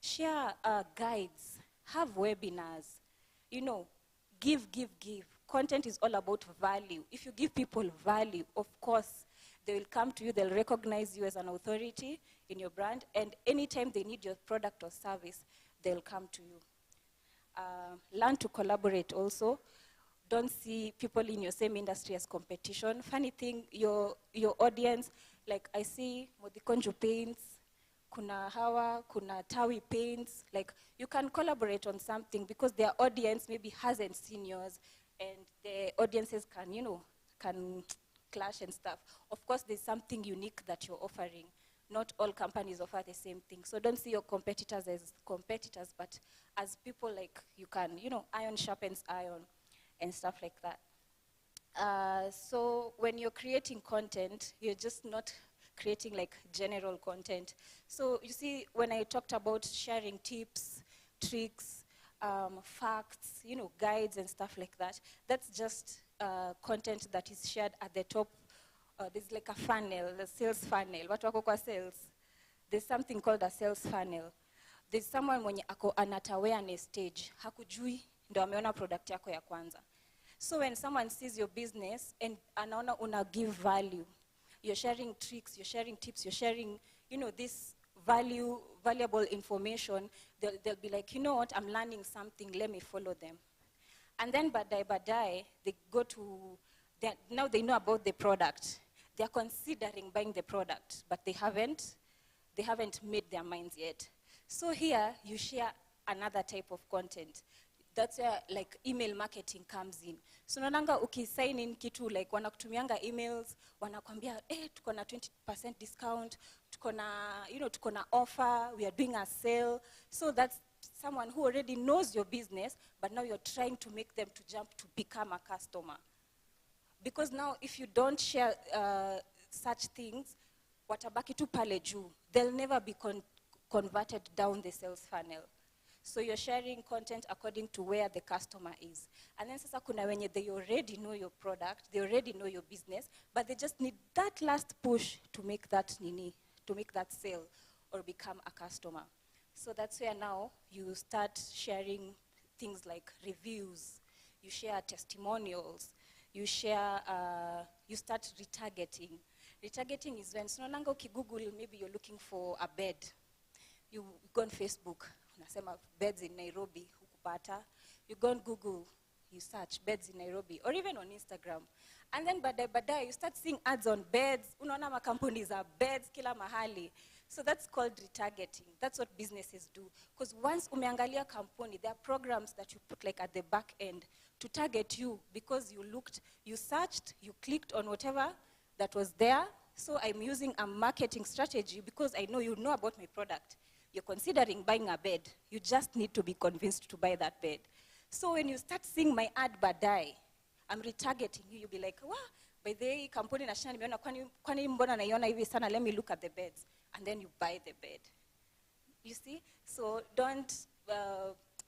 share guides, have webinars, you know, give. Content is all about value. If you give people value, of course, they will come to you, they'll recognize you as an authority in your brand, and anytime they need your product or service, they'll come to you. Learn to collaborate also. Don't see people in your same industry as competition. Funny thing, your audience, like I see Modikonjo Paints, kuna Hawa, kuna Tawi Paints, like you can collaborate on something because their audience maybe hasn't seen yours and the audiences can, you know, can clash and stuff. Of course, there's something unique that you're offering. Not all companies offer the same thing. So don't see your competitors as competitors, but as people like you can, you know, iron sharpens iron and stuff like that. So when you're creating content, you're just not creating like general content. So you see, when I talked about sharing tips, tricks, facts, you know, guides and stuff like that, that's just content that is shared at the top. There's like a funnel, the sales funnel. What wako kwa sales? There's something called a sales funnel. There's someone mwenye ako at awareness stage. Hakujui ndo ameona product yako ya kwanza. So when someone sees your business and anaona una give value, you're sharing tricks, you're sharing tips, you're sharing, you know, this valuable information, they'll be like, you know what, I'm learning something, let me follow them. And then badai, they go to, now they know about the product. They're considering buying the product, but they haven't made their minds yet. So here, you share another type of content. That's where like email marketing comes in. So nananga sign in kitu like wanakutumianga emails, wanakwambia tuko na 20% discount, tuko na offer, we are doing a sale. So that's someone who already knows your business, but now you're trying to make them to jump to become a customer. Because now if you don't share such things, watabaki tu pale juu, they'll never be converted down the sales funnel. So you're sharing content according to where the customer is. And then sasa kuna wenye they already know your product, they already know your business, but they just need that last push to make that sale or become a customer. So that's where now you start sharing things like reviews, you share testimonials, you start retargeting. Retargeting is when, sonanga Google, maybe you're looking for a bed. You go on Facebook, unasema beds in Nairobi, hukupata. You go on Google, you search beds in Nairobi, or even on Instagram. And then badai, you start seeing ads on beds, unaona makampuni za beds kila mahali. So that's called retargeting. That's what businesses do. Because once umeangalia kampuni, there are programs that you put like at the back end to target you because you looked, you searched, you clicked on whatever that was there. So I'm using a marketing strategy because I know you know about my product. You're considering buying a bed. You just need to be convinced to buy that bed. So when you start seeing my ad badai, I'm retargeting you. You'll be like, wow, by the way, kampuni na shina nimeona kwani mbona naiona hivi sana, let me look at the beds. And then you buy the bed. You see? So don't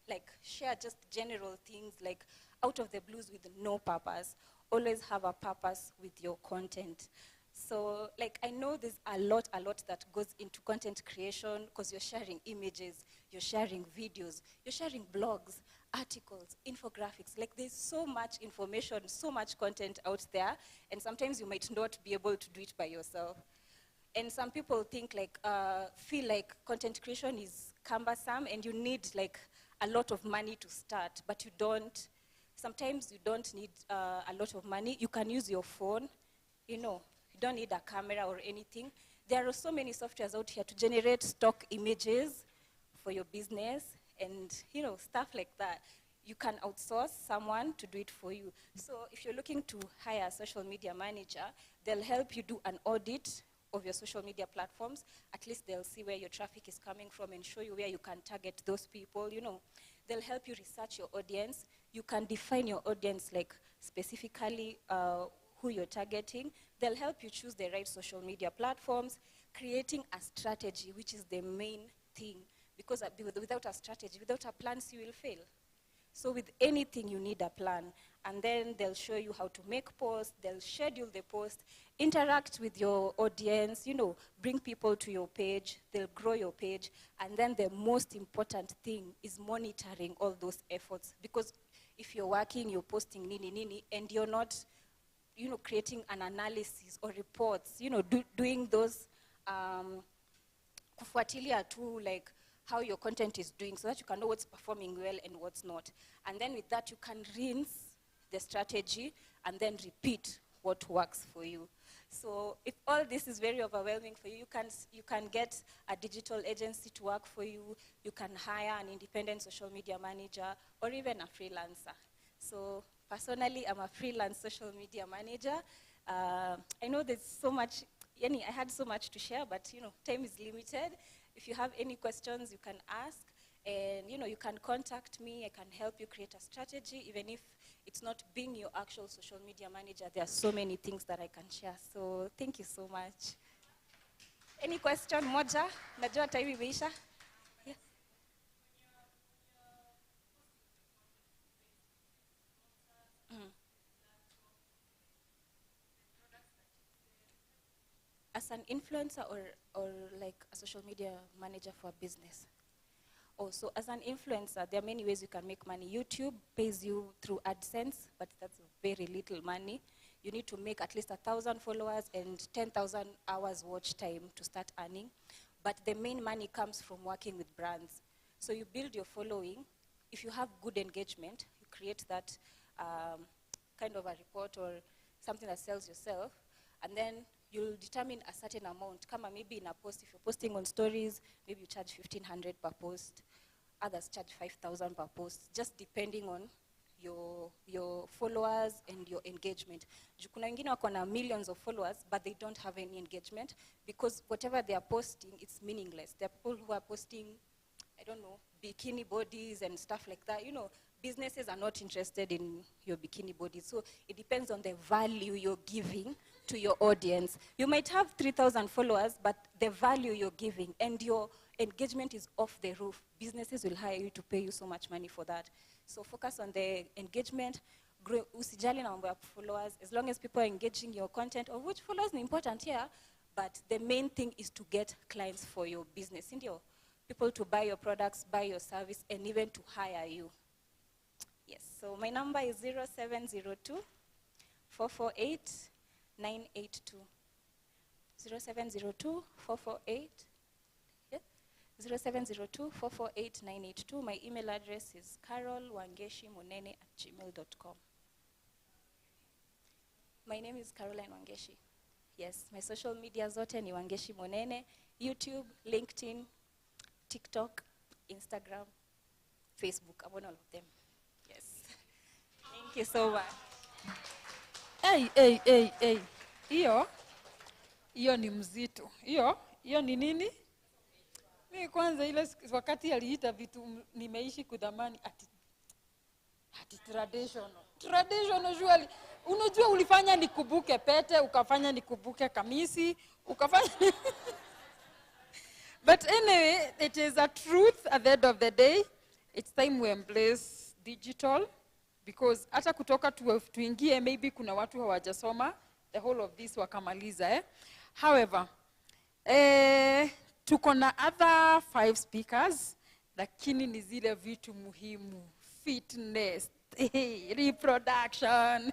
like share just general things like out of the blues with no purpose. Always have a purpose with your content. So, like, I know there's a lot that goes into content creation because you're sharing images, you're sharing videos, you're sharing blogs, articles, infographics. Like, there's so much information, so much content out there, and sometimes you might not be able to do it by yourself. And some people think like, feel like content creation is cumbersome and you need like a lot of money to start, but you don't. Sometimes you don't need a lot of money. You can use your phone, you know. You don't need a camera or anything. There are so many softwares out here to generate stock images for your business and, you know, stuff like that. You can outsource someone to do it for you. So if you're looking to hire a social media manager, they'll help you do an audit of your social media platforms. At least they'll see where your traffic is coming from and show you where you can target those people, you know. They'll help you research your audience. You can define your audience, like specifically who you're targeting. They'll help you choose the right social media platforms, creating a strategy, which is the main thing. Because without a strategy, without a plan, you will fail. So with anything, you need a plan. And then they'll show you how to make posts, they'll schedule the post, interact with your audience, you know, bring people to your page, they'll grow your page. And then the most important thing is monitoring all those efforts. Because if you're working, you're posting nini, and you're not, you know, creating an analysis or reports, you know, doing those, kufuatilia too, like, how your content is doing so that you can know what's performing well and what's not. And then with that, you can rinse the strategy and then repeat what works for you. So if all this is very overwhelming for you, you can get a digital agency to work for you. You can hire an independent social media manager or even a freelancer. So personally, I'm a freelance social media manager. I know there's so much, I had so much to share, but you know, time is limited. If you have any questions, you can ask, and you know, you can contact me. I can help you create a strategy, even if it's not being your actual social media manager. There are so many things that I can share. So thank you so much. Any question, moja? Najua time imeisha. Yeah. As an influencer or like a social media manager for a business? Also, as an influencer, there are many ways you can make money. YouTube pays you through AdSense, but that's very little money. You need to make at least 1,000 followers and 10,000 hours watch time to start earning. But the main money comes from working with brands. So you build your following. If you have good engagement, you create that kind of a report or something that sells yourself, and then you'll determine a certain amount. Come maybe in a post, if you're posting on stories, maybe you charge 1,500 per post. Others charge 5,000 per post, just depending on your followers and your engagement. Kuna wengine wako na millions of followers, but they don't have any engagement because whatever they are posting, it's meaningless. There are people who are posting, I don't know, bikini bodies and stuff like that. You know, businesses are not interested in your bikini bodies. So it depends on the value you're giving to your audience. You might have 3,000 followers, but the value you're giving and your engagement is off the roof. Businesses will hire you to pay you so much money for that. So focus on the engagement. Usijali na mambo ya followers. As long as people are engaging your content, of which followers is important here, but the main thing is to get clients for your business. People to buy your products, buy your service, and even to hire you. Yes, so my number is 0702 448 982. 0702 448 0702 448 982. My email address is carolwangeshimunene@gmail.com. My name is Caroline Wangeshi. Yes, my social media zote ni Wangeshi Munene, YouTube, LinkedIn, TikTok, Instagram, Facebook. I'm on all of them. Yes. Thank you so much. Hey. Hiyo ni mzito. Hiyo ni nini? Mimi kwanza ile wakati aliita vitu nimeishi kudhamani ati traditional usually. Unajua ulifanya nikubuke pete, ukafanya nikubuke kamisi, ukafanya But anyway, it is a truth at the end of the day. It's time we embrace digital because hata kutoka tuingie maybe kuna watu hawajasoma the whole of this wakamaliza. However, tuko na other 5 speakers, lakini ni zile vitu muhimu: fitness, reproduction.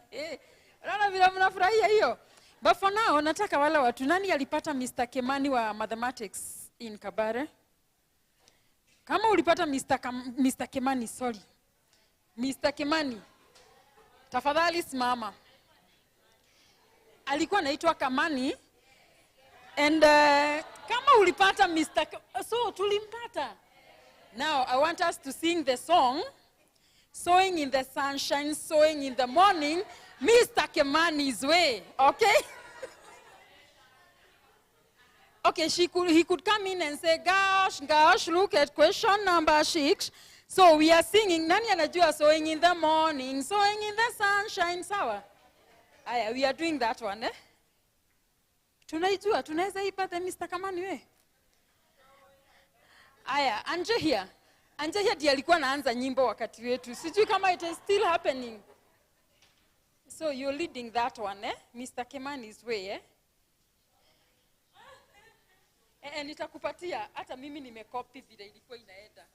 Unaona vile mnafurahia hiyo? But for now, nataka wale watu, nani alipata Mr. Kemani wa mathematics in Kabare? Kama ulipata Mr. Kemani, sorry. Mr. Kemani, tafadhali simama. Alikuwa anaitwa Kamani. And kama ulipata so tulimpata. Now, I want us to sing the song, Sowing in the Sunshine, Sowing in the Morning, Mr. Kemani's Way, okay? Okay, he could come in and say, gosh, look at question number 6. So we are singing, nani anajua sowing in the morning, sowing in the sunshine, sawa? Aya, we are doing that one, eh? Tunaijua, tunaweza ipata Mr. Kamani we? Aya, Anje here ndiye alikuwa anaanza nyimbo wakati wetu. Sijui kama it is still happening. So you're leading that one, eh? Mr. Kemani's Way, eh? Nitakupatia, hata mimi nimekopi vile ilikuwa inaenda.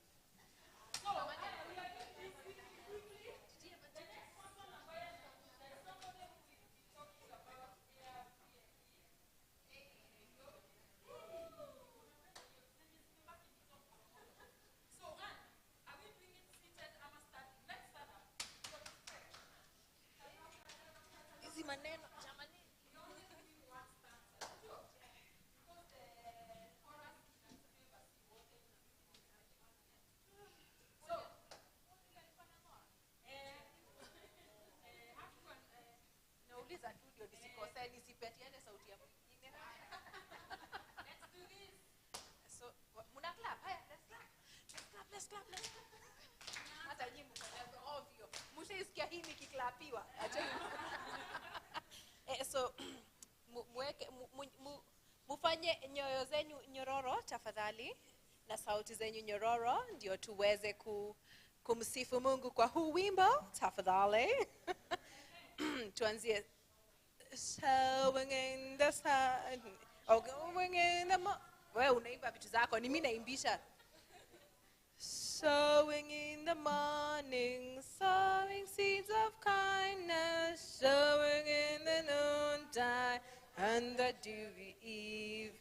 So mufanye nyoyo zenyu nyororo tafadhali na sauti zenyu nyororo ndio tuweze kumsifu Mungu kwa huu wimbo tafadhali. Tuanzie sowing in the sun, going in the wewe unaimba vitu zako, ni mimi naimbisha. Sowing in the morning, sowing seeds of kindness, sowing in the noontime and the dewy eve,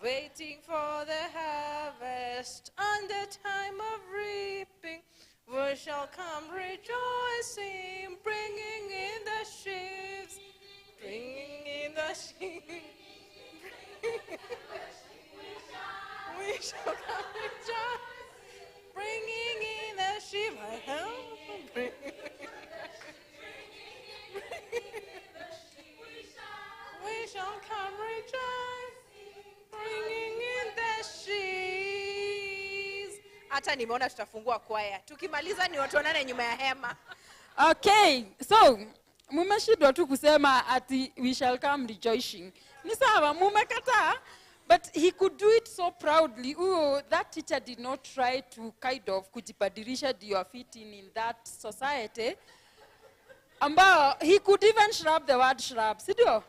waiting for the harvest and the time of reaping. We shall come rejoicing, bringing in the sheaves, bringing in the sheaves. We shall come rejoicing, bringing in the sheep. We shall come rejoicing, bringing in the sheaves. Hata nimeona tutafungua kwaya. Tukimaliza ni watuonane nyuma ya hema. Okay, so mumeshindwa tu kusema ati we shall come rejoicing. Ni sawa, mumekataa. But he could do it so proudly. Ooh, that teacher did not try to kind of kujibadilisha ndio fit in that society. Ambao he could even shrub the word shrub, sidio?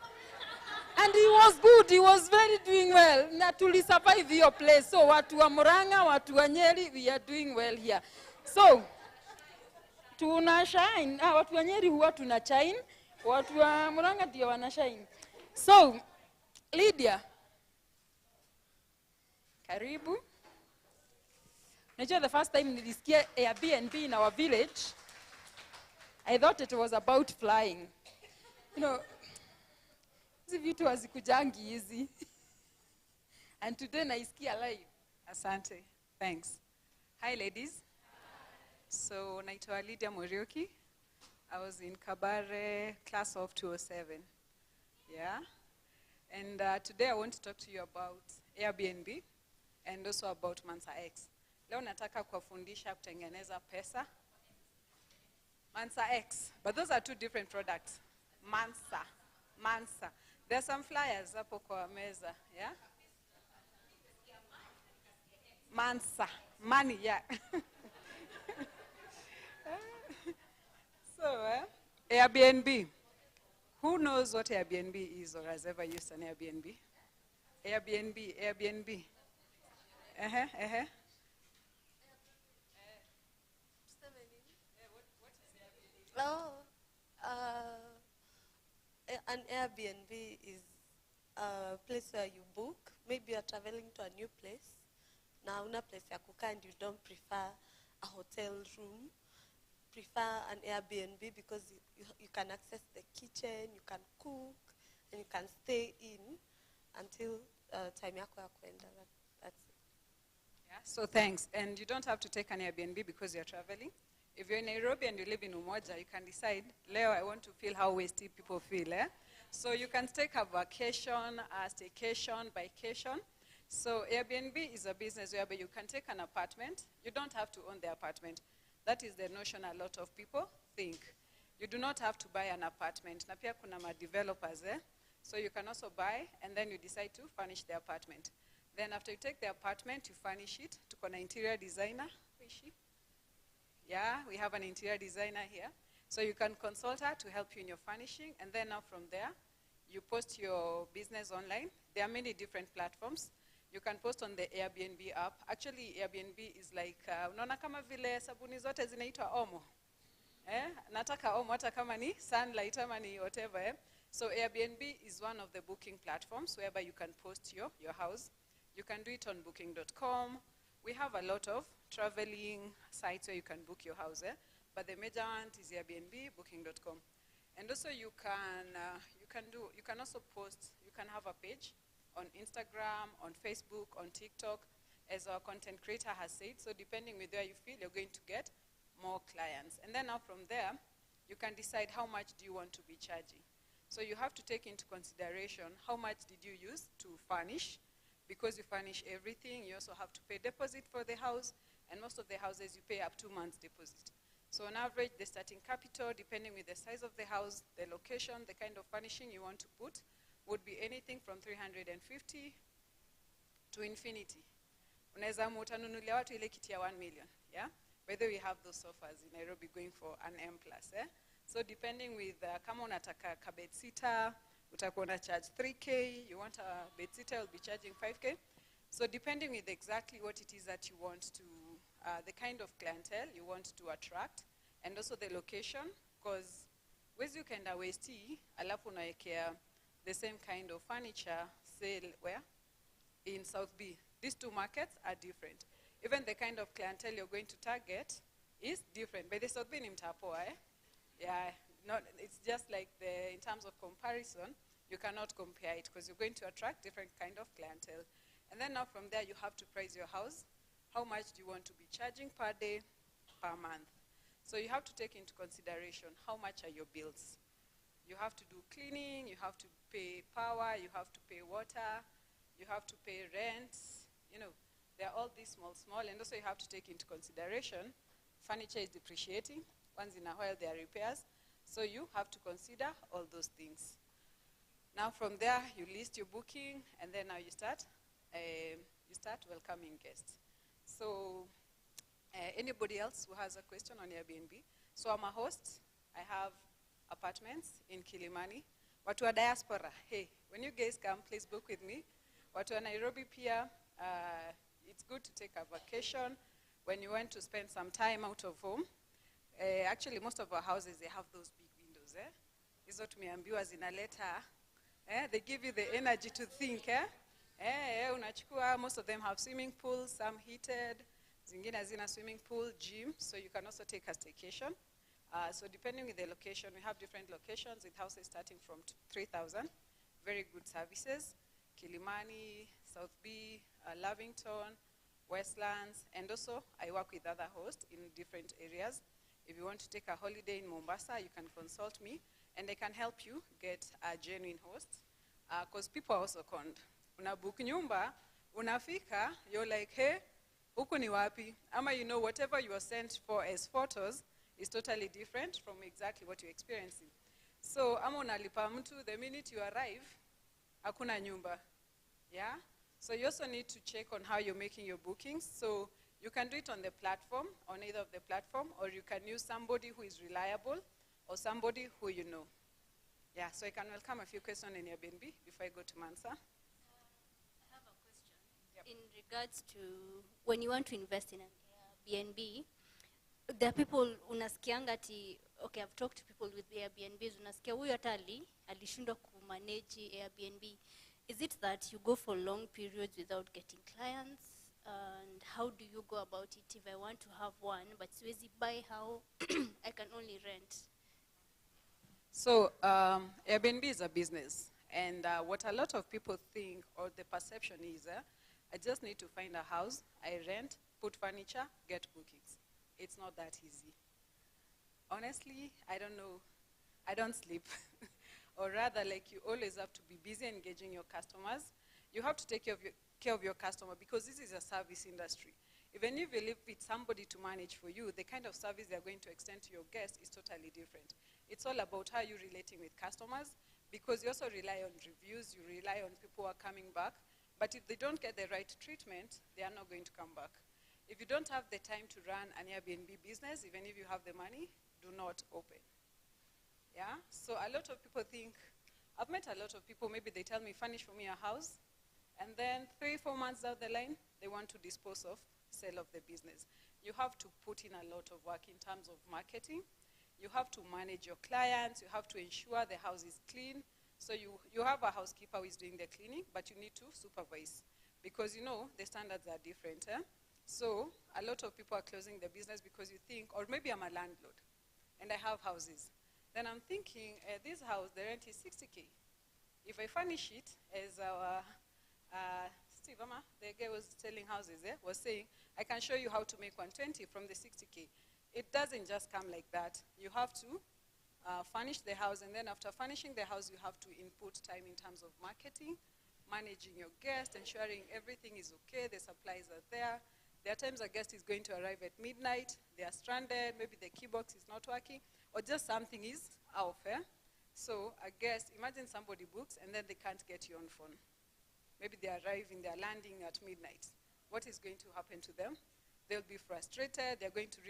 And he was good, he was very doing well. Na tuli survive your place. So watu wa Murang'a, watu wa Nyeri, we are doing well here. So tuna shine. Watu wa Nyeri huwa tuna shine. Watu wa Murang'a ndio wana shine. So Lydia, karibu. Najua the first time nilisikia Airbnb in our village, I thought it was about flying. You know, hizi vitu hazikujangi hizi. And today naisikia live. Asante. Thanks. Hi ladies. So naitwa Lydia Morioki. I was in Kabare class of 207. Yeah. And today I want to talk to you about Airbnb and also about Mansa X. Leo nataka kuwafundisha kutengeneza pesa. Mansa X. But those are two different products. Mansa. There are some flyers hapo kwa meza, yeah? Mansa. Money, yeah. So, Airbnb. Who knows what Airbnb is or has ever used an Airbnb? Airbnb. Oh, an Airbnb is a place where you book. Maybe you're traveling to a new place. Now, una place ya kukaa and you don't prefer a hotel room. Prefer an Airbnb because you can access the kitchen, you can cook, and you can stay in until time yako ya kuenda. That's it. Yeah, so thanks. And you don't have to take an Airbnb because you're traveling. If you're in Nairobi and you live in Umoja, you can decide, Leo, I want to feel how Westie people feel. So you can take a vacation, a staycation, vacation. So Airbnb is a business whereby you can take an apartment. You don't have to own the apartment. That is the notion a lot of people think. You do not have to buy an apartment. Na pia kuna developers there. So you can also buy, and then you decide to furnish the apartment. Then after you take the apartment, you furnish it. Tuko na interior designer. Who is she? Yeah, we have an interior designer here. So you can consult her to help you in your furnishing. And then now from there, you post your business online. There are many different platforms. You can post on the Airbnb app. Actually, Airbnb is like, unaona kama vile sabuni zote zinaitwa Omo. Nataka Omo hata kama ni Sunlight ama ni whatever. So Airbnb is one of the booking platforms whereby you can post your house. You can do it on booking.com. We have a lot of traveling sites where you can book your house. But the major one is Airbnb, booking.com. And also you can also post, you can have a page on Instagram, on Facebook, on TikTok, as our content creator has said. So depending with where you feel, you're going to get more clients. And then now from there, you can decide how much do you want to be charging. So you have to take into consideration how much did you use to furnish. Because you furnish everything, you also have to pay deposit for the house. And most of the houses, you pay up 2 months deposit. So on average, the starting capital, depending with the size of the house, the location, the kind of furnishing you want to put, would be anything from 350 to infinity. Unaweza mutanunulia watu ile kiti ya 1 million, yeah? Whether we have those sofas in Nairobi going for an M+, So depending with, kama unataka ka bed sitter, utakuwa una charge 3K, you want a bed sitter, will be charging 5K. So depending with exactly what it is that you want to, the kind of clientele you want to attract, and also the location, because wezi ukaenda Westie, alafu unaekea the same kind of furniture, say where? In South B. These two markets are different. Even the kind of clientele you're going to target is different. But the South B ni mtapoa, Yeah, it's just like in terms of comparison, you cannot compare it because you're going to attract different kind of clientele. And then now from there, you have to price your house. How much do you want to be charging per day, per month? So you have to take into consideration how much are your bills. You have to do cleaning, you have to pay power, you have to pay water, you have to pay rent. You know, there are all these small, and also you have to take into consideration furniture is depreciating. Once in a while there are repairs. So you have to consider all those things. Now from there, you list your booking, and then now you start welcoming guests. So anybody else who has a question on Airbnb? So I'm a host. I have apartments in Kilimani. Watu wa diaspora, hey, when you guys come, please book with me. Watu wa Nairobi pia, it's good to take a vacation when you want to spend some time out of home. Actually, most of our houses, they have those big windows. Hizo tumeambiwa zinaleta. They give you the energy to think. Unachukua, most of them have swimming pools, some heated, zingine hazina swimming pool, gym, so you can also take a staycation. So depending on the location, we have different locations with houses starting from 3,000. Very good services. Kilimani, South B, Lavington, Westlands, and also I work with other hosts in different areas. If you want to take a holiday in Mombasa, you can consult me, and I can help you get a genuine host. Because people are also conned. Una book nyumba, unafika, you're like, hey, huku ni wapi? Ama you know, whatever you are sent for as photos is totally different from exactly what you're experiencing. So, ama unalipa mtu, the minute you arrive, hakuna nyumba. Yeah? So you also need to check on how you're making your bookings. So you can do it on the platform, on either of the platform, or you can use somebody who is reliable or somebody who you know. Yeah, so I can welcome a few questions in Airbnb before I go to Mansa. In regards to when you want to invest in an Airbnb, there are people unasikianga ati, okay, I've talked to people with Airbnbs, unasikia huyu hata alishindwa kumanage Airbnb. Is it that you go for long periods without getting clients? And how do you go about it if I want to have one, but siwezi buy, how I can only rent? So Airbnb is a business. And what a lot of people think, or the perception is, I just need to find a house, I rent, put furniture, get bookings. It's not that easy. Honestly, I don't know. I don't sleep. Or rather, like, you always have to be busy engaging your customers. You have to take care of your customer because this is a service industry. Even if you leave with somebody to manage for you, the kind of service they're going to extend to your guests is totally different. It's all about how you're relating with customers, because you also rely on reviews, you rely on people who are coming back. But if they don't get the right treatment, they are not going to come back. If you don't have the time to run an Airbnb business, even if you have the money, do not open. Yeah? So a lot of people think, I've met a lot of people, maybe they tell me, furnish for me a house, and then 3-4 months down the line, they want to dispose of, sell of the business. You have to put in a lot of work in terms of marketing. You have to manage your clients. You have to ensure the house is clean. So you have a housekeeper who is doing the cleaning, but you need to supervise because, you know, the standards are different. So a lot of people are closing the business because you think, or maybe I'm a landlord and I have houses. Then I'm thinking, this house, the rent is 60K. If I furnish it, as our Steve, the guy was selling houses, was saying, I can show you how to make 120 from the 60K. It doesn't just come like that. You have to furnish the house, and then after furnishing the house, you have to input time in terms of marketing, managing your guest, ensuring everything is okay, the supplies are there. There are times a guest is going to arrive at midnight, they are stranded, maybe the key box is not working, or just something is off. So a guest, imagine somebody books and then they can't get you on phone. Maybe they arrive and they are landing at midnight. What is going to happen to them? They'll be frustrated, they're going to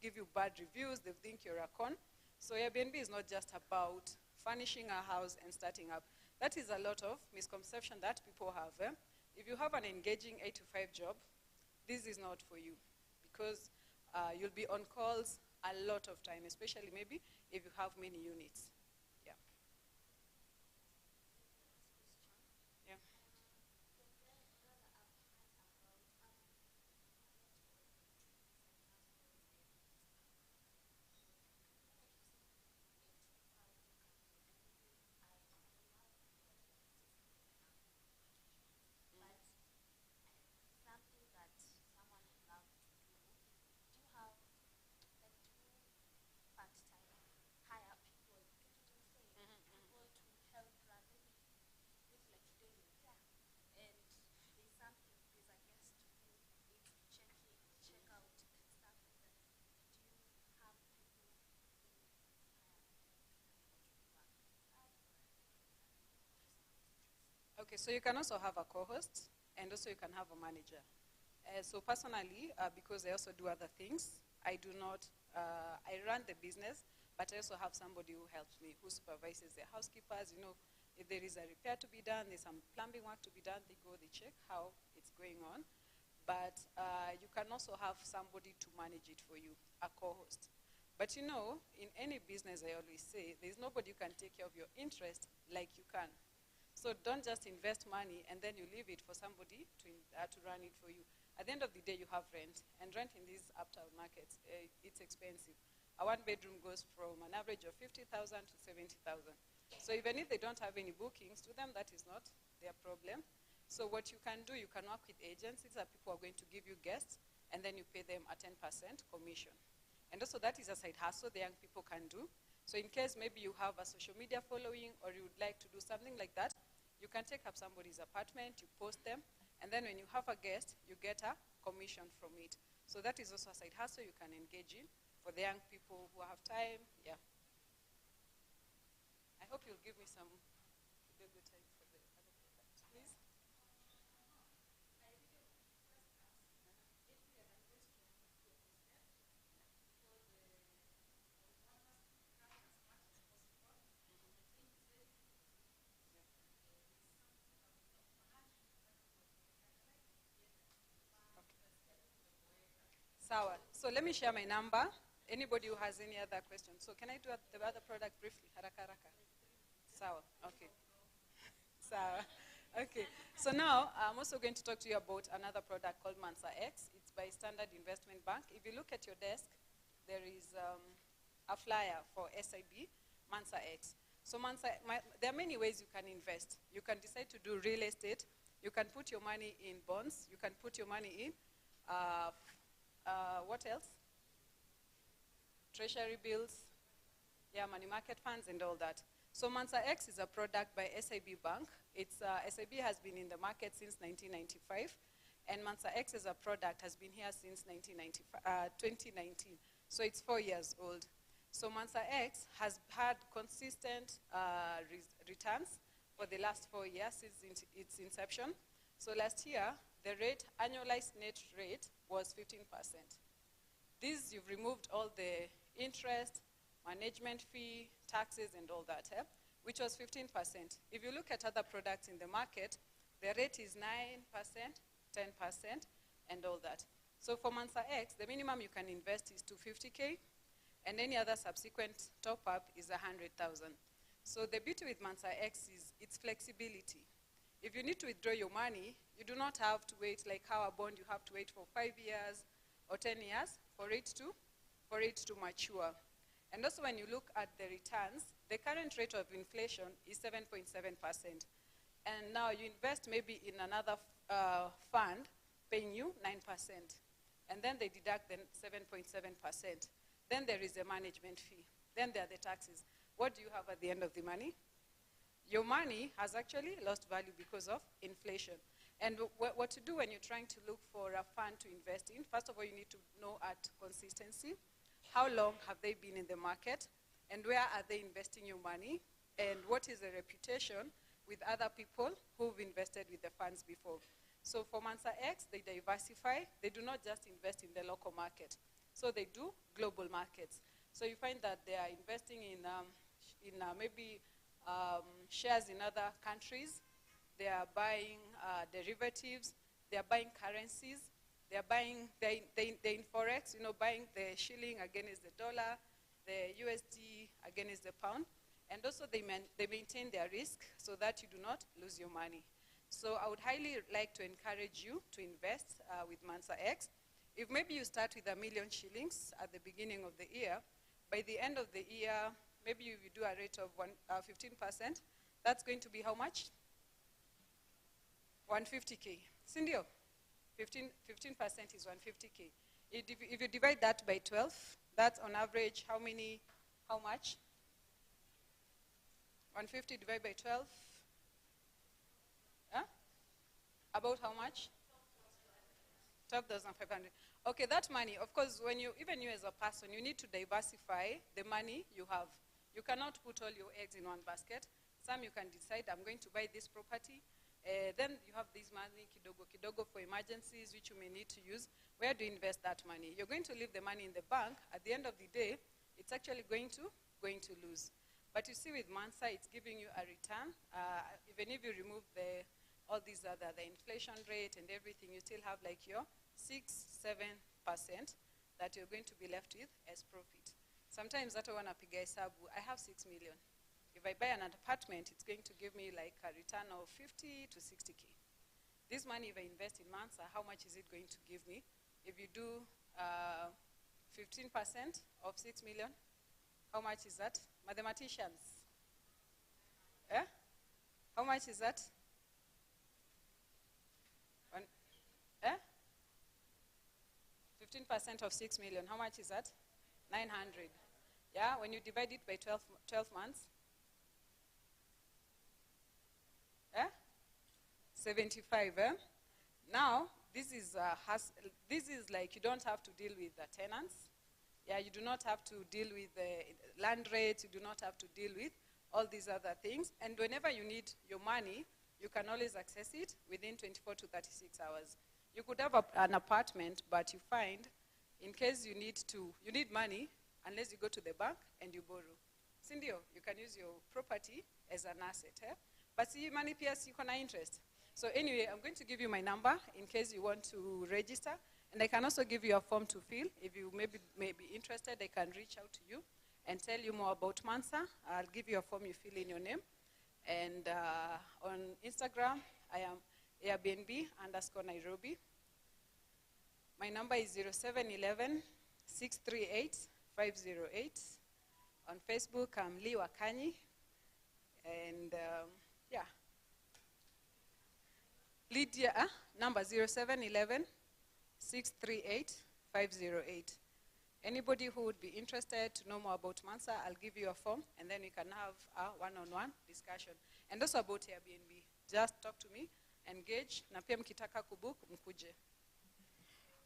give you bad reviews, they think you're a con. So Airbnb is not just about furnishing a house and starting up. That is a lot of misconception that people have. If you have an engaging 8-to-5 job, this is not for you because you'll be on calls a lot of time, especially maybe if you have many units. Yeah. Yeah. Okay, so you can also have a co-host, and also you can have a manager. So personally, because I also do other things, I do not, I run the business, but I also have somebody who helps me, who supervises the housekeepers. You know, if there is a repair to be done, there's some plumbing work to be done, they go, they check how it's going on. But you can also have somebody to manage it for you, a co-host. But you know, in any business, I always say, there's nobody who can take care of your interest like you can. So don't just invest money and then you leave it for somebody to run it for you. At the end of the day, you have rent. And rent in these uptown markets, it's expensive. A one-bedroom goes from an average of 50,000 to 70,000. So even if they don't have any bookings, to them that is not their problem. So what you can do, you can work with agencies that people are going to give you guests, and then you pay them a 10% commission. And also that is a side hustle the young people can do. So in case maybe you have a social media following or you would like to do something like that, you can take up somebody's apartment, you post them, and then when you have a guest, you get a commission from it. So that is also a side hustle you can engage in for the young people who have time. Yeah. I hope you'll give me some good time for the other product, please. Sawa. So let me share my number. Anybody who has any other questions. So can I do the other product briefly? Haraka haraka. Sawa. Okay. Sawa. Okay. So now I'm also going to talk to you about another product called Mansa X. It's by Standard Investment Bank. If you look at your desk, there is a flyer for SIB, Mansa X. So there are many ways you can invest. You can decide to do real estate. You can put your money in bonds. You can put your money in, what else? Treasury bills, yeah, money market funds and all that. So Mansa X is a product by SIB Bank. SIB has been in the market since 1995, and Mansa X as a product has been here since 2019. So it's 4 years old. So Mansa X has had consistent returns for the last 4 years since its inception. So last year, the annualized net rate was 15%. This, you've removed all the interest, management fee, taxes, and all that, which was 15%. If you look at other products in the market, the rate is 9%, 10%, and all that. So for Mansa X, the minimum you can invest is 250K, and any other subsequent top-up is 100,000. So the beauty with Mansa X is its flexibility. If you need to withdraw your money, you do not have to wait like how a bond you have to wait for 5 years or 10 years for it to mature. And also when you look at the returns, the current rate of inflation is 7.7%. And now you invest maybe in another fund paying you 9%. And then they deduct the 7.7%. Then there is a management fee. Then there are the taxes. What do you have at the end of the money? Your money has actually lost value because of inflation. And what to do when you're trying to look for a fund to invest in, first of all, you need to know at consistency. How long have they been in the market? And where are they investing your money? And what is the reputation with other people who've invested with the funds before? So for Mansa X, they diversify. They do not just invest in the local market. So they do global markets. So you find that they are investing in maybe shares in other countries. They are buying derivatives. They are buying currencies. They are buying, they're in Forex, buying the shilling against the dollar, the USD against the pound. And also they maintain their risk so that you do not lose your money. So I would highly like to encourage you to invest with Mansa X. If maybe you start with 1 million shillings at the beginning of the year, by the end of the year, maybe you do a rate of 15%, that's going to be how much? 150K. Sindio? 15% is 150K. If you divide that by 12, that's on average how much? 150 divided by 12? Huh? About how much? 12,500. Okay, that money, of course, even you as a person, you need to diversify the money you have. You cannot put all your eggs in one basket. Some you can decide, I'm going to buy this property. Then you have this money, kidogo for emergencies, which you may need to use. Where do you invest that money? You're going to leave the money in the bank. At the end of the day, it's actually going to lose. But you see with Mansa, it's giving you a return. Even if you remove all these the inflation rate and everything, you still have like your 6-7% that you're going to be left with as profit. Sometimes that one apiga hesabu, I have 6 million. If I buy an apartment, it's going to give me like a return of 50 to 60K. This money, if I invest in Mansa, how much is it going to give me? If you do 15% of 6 million, how much is that? Mathematicians. Eh? How much is that? 15% of 6 million, how much is that? 900. Yeah, when you divide it by 12 months, 75. Now, this is like you don't have to deal with the tenants. Yeah, you do not have to deal with the land rates. You do not have to deal with all these other things. And whenever you need your money, you can always access it within 24 to 36 hours. You could have an apartment, but you find, in case you need money, unless you go to the bank and you borrow. Sindio, you can use your property as an asset. But see, money PS, you can interest. So anyway, I'm going to give you my number in case you want to register. And I can also give you a form to fill. If you may be interested, I can reach out to you and tell you more about Mansa. I'll give you a form, you fill in your name. And on Instagram, I am Airbnb_Nairobi. My number is 0711 638 508. On Facebook, I'm Lee Wakanyi. And yeah. Lydia, number 0711 638 508. Anybody who would be interested to know more about Mansa, I'll give you a form, and then we can have a one-on-one discussion. And also about Airbnb, just talk to me, engage, na pia mkitaka kubook, mkuje.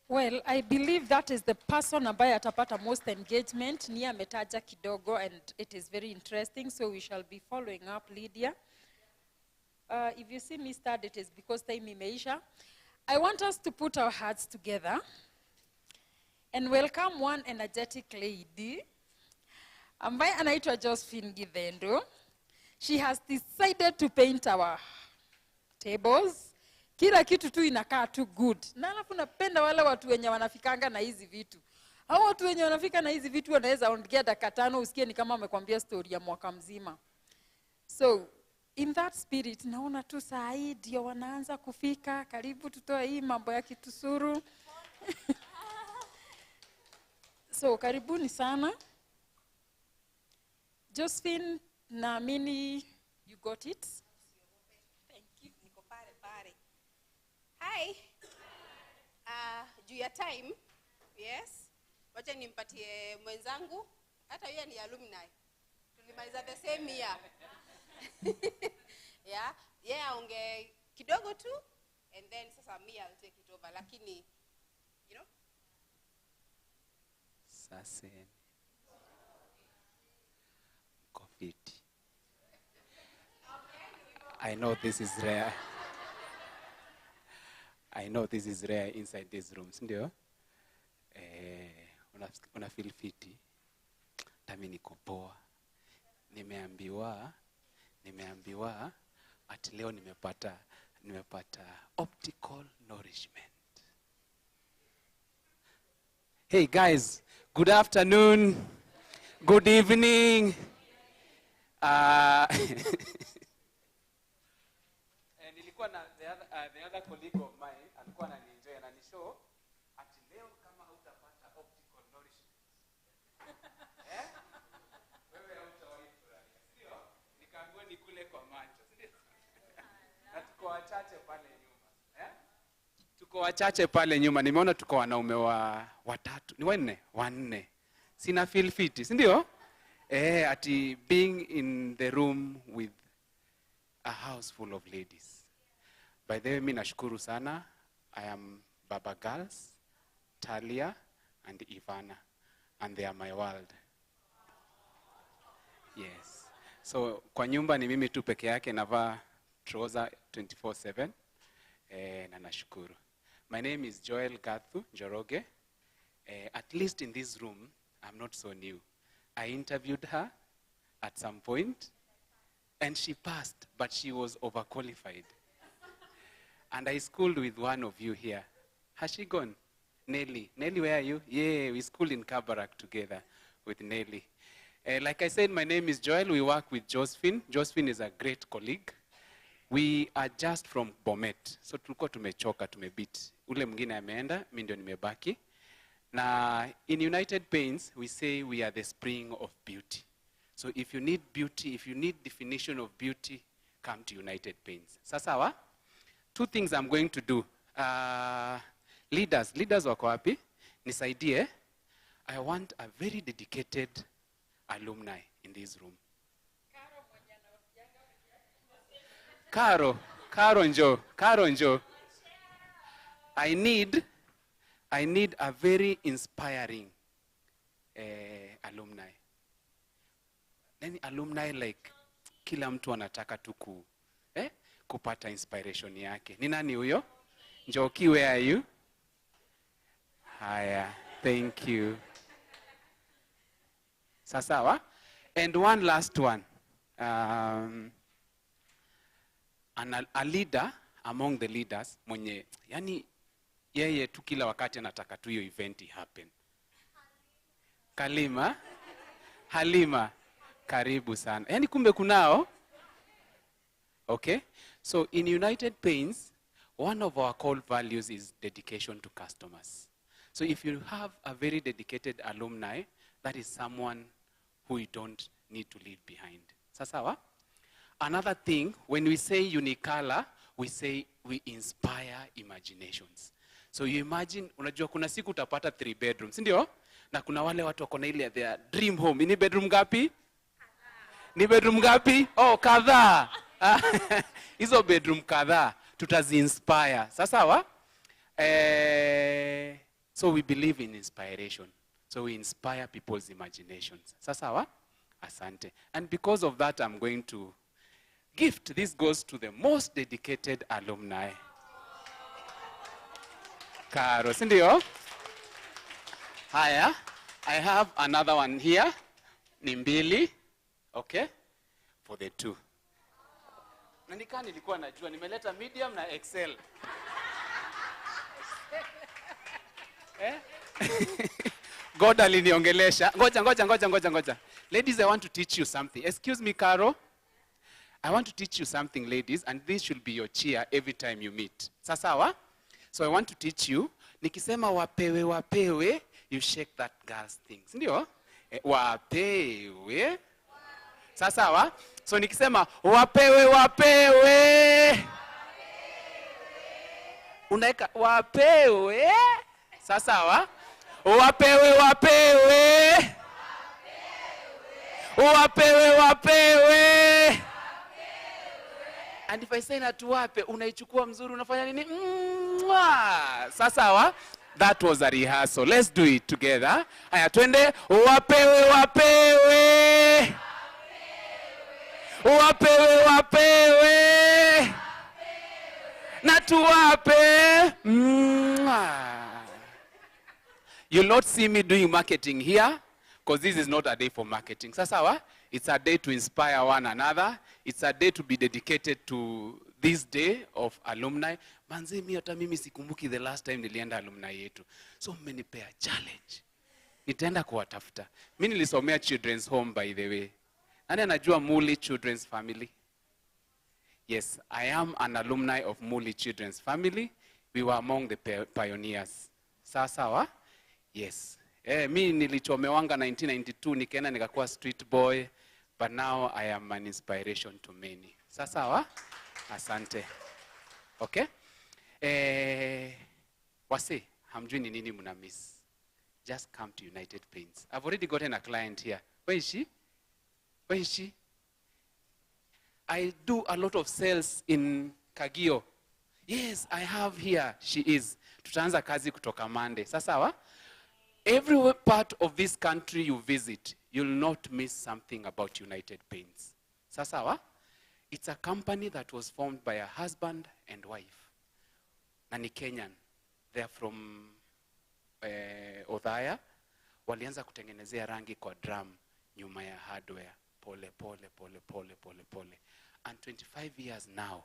Well, I believe that is the person ambaye atapata most engagement. Ni ametaja kidogo, and it is very interesting, so we shall be following up, Lydia. If you see me start, it is because time imeisha. I want us to put our hearts together and welcome one energetic lady ambaye anaitwa Josephine Githendo. She has decided to paint our tables. Kila kitu tu inakaa tu good. Na alafu napenda wale watu wenye wanafikanga na hizi vitu. Hao watu wenye wanafika na hizi vitu wanaweza ongea dakika 5 usikie ni kama amekwambia story ya mwaka mzima. So, in that spirit, naona tu saa hii ndio wanaanza kufika. Karibu tutoe hii mambo ya kitusuru. So, karibuni sana. Josephine, naamini you got it. Thank you. Niko pare. Hi. Juu ya time, yes. Wacha nimpatie mwenzangu. Hata yeye ni alumni. Tulimaliza the same year. Yeah, aonge kidogo tu, and then sasa me I'll take it over. Lakini, you know? Sasa COVID. I know this is rare. I know this is rare inside these rooms, ndio? Una feel fiti. Tami niko poa. Nimeambiwa ati leo nimepata optical nourishment. Hey guys, good afternoon, good evening. Nilikuwa na the other colleague of mine alikuwa ananienjoy na nishow ati leo kama hautapata optical nourishment. Wewe hautawahi furahia. Sio? Nikaambiwa nikule kwa macho. Sio? Na tuko wachache pale nyuma. Tuko wachache pale nyuma. Nimeona tuko wanaume watatu. Ni wanne. Sina feel fit, si ndio? Ati being in the room with a house full of ladies. By the way, mimi nashukuru sana. I am Baba Girls, Talia, and Ivana, and they are my world. Yes. So kwa nyumba ni mimi tu peke yake navaa trouser 24/7. Na nashukuru. My name is Joel Gathu Njoroge. At least in this room, I'm not so new. I interviewed her at some point, and she passed, but she was overqualified. And I schooled with one of you here. Has she gone? Nelly. Nelly, where are you? Yeah, we schooled in Kabare together with Nelly. Like I said, my name is Joel. We work with Josephine. Josephine is a great colleague. We are just from Bomet. So tulikuwa tumechoka, tumebit. Ule mwingine ameenda, mimi ndio nimebaki. Na in United Paints, we say we are the spring of beauty. So if you need beauty, if you need definition of beauty, come to United Paints. Sasa two things I'm going to do. Leaders wako wapi? Nisaidie. I want a very dedicated alumni in this room. Karo njo. I need a very inspiring alumni. Any alumni like kila mtu anataka tu kupata inspiration yake. Ni nani huyo? Njoki, where are you? Haya, thank you. Sasawa? And one last one. A leader among the leaders, mwenye, yani, Yeye tu kila wakati anataka tu hiyo event happen. Kalima, Halima, karibu sana. Yaani kumbe kunao. Okay? So in United Paints, one of our core values is dedication to customers. So if you have a very dedicated alumni, that is someone who you don't need to leave behind. Sasawa? Another thing, when we say Unicolor, we say we inspire imaginations. So you imagine, unajua kuna siku utapata 3 bedrooms, ndio? Na kuna wale watu wako na ile their dream home. Ni bedroom ngapi? Ni bedroom ngapi? Oh, kadhaa. Hizo bedroom kadhaa tutazi-inspire. Sasawa? So we believe in inspiration. So we inspire people's imaginations. Sasawa? Asante. And because of that, I'm going to gift. This goes to the most dedicated alumni. Karo, sindio? Haya, I have another one here. Nimbili. Okay? For the 2. Na nikaa nilikuwa najua, nimeleta medium na XL. God aliniongelesha. Ngoja. Ladies, I want to teach you something. Excuse me, Caro. I want to teach you something, ladies, and this should be your cheer every time you meet. Sasawa? So I want to teach you. Nikisema wapewe, you shake that girl's things. Ndio? Wapewe. Sasawa? So nikisema wapewe. Unaeka wapewe. Sasawa? Wapewe. And if I say na tuwape, unaichukua mzuri, unafanya nini? Sasawa? That was a rehearsal. Let's do it together. Haya, twende. Wapewe. Na tuwape. You'll not see me doing marketing here, because this is not a day for marketing. Sasawa? It's a day to inspire one another. It's a day to be dedicated to this day of alumni. Manze mi hata mimi sikumbuki the last time nilienda alumni yetu. So mmenipea challenge. Nitaenda kuwatafuta. Mimi nilisomea children's home, by the way. Nani anajua Muli Children's Family? Yes, I am an alumni of Muli Children's Family. We were among the pioneers. Sawa? Yes. Mi nilichomewanga 1992, nikaenda nikakuwa street boy, but now I am an inspiration to many. Sawa? Asante. Okay? Wase, hamjui ni nini muna miss. Just come to United Paints. I've already gotten a client here. Where is she? I do a lot of sales in Kagio. Yes, I have here. She is. Tutaanza kazi kutoka Monday. Sawa? Every part of this country you visit, you'll not miss something about United Paints. Sasawa? It's a company that was formed by a husband and wife. Nani Kenyan. They're from Othaya. Walianza kutengenezea rangi kwa drum nyuma ya hardware. Pole. And 25 years now,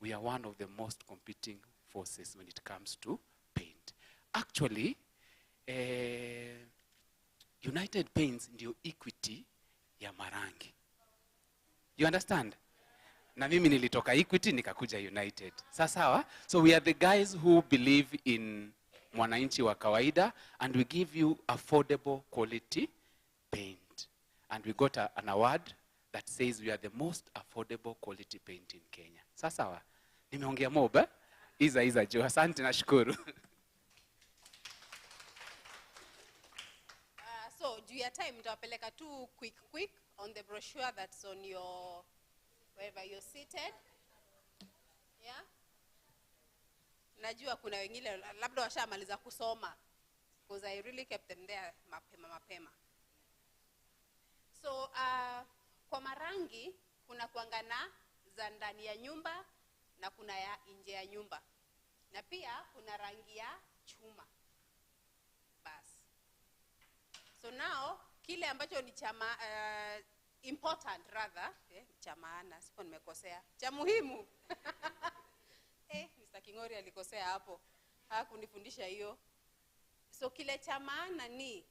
we are one of the most competing forces when it comes to paint. Actually, United Paints ndio equity ya marangi. You understand? Na mimi nilitoka Equity nikakuja United. Sawa? So we are the guys who believe in mwananchi wa kawaida, and we give you affordable quality paint. And we got an award that says we are the most affordable quality paint in Kenya. Sawa? Nimeongea moba? Iza jo. Asante na shukuru. So, do your time, nitawapeleka tu quick on the brochure that's on your, wherever you're seated. Yeah? Najua kuna wengine labda washamaliza kusoma, because I really kept them there mapema. So, kwa marangi, kuna kuangana za ndani ya nyumba na kuna ya nje ya nyumba. Na pia kuna rangi ya chuma. Basi. So now, kile ambacho ni chama, important rather, cha maana, sipo nimekosea, cha muhimu. Mr. Kingori alikosea hapo. hakunifundisha hiyo. So kile cha maana ni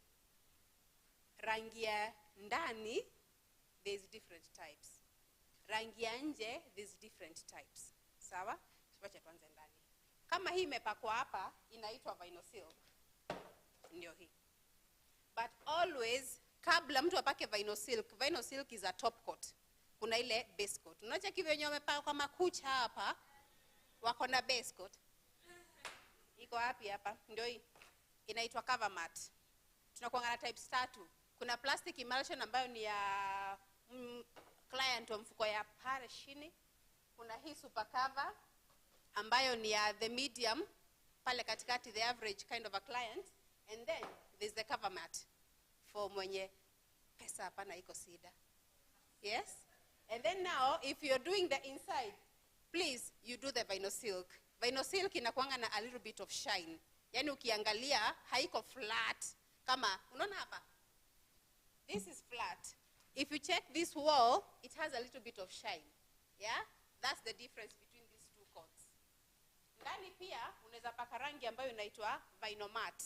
rangi ya ndani, there's different types. Rangi ya nje, there's different types. Sawa? Tuache tuanze ndani. Kama hii imepakwa hapa inaitwa vinyl silk. Ndio hii. But always kabla mtu apake vinyl silk is a top coat. Kuna ile base coat. Unaona kivyo wenyewe wamepaka kwa makucha hapa, wako na base coat. Iko wapi hapa? Ndio hii. Inaitwa cover mat. Tunakuwa na types 3. Kuna plastic emulsion ambayo ni ya client wa mfuko ya pale chini. Kuna hii super cover ambayo ni ya the medium pale katikati, the average kind of a client. And then there's the cover mat for mwenye pesa hapana iko sida. Yes? And then now if you're doing the inside, please you do the vinyl silk. Vinyl silk inakuanga na a little bit of shine. Yani ukiangalia haiko flat kama unaona hapa. This is flat. If you check this wall, it has a little bit of shine. Yeah? That's the difference between these two coats. Ndani pia unaweza paka rangi ambayo inaitwa vinyl mat.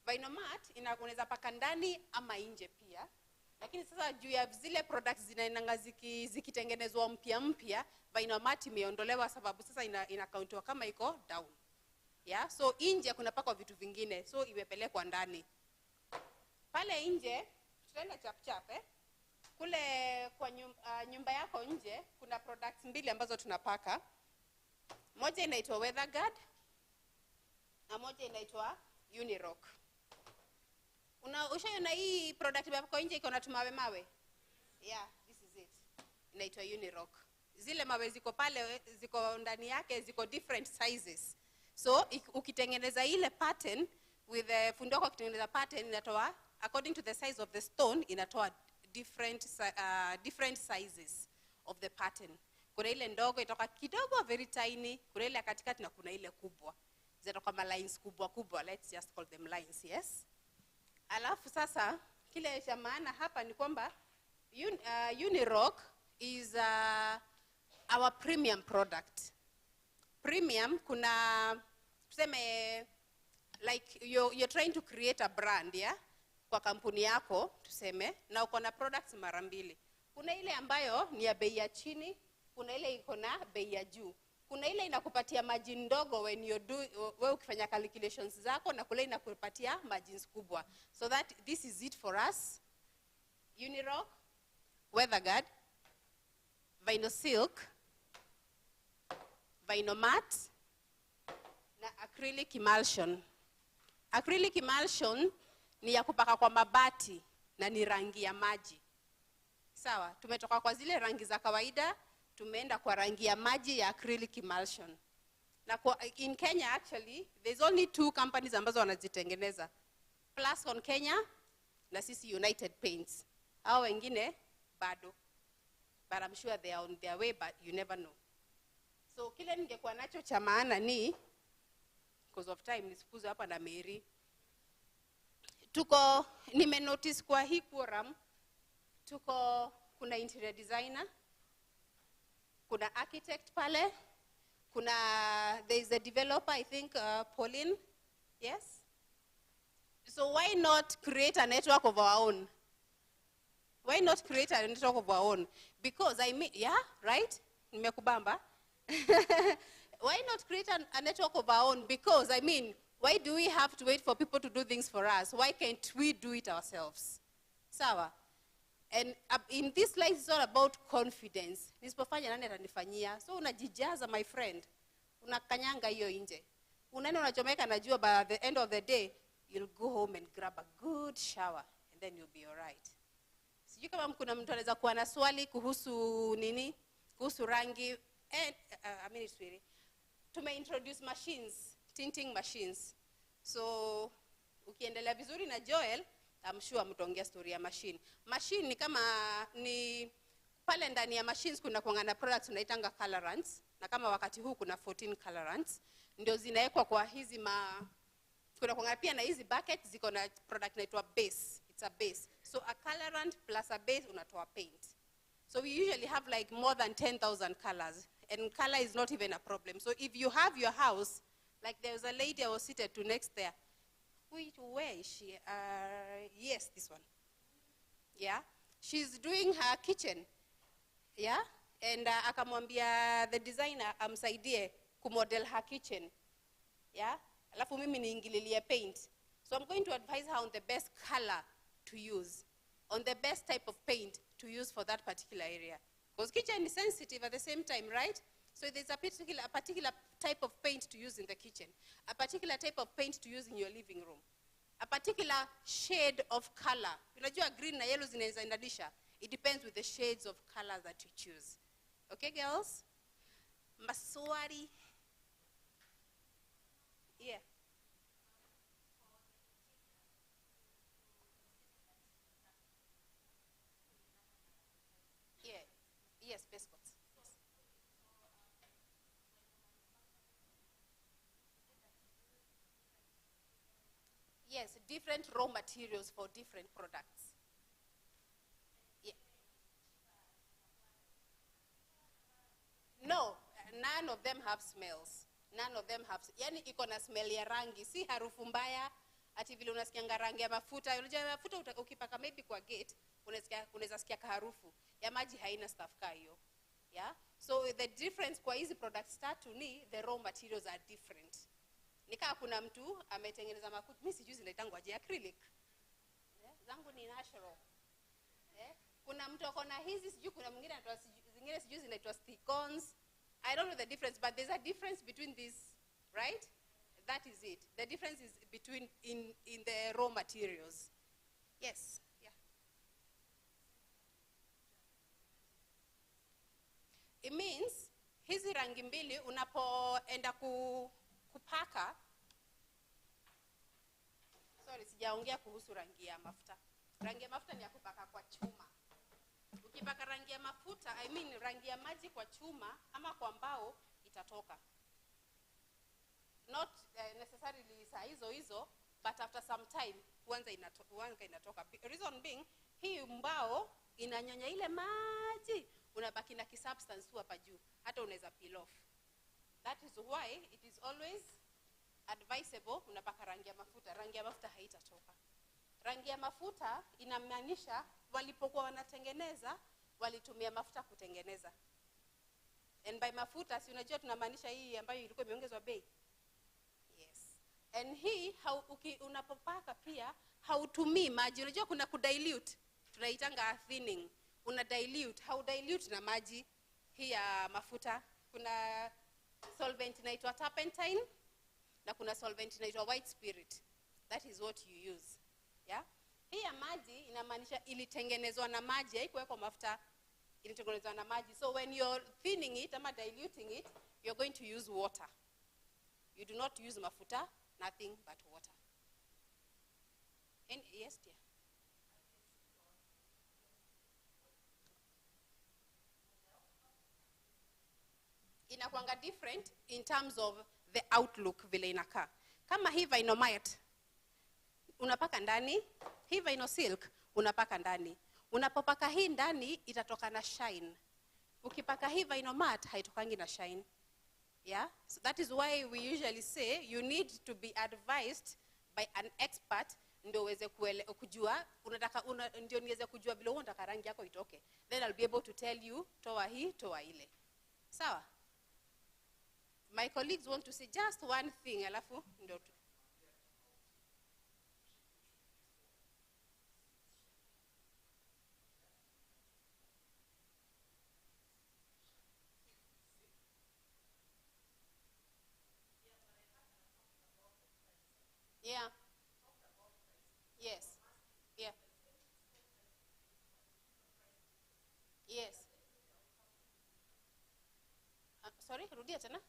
Vinyl mat unaweza paka ndani ama nje pia. Lakini sasa juu ya zile products zinaenanga zikitengenezwa mpya, vinyl mat imeondolewa sababu sasa inakauntiwa kama iko down. Yeah? So nje kuna pakwa vitu vingine. So imepelekwa ndani. Pale nje tutaenda chap kule kwa nyumba yako nje kuna products 2 ambazo tunapaka. Moja inaitwa Weather Guard na moja inaitwa Unirock. Ushaona hii product yako nje iko na tumawe? Yeah, this is it. Inaitwa Unirock. Zile mawe ziko pale ziko ndani yake ziko different sizes. So ukitengeneza ile pattern with the fundi wako akitengeneza pattern inatoa according to the size of the stone inatoa different sizes of the pattern. Kuna ile ndogo itoka kidogo very tiny, kuna ile katikati na kuna ile kubwa. Zinatoka ma lines kubwa. Let's just call them lines, yes? Alafu sasa kile cha maana hapa ni kwamba Unirock is our premium product. Premium kuna tuseme like you're trying to create a brand, yeah? Kwa kampuni yako tuseme na uko na products mara 2. Kuna ile ambayo ni ya bei ya chini, kuna ile iko na bei ya juu. Kuna ile inakupatia margin ndogo when you do wewe ukifanya calculations zako na kule inakupatia margins kubwa. So that this is it for us. Unirock, Weather Guard, vinyl silk, vinyl mat na acrylic emulsion. Acrylic emulsion ni ya kupaka kwa mabati na ni rangi ya maji. Sawa, tumetoka kwa zile rangi za kawaida, tumeenda kwa rangi ya maji ya acrylic emulsion. Na in Kenya actually, there's only 2 companies ambazo wanazitengeneza. Plascon Kenya na sisi United Paints. Hao wengine bado. But I'm sure they are on their way, but you never know. So kile ningekuwa nacho cha maana ni because of time nisifuze hapa na Mary. Nimenotice kwa hii quorum kuna interior designer, kuna architect pale, there is a developer, I think Pauline, yes? So why not create a network of our own? Why not create a network of our own? Because I mean, yeah, right? Nimekubamba. Why not create a network of our own? Because I mean, why do we have to wait for people to do things for us? Why can't we do it ourselves? Sawa. And in this life, it's all about confidence. Nisipofanya nani atanifanyia? So unajijaza, my friend. Unakanyanga hiyo nje. Unaenda unachomeka najua by the end of the day, you'll go home and grab a good shower and then you'll be all right. Sijui kama kuna mtu anaweza kuwa na swali kuhusu nini? Kuhusu rangi. I mean it's really. Tumeintroduce machines, tinting machines. So ukiendelea vizuri na Joel, I'm sure mtaongea story ya machine. Machine ni kama ni pale ndani ya machines kuna kuangana products tunaitanga colorants, na kama wakati huu kuna 14 colorants ndio zinawekwa kwa hizi kuna kuangana pia na hizi buckets ziko na product inaitwa base. It's a base. So a colorant plus a base unatoa paint. So we usually have like more than 10,000 colors, and color is not even a problem. So if you have your house Like there was a lady I was seated to next there. Where is she? Yes, this one. Yeah, she's doing her kitchen. Yeah, and akamwambia the designer amsaidie kumodel her kitchen. Yeah, alafu mimi niingililie paint. So I'm going to advise her on the best color to use, on the best type of paint to use for that particular area. Because kitchen is sensitive at the same time, right? So there's a particular type of paint to use in the kitchen, a particular type of paint to use in your living room, a particular shade of color. Unajua green na yellow zinaweza endadisha. It depends with the shades of color that you choose. Okay, girls? Maswari. Yeah. Yeah. Yes, best spots. Yes, different raw materials for different products. Yeah. No, none of them have smells. None of them have, yani iko na smell ya rangi, si harufu mbaya, ati vile unasikianga rangi ya mafuta. Unajua mafuta ukipaka maybe kwa gate, unaweza sikia harufu. Ya maji haina stuff ka hiyo. Yeah? So the difference kwa hizi products tatu ni the raw materials are different. Nika kuna mtu ametengeneza makuti, mimi sijui zinaitangwa aje, acrylic. Yeah? Zangu ni natural. Yeah? Kuna mtu akona hizi sijui, kuna mwingine anatoa zingine sijui zinaitwa stick-ons. I don't know the difference, but there's a difference between these, right? That is it. The difference is between in the raw materials. Yes. Yeah. It means hizi rangi mbili unapoenda kupaka. Sorry, sijaongea kuhusu rangi ya mafuta. Rangi ya mafuta ni ya kupaka kwa chuma. Ukipaka rangi ya mafuta, I mean rangi ya maji kwa chuma ama kwa mbao itatoka. Not necessarily saa hizo, but after some time huanza inatoka. Reason being, hii mbao inanyonya ile maji, unabaki na kisubstance tu hapa juu, hata unaweza peel off. That is why it is always advisable unapaka rangi ya mafuta haitatoka. Rangi ya mafuta inamaanisha walipokuwa wanatengeneza walitumia mafuta kutengeneza. And by mafuta si unajua tunamaanisha hii ambayo ilikuwa imeongezwa bei. Yes. And hii unapopaka pia hautumii maji. Unajua kuna kudilute, tunaitanga thinning. Una dilute, dilute na maji hii ya mafuta. Kuna solvent inaitwa turpentine na kuna solvent inaitwa white spirit. That is what you use. Yeah? Hii ya maji inamaanisha ilitengenezwa na maji, haikuwekwa mafuta, ilitengenezwa na maji. So when you're thinning it ama diluting it, you're going to use water. You do not use mafuta, nothing but water. And yes, dear. Inakuanga different in terms of the outlook vile inakaa. Kama hii vinomite unapaka ndani, hii vino silk unapaka ndani. Unapopaka hii ndani itatoka na shine. Ukipaka hii vino matte haitokangi na shine. Yeah? So that is why we usually say you need to be advised by an expert ndio uweze kujua ndio niweze kujua vile unataka rangi yako itoke. Then I'll be able to tell you toa hii, toa ile. Sawa? My colleagues want to say just one thing alafu ndio Yeah. Yes. Yeah. Yes. Sorry, rudia tena.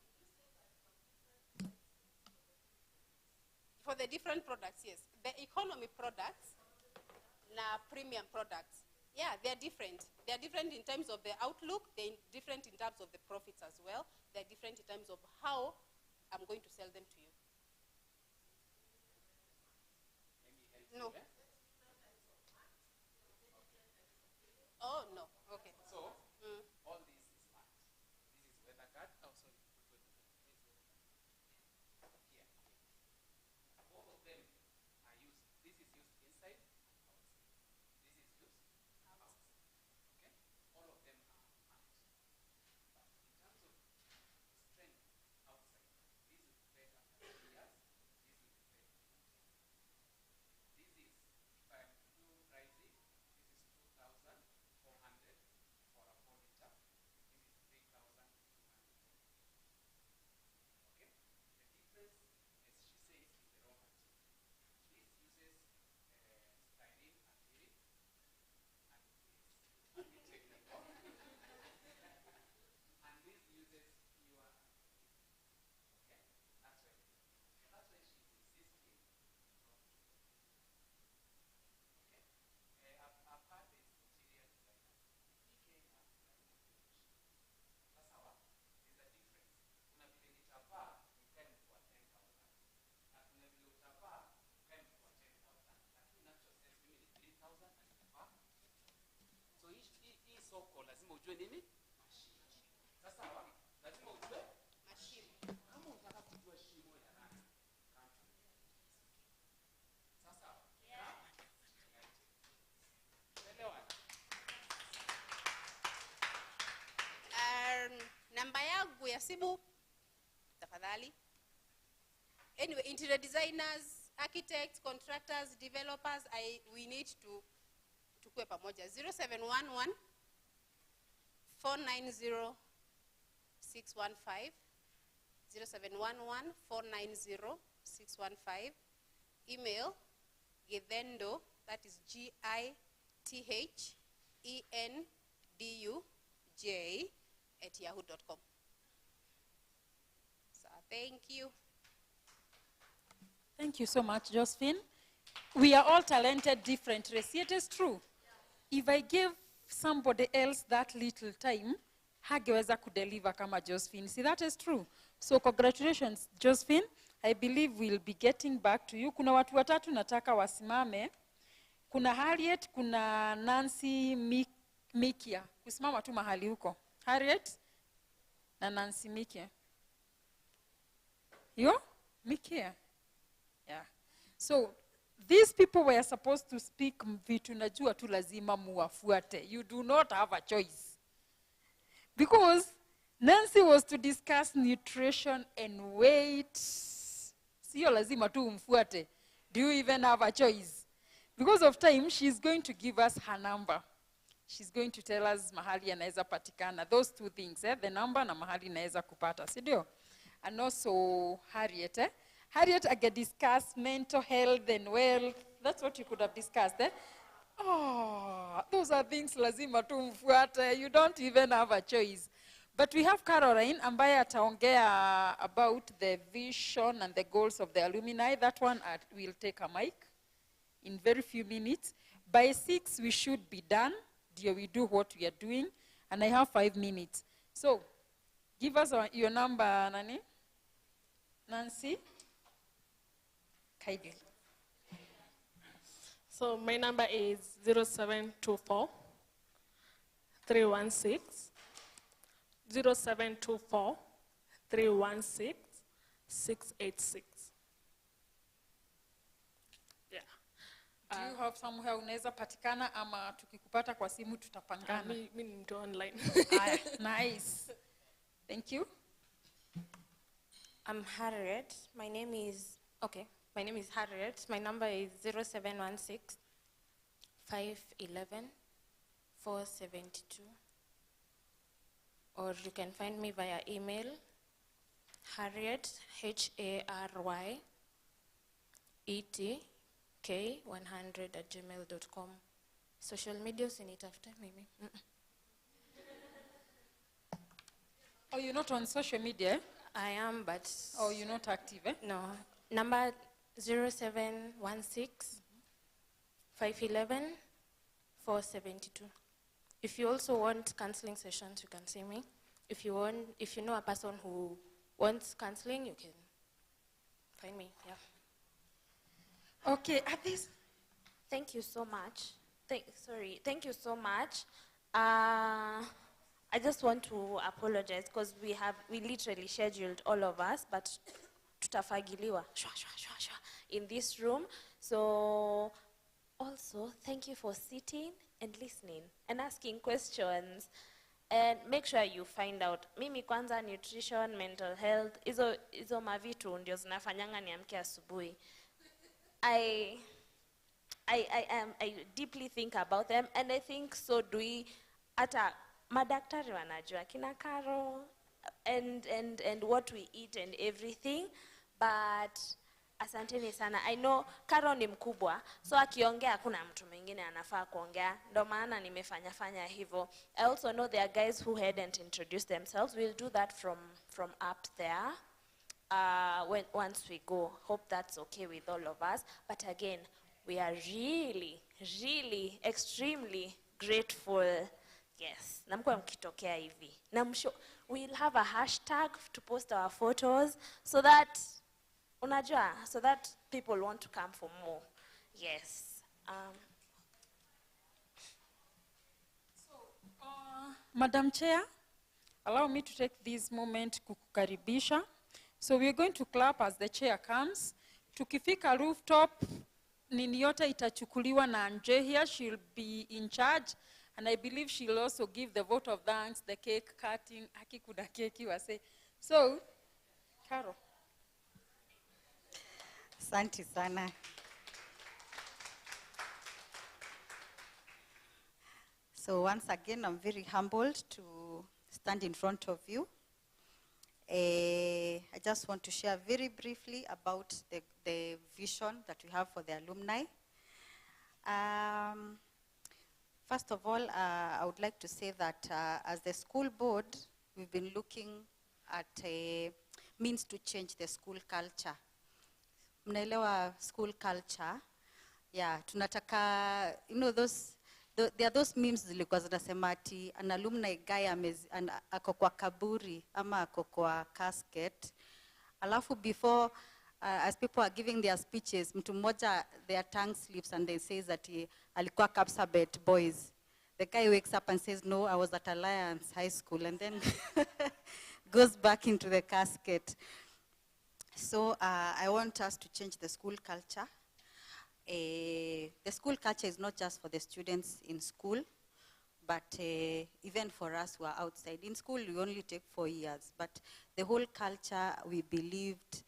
For the different products, yes. The economy products na premium products. Yeah, they're different. They're different in terms of the outlook. They're different in terms of the profits as well. They're different in terms of how I'm going to sell them to you. No. Oh, no. Okay. So, all this is smart. This is weather guard. Oh, sorry. ujue nini? Sasa lazima ujue mashimo. Kama unataka kujua shimo ya nani? Sasa namba yangu ya simu tafadhali. Anyway, interior designers, architects, contractors, developers, we need to tukue pamoja. 0711 490 615, 0711 490 615. Email githendo, that is GITHENDUJ@yahoo.com. So thank you. Thank you so much, Josephine. We are all talented differently. See, it is true. If I give somebody else that little time, hageweza kudeliver kama Josephine. See, that is true. So congratulations, Josephine. I believe we'll be getting back to you. Kuna watu watatu nataka wasimame. Kuna Harriet, kuna Nancy Mikia. Kusimama tu mahali huko. Harriet na Nancy Mikia. Yo? Mikia. Yeah. So these people were supposed to speak vitu najua tu lazima muwafuate. You do not have a choice. Because Nancy was to discuss nutrition and weight. Sio lazima tu umfuate. Do you even have a choice? Because of time, she's going to give us her number. She's going to tell us mahali anaweza patikana. Those two things, the number na mahali anaweza kupata. Sidio? And also Harriet. Harriet discuss mental health and wealth. That's what you could have discussed. Oh, those are things lazima tu mfuate. You don't even have a choice. But we have Caroline ambaye ataongea about the vision and the goals of the alumni. That one will take a mic in very few minutes. By 6 we should be done. Dear, we do what we are doing. And I have 5 minutes. So, give us your number, Nani? Nancy? Kindly. So my number is 0724 316 0724 316 686. Yeah. Do you have somewhere unaweza patikana ama tukikupata kwa simu tutapangana? Mimi ni mtu online. Nice. Thank you. I'm Harriet. My name is Harriet. My number is 0716 511 472. Or you can find me via email, Harriet, HARYETK100@gmail.com. Social media, usinitafute mimi. Oh, you're not on social media? I am, but... Oh, you're not active, eh? No. Number 0716 511 472. If you also want counseling sessions, you can see me. If you know a person who wants counseling, you can find me. Yeah. Okay, at this. Thank you so much. Thank you so much. I just want to apologize because we literally scheduled all of us, but tutafagiliwa in this room. So also, thank you for sitting and listening and asking questions. And make sure you find out. Mimi kwanza nutrition, mental health, izo mavitu ndio zinafanyanga niamke asubuhi. I deeply think about them, and I think so do we. Ata madaktari wanajua kina Karo and what we eat and everything, but asanteni sana. I know Karo ni mkubwa, so akiongea hakuna mtu mwingine anafaa kuongea. Ndo maana nimefanya hivyo. I also know there are guys who hadn't introduced themselves. We'll do that from up there once we go. Hope that's okay with all of us. But again, we are really, really extremely grateful. Yes. Namkuwa mkitokea hivi. We'll have a hashtag to post our photos so that so that people want to come for more. Yes. Madam Chair, allow me to take this moment kukukaribisha. So we are going to clap as the chair comes. Tukifika rooftop, nini yote itachukuliwa na Anje here. She'll be in charge. And I believe she'll also give the vote of thanks, the cake cutting. Haki kuna keki wase. So, Carol. Asante sana. So once again, I'm very humbled to stand in front of you. I just want to share very briefly about the vision that we have for the alumni. First of all, I would like to say that as the school board, we've been looking at a means to change the school culture. Mnaelewa school culture. Yeah, tunataka, you know, there are those memes zilikuwa zinasema ati an alumni guy ako kwa kaburi ama ako kwa casket. Alafu before, as people are giving their speeches, mtu mmoja, their tongue slips and they say that alikuwa Kapsabet boys. The guy wakes up and says, no, I was at Alliance High School, and then goes back into the casket. So I want us to change the school culture. The school culture is not just for the students in school, but even for us who are outside. In school, we only take 4 years, but the whole culture, we believed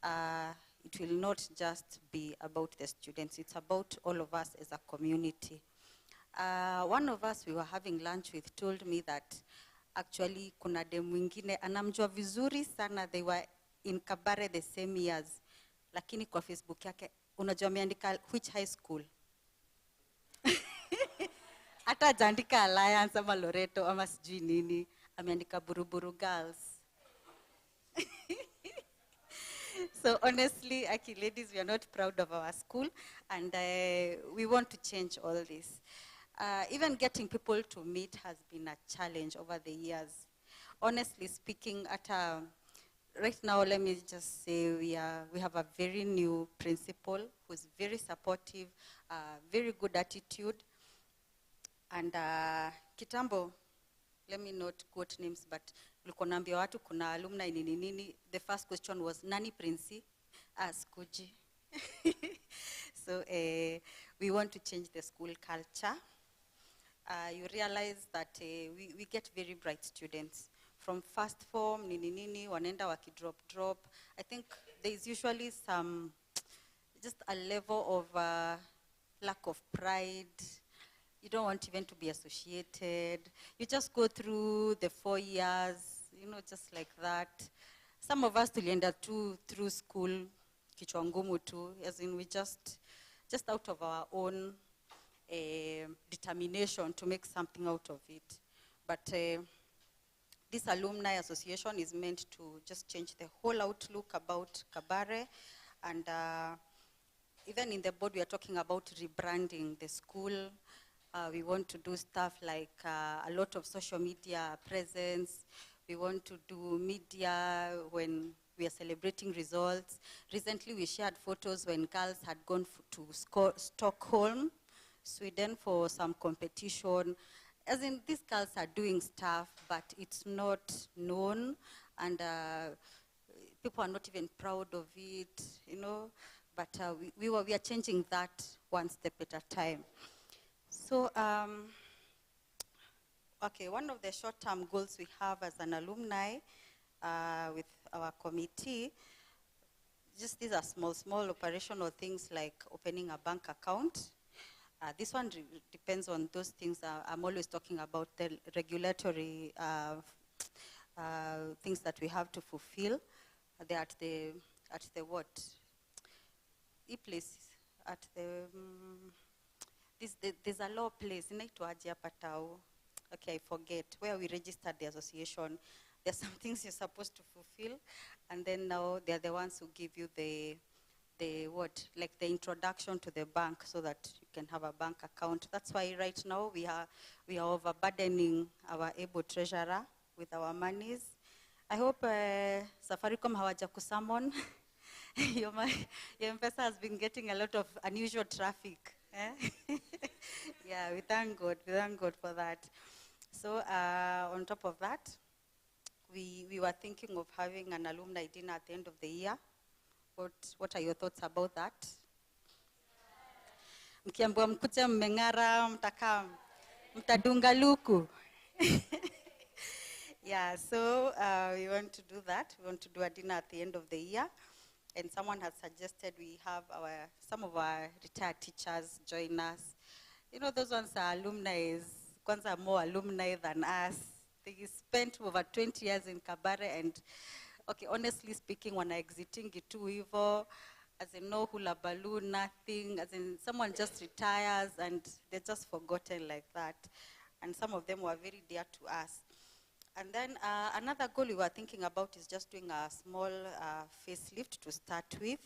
it will not just be about the students, it's about all of us as a community. One of us we were having lunch with told me that actually kuna dem mwingine anamjua vizuri sana, they were in Kabare the same years, lakini kwa Facebook yake unajua ameandika which high school. Hata hajaandika Alliance ama Loreto ama sijui nini, ameandika Buruburu Girls. So honestly, Aki ladies, we are not proud of our school, and we want to change all this. Even getting people to meet has been a challenge over the years. Honestly speaking, right now, let me just say we have a very new principal who's very supportive, very good attitude. And kitambo, let me not quote names, but ulikuwa naambia watu kuna alumni nini nini. The first question was, nani Prince? Kuji. So we want to change the school culture. You realize that we get very bright students. From first form, nini nini, wanenda waki drop. I think there is usually just a level of lack of pride. You don't want even to be associated. You just go through the 4 years, you know, just like that. Some of us tulienda through school, kichwa ngumu tu, as in we just out of our own determination to make something out of it. But this alumni association is meant to just change the whole outlook about Kabare. And even in the board, we are talking about rebranding the school. We want to do stuff like a lot of social media presence. We want to do media when we are celebrating results. Recently, we shared photos when girls had gone to Stockholm, Sweden for some competition. As in, these girls are doing stuff, but it's not known, and people are not even proud of it, you know. But we are changing that one step at a time. So, okay, one of the short-term goals we have as an alumni with our committee, just these are small operational things like opening a bank account. This one depends on those things. I'm always talking about the regulatory things that we have to fulfill. They're at the what? E-place, at the, there's a law place, okay, I forget, where we registered the association. There's some things you're supposed to fulfill, and then now they're the ones who give you the like the introduction to the bank so that you can have a bank account. That's why right now we are overburdening our able treasurer with our monies. I hope Safaricom hawaja kusummon. Your M-Pesa has been getting a lot of unusual traffic. Eh? Yeah, we thank God for that. So on top of that, we were thinking of having an alumni dinner at the end of the year. What are your thoughts about that? Mkiambiwa mkute mmeng'ara, mtadunga luku. Yeah, so we want to do that. We want to do a dinner at the end of the year. And someone has suggested we have some of our retired teachers join us. You know, those ones are alumni. Ones are more alumni than us. They spent over 20 years in Kabare, and okay, honestly speaking, when I exiting itu evil, as in no hula balloon, nothing, as in someone just retires and they're just forgotten like that. And some of them were very dear to us. And then another goal we were thinking about is just doing a small facelift to start with.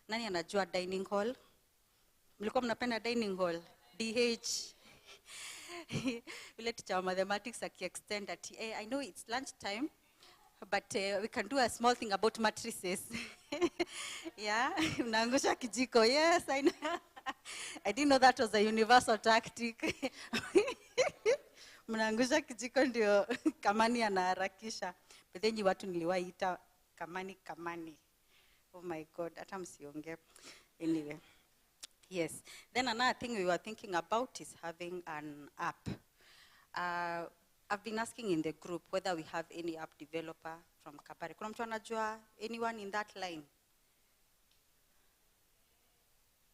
Nani anajua dining hall? Mlikuwa mnapenda dining hall? DH. Vile teacher wa mathematics extend that, I know it's lunchtime, but we can do a small thing about matrices. Yeah, mnaangusha kijiko. Yes, I know. I didn't know that was a universal tactic. Mnaangusha kijiko ndio kamani anaharakisha. But then watu niliwaita kamani. Oh my God, hata msionge. Anyway. Yes. Then another thing we were thinking about is having an app. I've been asking in the group whether we have any app developer from Kabare. Kuna mtu anajua anyone in that line?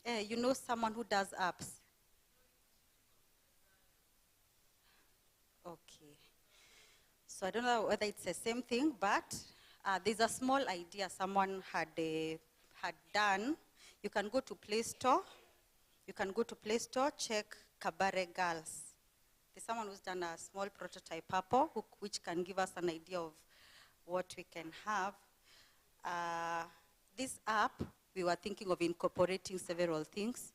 You know someone who does apps? Okay. So I don't know whether it's the same thing, but there's a small idea someone had done. You can go to Play Store. You can go to Play Store, check Kabare Girls. There's someone who's done a small prototype app, which can give us an idea of what we can have. This app, we were thinking of incorporating several things.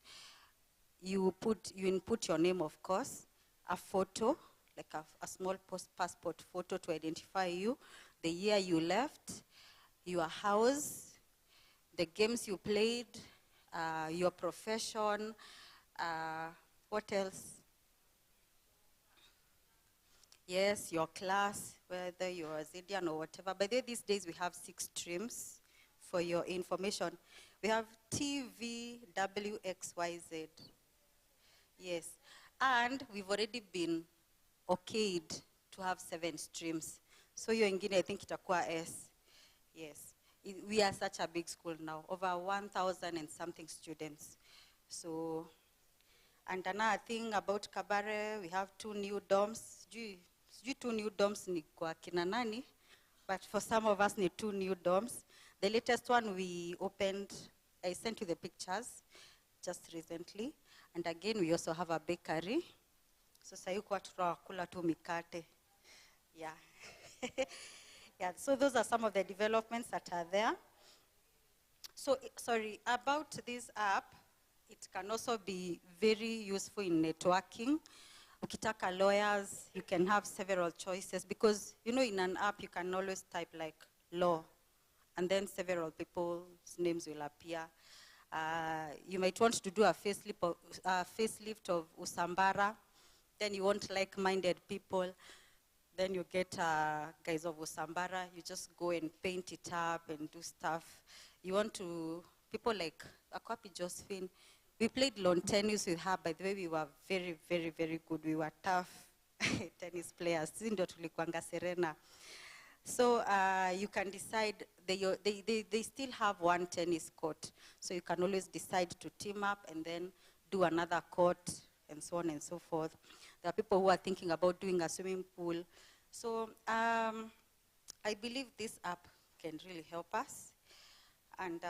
You input your name, of course, a photo, like a small passport photo to identify you, the year you left, your house, the games you played, your profession, what else? Yes, your class, whether you're a Zidian or whatever. By the way, these days we have 6 streams for your information. We have TVWXYZ. Yes, and we've already been okayed to have 7 streams. So your ingine, I think itakuwa S. Yes. We are such a big school now, over 1,000 and something students. So, and another thing about Kabare, we have 2 new dorms. 2 new dorms ni kwa kina nani, but for some of us need 2 new dorms. The latest one we opened, I sent you the pictures just recently. And again, we also have a bakery. So sayuko watu tunakula tu mikate. Yeah. Yeah, so those are some of the developments that are there. So, sorry, about this app, it can also be very useful in networking. Ukitaka lawyers, you can have several choices because, you know, in an app, you can always type like law, and then several people's names will appear. You might want to do a facelift of Usambara, then you want like-minded people. Then you get guys of Usambara, you just go and paint it up and do stuff. You want to, people like Akwapi Josephine, we played lawn tennis with her. By the way, we were very, very, very good. We were tough tennis players. Ndio tulikuanga Serena. So you can decide, they still have 1 tennis court. So you can always decide to team up and then do another court and so on and so forth. There are people who are thinking about doing a swimming pool. So I believe this app can really help us. And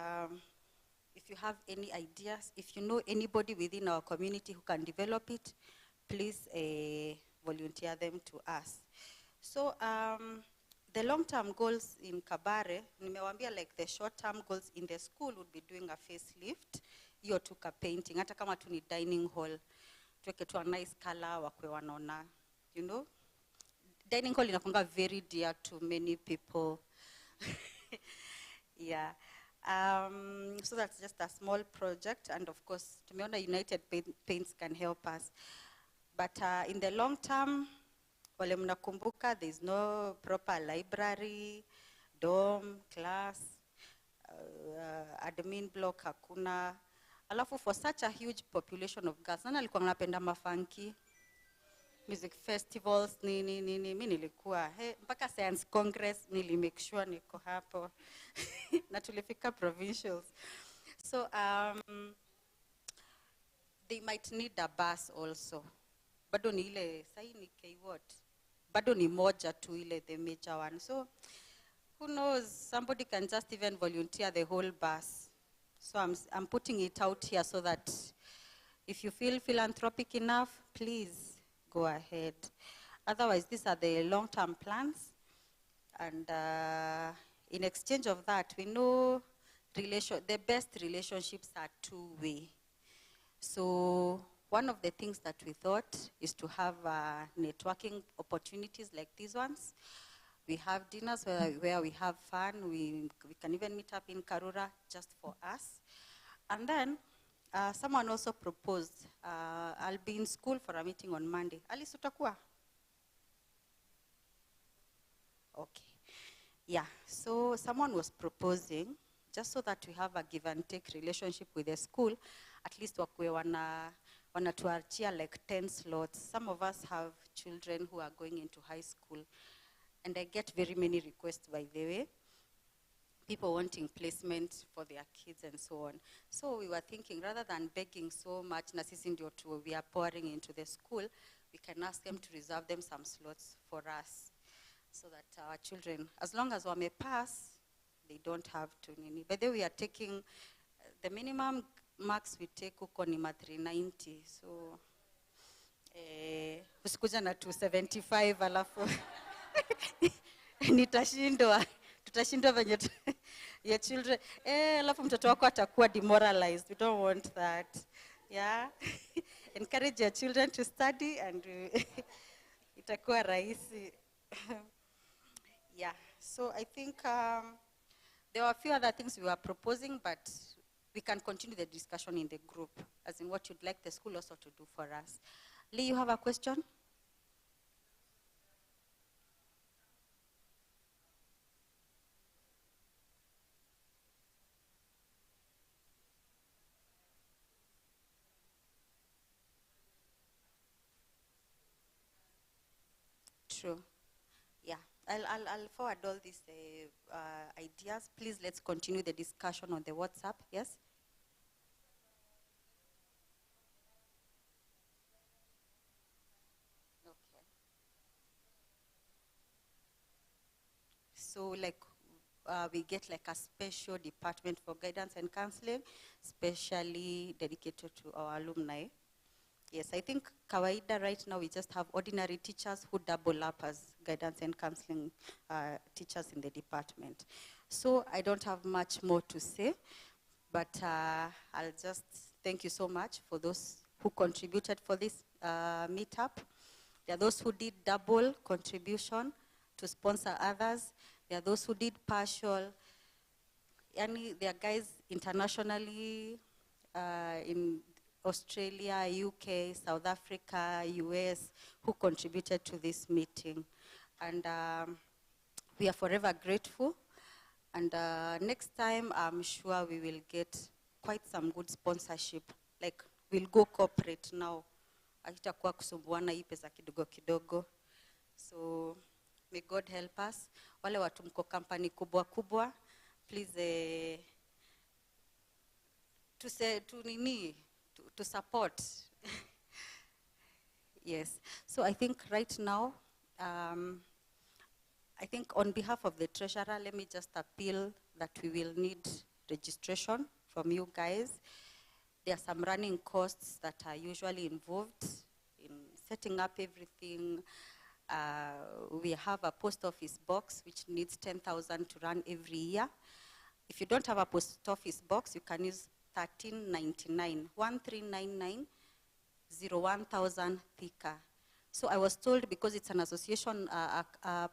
if you have any ideas, if you know anybody within our community who can develop it, please volunteer them to us. So the long-term goals in Kabare, nimewambia like the short-term goals in the school would be doing a facelift, hiyo tuka painting, hata kama tu ni dining hall, tuweke tu a nice color, wakwe wanaona, you know. Dining hall inakuanga very dear to many people. Yeah. So that's just a small project, and of course, tumeona United Paints can help us. But in the long term, Wale mnakumbuka, there's no proper library, dorm, class, admin block hakuna. Alafu for such a huge population of girls, nani alikuwa anapenda mafunky? Music festivals, nini, mi nilikuwa. Mpaka Science Congress, make sure niko hapo. Na tulifika provincials. So, they might need a bus also. Bado ni ile, sahi ni K-what? Bado ni moja tu ile, the major one. So, who knows, somebody can just even volunteer the whole bus. So I'm putting it out here so that if you feel philanthropic enough, please go ahead. Otherwise, these are the long-term plans. And in exchange of that, we know the best relationships are two-way. So one of the things that we thought is to have networking opportunities like these ones. We have dinners where we have fun. We can even meet up in Karura just for us. And then someone also proposed, I'll be in school for a meeting on Monday. Alice, utakuwa? Okay. Yeah, so someone was proposing, just so that we have a give and take relationship with the school, at least wakwe wanatuachia like 10 slots. Some of us have children who are going into high school. And I get very many requests, by the way, people wanting placement for their kids and so on. So we were thinking, rather than begging so much, na sisi ndio we are pouring into the school, we can ask them to reserve them some slots for us, so that our children, as long as wame pass, they don't have to nini. By the way, we are taking, the minimum marks we take huko ni 390, so usikuja na 275 alafu tutashindwa venye your children alafu mtoto wako atakuwa demoralized. We don't want that. Yeah. Encourage your children to study and itakuwa rahisi. Yeah. So I think there were a few other things we were proposing, but we can continue the discussion in the group, as in what you'd like the school also to do for us. Lee, you have a question? True. Yeah, I'll forward all these ideas. Please, let's continue the discussion on the WhatsApp. Yes? Okay. So, like, we get like a special department for guidance and counseling, specially dedicated to our alumni. Yes, I think kawaida right now we just have ordinary teachers who double up as guidance and counseling teachers in the department. So I don't have much more to say, but I'll just thank you so much for those who contributed for this meetup. There are those who did double contribution to sponsor others. There are those who did partial. There are guys internationally in Australia, UK, South Africa, US, who contributed to this meeting. And we are forever grateful. And next time, I'm sure we will get quite some good sponsorship. Like, we'll go corporate now. Hakitakuwa kusumbuana hii pesa kidogo kidogo. So, may God help us. Wale watu mko company kubwa kubwa, please to support. Yes. So I think right now, I think on behalf of the treasurer, let me just appeal that we will need registration from you guys. There are some running costs that are usually involved in setting up everything. We have a post office box which needs 10,000 to run every year. If you don't have a post office box, you can use 1399, 1399, 01,000 Thika. So I was told, because it's an association,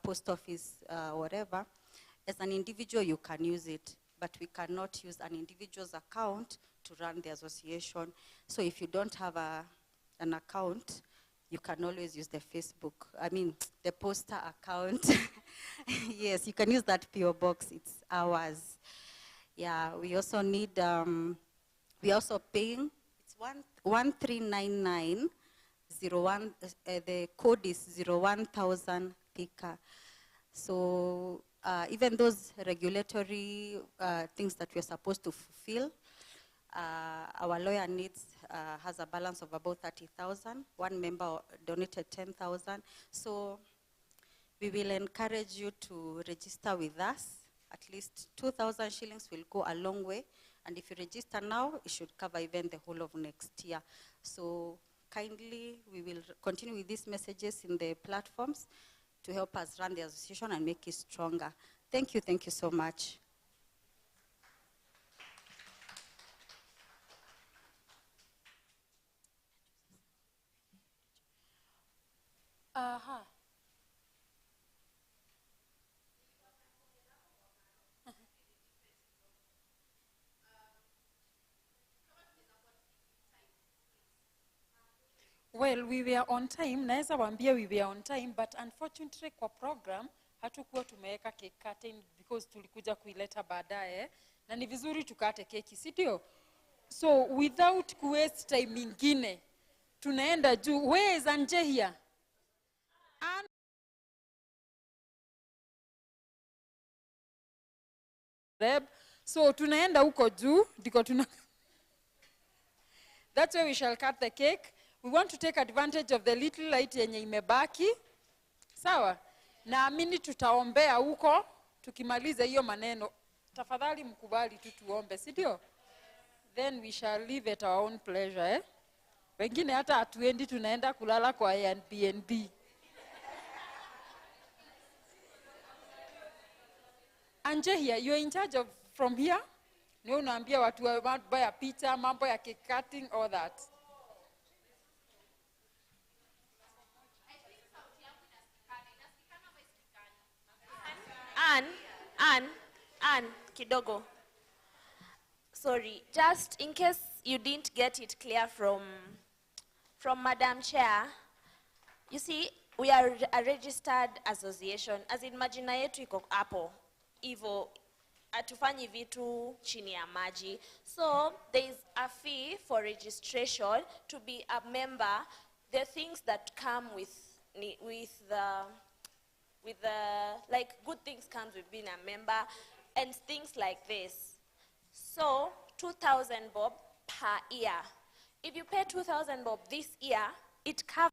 post office, whatever, as an individual you can use it, but we cannot use an individual's account to run the association. So if you don't have an account, you can always use the Facebook, the poster account. Yes, you can use that PO box, it's ours. Yeah, we also need, we're also paying, it's 1399 01, the code is 01000 Thika. So even those regulatory things that we're supposed to fulfill, our lawyer needs has a balance of about 30,000. One member donated 10,000. So we will encourage you to register with us. At least 2,000 shillings will go a long way. And if you register now, it should cover even the whole of next year. So kindly, we will continue with these messages in the platforms to help us run the association and make it stronger. Thank you so much. Well, we were on time. Naweza waambia we were on time, but unfortunately kwa program hatukuwa tumeweka cake cutting because tulikuja kuileta baadaye na ni vizuri tukate keki, si ndio? So without waste time ingine tunaenda juu. Where is Anje here? So tunaenda huko juu ndiko tuna That's where we shall cut the cake. We want to take advantage of the little light yenye imebaki. Sawa? Naamini tutaombea huko tukimaliza hiyo maneno. Tafadhali mkubali tu tuombe, si ndio? Then we shall live at our own pleasure, Wengine hata hatuendi, tunaenda kulala kwa Airbnb. Anje here, you are in charge of from here? Ni unaambia watu mambo ya pizza, mambo ya cake cutting, all that. Ann, kidogo. Sorry, just in case you didn't get it clear from Madam Chair, you see, we are a registered association. As in majina yetu iko hapo. Ivo, atufanyi vitu chini ya maji. So, there is a fee for registration to be a member. The things that come with the like good things comes with being a member and things like this. So 2,000 bob per year. If you pay 2,000 bob this year, it covers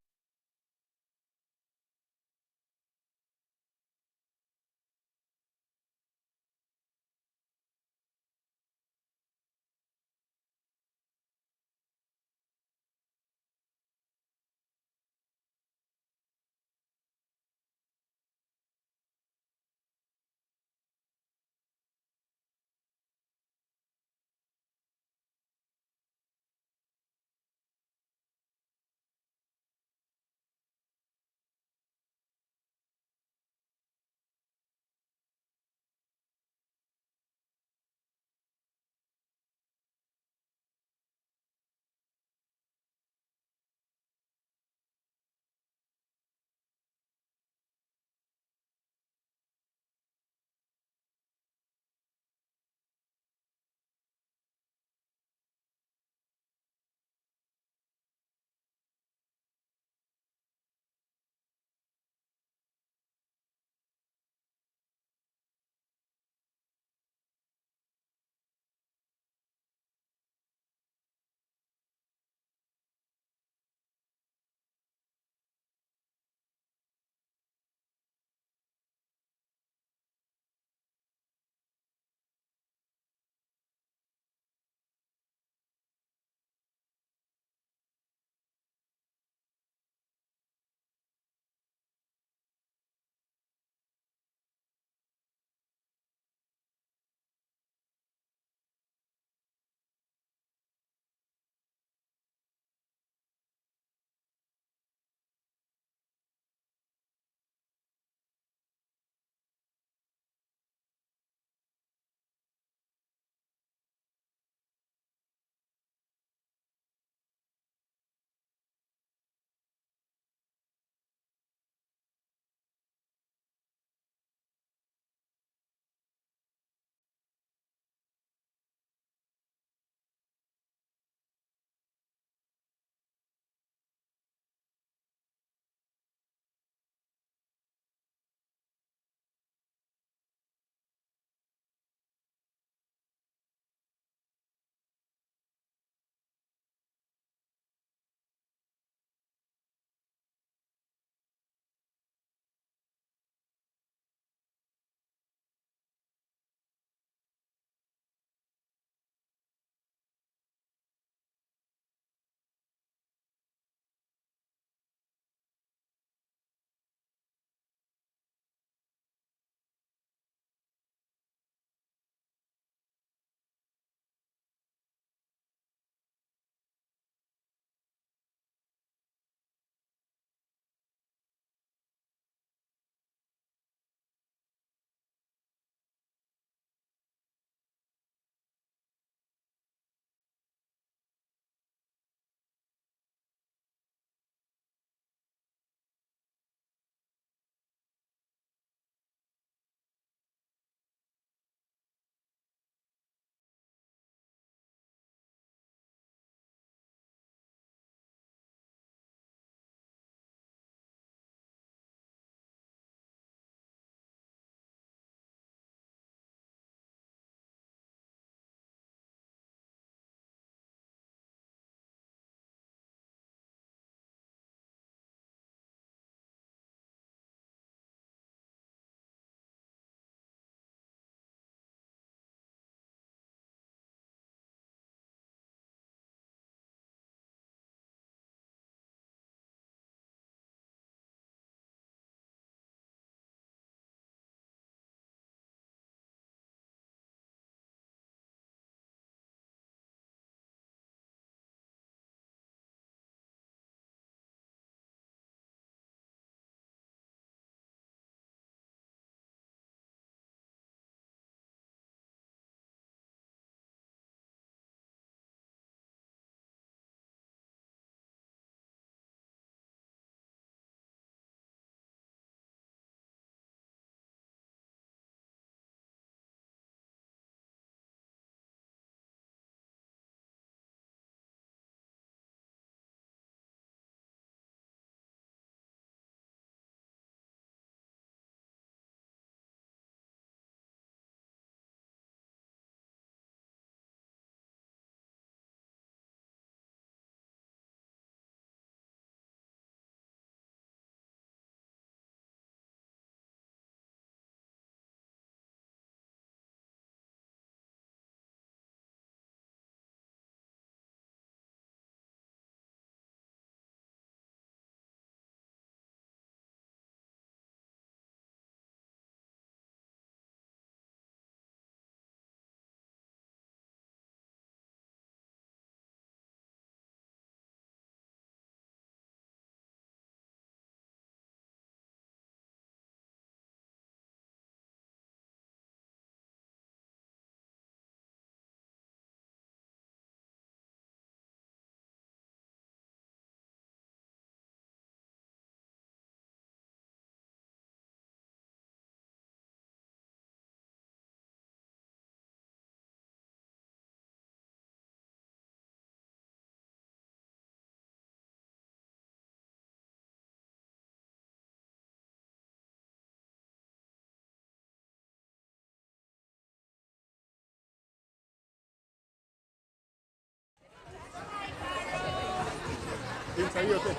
Things are you okay?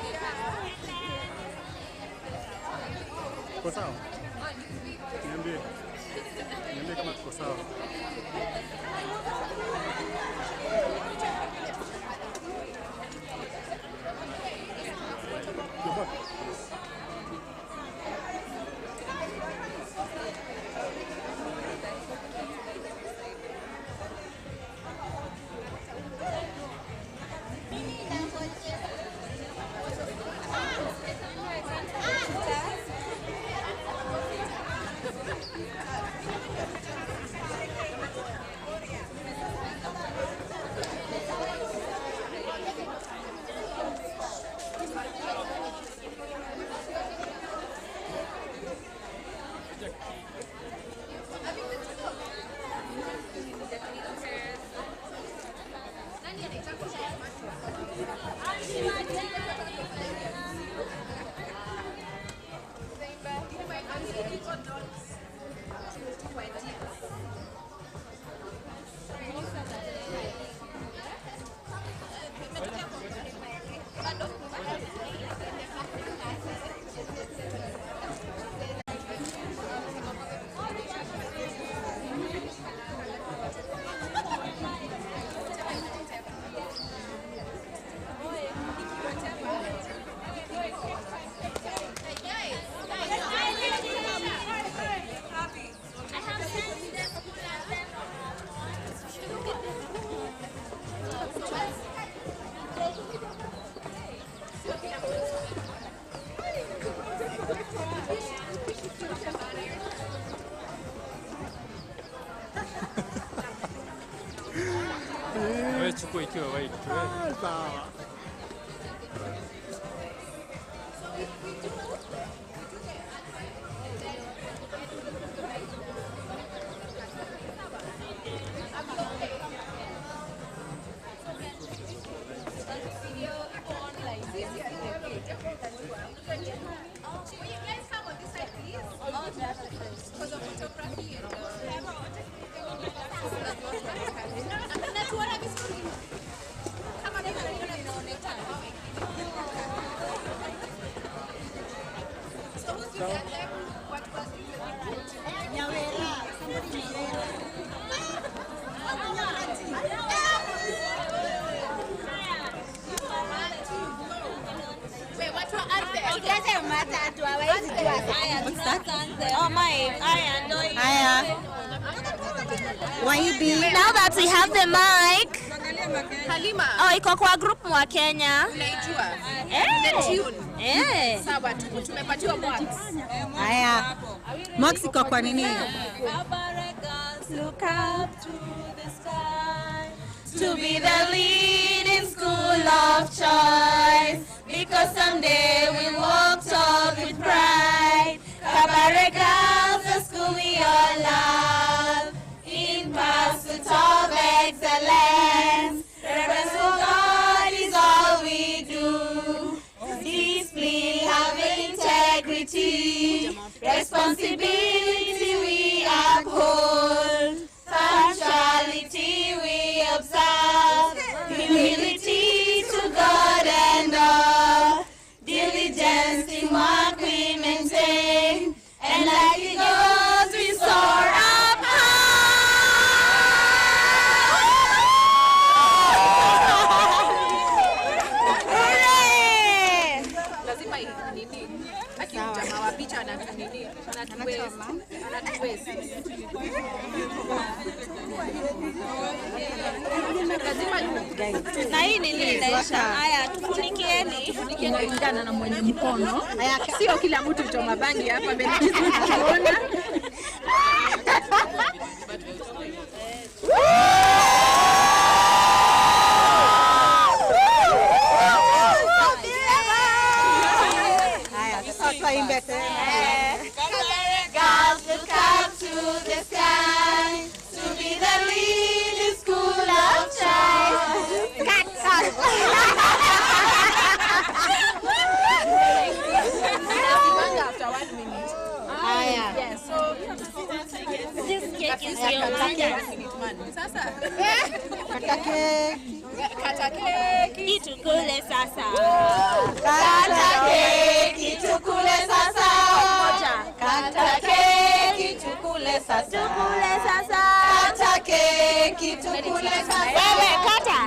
Tuko sawa? Niambie. Niambie kama tuko sawa. Wewe chukua ikiwa white. Sawa. Now that we have the mic. Halima. Oh, iko kwa group mwa Kenya. Unaijua? Sawa, tumepatiwa marks. Haya. Marks iko kwa nini? Look up to the sky to be the leading school of choice, because someday we'll walk tall with pride. Kabare girls, the school we all love, in pursuit of excellence. Reverence for God is all we do. Discipline, have integrity, responsibility we uphold, punctuality we observe, humility to God and all, diligence in what we maintain, and like eagles we soar up high. Lazima nini? Jamaa wa picha anatunini? Anatuwezi. Na hii nini inaisha? Haya, tufunikieni. Kulingana na mwenye mkono. Sio kila mtu choma bangi hapa mbele tukiona. Haya, sasa imbe tena. Girls, look up to the sky to be the leading school of choice. After 1 minute. Haya. Yes, so this cake is yours. Sasa. Kata keki. Kata keki. Itukule sasa. Kata keki tukule sasa. Kata keki tukule sasa. Tukule sasa. Kata keki tukule sasa. Wewe kata.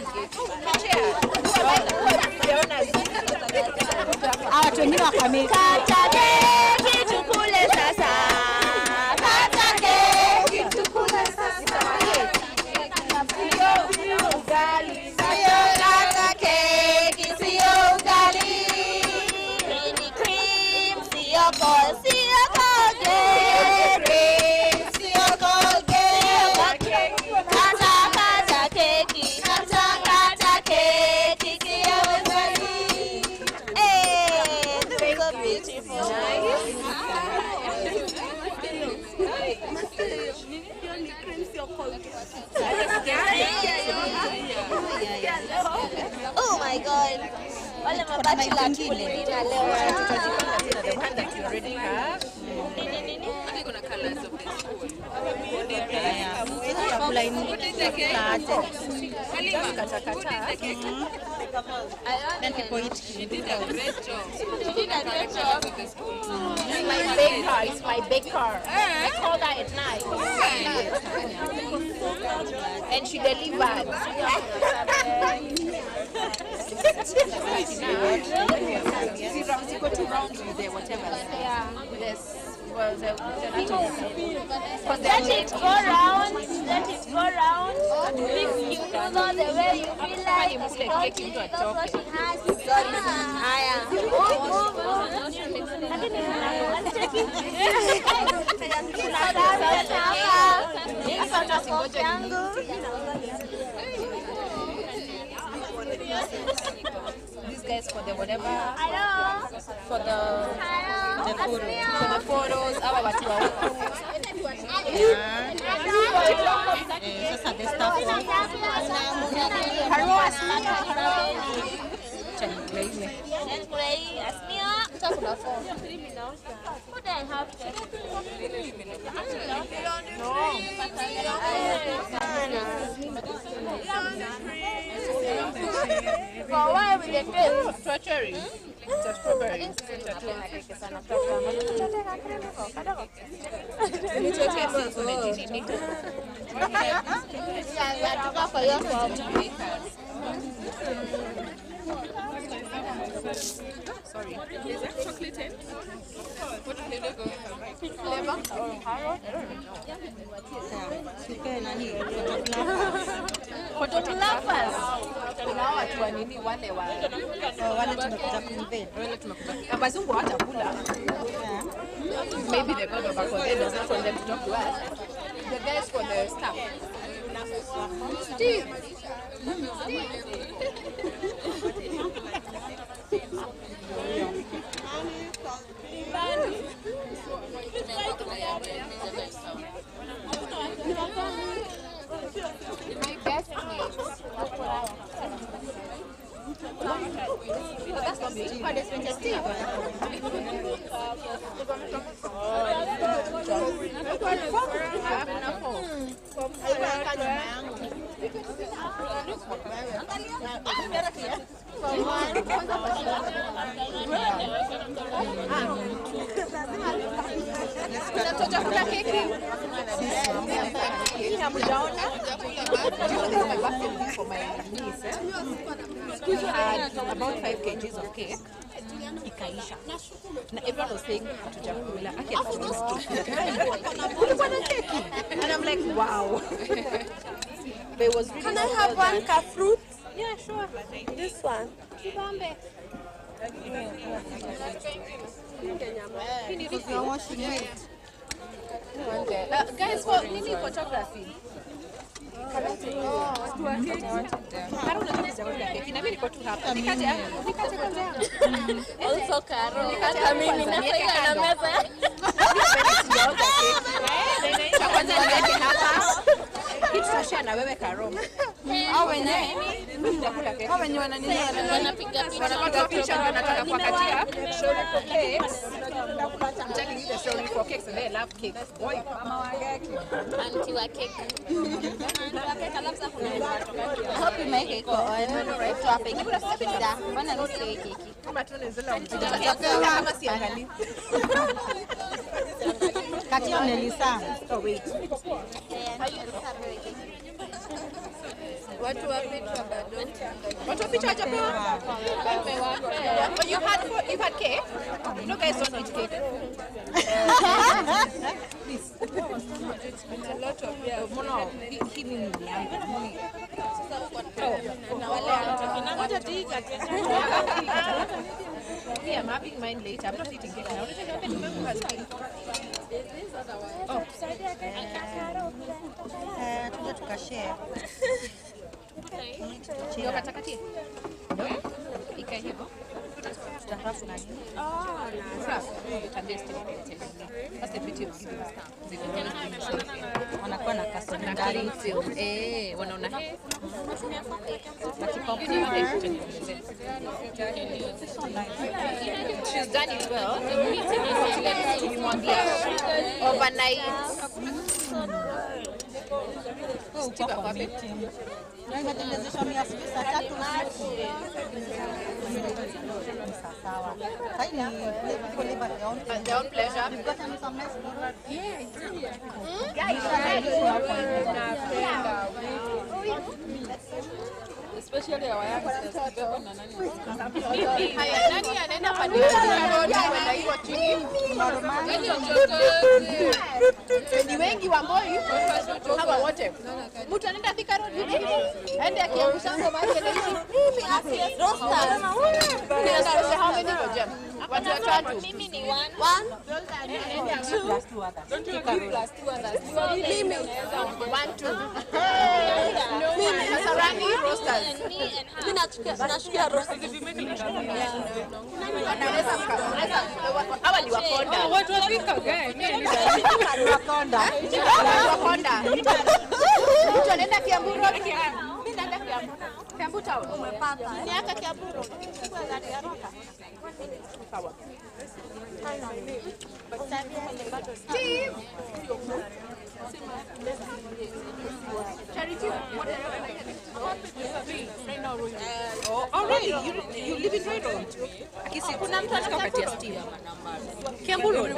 Watu wengine wakamili. Kata keki tukule sasa. Kata keki tukule sasa. Sio ugali. Sio kata keki. Sio ugali. Ni cream. Sio kol. Sio Colgate. Sio Colgate. Kata keki. Kata keki. Sio ugali. So beautiful. Oh my God. Wale mabati la kule nina leo. The one that you already have. Kuna colors of the school. Then people eat. She did a great job. She did a great job. It's my baker. It's my baker. I called her at night. And she delivered. She got two rounds with the whatever. Yeah. Well, let it go round. Let it go round. If you do know the way you feel like. That's what she has. These guys for the whatever. For the photos. Our watu wa huku. Sasa the stuff. For why with the face? Strawberry. Strawberry. Sorry. Is that chocolate in? What flavor? Flavor? Photographers. Kuna watu wa nini wale wa wale tumekuja kuinvade. Na wazungu hawatakula. Maybe the God of Akode does not want them to talk to us. The guys for the staff. Steve. My best mates. That's not me. But it's with Steve. Chakula keki. For my niece, we had about 5 kgs of cake. Ikaisha. Na everyone was saying hatujakula. And I'm like, wow. But it was really Can I have one fruit? Yeah, sure. This one. Guys, for nini photography? Also Karo. Hata mimi nafanya na meza. Cha kwanza niweke hapa. Kitu tunashare na wewe Karo. Au wenyewe nitakula keki. Au wenyewe wanapiga picha wanataka kuwakatia. Show the cake. I'm telling you the story for cakes and they love cakes. Boy, mama wa cake. Auntie wa cake. I hope you make it right to happen. Give us a bit that. Bana nusu keki. Kama tu nizela Kama siangali. Kati Nelisa. Oh wait. Watu wa picha bado. Watu wa picha hajapewa. But you had cake? No guys don't eat cake. Please. It's a lot of mono. Hii mimi ni yangu. Yeah, I'm having mine later. I'm not eating cake now. Oh, Tuja tukashare. Ndio katakatie. Ikae hivyo. Tutarafu na nini? That's the beauty of giving stuff. Wanakuwa na kasongari. Wanaona. She's done it well. Overnight. And their own pleasure. You've gotten some nice food? Especially our youngsters. Haya, nani anaenda pande ya road kwenda hiyo chini? Ni wengi wa Moi hawa wote. Mtu anaenda Thika Road hivi. Aende akiangusha ngoma yake na hivi. How many go jam? Watu watatu. Mimi ni one. Plus two others. Mimi. 1, 2. Kasarani roasters. Mimi nashukia roasters. Hawa ni wakonda. Watu wa Thika gani? Wakonda. Wakonda. Mtu anaenda Kiambu Road. Mimi naenda Kiambu. Kiambu town. Umepata. Niaka Kiambu Road. Steve. Charity. Oh, really? You live in Nairobi? Akisi kuna mtu anataka kupatia Steve. Kiambu Road.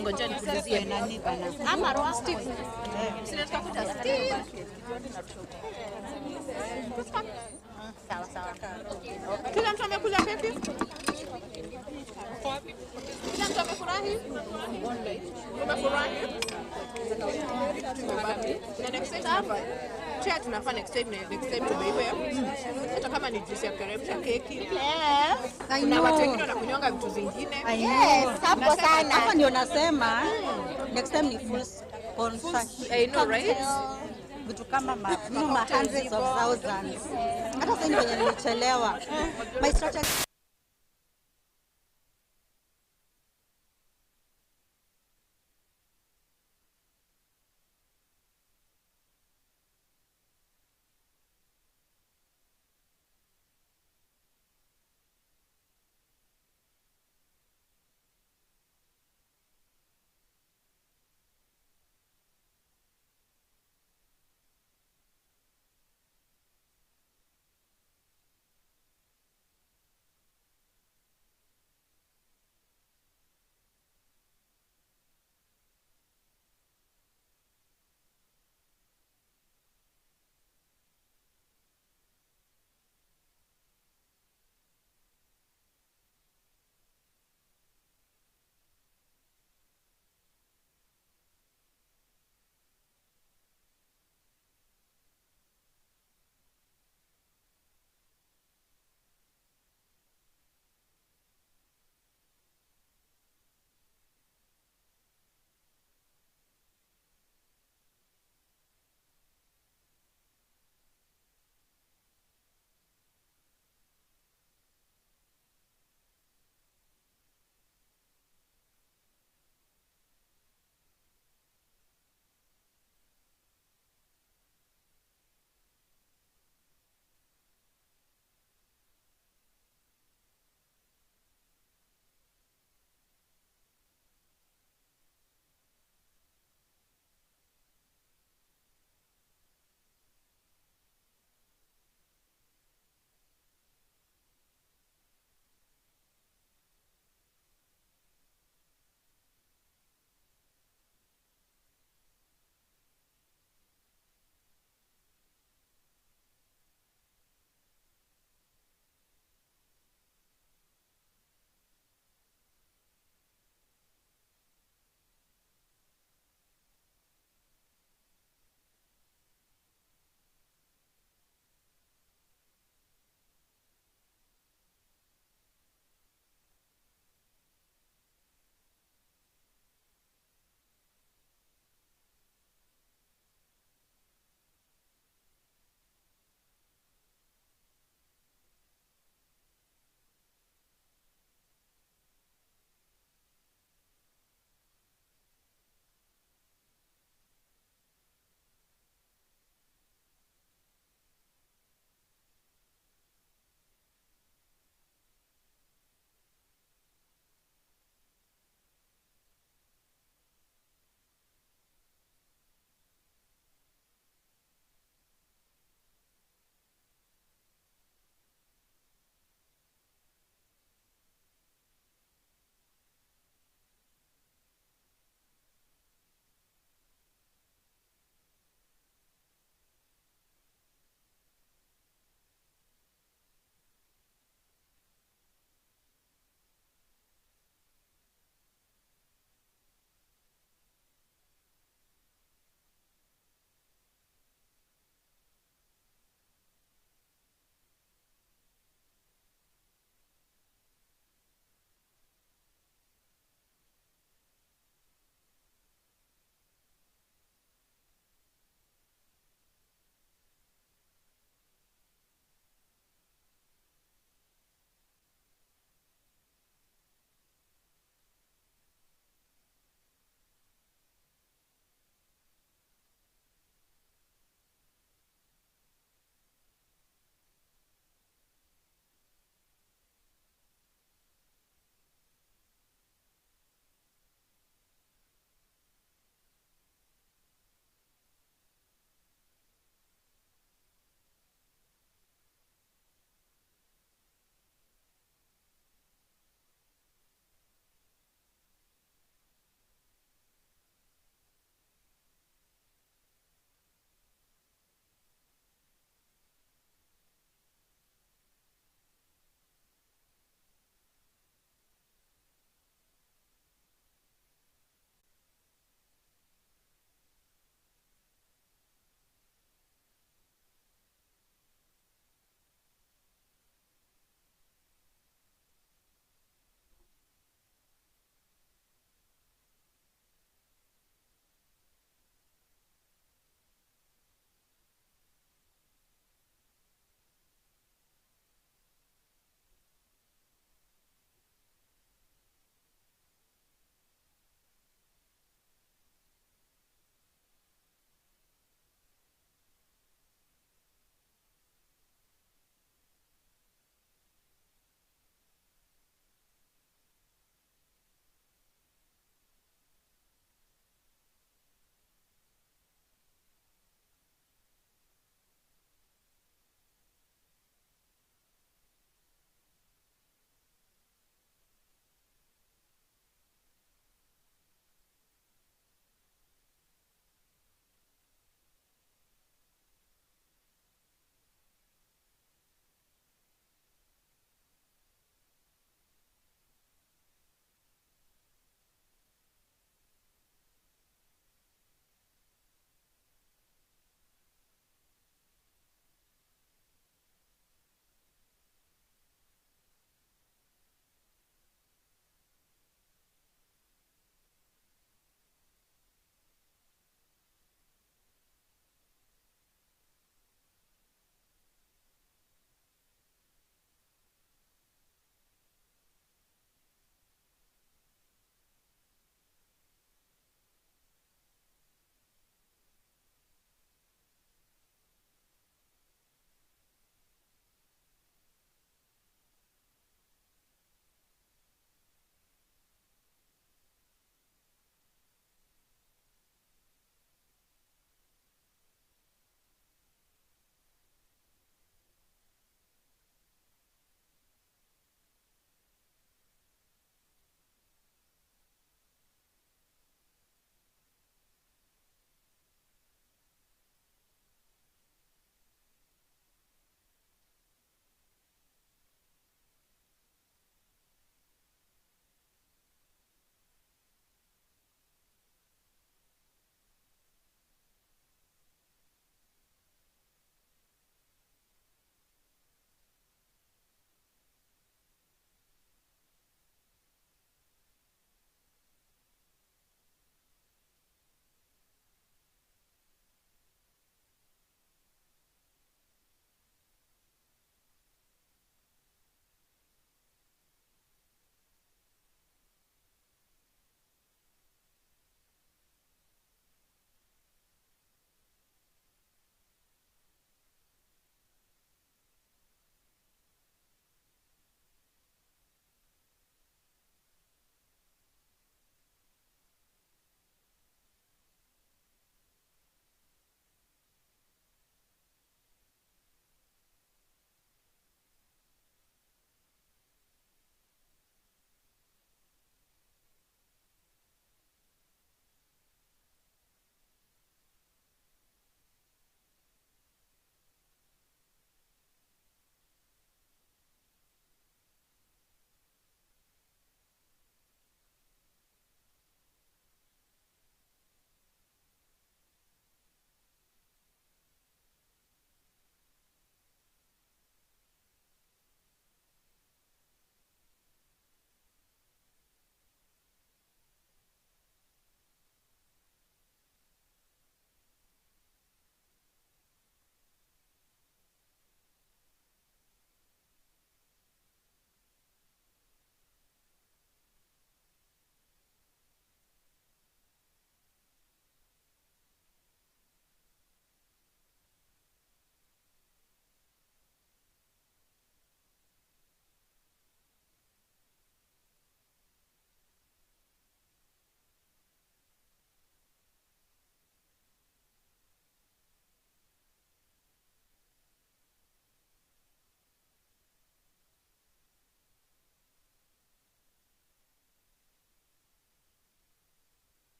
Ngoja nikuulizie nani bana. Ama Roa Steve. Sina tutafuta Steve. Sawa. Kila mtu amekula pepi? Kila mtu amefurahi? Umefurahi? Na next time hapa. Chia tunafaa next time tumeiwe. Hata kama ni juice ya keremsha keki. Na watu wengine wanakunywanga vitu zingine. Yes, hapo sana. Hapa ndio nasema next time ni full concert. I know, right? Vitu kama hundreds of thousands. Hata sasa ndio nimechelewa. My strategy